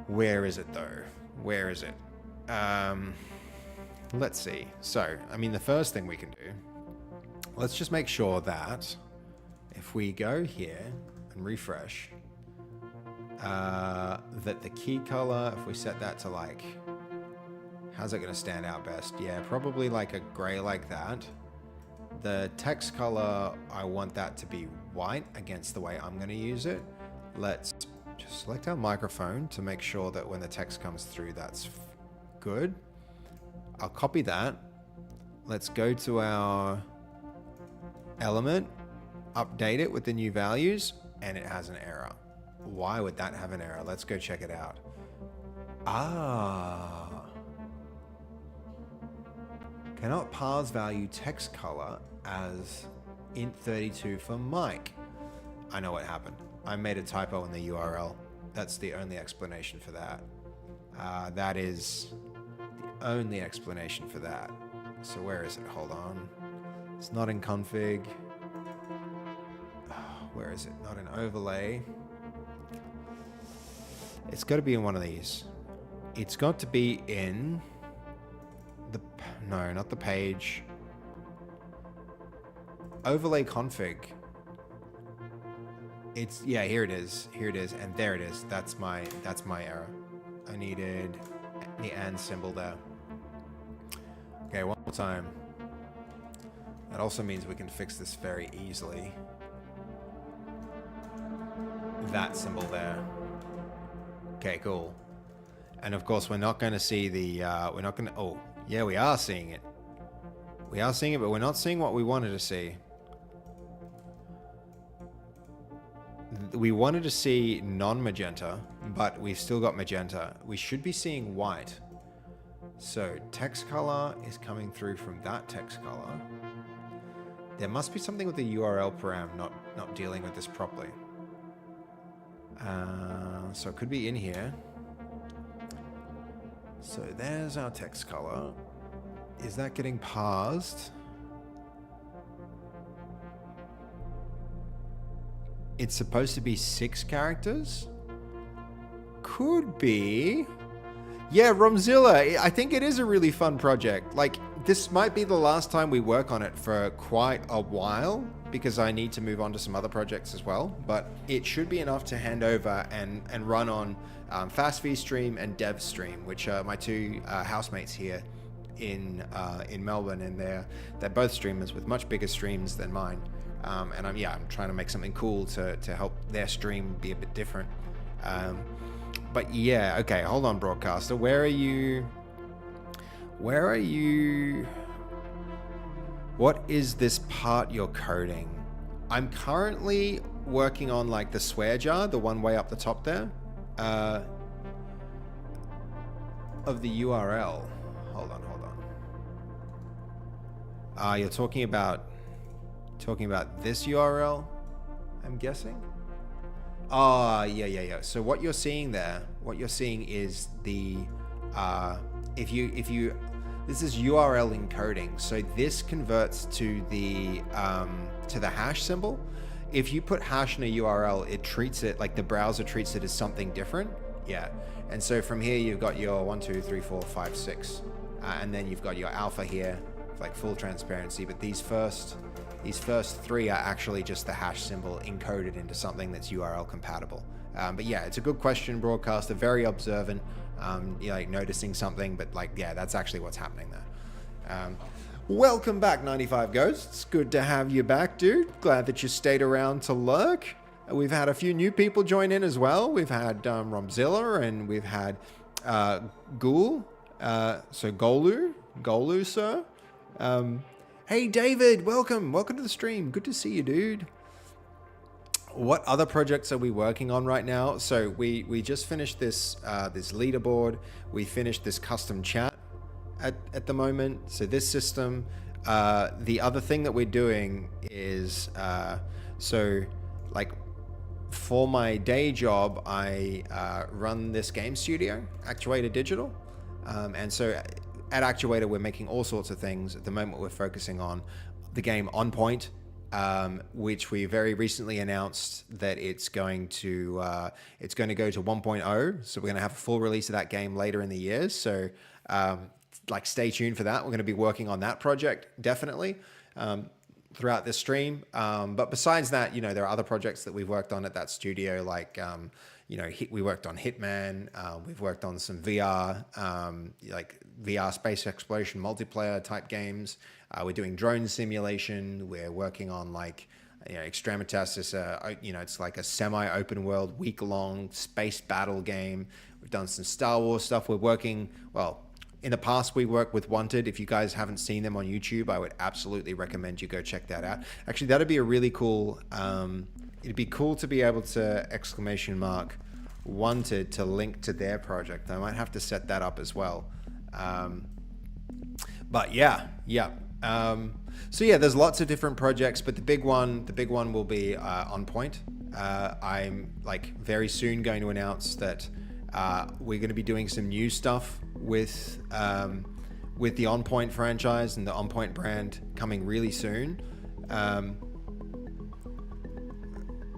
Speaker 1: Where is it though? Where is it? Let's see. So, I mean, the first thing we can do, let's just make sure that if we go here and refresh, that the key color, if we set that to like, how's it going to stand out best? Yeah, probably like a gray like that. The text color, I want that to be white against the way I'm going to use it. Let's just select our microphone to make sure that when the text comes through, that's good. I'll copy that. Let's go to our element, update it with the new values, and it has an error. Why would that have an error? Let's go check it out. Cannot parse value text color as int32 for mic. I know what happened. I made a typo in the URL. That's the only explanation for that. That is the only explanation for that. So where is it? Hold on. It's not in config. Where is it? Not in overlay. It's got to be in one of these. It's got to be in the... No, not the page. Overlay config. It's... Yeah, here it is. Here it is. And there it is. That's my error. I needed the and symbol there. Okay, one more time. That also means we can fix this very easily. That symbol there. Okay, cool. And of course, we're not going to see the, we're not going to, oh, yeah, we are seeing it. We are seeing it, but we're not seeing what we wanted to see. We wanted to see non-magenta, but we've still got magenta. We should be seeing white. So text color is coming through from that text color. There must be something with the URL param not dealing with this properly. So it could be in here. So there's our text color. Is that getting parsed? It's supposed to be 6 characters? Could be. Yeah, Romzilla, I think it is a really fun project. Like, this might be the last time we work on it for quite a while, because I need to move on to some other projects as well, but it should be enough to hand over and run on Fasffy stream and Dev stream, which are my two housemates here in Melbourne, and they're both streamers with much bigger streams than mine. And I'm trying to make something cool to help their stream be a bit different. But yeah, okay, hold on, broadcaster. Where are you? What is this part you're coding? I'm currently working on like the swear jar, the one way up the top there, of the URL. Hold on. You're talking about this URL, I'm guessing? Yeah. So what you're seeing there, is the, this is URL encoding. So this converts to the hash symbol. If you put hash in a URL, it treats it like the browser treats it as something different. Yeah. And so from here, you've got your 1, 2, 3, 4, 5, 6. And then you've got your alpha here, like full transparency. But these first 3 are actually just the hash symbol encoded into something that's URL compatible. But yeah, it's a good question, broadcaster. Very observant. You're like noticing something, but like, yeah, that's actually what's happening there. Welcome back, 95 Ghosts. Good to have you back, dude. Glad that you stayed around to lurk. We've had a few new people join in as well. We've had Romzilla, and we've had Ghoul. So Golu, sir. Hey, David, welcome to the stream. Good to see you, dude. What other projects are we working on right now? So we just finished this leaderboard. We finished this custom chat at the moment. So this system. The other thing that we're doing is so like for my day job, I run this game studio, Actuator Digital, and so. At Actuator, we're making all sorts of things. At the moment, we're focusing on the game On Point, which we very recently announced that it's going to go to 1.0. So we're going to have a full release of that game later in the year. So like, stay tuned for that. We're going to be working on that project, definitely. throughout this stream. But besides that, you know, there are other projects that we've worked on at that studio, like, you know, we worked on Hitman. We've worked on some VR, like VR space exploration multiplayer type games. We're doing drone simulation. We're working on like, you know, Extremitas is you know, it's like a semi-open world, week-long space battle game. We've done some Star Wars stuff. We're working, well, in the past, we worked with Wanted. If you guys haven't seen them on YouTube, I would absolutely recommend you go check that out. Actually, that'd be a really cool, it'd be cool to be able to ! Wanted to link to their project. I might have to set that up as well. But yeah. So yeah, there's lots of different projects, but the big one will be On Point. I'm like very soon going to announce that we're going to be doing some new stuff with the On Point franchise and the On Point brand coming really soon.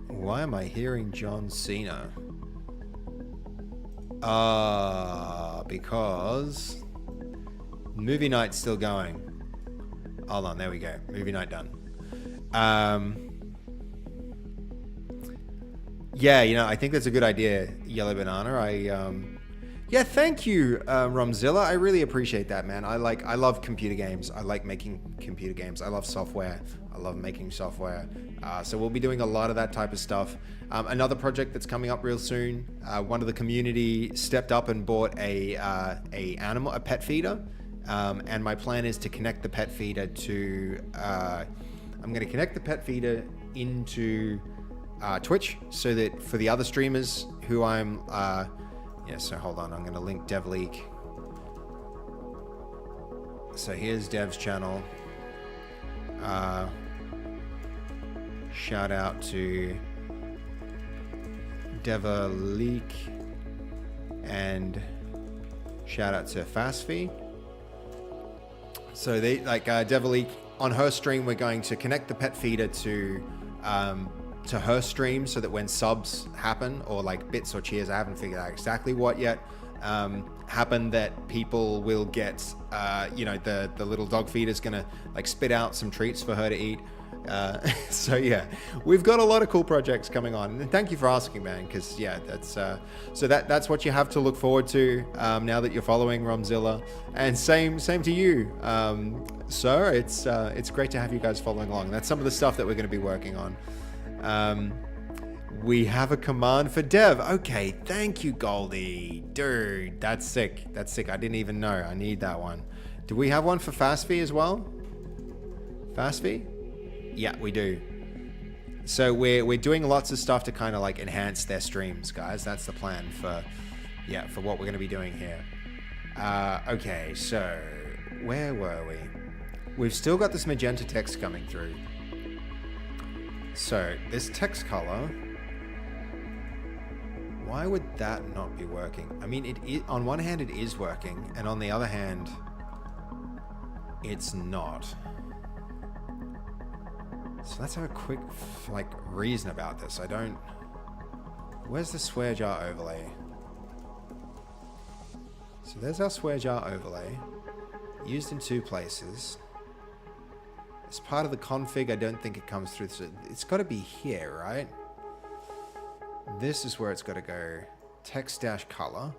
Speaker 1: Why am I hearing John Cena? Because movie night's still going. Hold on, there we go. Movie night done. Yeah, you know, I think that's a good idea, Yellow Banana. Yeah, thank you, Romzilla. I really appreciate that, man. I love computer games. I like making computer games. I love software. I love making software. So we'll be doing a lot of that type of stuff. Another project that's coming up real soon. One of the community stepped up and bought a pet feeder. And my plan is to connect the pet feeder to, I'm going to connect the pet feeder into Twitch so that for the other streamers who I'm, yeah, so hold on, I'm going to link DevLeak. So here's Dev's channel. Shout out to DevLeak and shout out to Fasffy. So they like Devilique on her stream. We're going to connect the pet feeder to her stream so that when subs happen or like bits or cheers, I haven't figured out exactly what yet, happen, that people will get you know, the little dog feeder's gonna like spit out some treats for her to eat. So yeah, we've got a lot of cool projects coming on, and thank you for asking, man, because yeah, that's so that's what you have to look forward to now that you're following Romzilla, and same to you, sir. It's great to have you guys following along. That's some of the stuff that we're going to be working on. We have a command for Dev. Okay, thank you, Goldie, dude. That's sick. I didn't even know. I need that one. Do we have one for Fasffy as well? Fasffy? Yeah, we do. So we're doing lots of stuff to kind of like enhance their streams, guys. That's the plan for what we're going to be doing here. Okay, so where were we? We've still got this magenta text coming through. So this text color, why would that not be working? I mean, on one hand it is working, and on the other hand, it's not. So let's have a quick, like, reason about this. Where's the swear jar overlay? So there's our swear jar overlay, used in 2 places. As part of the config, I don't think it comes through. So it's got to be here, right? This is where it's got to go. Text-color.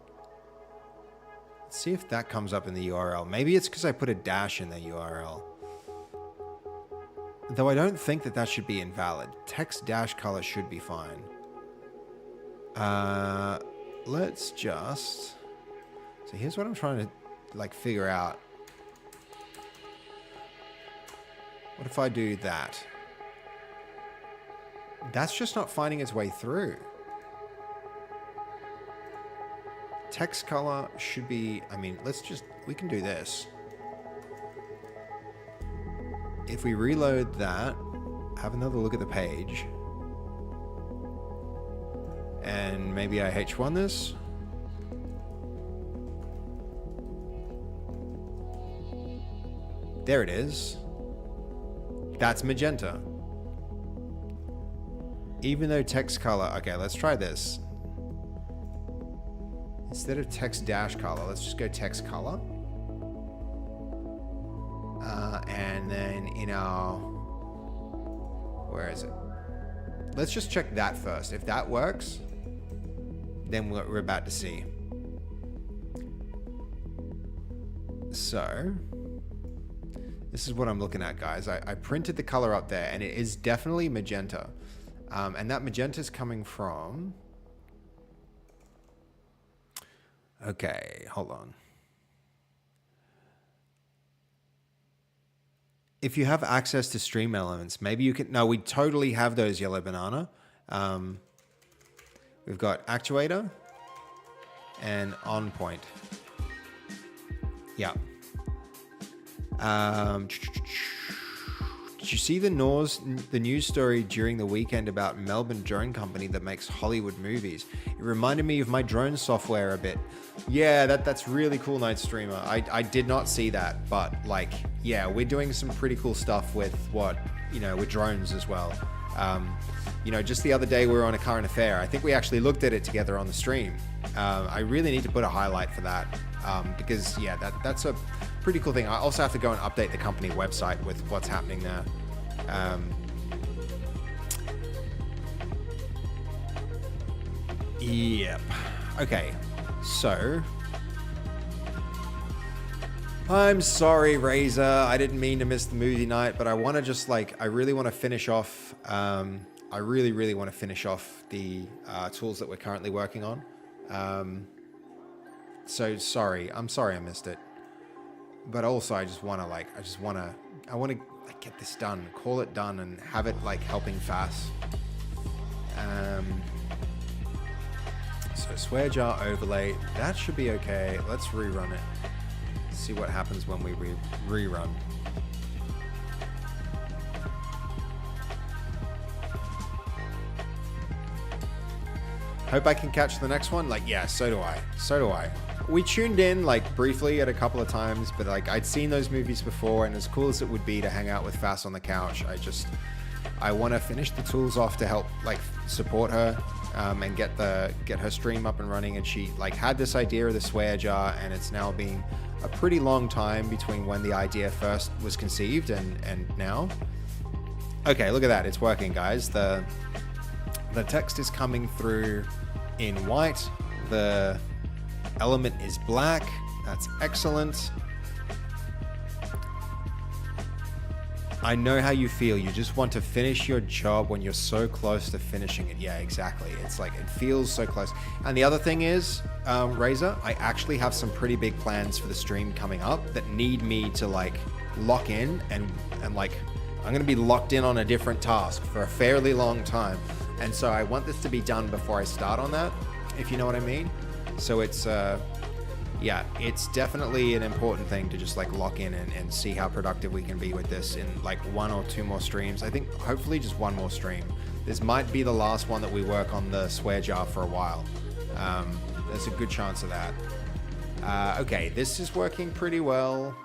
Speaker 1: Let's see if that comes up in the URL. Maybe it's because I put a dash in the URL. Though I don't think that should be invalid. Text-color should be fine. Let's just... So here's what I'm trying to, like, figure out. What if I do that? That's just not finding its way through. Text color should be... I mean, we can do this. If we reload that, have another look at the page, and maybe I H1 this. There it is. That's magenta. Even though text color... Okay, let's try this. Instead of text dash color, let's just go text color. And then in our Where is it? Let's just check that first. If that works, then we're about to see. So this is what I'm looking at, guys. I printed the color up there, and it is definitely magenta. And that magenta is coming from... Okay, hold on. If you have access to stream elements, maybe you can... No, we totally have those, Yellow Banana. We've got actuator and on point. Yeah. Did you see the news story during the weekend about Melbourne drone company that makes Hollywood movies? It reminded me of my drone software a bit. Yeah, that's really cool, Night Streamer. I did not see that, but like, yeah, we're doing some pretty cool stuff with with drones as well. Just the other day we were on a current affair. I think we actually looked at it together on the stream. I really need to put a highlight for that because yeah, that's a pretty cool thing. I also have to go and update the company website with what's happening there. Yep. Okay. So I'm sorry, Razor. I didn't mean to miss the movie night, but I want to just I really want to finish off. I really want to finish off the tools that we're currently working on. So sorry. I'm sorry I missed it. But also, I want to get this done, call it done, and have it helping Fass. So swear jar overlay, that should be okay. Let's rerun it. See what happens when we rerun. Hope I can catch the next one. Yeah, so do I. We tuned in briefly at a couple of times, but I'd seen those movies before, and as cool as it would be to hang out with Fass on the couch, I want to finish the tools off to help support her and get her stream up and running. And she had this idea of the swear jar, and it's now been a pretty long time between when the idea first was conceived and now. Okay, look at that, it's working, guys. The text is coming through in white. The element is black. That's excellent. I know how you feel. You just want to finish your job when you're so close to finishing it. Yeah, exactly. It's it feels so close. And the other thing is, Razor, I actually have some pretty big plans for the stream coming up that need me to lock in and I'm going to be locked in on a different task for a fairly long time. And so I want this to be done before I start on that, if you know what I mean. So it's, yeah, it's definitely an important thing to just lock in and see how productive we can be with this in 1 or 2 more streams. I think hopefully just 1 more stream. This might be the last one that we work on the swear jar for a while. There's a good chance of that. Okay, this is working pretty well.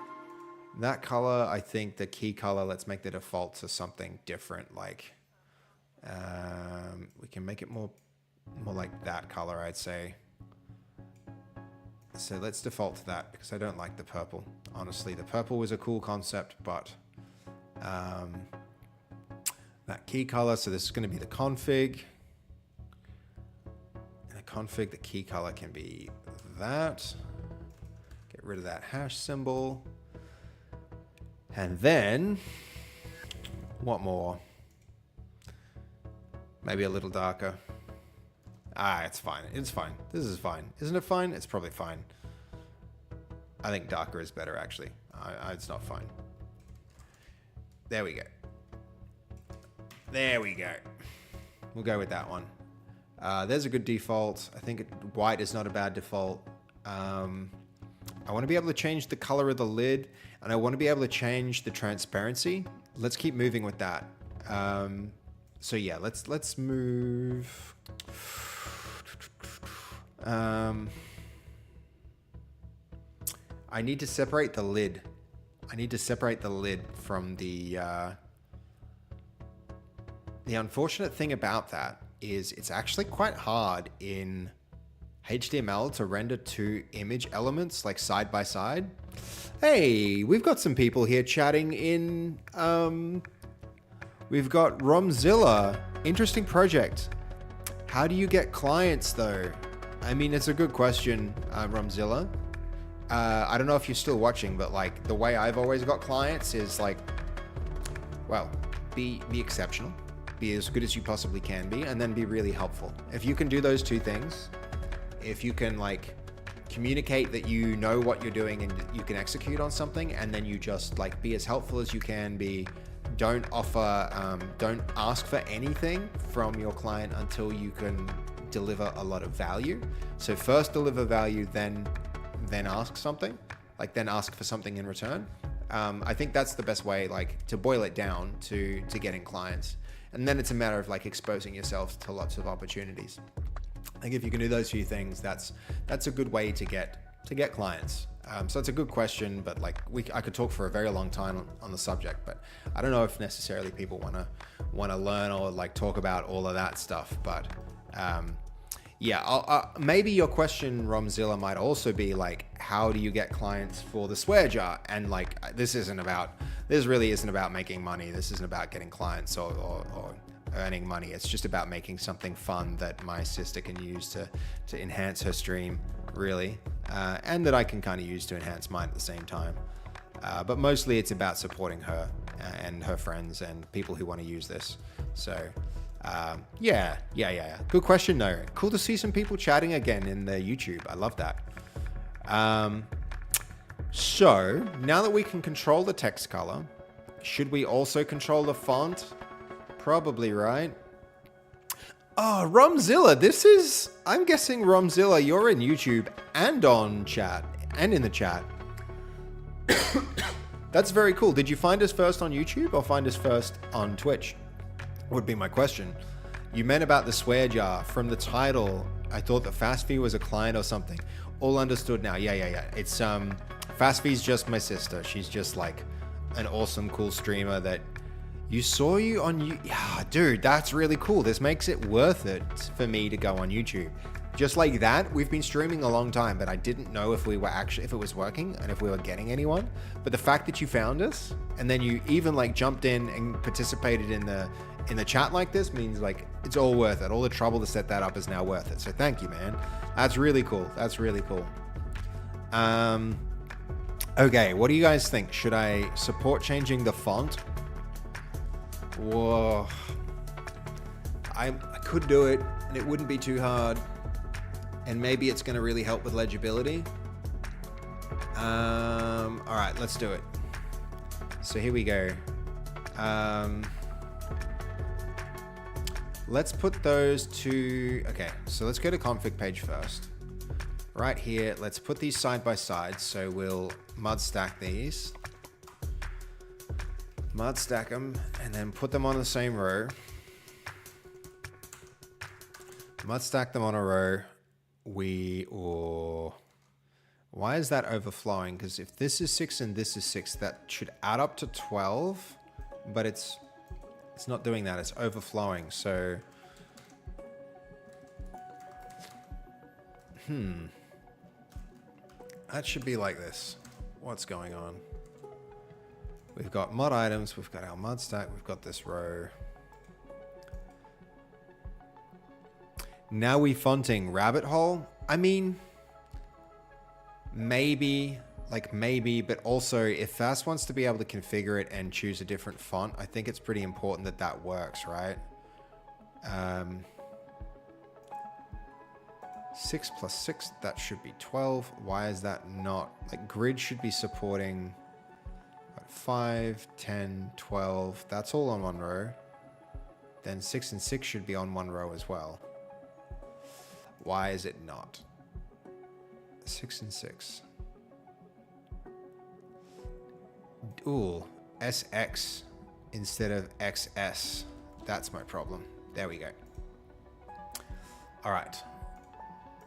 Speaker 1: That color, I think the key color, let's make the default to something different. We can make it more like that color, I'd say. So let's default to that because I don't like the purple. Honestly, the purple was a cool concept, but that key color, so this is going to be the config. And the config, the key color can be that. Get rid of that hash symbol. And then, what more? Maybe a little darker. It's fine. It's fine. This is fine. Isn't it fine? It's probably fine. I think darker is better, actually. It's not fine. There we go. There we go. We'll go with that one. There's a good default. I think white is not a bad default. I want to be able to change the color of the lid, and I want to be able to change the transparency. Let's keep moving with that. So yeah, let's move. I need to separate the lid. I need to separate the lid from the unfortunate thing about that is it's actually quite hard in HTML to render 2 image elements side by side. Hey, we've got some people here chatting in We've got Romzilla. Interesting project. How do you get clients though? I mean, it's a good question, Romzilla. I don't know if you're still watching, but like the way I've always got clients is like, well, be exceptional, be as good as you possibly can be, and then be really helpful. If you can do those two things, if you can like communicate that you know what you're doing and you can execute on something, and then you just like be as helpful as you can be. Don't ask for anything from your client until you can deliver a lot of value. So first deliver value, then ask something, like then ask for something in return. I think that's the best way, like to boil it down to getting clients. And then it's a matter of like exposing yourself to lots of opportunities. I think if you can do those few things, that's a good way to get clients. So it's a good question, but like I could talk for a very long time on the subject, but I don't know if necessarily people want to learn or like talk about all of that stuff. But yeah, maybe your question, Romzilla, might also be like, how do you get clients for the swear jar? And like, this really isn't about making money. This isn't about getting clients or earning money. It's just about making something fun that my sister can use to enhance her stream, really, and that I can kind of use to enhance mine at the same time. But mostly it's about supporting her and her friends and people who want to use this. So yeah. Good question though. Cool to see some people chatting again in the YouTube. I love that. So now that we can control the text color, should we also control the font? Probably, right? Oh, Romzilla, I'm guessing Romzilla, you're in YouTube and on chat and in the chat. That's very cool. Did you find us first on YouTube or find us first on Twitch? Would be my question. You meant about the swear jar. From the title, I thought that Fasffy was a client or something. All understood now. Yeah. It's Fasffy's just my sister. She's just like an awesome, cool streamer that saw you on you. Yeah, dude, that's really cool. This makes it worth it for me to go on YouTube. Just like that, we've been streaming a long time, but I didn't know if it was working and if we were getting anyone. But the fact that you found us and then you even like jumped in and participated in the chat like this means like it's all worth it. All the trouble to set that up is now worth it. So thank you, man. That's really cool. Okay, what do you guys think? Should I support changing the font? Whoa. I could do it and it wouldn't be too hard. And maybe it's going to really help with legibility. All right, let's do it. So here we go. Let's put those to, okay, so let's go to config page first. Right here, let's put these side by side. So we'll mud stack these. Mud stack them and then put them on the same row. Mud stack them on a row. Why is that overflowing? Because if this is 6 and this is 6, that should add up to 12, but it's not doing that. It's overflowing. So that should be like this. What's going on? We've got mod items, we've got our mud stack, we've got this row. Now we fonting rabbit hole. I mean, maybe, but also if Fast wants to be able to configure it and choose a different font, I think it's pretty important that that works, right? 6 plus 6, that should be 12. Why is that not? Like grid should be supporting 5, 10, 12. That's all on one row. Then 6 and 6 should be on one row as well. Why is it not? 6 and 6. Ooh, SX instead of XS. That's my problem. There we go. All right.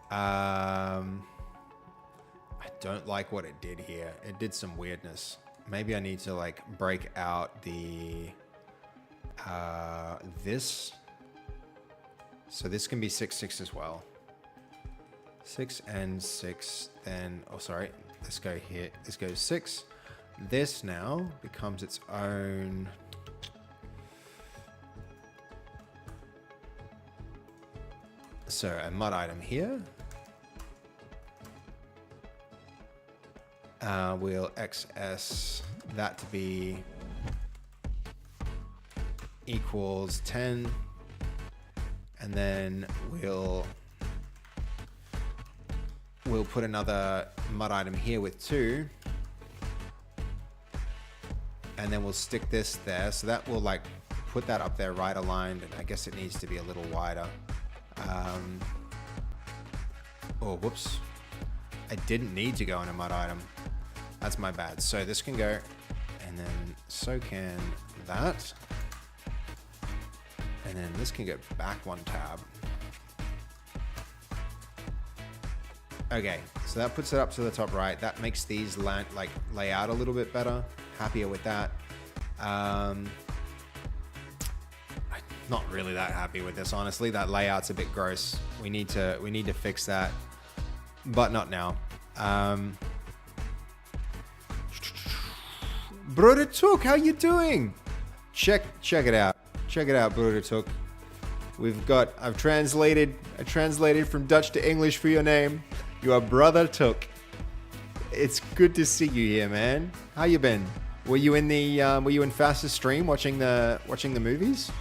Speaker 1: I don't like what it did here. It did some weirdness. Maybe I need to like break out the this. So this can be 6, 6 as well. 6 and 6, then, oh, sorry, let's go here. This goes 6. This now becomes its own. So a mud item here. We'll XS that to be equals 10. And then we'll put another mud item here with 2. And then we'll stick this there. So that will like put that up there right aligned. And I guess it needs to be a little wider. Oh, whoops. I didn't need to go in a mud item. That's my bad. So this can go, and then so can that. And then this can go back 1 tab. Okay, so that puts it up to the top right. That makes these lay out a little bit better. Happier with that. I'm not really that happy with this, honestly. That layout's a bit gross. We need to fix that, but not now. Brother Took, how you doing? Check it out. Check it out, Brother Took. I've translated from Dutch to English for your name. You are Brother Took. It's good to see you here, man. How you been? Were you in Fastest stream watching the movies?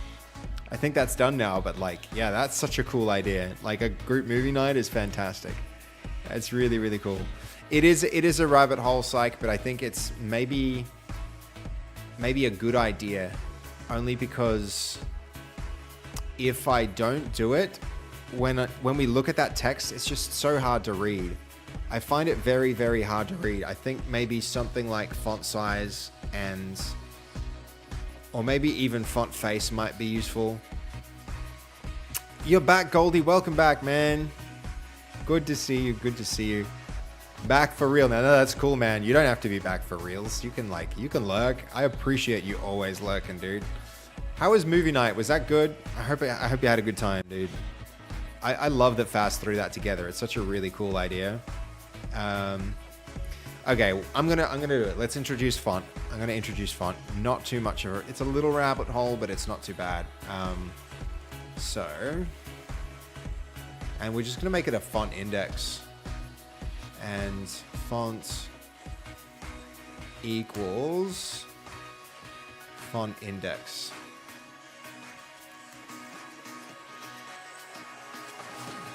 Speaker 1: I think that's done now, but like, yeah, that's such a cool idea. Like a group movie night is fantastic. It's really, really cool. It is a rabbit hole, psych, but I think it's maybe a good idea, only because if I don't do it, when we look at that text, it's just so hard to read. I find it very, very hard to read. I think maybe something like font size or maybe even font face might be useful. You're back, Goldie. Welcome back, man. Good to see you. Good to see you. Back for real now. No, that's cool, man. You don't have to be back for reals. You can lurk. I appreciate you always lurking, dude. How was movie night? Was that good? I hope you had a good time, dude. I love that Fast threw that together. It's such a really cool idea. Okay, I'm gonna do it. Let's introduce font. I'm gonna introduce font. Not too much of it. It's a little rabbit hole, but it's not too bad. And we're just gonna make it a font index. And font equals font index.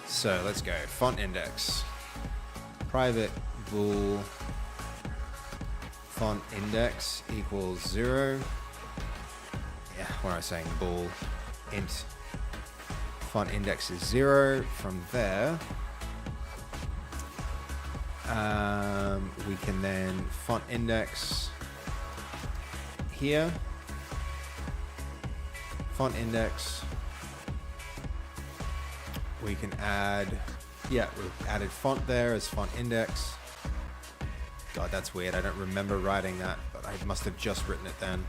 Speaker 1: So let's go. Font index. Private bool font index equals 0. Yeah, what am I saying? Bool int font index is 0. From there, we can then font index here. Font index. We can add, yeah, we've added font there as font index. God, that's weird. I don't remember writing that, but I must have just written it then.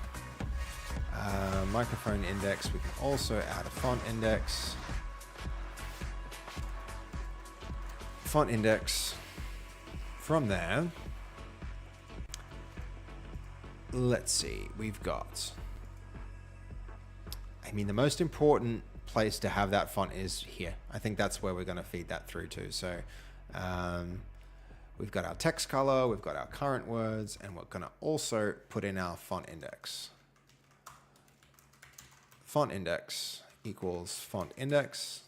Speaker 1: Microphone index. We can also add a font index. Font index. From there, let's see. We've got, I mean, the most important place to have that font is here. I think that's where we're going to feed that through to. So we've got our text color, we've got our current words, and we're going to also put in our font index. Font index equals font index.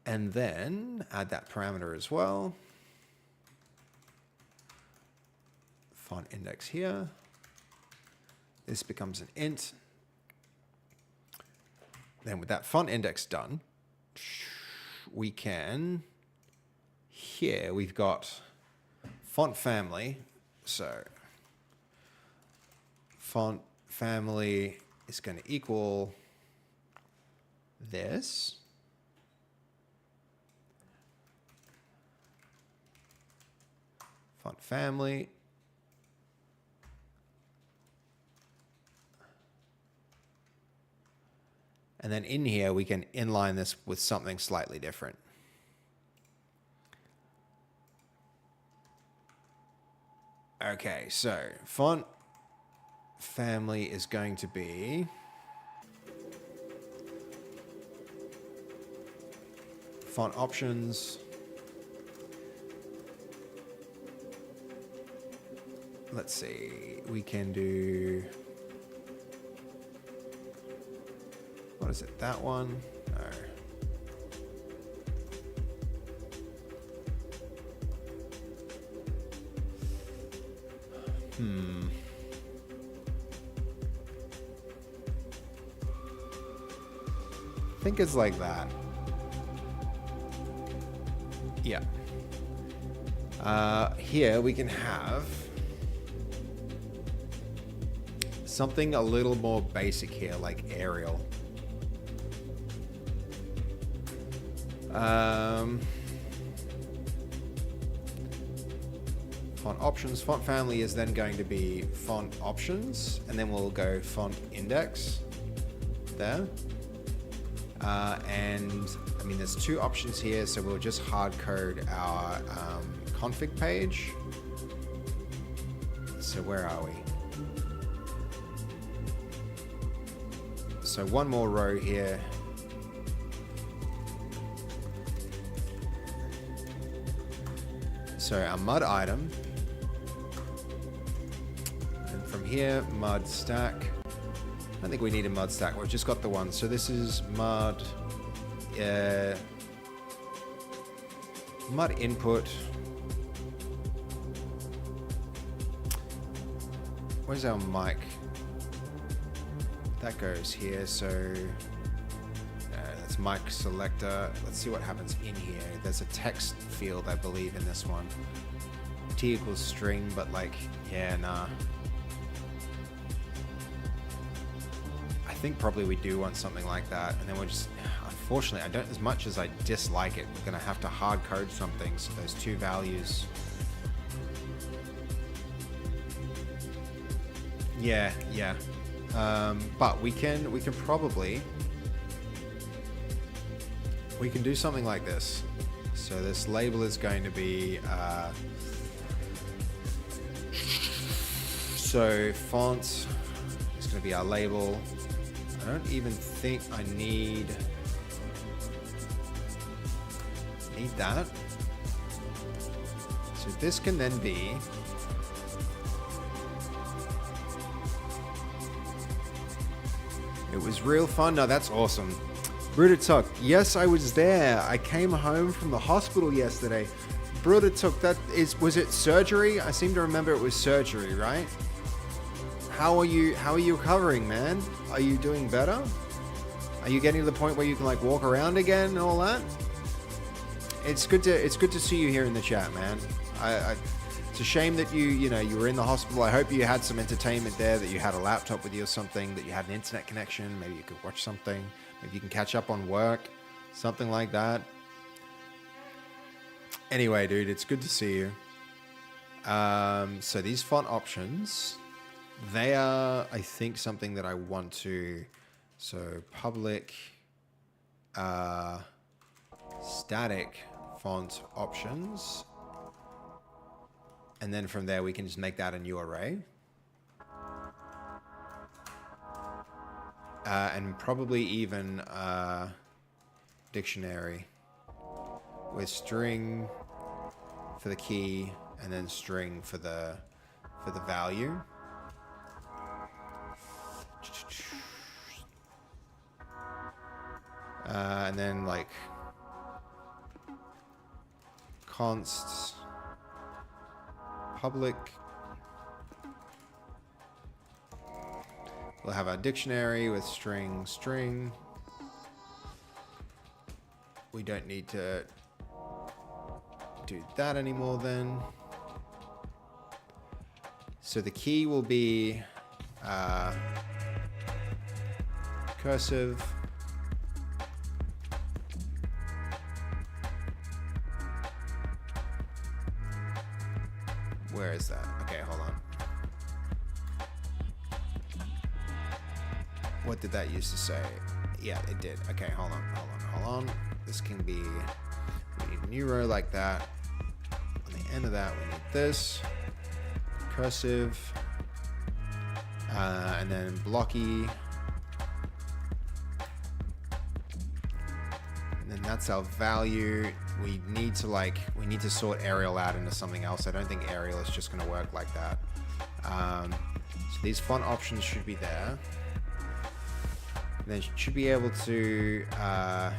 Speaker 1: And then add that parameter as well. Font index here. This becomes an int. Then with that font index done, we can, here we've got font family. So font family is going to equal this. Font family. And then in here, we can inline this with something slightly different. Okay, so font family is going to be Font options. Let's see, we can do, what is it, that one? No. I think it's like that. Yeah. Here we can have something a little more basic here, like Arial. Font options. Font family is then going to be font options, and then we'll go font index there. And I mean, there's two options here, so we'll just hard code our config page. So where are we? So one more row here. So our mud item, and from here, mud stack. I don't think we need a mud stack. We've just got the one. So this is mud, mud input. Where's our mic? That goes here. So that's mic selector. Let's see what happens in here. There's a text field, I believe, in this one. T equals string, but like, yeah, nah. I think probably we do want something like that, and then we're just, unfortunately, I don't, as much as I dislike it, we're gonna have to hard code something, so those two values. Yeah. But we can probably, we can do something like this. So this label is going to be, so font is going to be our label. I don't even think I need that. So this can then be, it was real fun. No, that's awesome. Brudatuk, yes, I was there. I came home from the hospital yesterday. Brudatuk, was it surgery? I seem to remember it was surgery, right? How are you recovering, man? Are you doing better? Are you getting to the point where you can like walk around again and all that? It's good to see you here in the chat, man. It's a shame that you were in the hospital. I hope you had some entertainment there, that you had a laptop with you or something, that you had an internet connection. Maybe you could watch something. Maybe you can catch up on work, something like that. Anyway, dude, it's good to see you. So these font options, they are, I think, something that I want to, so public static font options. And then from there, we can just make that a new array. And probably even dictionary with string for the key and then string for the value. And then like const public. We'll have our dictionary with string. We don't need to do that anymore then. So the key will be cursive. Where is that? Okay, hold on. What did that used to say? Yeah, it did. Okay, hold on. This can be, we need a new row like that. On the end of that, we need this. Cursive. And then blocky. And then that's our value. We need to sort Arial out into something else. I don't think Arial is just going to work like that. So these font options should be there. And then should be able to, I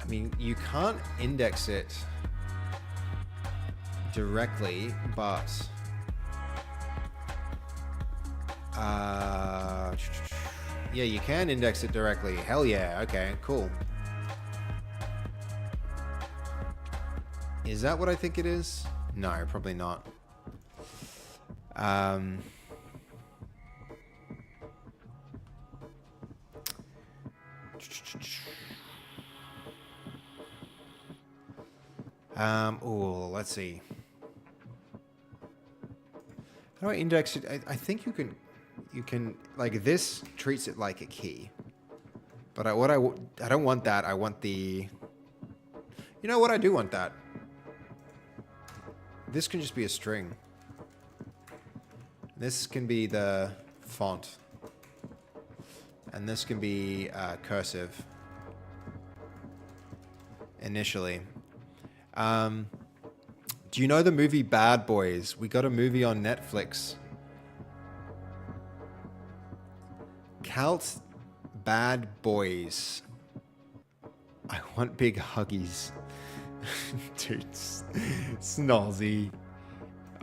Speaker 1: mean, you can't index it directly, but yeah, you can index it directly. Hell yeah. Okay, cool. Is that what I think it is? No, probably not. Oh, let's see. How do I index it? I think you can like this treats it like a key. But I don't want that. I want the, you know what? I do want that. This can just be a string. This can be the font. And this can be cursive. Initially. Do you know the movie Bad Boys? We got a movie on Netflix. Cult Bad Boys. I want big huggies. Dude, snazzy.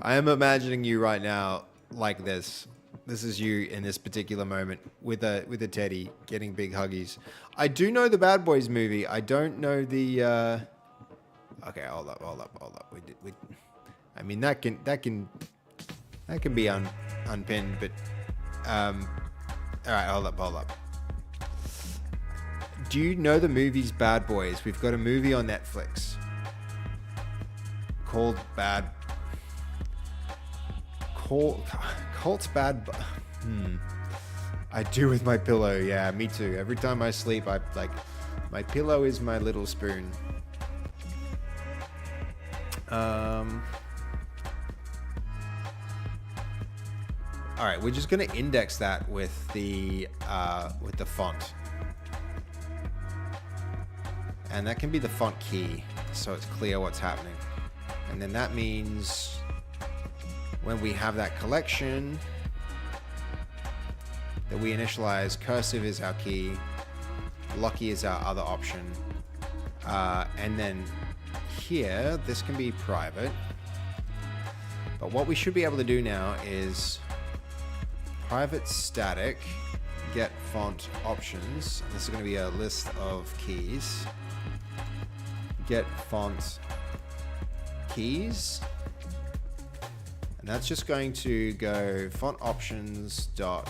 Speaker 1: I am imagining you right now like this. This is you in this particular moment with a teddy getting big huggies. I do know the Bad Boys movie. I don't know the. Okay, hold up. I mean that can be unpinned, but all right, hold up. Do you know the movie's Bad Boys? We've got a movie on Netflix called Colt's Bad. I do with my pillow. Yeah, me too. Every time I sleep, I like my pillow is my little spoon. All right, we're just going to index that with the font. And that can be the font key, so it's clear what's happening. And then that means when we have that collection that we initialize, cursive is our key, Lucky is our other option. And then here, this can be private. But what we should be able to do now is private static get font options. This is going to be a list of keys. Get font keys. And that's just going to go font options dot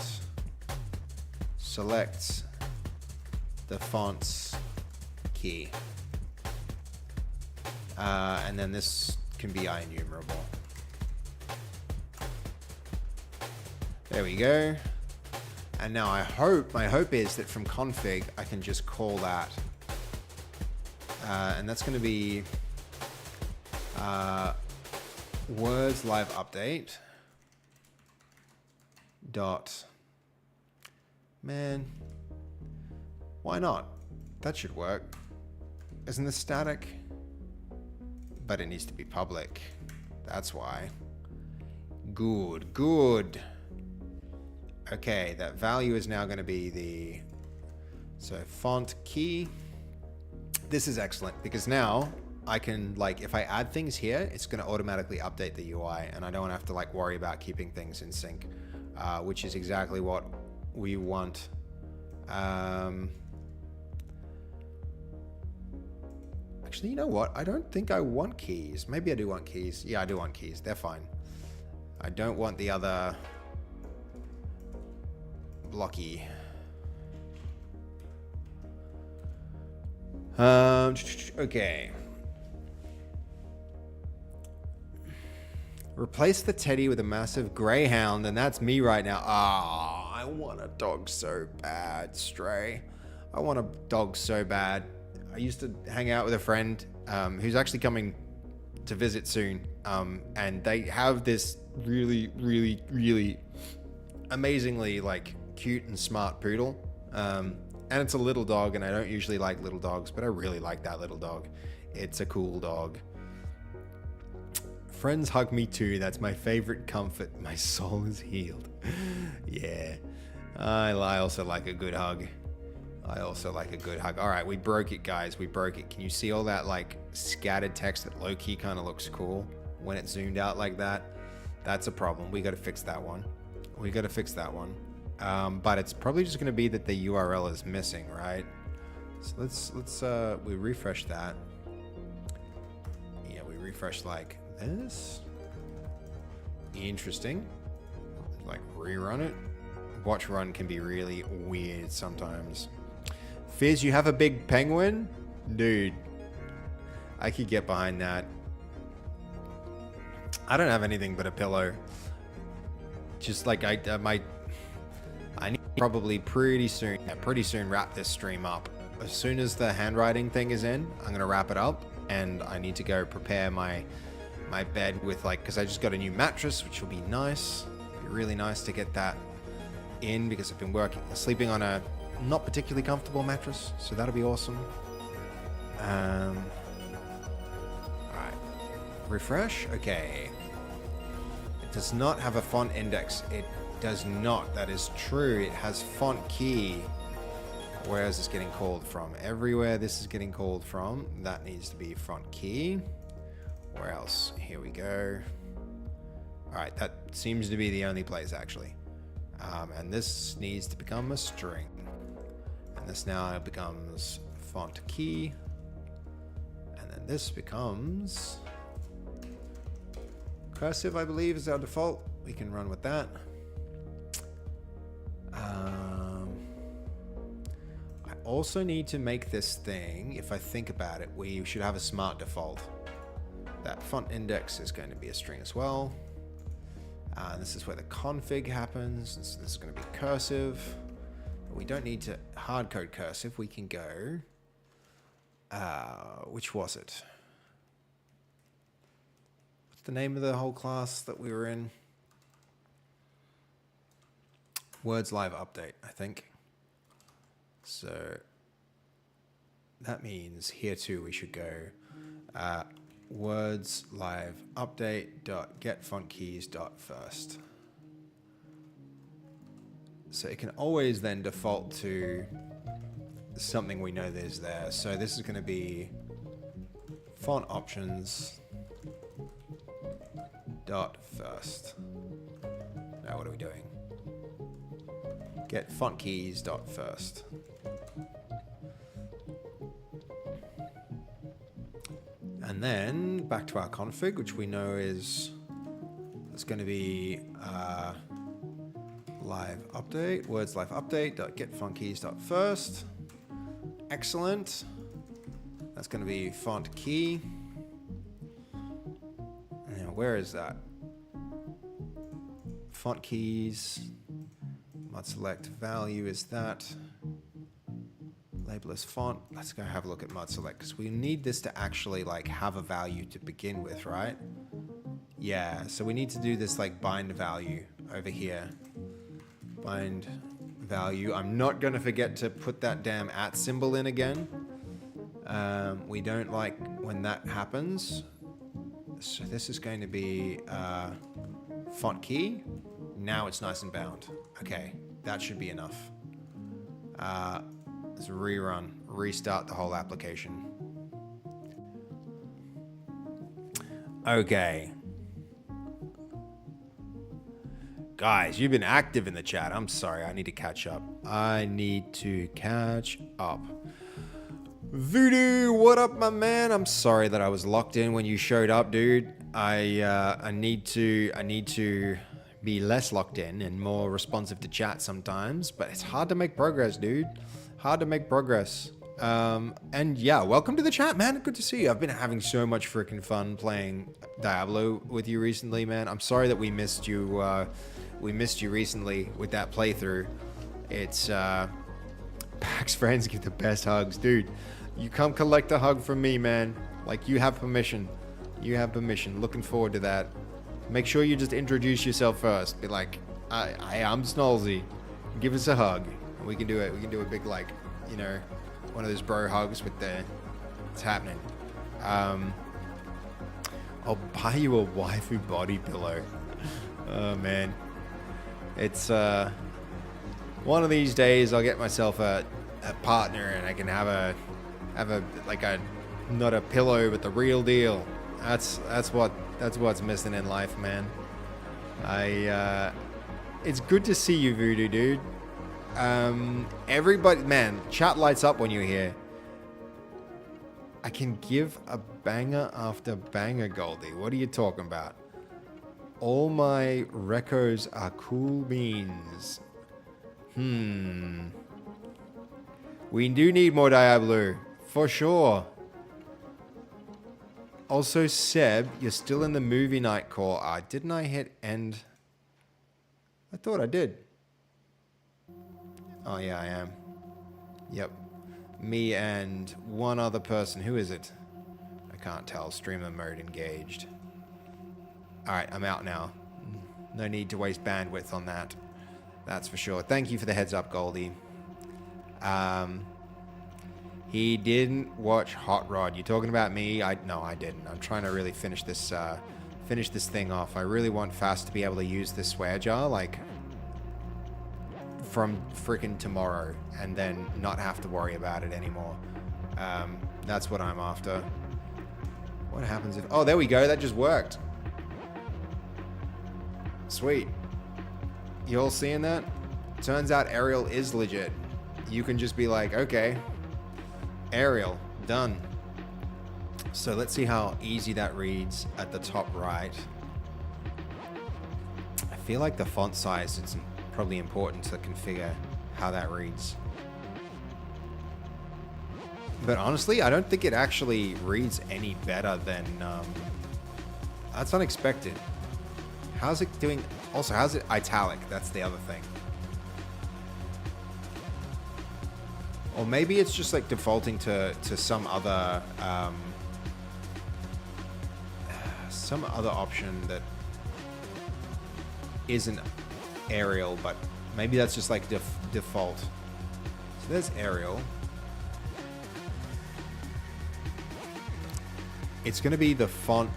Speaker 1: select the font's key. And then this can be IEnumerable. There we go. And now my hope is that from config, I can just call that. And that's going to be words live update dot, man, why not? That should work. Isn't this static? But it needs to be public. That's why. Good. Okay, that value is now going to be so font key. This is excellent because now I can, like, if I add things here, it's going to automatically update the UI, and I don't have to like worry about keeping things in sync, which is exactly what we want. Actually, you know what? I don't think I want keys. Maybe I do want keys. Yeah, I do want keys. They're fine. I don't want the other blocky. Okay. Replace the teddy with a massive greyhound, and that's me right now. Ah, I want a dog so bad, Stray. I want a dog so bad. I used to hang out with a friend who's actually coming to visit soon, and they have this really amazingly like cute and smart poodle, And it's a little dog, and I don't usually like little dogs, but I really like that little dog. It's a cool dog. Friends hug me too. That's my favorite comfort. My soul is healed. Yeah. I also like a good hug. I also like a good hug. All right, we broke it, guys. We broke it. Can you see all that like scattered text that low-key kind of looks cool when it's zoomed out like that? That's a problem. We got to fix that one. We got to fix that one. But it's probably just going to be that the URL is missing, right? So we refresh that. Yeah, we refresh like this. Interesting. Like rerun it. Watch run can be really weird sometimes. Fizz, you have a big penguin? Dude, I could get behind that. I don't have anything but a pillow. Just like I need probably pretty soon wrap this stream up. As soon as the handwriting thing is in, I'm gonna wrap it up, and I need to go prepare my bed with like, because I just got a new mattress, which will be nice. It'll be really nice to get that in, because I've been sleeping on a not particularly comfortable mattress, so that'll be awesome. All right, refresh. Okay, it does not have a font index. It does not. That is true. It has font key. Where is this getting called from? Everywhere this is getting called from. That needs to be font key. Where else? Here we go. All right, that seems to be the only place actually. And this needs to become a string. And this now becomes font key. And then this becomes cursive, I believe, is our default. We can run with that. I also need to make this thing, if I think about it, we should have a smart default. That font index is going to be a string as well. This is where the config happens. This is going to be cursive. But we don't need to hard code cursive. We can go. Which was it? What's the name of the whole class that we were in? Words live update, I think. So that means here too we should go words live update dot get font keys dot first. So it can always then default to something we know there's there. So this is going to be font options dot first. Now what are we doing? Get font keys dot first. And then back to our config, which we know is it's going to be live update, words live update dot get font keys dot first. Excellent. That's going to be font key. Now where is that? Font keys. Mod select value is that. Label as font. Let's go have a look at mod select, because we need this to actually like have a value to begin with, right? Yeah, so we need to do this like bind value over here. Bind value. I'm not going to forget to put that damn @ symbol in again. We don't like when that happens. So this is going to be font key. Now it's nice and bound. Okay, that should be enough. Let's rerun, restart the whole application. Okay. Guys, you've been active in the chat. I'm sorry, I need to catch up. Voodoo, what up, my man? I'm sorry that I was locked in when you showed up, dude. I need to be less locked in and more responsive to chat sometimes, but it's hard to make progress, dude. Hard to make progress. And yeah, welcome to the chat, man. Good to see you. I've been having so much freaking fun playing Diablo with you recently, man. I'm sorry that we missed you. We missed you recently with that playthrough. It's Pax friends give the best hugs, dude. You come collect a hug from me, man. Like, you have permission. You have permission. Looking forward to that. Make sure you just introduce yourself first. Be like, I'm Snolzy. Give us a hug. We can do it. We can do a big like, you know, one of those bro hugs with the, it's happening. I'll buy you a waifu body pillow. Oh man, it's one of these days I'll get myself a partner and I can have a like a not a pillow but the real deal. That's what's missing in life, man. It's good to see you, Voodoo dude. Everybody, man, chat lights up when you're here. I can give a banger after banger, Goldie. What are you talking about? All my recos are cool beans. We do need more Diablo, for sure. Also, Seb, you're still in the movie night call. Didn't I hit end? I thought I did. Oh yeah, I am. Yep. Me and one other person. Who is it? I can't tell. Streamer mode engaged. Alright, I'm out now. No need to waste bandwidth on that. That's for sure. Thank you for the heads up, Goldie. He didn't watch Hot Rod. You talking about me? No, I didn't. I'm trying to really finish this thing off. I really want Fast to be able to use this swear jar, like, from freaking tomorrow, and then not have to worry about it anymore. That's what I'm after. What happens if... Oh, there we go. That just worked. Sweet. You all seeing that? Turns out Ariel is legit. You can just be like, okay, Ariel, done. So let's see how easy that reads at the top right. I feel like the font size, it's probably important to configure how that reads. But honestly, I don't think it actually reads any better than... that's unexpected. How's it doing? Also, how's it italic? That's the other thing. Or maybe it's just like defaulting to some other option that isn't Arial, but maybe that's just like default. So there's Arial. It's going to be the font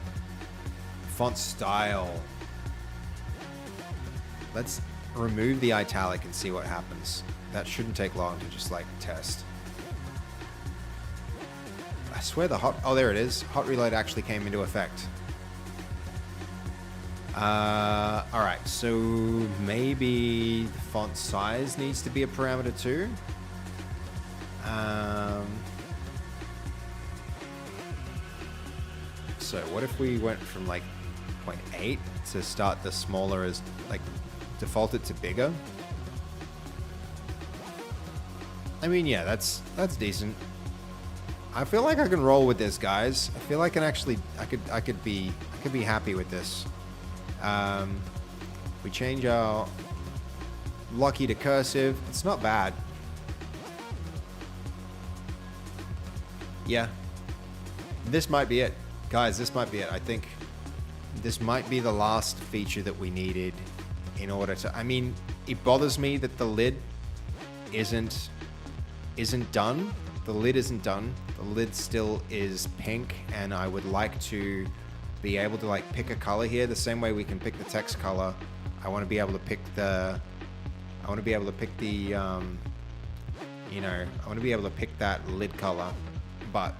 Speaker 1: style. Let's remove the italic and see what happens. That shouldn't take long to just like test. I swear the hot... Oh, there it is. Hot reload actually came into effect. Alright, so maybe the font size needs to be a parameter too. So what if we went from like 0.8 to start the smaller as like default it to bigger? I mean, yeah, that's decent. I feel like I can roll with this, guys. I feel like I could be happy with this. We change our Lucky to cursive. It's not bad. Yeah. This might be it. Guys, this might be it. I think this might be the last feature that we needed in order to... I mean, it bothers me that the lid isn't done. The lid isn't done. The lid still is pink, and I would like to be able to like pick a color here the same way we can pick the text color. I want to be able to pick the you know, I want to be able to pick that lid color. But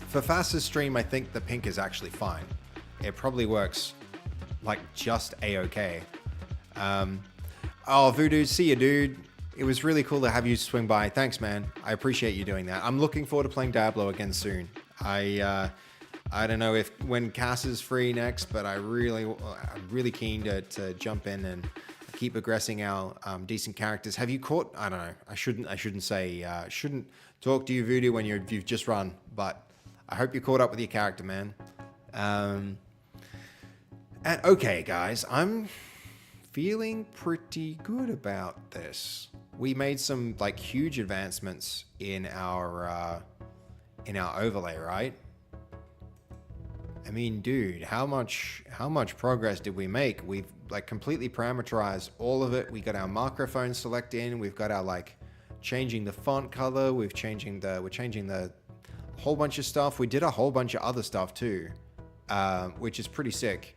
Speaker 1: for Fast's stream, I think the pink is actually fine. It probably works like just a-okay. Oh, Voodoo, see you, dude. It was really cool to have you swing by. Thanks, man. I appreciate you doing that. I'm looking forward to playing Diablo again soon. I don't know if when Cass is free next, but I'm really keen to jump in and keep progressing our decent characters. Have you caught? I don't know. I shouldn't say. Shouldn't talk to you, Voodoo, when you've just run. But I hope you caught up with your character, man. And okay, guys, I'm feeling pretty good about this. We made some like huge advancements in our overlay, right? I mean, dude, how much progress did we make? We've like completely parameterized all of it. We got our microphone select in. We've got our like changing the font color. We're changing the whole bunch of stuff. We did a whole bunch of other stuff too, which is pretty sick.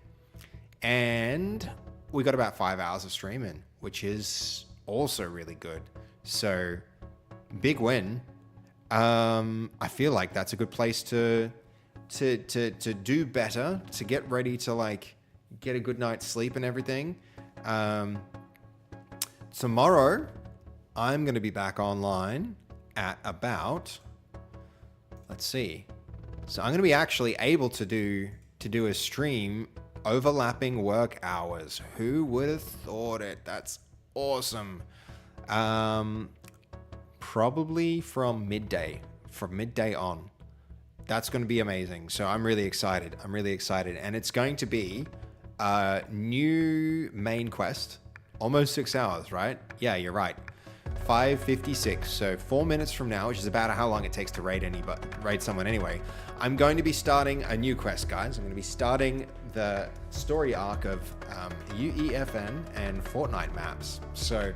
Speaker 1: And we got about 5 hours of streaming, which is also really good. So big win. I feel like that's a good place to do better, to get ready to like get a good night's sleep and everything. Tomorrow I'm going to be back online at about, let's see. So I'm going to be actually able to do a stream overlapping work hours. Who would have thought it? That's awesome. Probably from midday on. That's going to be amazing. So I'm really excited. And it's going to be a new main quest. Almost 6 hours, right? Yeah, you're right. 5:56. So 4 minutes from now, which is about how long it takes to raid someone anyway. I'm going to be starting a new quest, guys. I'm going to be starting the story arc of UEFN and Fortnite maps. So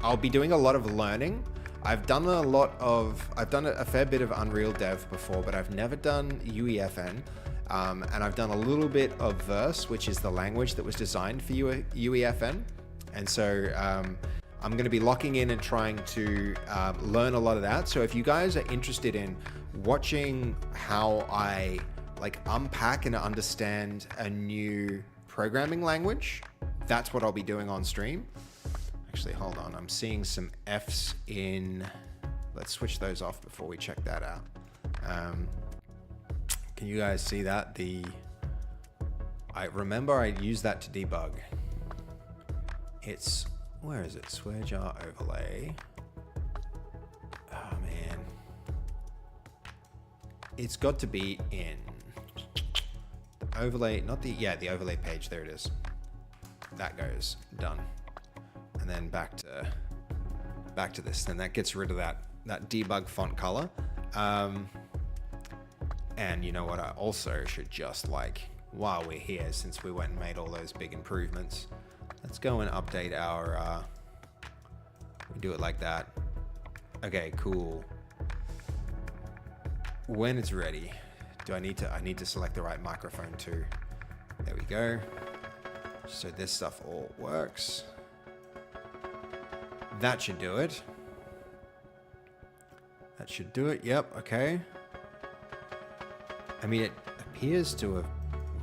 Speaker 1: I'll be doing a lot of learning. I've done a fair bit of Unreal Dev before, but I've never done UEFN. And I've done a little bit of Verse, which is the language that was designed for UEFN. And so I'm going to be locking in and trying to learn a lot of that. So if you guys are interested in watching how I like unpack and understand a new programming language, that's what I'll be doing on stream. Actually, hold on. I'm seeing some Fs in. Let's switch those off before we check that out. Can you guys see that? I remember I used that to debug. It's, where is it? Swear jar overlay. Oh man. It's got to be in the overlay, the overlay page. There it is. That goes, done. And then back to this. Then that gets rid of that debug font color. And you know what? I also should just like, while we're here, since we went and made all those big improvements, let's go and update our, we do it like that. Okay, cool. When it's ready, I need to select the right microphone too. There we go. So this stuff all works. That should do it. That should do it. Yep. Okay. I mean, it appears to have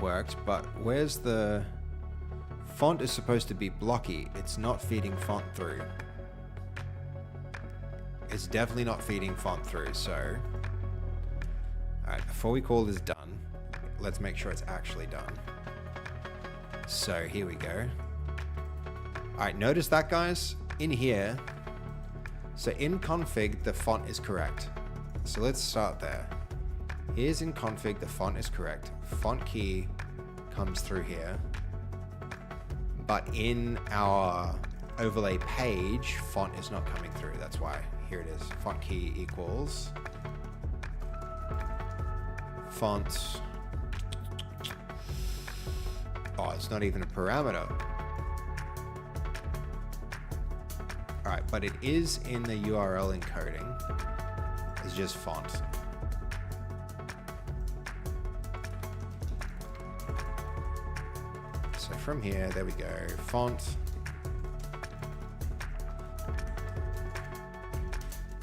Speaker 1: worked, but where's the font is supposed to be blocky. It's not feeding font through. It's definitely not feeding font through. So, all right, before we call this done, let's make sure it's actually done. So here we go. All right, notice that, guys? In here, so in config, the font is correct. So let's start there. Here's in config, the font is correct. Font key comes through here. But in our overlay page, font is not coming through. That's why. Here it is. Font key equals font. Oh, it's not even a parameter. All right, but it is in the URL encoding. It's just font. So from here, there we go. Font.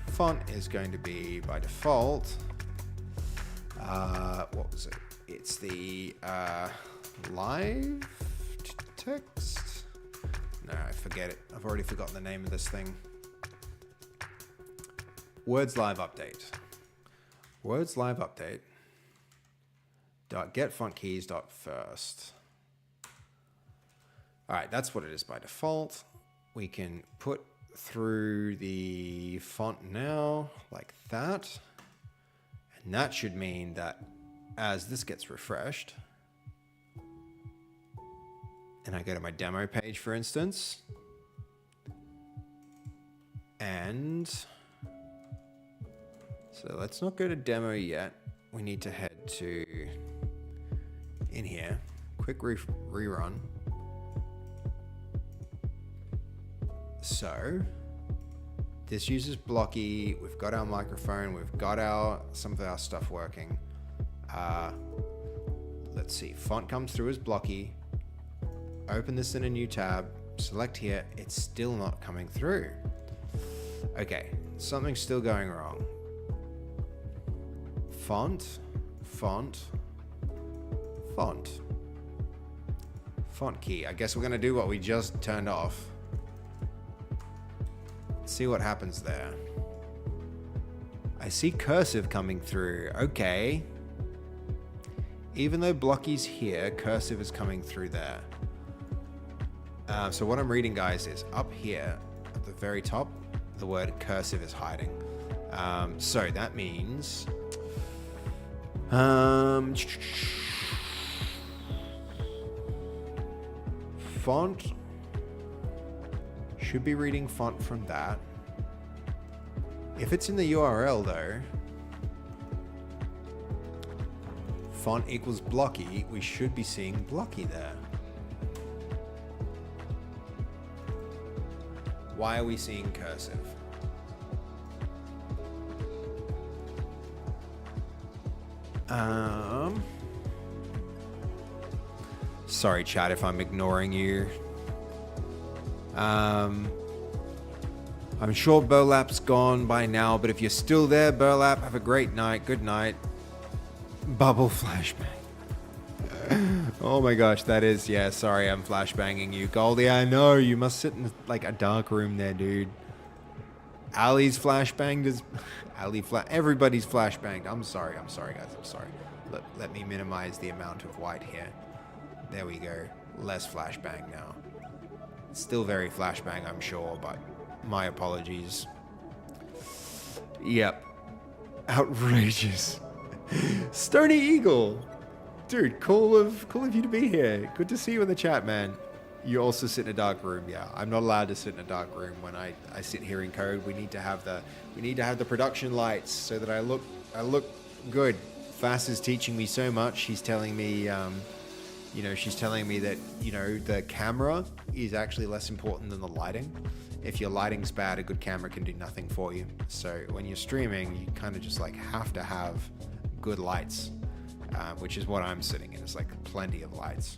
Speaker 1: Font is going to be by default. What was it? It's the live text. No, forget it. I've already forgotten the name of this thing. Words live update. Words live update. Get font keys first. All right, that's what it is by default. We can put through the font now like that. And that should mean that as this gets refreshed, and I go to my demo page, for instance, and so let's not go to demo yet. We need to head to in here, quick rerun. So This uses blocky. We've got our microphone. We've got some of our stuff working. Let's see. Font comes through as blocky. Open this in a new tab. Select here. It's still not coming through. Okay, something's still going wrong. Font. Font key. I guess we're going to do what we just turned off. See what happens there. I see cursive coming through. Okay. Even though blocky's here, cursive is coming through there. So what I'm reading, guys, is up here at the very top, the word cursive is hiding. So that means font should be reading font from that. If it's in the URL though, font equals blocky, we should be seeing blocky there. Why are we seeing cursive? Sorry, chat, if I'm ignoring you. I'm sure Burlap's gone by now, but if you're still there, Burlap, have a great night. Good night. Bubble flashbang. Oh my gosh, that is, yeah, sorry, I'm flashbanging you. Goldie, I know, you must sit in like a dark room there, dude. Ali's flashbanged as... everybody's flashbanged. I'm sorry, guys, I'm sorry. Let me minimize the amount of white here. There we go. Less flashbang now. Still very flashbang, I'm sure, but my apologies. Yep. Outrageous. Stony Eagle. Dude, cool of you to be here. Good to see you in the chat, man. You also sit in a dark room. Yeah, I'm not allowed to sit in a dark room when I sit here in code. We need to have the production lights so that I look good. Fass is teaching me so much. She's telling me she's telling me that, the camera is actually less important than the lighting. If your lighting's bad, a good camera can do nothing for you. So when you're streaming, you kind of just like have to have good lights, which is what I'm sitting in. It's like plenty of lights.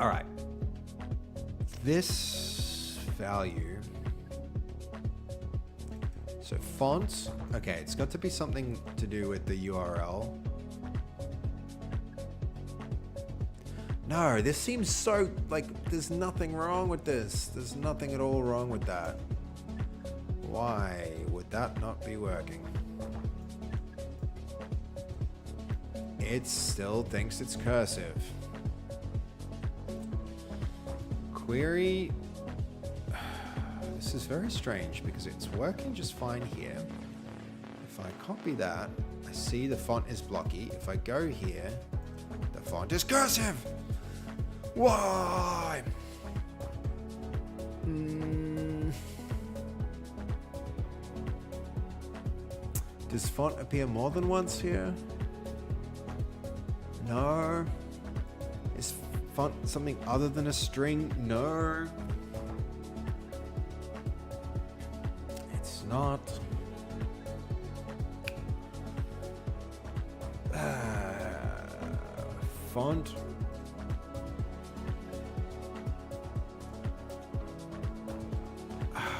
Speaker 1: All right. This value. So fonts. Okay, it's got to be something to do with the URL. No, this seems so, like, there's nothing wrong with this. There's nothing at all wrong with that. Why would that not be working? It still thinks it's cursive. Query. This is very strange because it's working just fine here. If I copy that, I see the font is blocky. If I go here, the font is cursive. Why? Does font appear more than once here? No. Is font something other than a string? No. It's not. Font.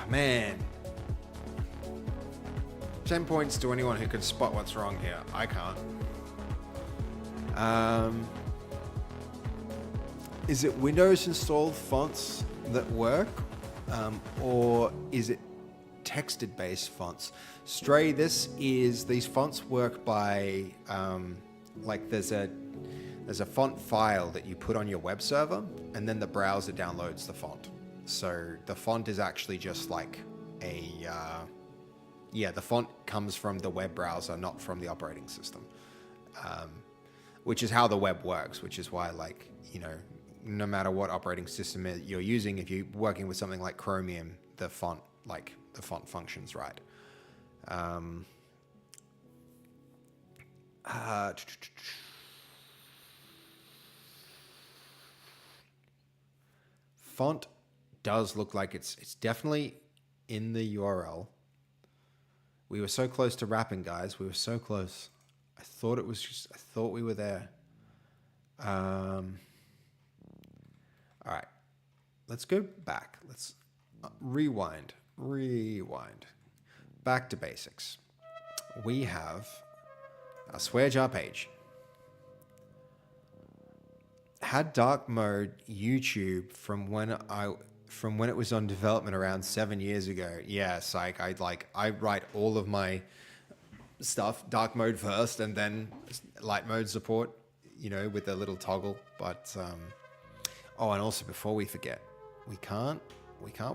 Speaker 1: Man. 10 points to anyone who can spot what's wrong here. I can't. Is it Windows installed fonts that work? Or is it texted based fonts? Stray, these fonts work by, like there's a font file that you put on your web server and then the browser downloads the font. So the font is actually just like the font comes from the web browser, not from the operating system, which is how the web works, which is why, like, no matter what operating system you're using, if you're working with something like Chromium, the font functions right. Font does look like it's definitely in the URL. We were so close to wrapping, guys. We were so close. I thought we were there. All right. Let's go back. Let's rewind. Back to basics. We have a swear jar page. Had dark mode YouTube from when it was on development around 7 years ago. Yeah, psych. I write all of my stuff dark mode first and then light mode support, you know, with a little toggle. But oh, and also before we forget, we can't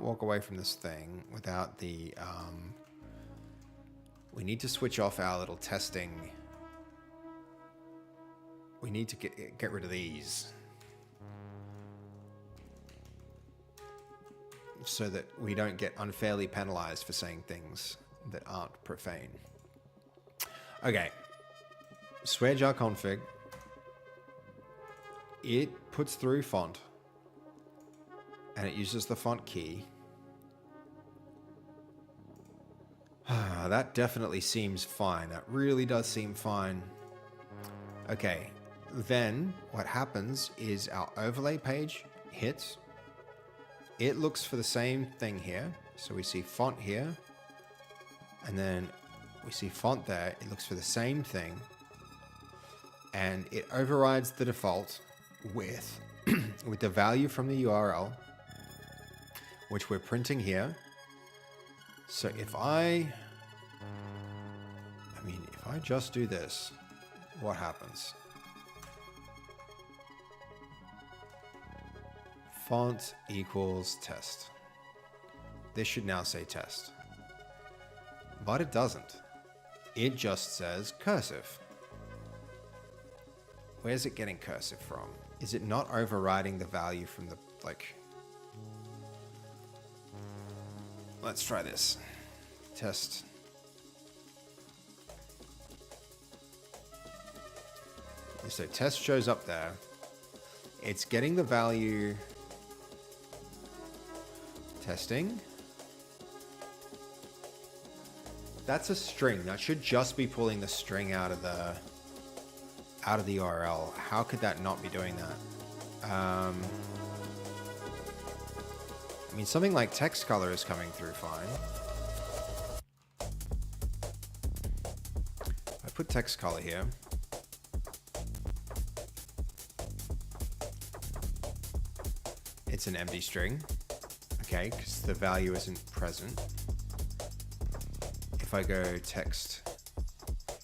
Speaker 1: walk away from this thing without the we need to switch off our little testing. We need to get rid of these so that we don't get unfairly penalized for saying things that aren't profane. Okay, swear jar config. It puts through font and it uses the font key. That definitely seems fine. That really does seem fine. Okay, then what happens is our overlay page hits. It looks for the same thing here. So we see font here, and then we see font there. It looks for the same thing, and it overrides the default with with the value from the URL, which we're printing here. So if I just do this, what happens? Font equals test. This should now say test. But it doesn't. It just says cursive. Where's it getting cursive from? Is it not overriding the value from the, like... Let's try this. Test. So test shows up there. It's getting the value... Testing. That's a string. That should just be pulling the string out of the URL. How could that not be doing that? I mean, something like text color is coming through fine. I put text color here. It's an empty string. Okay, because the value isn't present. If I go text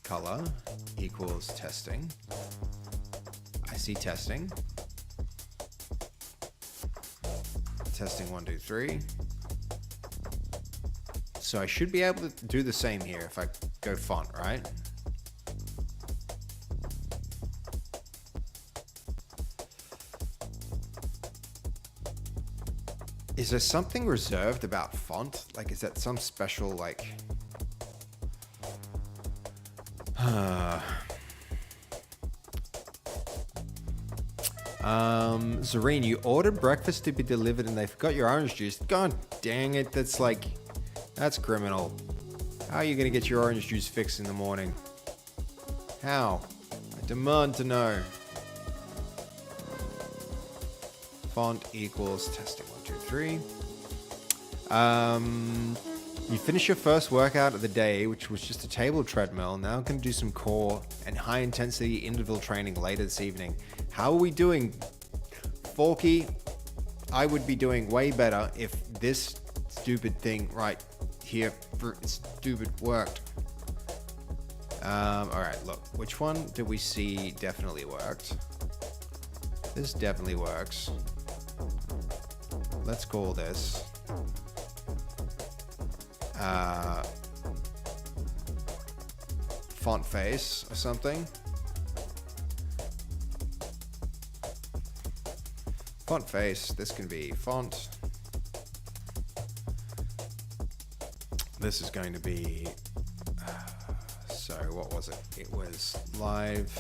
Speaker 1: color equals testing, I see testing. Testing 1, 2, 3. So I should be able to do the same here if I go font, right? Is there something reserved about font? Like, is that some special, like... Zareen, you ordered breakfast to be delivered and they forgot your orange juice. God dang it, that's criminal. How are you gonna get your orange juice fixed in the morning? How? I demand to know. Font equals testing 1, 2, 3. You finish your first workout of the day, which was just a table treadmill. Now I'm going to do some core and high intensity interval training later this evening. How are we doing, Forky? I would be doing way better if this stupid thing right here, stupid, worked. All right, look, which one did we see definitely worked? This definitely works. Let's call this font face or something. Font face, this can be font. This is going to be, so what was it? It was live.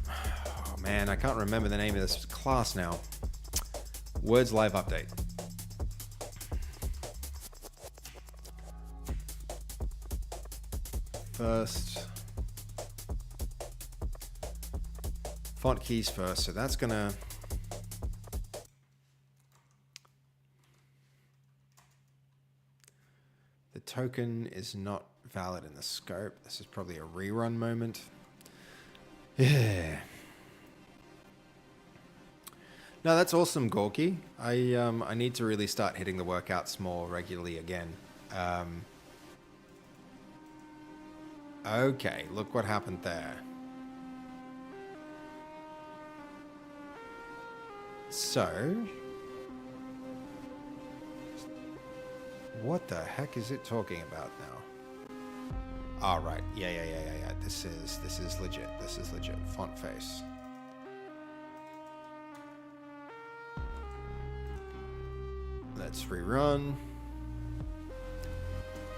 Speaker 1: Oh man, I can't remember the name of this class now. Words live update. First. Font keys first, so that's gonna... The token is not valid in the scope. This is probably a rerun moment. Yeah. No, that's awesome, Gorky. I need to really start hitting the workouts more regularly again. Okay, look what happened there. So, what the heck is it talking about now? All right, yeah. This is legit. This is legit. Font face. Let's rerun.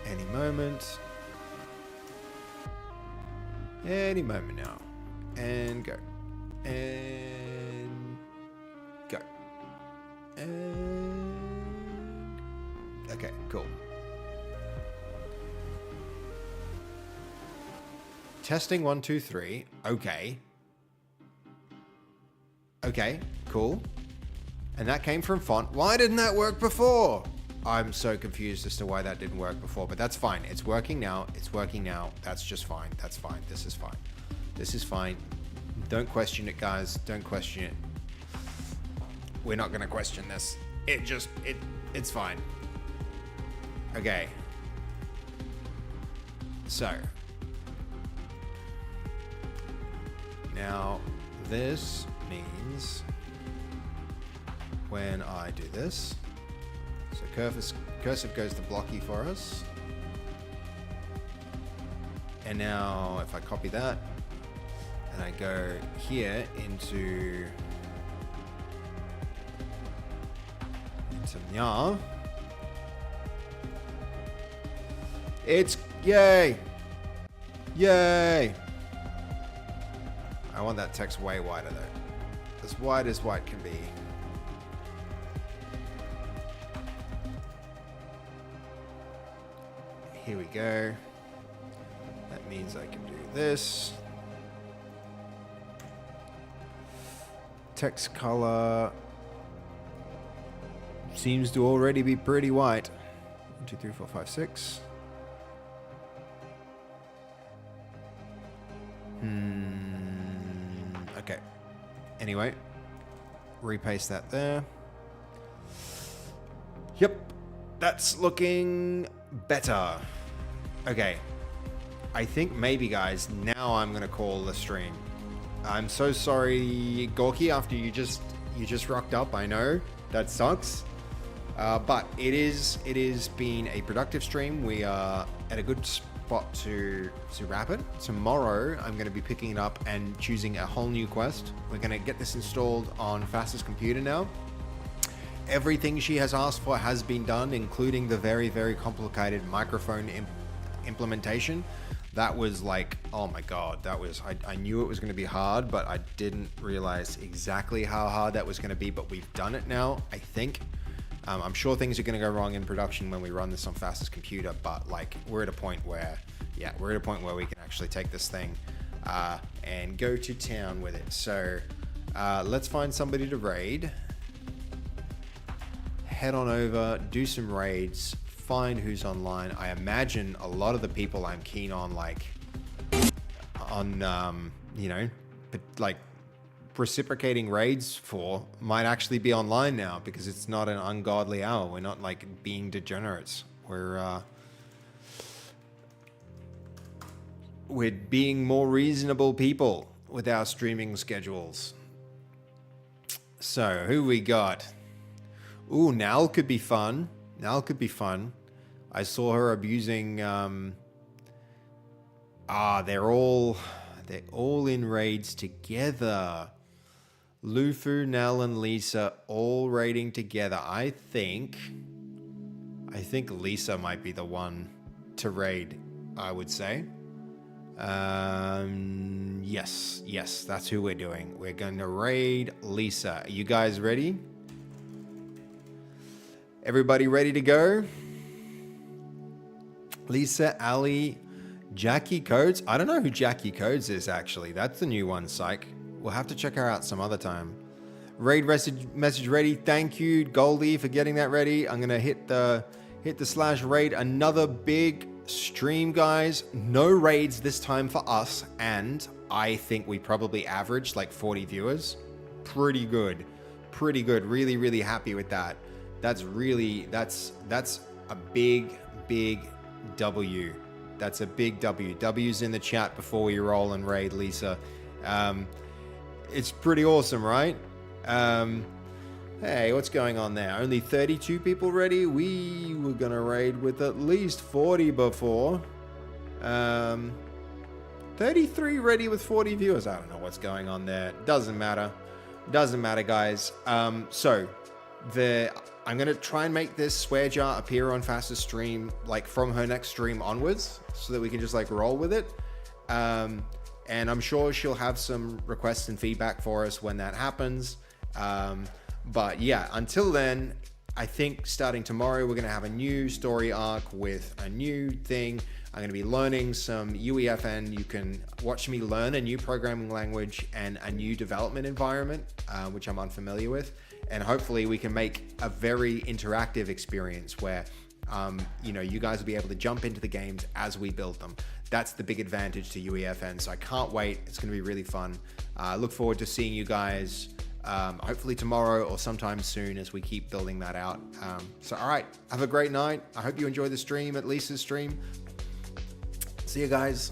Speaker 1: Any moment. Any moment now. And go. And go. And... Okay, cool. Testing 1, 2, 3. Okay. Okay, cool. And that came from font. Why didn't that work before? I'm so confused as to why that didn't work before, but that's fine. It's working now. It's working now. That's just fine. That's fine. This is fine. This is fine. Don't question it, guys. Don't question it. We're not going to question this. It's fine. Okay. So. Now, this means when I do this, so cursive goes to blocky for us. And now if I copy that and I go here into nya, it's yay. Yay. I want that text way wider though. As wide as white can be. Here we go. That means I can do this. Text color seems to already be pretty white. 1, 2, 3, 4, 5, 6. Okay. Anyway, repaste that there. Yep, that's looking better. Okay, I think maybe, guys, now I'm gonna call the stream. I'm so sorry, Gorky, after you just rocked up. I know that sucks, but it is been a productive stream. We are at a good spot to wrap it. Tomorrow, I'm gonna be picking it up and choosing a whole new quest. We're gonna get this installed on Fast's computer now. Everything she has asked for has been done, including the very, very complicated microphone implementation. That was like, oh my god, that was, I knew it was going to be hard, but I didn't realize exactly how hard that was going to be. But we've done it now, I think. I'm sure things are going to go wrong in production when we run this on Fast's computer, but like we're at a point where, yeah, we're at a point where we can actually take this thing and go to town with it. So let's find somebody to raid. Head on over, do some raids, find who's online. I imagine a lot of the people I'm keen on, you know, like reciprocating raids for might actually be online now because it's not an ungodly hour. We're not like being degenerates. We're being more reasonable people with our streaming schedules. So who we got? Ooh, Nal could be fun. Nal could be fun. I saw her abusing. They're all in raids together. Lufu, Nal, and Lisa all raiding together. I think Lisa might be the one to raid, I would say. Yes, that's who we're doing. We're going to raid Lisa. Are you guys ready? Everybody ready to go? Lisa, Ali, Jackie Codes. I don't know who Jackie Codes is, actually. That's the new one, psych. We'll have to check her out some other time. Raid message ready. Thank you, Goldie, for getting that ready. I'm going to hit the /raid. Another big stream, guys. No raids this time for us. And I think we probably averaged like 40 viewers. Pretty good. Pretty good. Really, really happy with that. That's a big W. That's a big W. W's in the chat before we roll and raid, Lisa. It's pretty awesome, right? Hey, what's going on there? Only 32 people ready? We were gonna raid with at least 40 before. 33 ready with 40 viewers. I don't know what's going on there. Doesn't matter. Doesn't matter, guys. I'm going to try and make this swear jar appear on Faster's stream, like from her next stream onwards, so that we can just like roll with it. And I'm sure she'll have some requests and feedback for us when that happens. But yeah, until then, I think starting tomorrow, we're going to have a new story arc with a new thing. I'm going to be learning some UEFN. You can watch me learn a new programming language and a new development environment, which I'm unfamiliar with. And hopefully we can make a very interactive experience where, you guys will be able to jump into the games as we build them. That's the big advantage to UEFN. So I can't wait. It's going to be really fun. I look forward to seeing you guys hopefully tomorrow or sometime soon as we keep building that out. All right, have a great night. I hope you enjoy the stream, at Lisa's stream. See you guys.